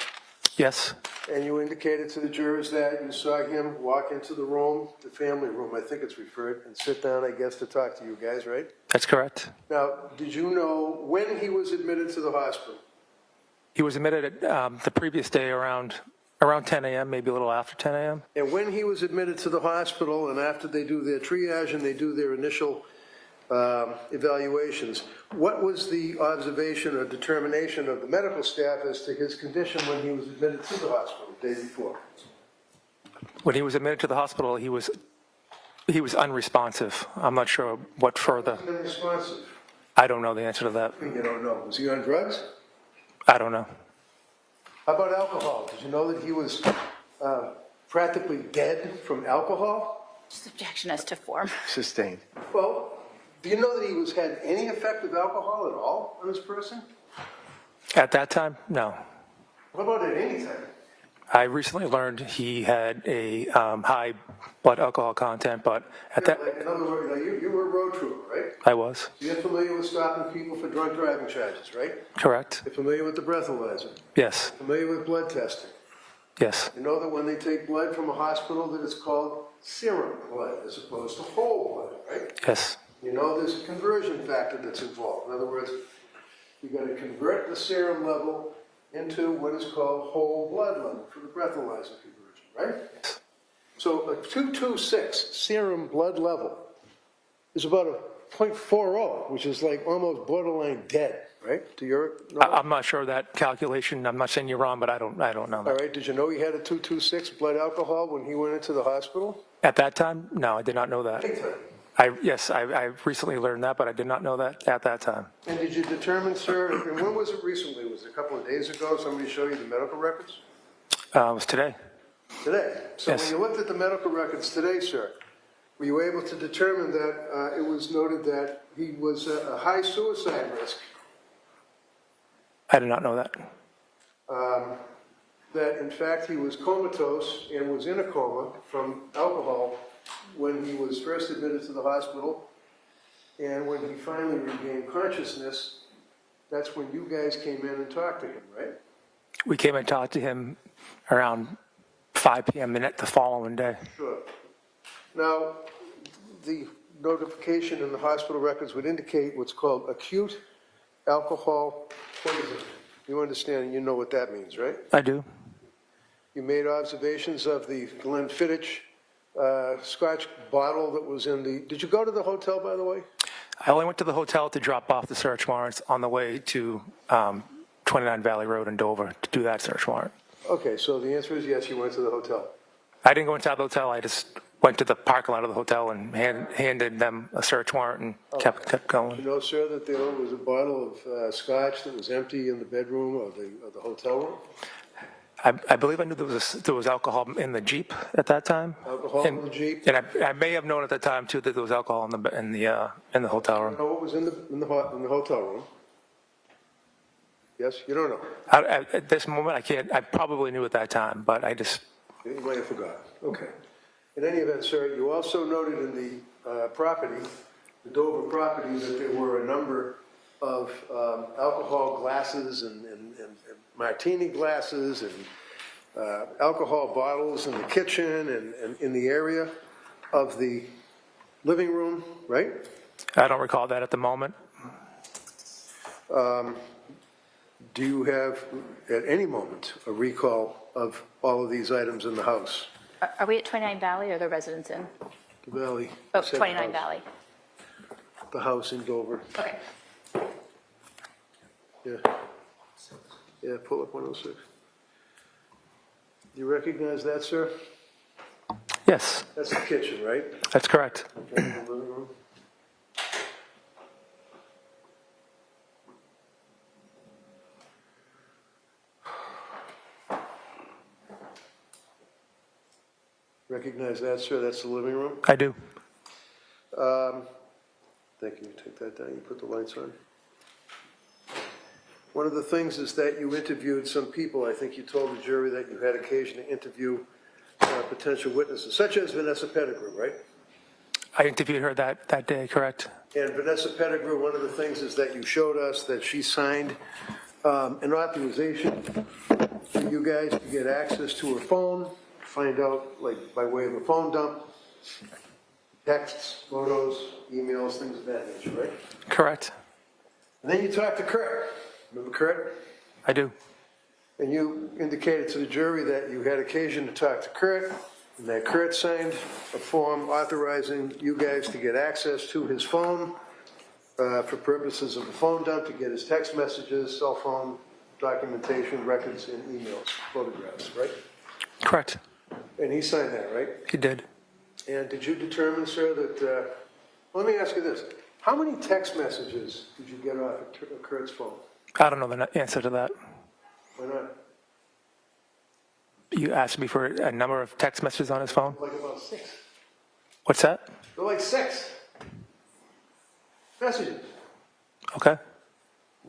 Yes. And you indicated to the jurors that you saw him walk into the room, the family room, I think it's referred, and sit down, I guess, to talk to you guys, right? That's correct. Now, did you know when he was admitted to the hospital? He was admitted the previous day around 10 a.m., maybe a little after 10 a.m. And when he was admitted to the hospital and after they do their triage and they do their initial evaluations, what was the observation or determination of the medical staff as to his condition when he was admitted to the hospital the day before? When he was admitted to the hospital, he was unresponsive. I'm not sure what further. Unresponsive? I don't know the answer to that. You don't know. Was he on drugs? I don't know. How about alcohol? Did you know that he was practically dead from alcohol? Just objection as to form. Sustained. Well, do you know that he had any effect of alcohol at all on this person? At that time, no. What about at any time? I recently learned he had a high blood alcohol content, but at that... Like, in other words, like you were a road trooper, right? I was. You're familiar with stopping people for drunk driving charges, right? Correct. You're familiar with the breathalyzer? Yes. Familiar with blood testing? Yes. You know that when they take blood from a hospital that it's called serum blood as opposed to whole blood, right? Yes. You know there's a conversion factor that's involved. In other words, you've got to convert the serum level into what is called whole blood level for the breathalyzer conversion, right? So a 226 serum blood level is about a 0.40, which is like almost borderline dead, right? To your knowledge? I'm not sure of that calculation. I'm not saying you're wrong, but I don't know that. All right. Did you know he had a 226 blood alcohol when he went into the hospital? At that time? No, I did not know that. Anytime. I recently learned that, but I did not know that at that time. And did you determine, sir, and when was it recently? Was it a couple of days ago? Somebody showed you the medical records? It was today. Today. So Yes. when you looked at the medical records today, sir, were you able to determine that it was noted that he was a high suicide risk? I did not know that. That in fact he was comatose and was in a coma from alcohol when he was first admitted to the hospital, and when he finally regained consciousness, that's when you guys came in and talked to him, right? We came and talked to him around 5 p.m. the following day. Sure. Now, the notification in the hospital records would indicate what's called acute alcohol poisoning. You understand and you know what that means, right? I do. You made observations of the Glenfiddich Scotch bottle that was in the... Did you go to the hotel, by the way? I only went to the hotel to drop off the search warrants on the way to 29 Valley Road in Dover to do that search warrant. Okay, so the answer is yes, you went to the hotel. I didn't go inside the hotel. I just went to the parking lot of the hotel and handed them a search warrant and kept going. You know, sir, that there was a bottle of scotch that was empty in the bedroom of the hotel room? I believe I knew there was alcohol in the Jeep at that time. Alcohol in the Jeep? And I may have known at the time too that there was alcohol in the hotel room. You know what was in the hotel room? Yes, you don't know. At this moment, I can't. I probably knew at that time, but I just. You might have forgotten. Okay. In any event, sir, you also noted in the property, the Dover property, that there were a number of alcohol glasses and martini glasses and alcohol bottles in the kitchen and in the area of the living room, right? I don't recall that at the moment. Do you have, at any moment, a recall of all of these items in the house? Are we at 29 Valley or the Residence Inn? The Valley. Oh, I said the 29 house. Valley. The house in Dover. Okay. Yeah. Yeah, pull up 106. Do you recognize that, sir? Yes, That's the kitchen, right? that's correct. Okay, the living room. Recognize that, sir? That's the living room? I do. Thank you. Take that down. You put the lights on. One of the things is that you interviewed some people. I think you told the jury that you had occasion to interview potential witnesses, such as Vanessa Pettigrew, right? I interviewed her that day, correct? And Vanessa Pettigrew, one of the things is that you showed us that she signed an authorization for you guys to get access to her phone, find out, like, by way of a phone dump, texts, photos, emails, things of that nature, right? Correct. And then you talked to Kurt. Remember Kurt? I do. And you indicated to the jury that you had occasion to talk to Kurt, and that Kurt signed a form authorizing you guys to get access to his phone for purposes of the phone dump, to get his text messages, cell phone documentation, records, and emails, photographs, right? Correct. And he signed that, right? He did. And did you determine, sir, that, let me ask you this. How many text messages did you get off of Kurt's phone? I don't know the answer to that. Why not? You asked me for a number of text messages on his phone? Like about 6. What's that? They're like 6 messages. Okay.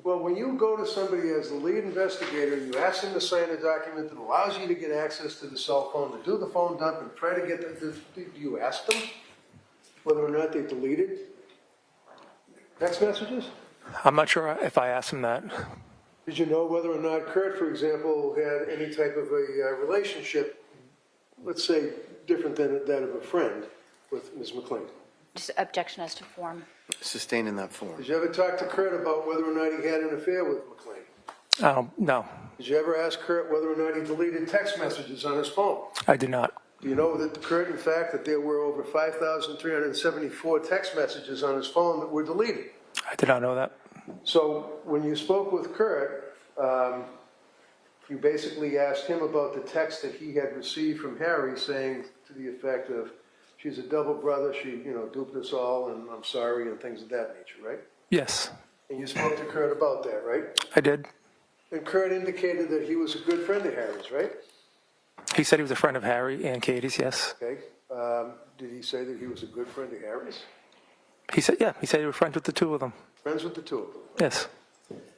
Well, when you go to somebody as the lead investigator, you ask them to sign a document that allows you to get access to the cell phone, to do the phone dump, and try to get do you ask them whether or not they deleted text messages? I'm not sure if I asked him that. Did you know whether or not Kurt, for example, had any type of a relationship, let's say, different than that of a friend with Ms. McLean? Just objection as to form. Sustained in that form. Did you ever talk to Kurt about whether or not he had an affair with McLean? No. Did you ever ask Kurt whether or not he deleted text messages on his phone? I did not. Do you know that Kurt, in fact, that there were over 5,374 text messages on his phone that were deleted? I did not know that. So when you spoke with Kurt, you basically asked him about the text that he had received from Harry saying to the effect of, she's a double brother, she, duped us all, and I'm sorry, and things of that nature, right? Yes, And you spoke to Kurt about that, right? I did. And Kurt indicated that he was a good friend of Harry's, right? He said he was a friend of Harry and Katie's, yes. Okay. Did he say that he was a good friend of Harry's? He said he was friends with the two of them. Friends with the two of them? Yes.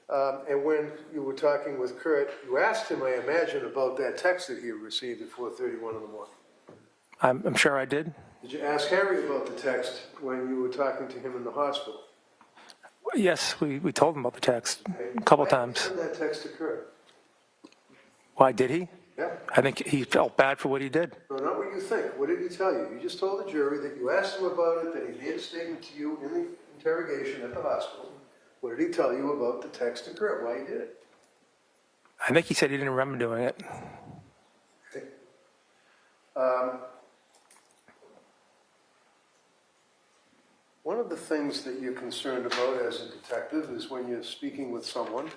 And when you were talking with Kurt, you asked him, I imagine, about that text that he received at 4:31 in the morning. I'm sure I did. Did you ask Harry about the text when you were talking to him in the hospital? Yes, we told him about the text a couple times. Why did you send that text to Kurt? Why did he? Yeah. I think he felt bad for what he did. No, not what you think. What did he tell you? You just told the jury that you asked him about it, that he made a statement to you in the interrogation at the hospital. What did he tell you about the text to Kurt? Why he did it? I think he said he didn't remember doing it. Okay. One of the things that you're concerned about as a detective is when you're speaking with someone,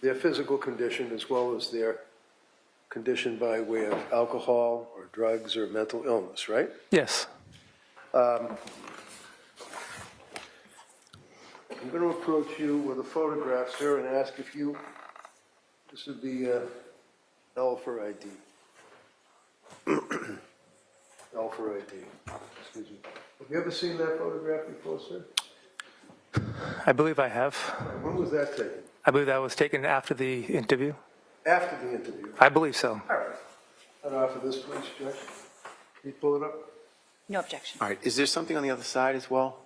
their physical condition as well as their condition by way of alcohol or drugs or mental illness, right? Yes. I'm going to approach you with a photograph, sir, and ask if you, this would be L for ID. L for ID. Excuse me. Have you ever seen that photograph before, sir? I believe I have. When was that taken? I believe that was taken after the interview. After the interview? I believe so. All right. I'd offer this, please, Judge. Can you pull it up? No objection. All right, is there something on the other side as well?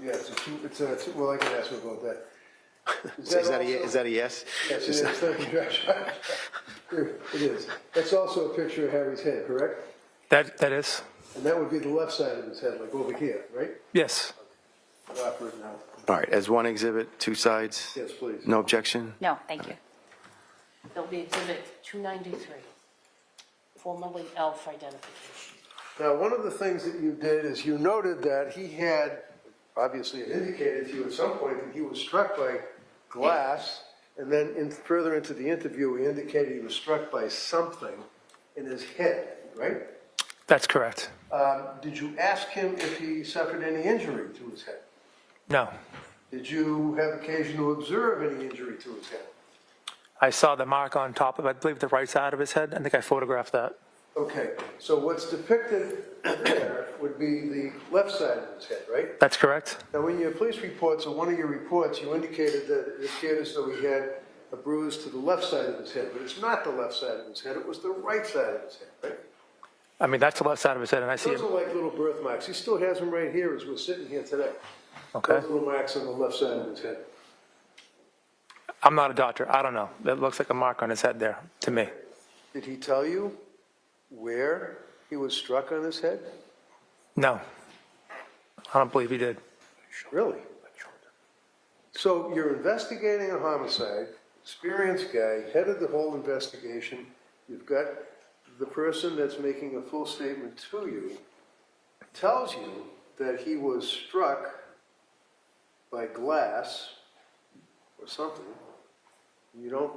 Yeah, well, I can ask you about that. Is that a yes? Yes, it is. Thank you, Judge. It is. That's also a picture of Harry's head, correct? That is? And that would be the left side of his head, like over here, right? Yes. I'll offer it now. All right, as one exhibit, two sides? Yes, please. No objection? No, thank you. There'll be exhibit 293, formerly ELF identification. Now, one of the things that you did is you noted that he had, obviously it indicated to you at some point that he was struck by glass, and then further into the interview, he indicated he was struck by something in his head, right? That's correct. Did you ask him if he suffered any injury to his head? No. Did you have occasion to observe any injury to his head? I saw the mark on top of, I believe, the right side of his head. I think I photographed that. Okay, so what's depicted there would be the left side of his head, right? That's correct. Now, in your police reports, or one of your reports, you indicated that it appeared as though he had a bruise to the left side of his head, but it's not the left side of his head, it was the right side of his head, right? I mean, that's the left side of his head, and I see Those him. are like little birthmarks. He still has them right here as we're sitting here today. Okay. Those little marks on the left side of his head. I'm not a doctor. I don't know. That looks like a mark on his head there to me. Did he tell you where he was struck on his head? No. I don't believe he did. Really? So you're investigating a homicide, experienced guy, head of the whole investigation. You've got the person that's making a full statement to you, tells you that he was struck by glass or something. You don't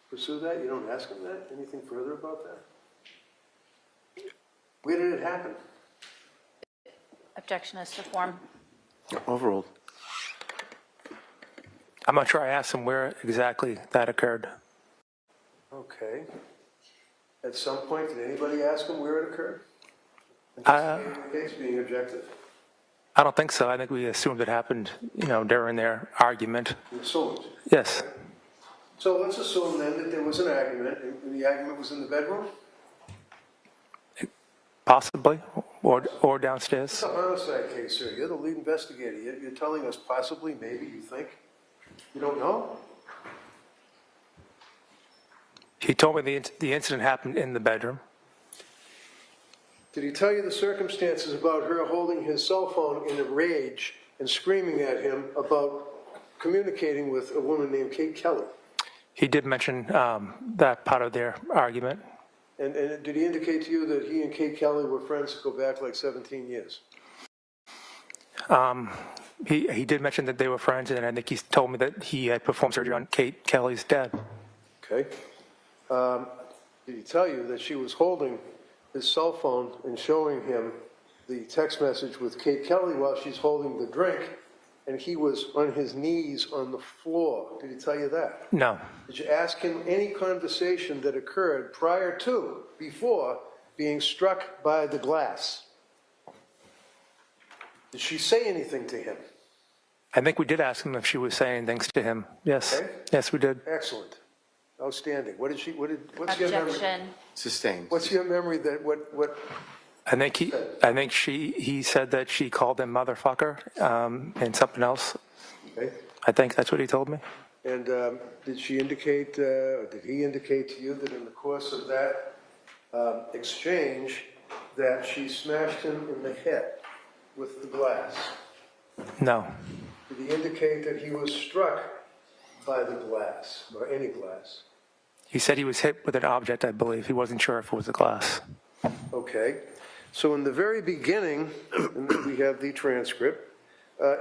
pursue that? You don't ask him that? Anything further about that? Where did it happen? Objection as to form. Overruled. I'm not sure I asked him where exactly that occurred. Okay. At some point, did anybody ask him where it occurred? The case being objective? I don't think so. I think we assumed it happened, during their argument. You assumed? Yes. So let's assume then that there was an argument, and the argument was in the bedroom? Possibly, or downstairs. It's a homicide case, sir. You're the lead investigator. You're telling us possibly, maybe, you think? You don't know? He told me the incident happened in the bedroom. Did he tell you the circumstances about her holding his cell phone in a rage and screaming at him about communicating with a woman named Kate Kelly? He did mention that part of their argument. And did he indicate to you that he and Kate Kelly were friends that go back like 17 years? He did mention that they were friends, and I think he told me that he had performed surgery on Kate Kelly's dad. Okay. Did he tell you that she was holding his cell phone and showing him the text message with Kate Kelly while she's holding the drink, and he was on his knees on the floor? Did he tell you that? No. Did you ask him any conversation that occurred before being struck by the glass? Did she say anything to him? I think we did ask him if she was saying things to him. Yes. Okay. Yes, we did. Excellent. Outstanding. What's your memory? Objection. Sustained. What's your memory that what? I think he said that she called him motherfucker and something else. Okay. I think that's what he told me. And did he indicate to you that in the course of that exchange that she smashed him in the head with the glass? No. Did he indicate that he was struck by the glass, or any glass? He said he was hit with an object, I believe. He wasn't sure if it was a glass. Okay. So in the very beginning, and we have the transcript,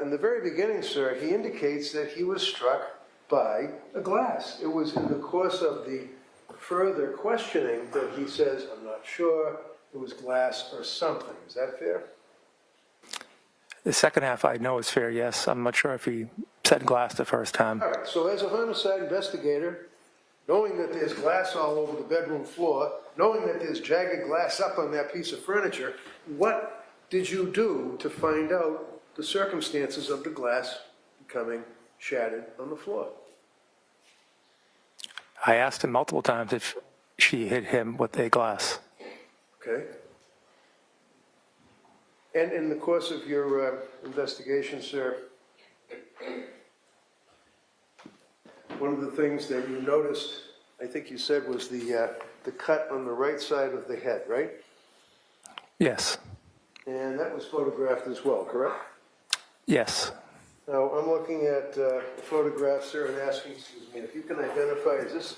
in the very beginning, sir, he indicates that he was struck by a glass. It was in the course of the further questioning that he says, I'm not sure, it was glass or something. Is that fair? The second half I know is fair, yes. I'm not sure if he said glass the first time. All right, so as a homicide investigator, knowing that there's glass all over the bedroom floor, knowing that there's jagged glass up on that piece of furniture, what did you do to find out the circumstances of the glass becoming shattered on the floor? I asked him multiple times if she hit him with a glass. Okay. And in the course of your investigation, sir, one of the things that you noticed, I think you said, was the cut on the right side of the head, right? Yes. And that was photographed as well, correct? Yes. Now, I'm looking at photographs there and asking, excuse me, if you can identify, is this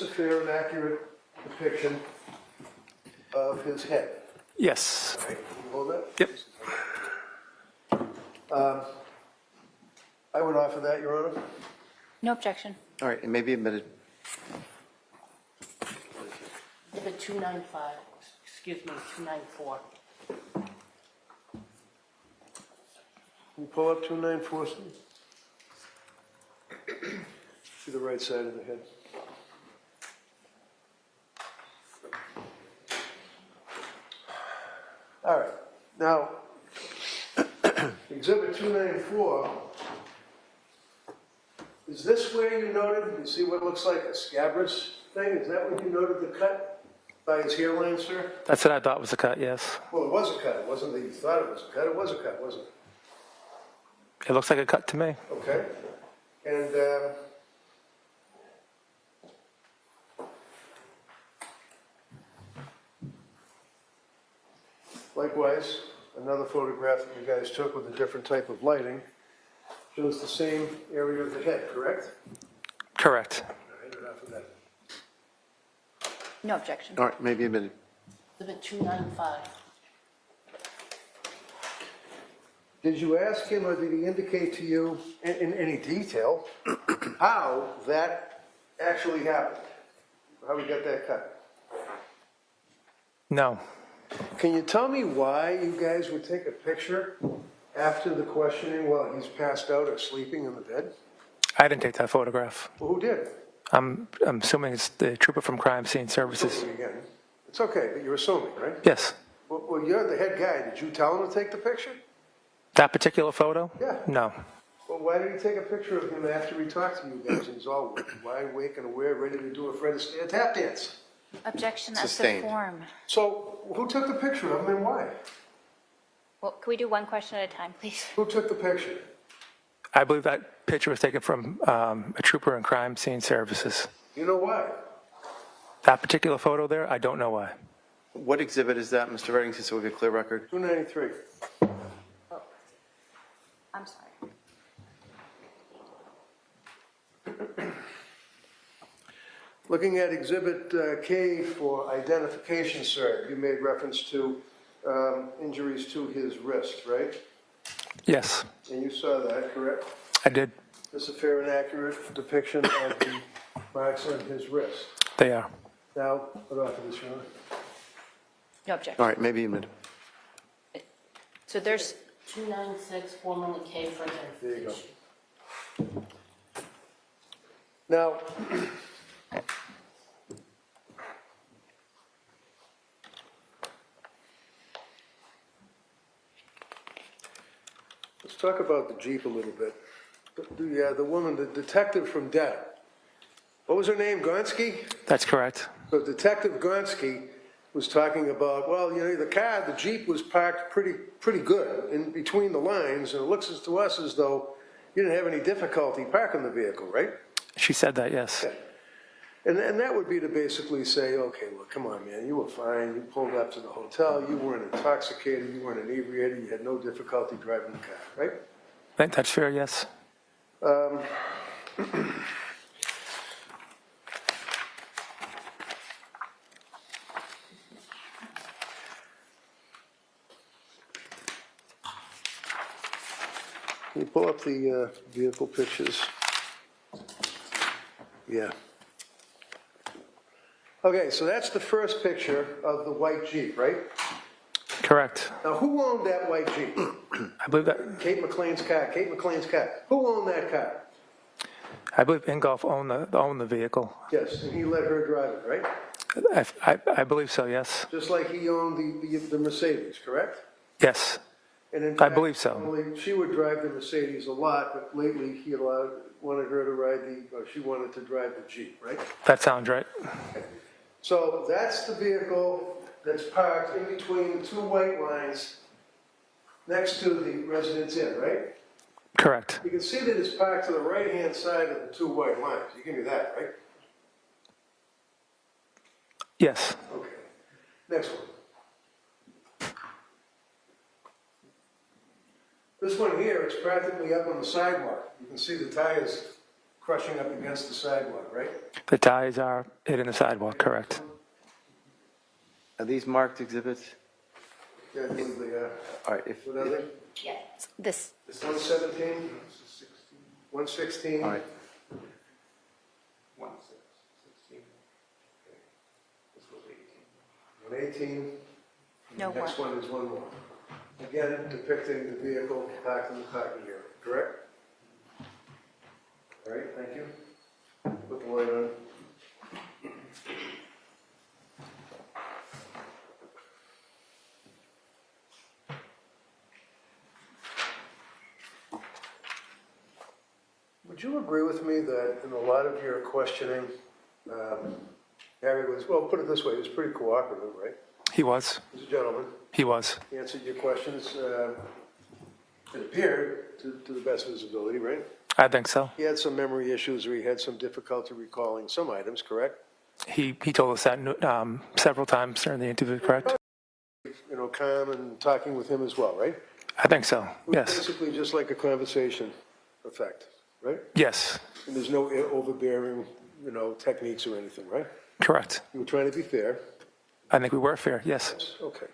a fair and accurate depiction of his head? Yes. All right, can you hold that? Yep. I would offer that, Your Honor. No objection. All right, it may be admitted. Exhibit 295, excuse me, 294. Can you pull up 294, Steve? See the right side of the head. All right, now, Exhibit 294, is this where you noted, you see what looks like a scabrous thing? Is that where you noted the cut by his hairline, sir? That's what I thought was a cut, yes. Well, it was a cut. It wasn't that you thought it was a cut. It was a cut, wasn't it? It looks like a cut to me. Okay. And likewise, another photograph that you guys took with a different type of lighting shows the same area of the head, correct? Correct. All right, enough of that. No objection. All right, may be admitted. Exhibit 295. Did you ask him, or did he indicate to you in any detail how that actually happened? How he got that cut? No. Can you tell me why you guys would take a picture after the questioning while he's passed out or sleeping in the bed? I didn't take that photograph. Well, who did? I'm assuming it's the trooper from Crime Scene Services. Assuming again. It's okay, but you're assuming, right? Yes. Well, you're the head guy. Did you tell him to take the picture? That particular photo? Yeah. No. Well, why did he take a picture of him after he talked to you guys and he's all wide awake and aware, ready to do a Fred Astaire tap dance? Objection as to Sustained. form. So, who took the picture of him and why? Well, can we do one question at a time, please? Who took the picture? I believe that picture was taken from a trooper in Crime Scene Services. You know why? That particular photo there, I don't know why. What exhibit is that, Mr. Reddington, so we have a clear record? 293. I'm sorry. Looking at Exhibit K for identification, sir, you made reference to injuries to his wrist, right? Yes, And you saw that, correct? I did. This is a fair and accurate depiction of the marks on his wrist. They are. Now, what offer this, Your Honor? No objection. All right, may be admitted. So there's 296, formerly K for There you identification. go. Now, let's talk about the Jeep a little bit. The woman, the detective from Dedham. What was her name, Gonski? That's correct. So Detective Gonski was talking about, well, you know, the Jeep was parked pretty good in between the lines, and it looks to us as though you didn't have any difficulty parking the vehicle, right? She said that, yes. Yeah. And that would be to basically say, okay, look, come on, man, you were fine, you pulled up to the hotel, you weren't intoxicated, you weren't inebriated, you had no difficulty driving the car, right? I think that's fair, yes. Can you pull up the vehicle pictures? Yeah. Okay, so that's the first picture of the white Jeep, right? Correct. Now, who owned that white Jeep? I believe that. Kate McLean's car. Kate McLean's car. Who owned that car? I believe Ingolf owned the vehicle. Yes, and he let her drive it, right? I believe so, yes. Just like he owned the Mercedes, correct? Yes, And in I fact, believe so. normally she would drive the Mercedes a lot, but lately he wanted her to ride she wanted to drive the Jeep, right? That sounds right. So that's the vehicle that's parked in between the two white lines next to the Residence Inn, right? Correct. You can see that it's parked to the right-hand side of the two white lines. You give me that, right? Yes. Okay. Next one. This one here, it's practically up on the sidewalk. You can see the tires crushing up against the sidewalk, right? The ties are hitting the sidewalk, correct? Are these marked exhibits? Yeah, I believe they are. All right, if, What are they? Yeah. This, 117? 116? all right. 118. No The next more. one is one more. Again, depicting the vehicle parked in the parking area, correct? All right, thank you. Put the light on. Would you agree with me that in a lot of your questioning, Harry was, well, put it this way, he was pretty cooperative, right? He was. He was a gentleman. He was. He answered your questions, it appeared, to the best of his ability, right? I think so. He had some memory issues, or he had some difficulty recalling some items, correct? He told us that several times during the interview, correct? You know, calm and talking with him as well, right? I think so, It was yes. basically just like a conversation effect, right? Yes, And there's no overbearing, you know, techniques or anything, right? correct. You were trying to be fair. I think we were fair, yes. Okay.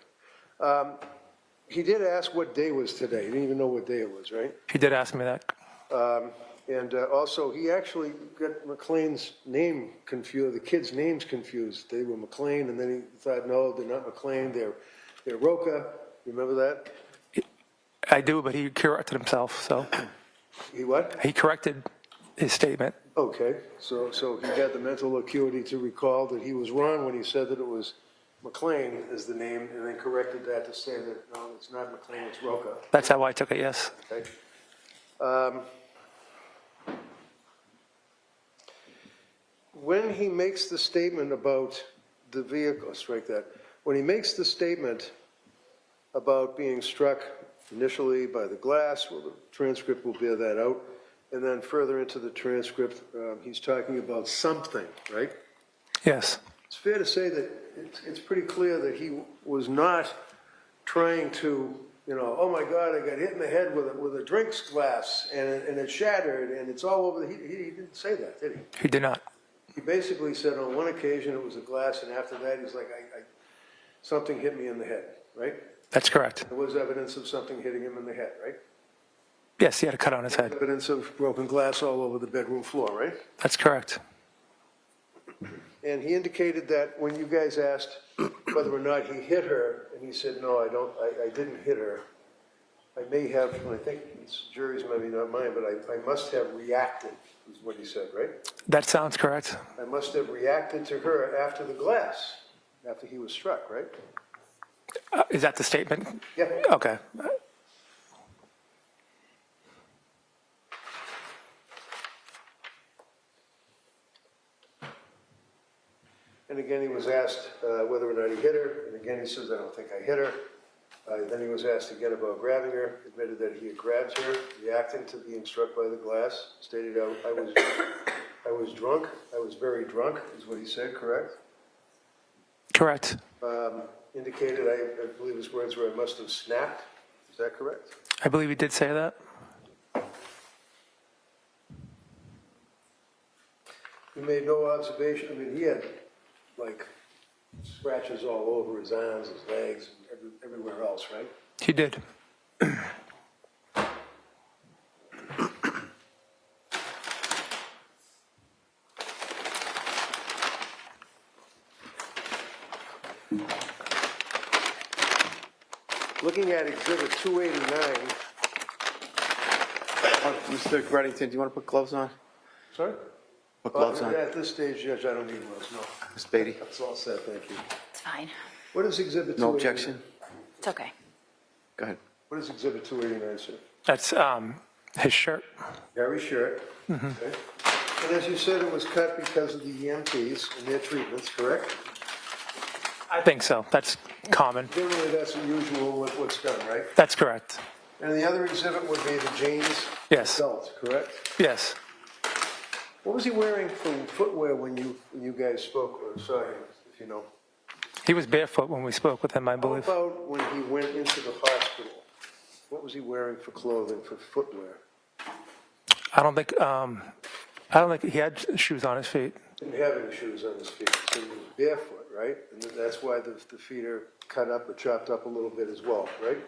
He did ask what day was today. He didn't even know what day it was, right? He did ask me that. And also, he actually got McLean's name confused, the kids' names confused. They were McLean, and then he thought, no, they're not McLean, they're Roca. Remember that? I do, but he corrected himself, so. He what? He corrected his statement. Okay, so he had the mental acuity to recall that he was wrong when he said that it was McLean is the name, and then corrected that to say that, no, it's not McLean, it's Roca. That's how I took it, yes. Okay. When he makes the statement about the vehicle, strike that, when he makes the statement about being struck initially by the glass, well, the transcript will bear that out, and then further into the transcript, he's talking about something, right? Yes. It's fair to say that it's pretty clear that he was not trying to, you know, oh my God, I got hit in the head with a drinks glass and it shattered and it's all over. He didn't say that, did he? He did not. He basically said on one occasion it was a glass, and after that he's like, something hit me in the head, right? That's correct. There was evidence of something hitting him in the head, right? Yes, he had a cut on his head. Evidence of broken glass all over the bedroom floor, right? That's correct. And he indicated that when you guys asked whether or not he hit her, and he said, no, I didn't hit her. I may have, and I think it's jury's maybe not mine, but I must have reacted, is what he said, right? That sounds correct. I must have reacted to her after the glass, after he was struck, right? Is that the statement? Yeah. Okay. And again, he was asked whether or not he hit her, and again, he says, I don't think I hit her. Then he was asked again about grabbing her, admitted that he had grabbed her, reacting to being struck by the glass, stated I was drunk, I was very drunk, is what he said, correct? Correct. Indicated, I believe his words were, I must have snapped, is that correct? I believe he did say that. He made no observation, I mean, he had like scratches all over his arms, his legs, and everywhere else, right? He did. Looking at Exhibit 289. Mr. Reddington, do you want to put gloves on? Sorry? Put gloves on. At this stage, Judge, I don't need gloves, no. Ms. Beatty? That's all set, thank you. It's fine. What is Exhibit 289? No objection? It's okay. Go ahead. What is Exhibit 289, sir? That's his shirt. Gary's shirt. Okay. And as you said, it was cut because of the EMTs and their treatments, correct? I think so. That's common. Generally, that's unusual with what's done, right? That's correct. And the other exhibit would be the jeans Yes. belt, correct? Yes. What was he wearing for footwear when you guys spoke or saw him, if you know? He was barefoot when we spoke with him, I How believe. about when he went into the hospital? What was he wearing for clothing, for footwear? I don't think he had shoes on his feet. Didn't have any shoes on his feet, so he was barefoot, right? And that's why the feet are cut up or chopped up a little bit as well, right?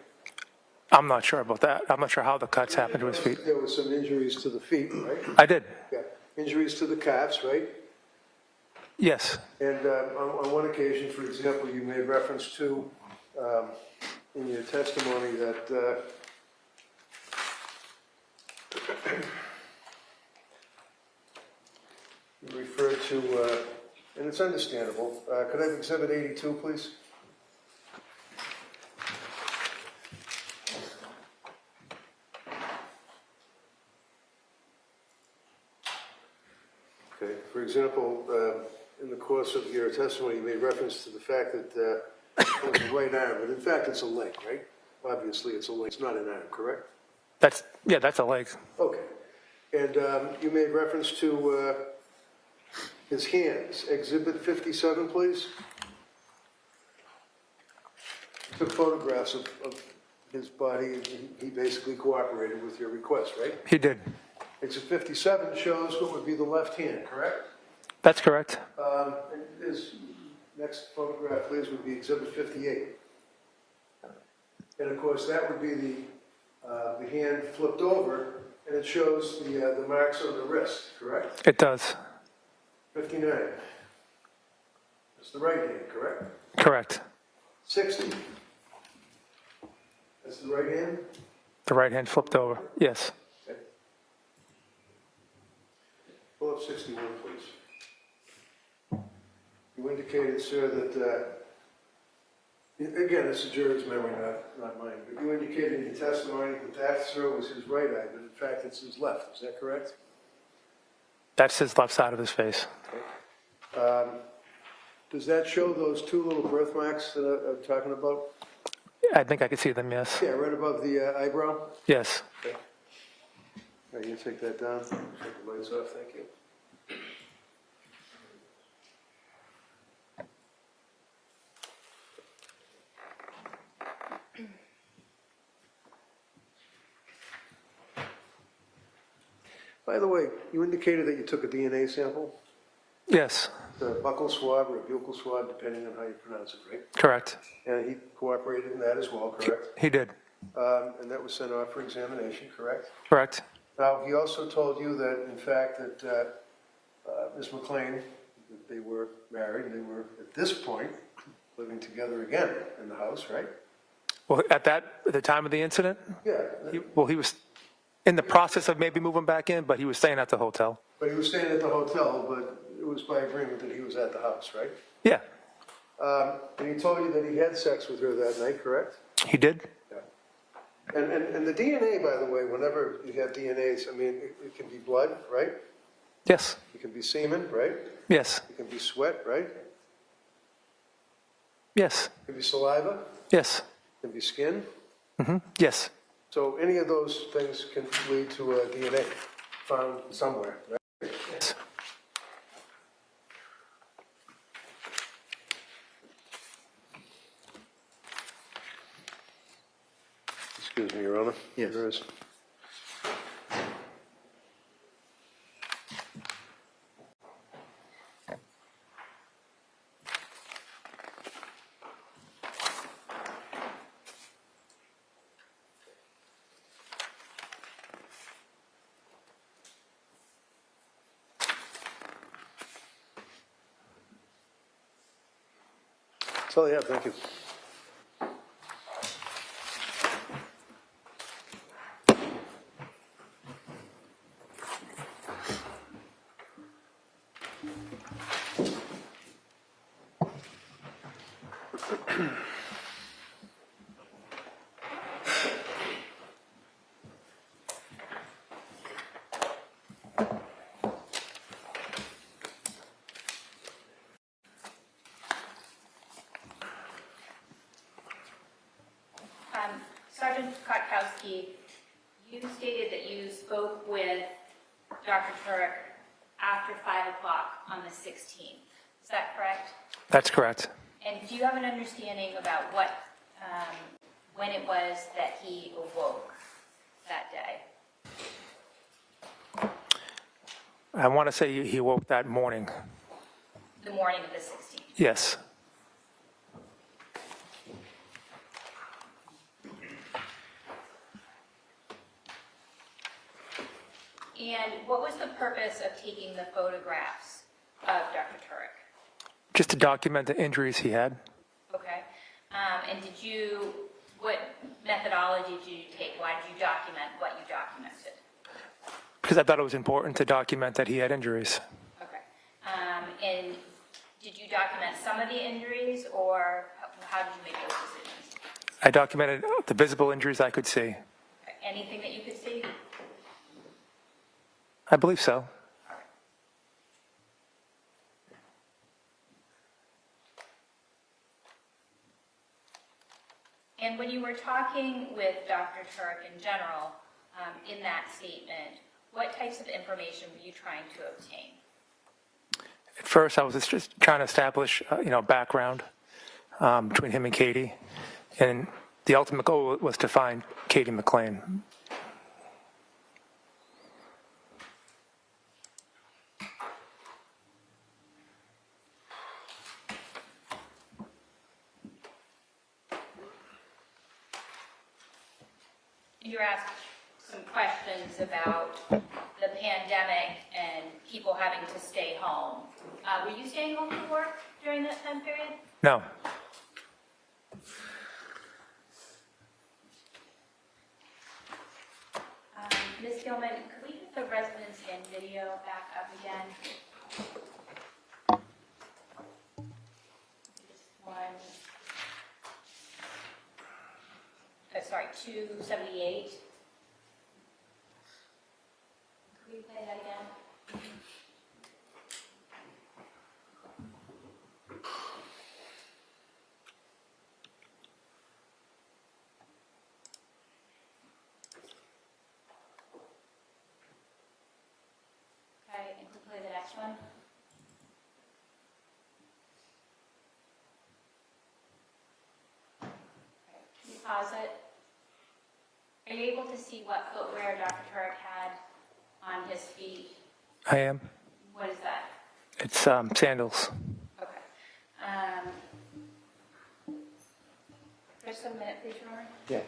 I'm not sure about that. I'm not sure how the cuts happened to his feet. There were some injuries to the feet, right? I did. Yeah, injuries to the calves, right? Yes. And on one occasion, for example, you made reference to, in your testimony that you referred to, and it's understandable, could I have Exhibit 82, please? Okay, for example, in the course of your testimony, you made reference to the fact that it was a right arm, but in fact it's a leg, right? Obviously it's a leg, it's not an arm, correct? That's a leg. Okay. And you made reference to his hands. Exhibit 57, please. Took photographs of his body, and he basically cooperated with your request, right? He did. Exhibit 57 shows what would be the left hand, correct? That's correct. And his next photograph, please, would be Exhibit 58. And of course, that would be the hand flipped over, and it shows the marks on the wrist, correct? It does. 59. That's the right hand, correct? Correct. 60. That's the right hand? The right hand flipped over. Yes. Okay. Pull up 61, please. You indicated, sir, that, again, it's a juror's memory, not mine, but you indicated in your testimony that throw was his right eye, but in fact it's his left. Is that correct? That's his left side of his face. Okay. Does that show those two little birthmarks that I'm talking about? I think I could see them, yes. Yeah, right above the eyebrow? Yes. Okay. All right, you take that down. Take the lights off, thank you. By the way, you indicated that you took a DNA sample? Yes. A buccal swab or a buccal swab, depending on how you pronounce it, right? Correct. And he cooperated in that as well, correct? He did. And that was sent off for examination, correct? Correct. Now, he also told you that, in fact, that Ms. McLean, that they were married, and they were, at this point, living together again in the house, right? Well, at the time of the incident? Yeah. He was in the process of maybe moving back in, but he was staying at the hotel. But he was staying at the hotel, but it was by agreement that he was at the house, right? Yeah. And he told you that he had sex with her that night, correct? He did. Yeah. And the DNA, by the way, whenever you have DNAs, I mean, it can be blood, right? Yes. It can be semen, right? Yes. It can be sweat, right? Yes. It can be saliva. Yes. It can be skin. Mm-hmm. Yes. So any of those things can lead to a DNA found somewhere, right? Yes. Excuse me, Your Honor. Yes. There is. That's all I have, thank you. Sergeant Kotkowski, you stated that you spoke with Dr. Tuerk after 5 o'clock on the 16th. Is that correct? That's correct. And do you have an understanding about what, when it was that he awoke that day? I want to say he woke that morning. The morning of the 16th? Yes. And what was the purpose of taking the photographs of Dr. Tuerk? Just to document the injuries he had. Okay. And what methodology did you take? Why did you document what you documented? Because I thought it was important to document that he had injuries. Okay. And did you document some of the injuries, or how did you make those decisions? I documented the visible injuries I could see. Anything that you could see? I believe so. And when you were talking with Dr. Tuerk in general, in that statement, what types of information were you trying to obtain? At first, I was just trying to establish, background between him and Katie, and the ultimate goal was to find Katie McLean. You were asked some questions about the pandemic and people having to stay home. Were you staying home from work during that time period? No. Ms. Gilman, could we get the residence and video back up again? Just one. Sorry, 278. Could we play that again? Okay, and could we play the next one? Okay, can you pause it? Are you able to see what footwear Dr. Tuerk had on his feet? I am. What is that? It's sandals. Okay. Just a minute, please, Rory. Yeah.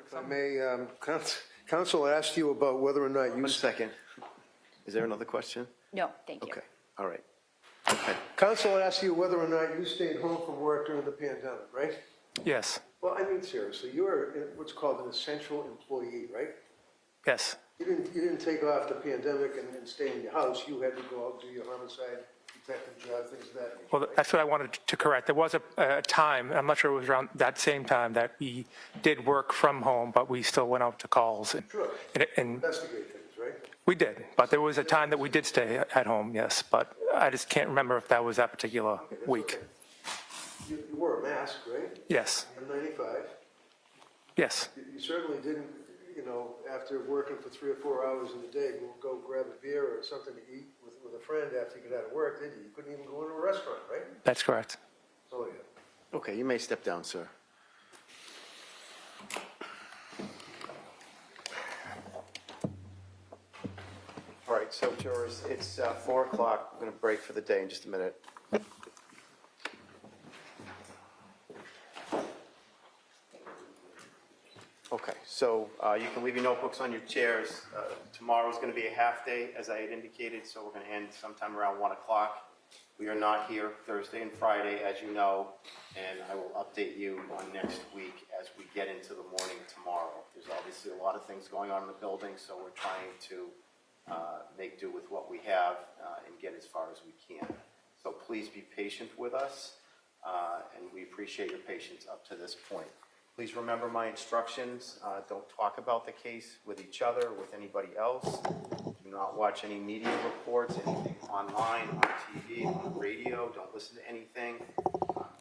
If I may, counsel asked you about whether or not you... 1 second. Is there another question? No, thank you. Okay, all right. Counsel asked you whether or not you stayed home from work during the pandemic, right? Yes. Well, I mean, seriously, you're what's called an essential employee, right? Yes. You didn't take off the pandemic and stay in your house. You had to go out and do your homicide detective job, things of that nature. Well, that's what I wanted to correct. There was a time, I'm not sure it was around that same time, that we did work from home, but we still went out to calls. Sure. And Investigate things, right? we did, but there was a time that we did stay at home, yes. But I just can't remember if that was that particular week. Okay. You wore a mask, right? Yes. N95. Yes. You certainly didn't, after working for 3 or 4 hours in the day, go grab a beer or something to eat with a friend after you got out of work, did you? You couldn't even go into a restaurant, right? That's correct. Oh, yeah. Okay, you may step down, sir. All right, so jurors, it's 4 o'clock. We're going to break for the day in just a minute. Okay, so you can leave your notebooks on your chairs. Tomorrow's going to be a half day, as I had indicated, so we're going to end sometime around 1 o'clock. We are not here Thursday and Friday, as you know, and I will update you on next week as we get into the morning tomorrow. There's obviously a lot of things going on in the building, so we're trying to make do with what we have and get as far as we can. So please be patient with us. and we appreciate your patience up to this point. Please remember my instructions. Don't talk about the case with each other, with anybody else. Do not watch any media reports, anything online, on TV, on the radio. Don't listen to anything.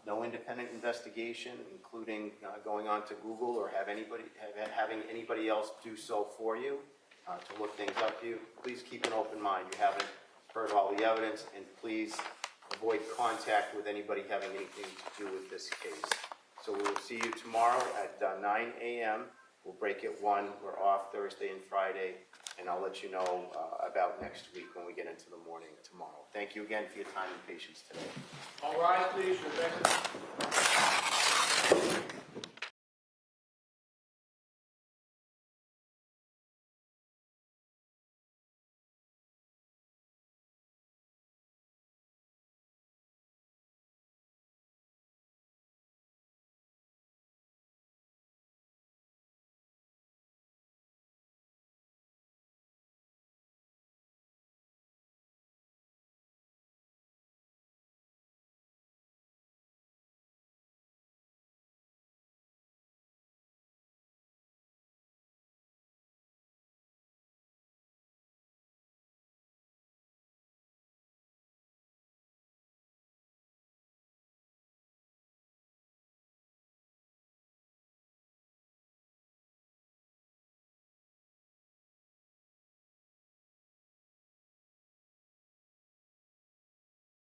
No independent investigation, including going on to Google or having anybody else do so for you to look things up to you. Please keep an open mind. You haven't heard all the evidence, and please avoid contact with anybody having anything to do with this case. So we will see you tomorrow at 9 a.m. We'll break at 1. We're off Thursday and Friday, and I'll let you know about next week when we get into the morning tomorrow. Thank you again for your time and patience today. All rise, please, Rebecca.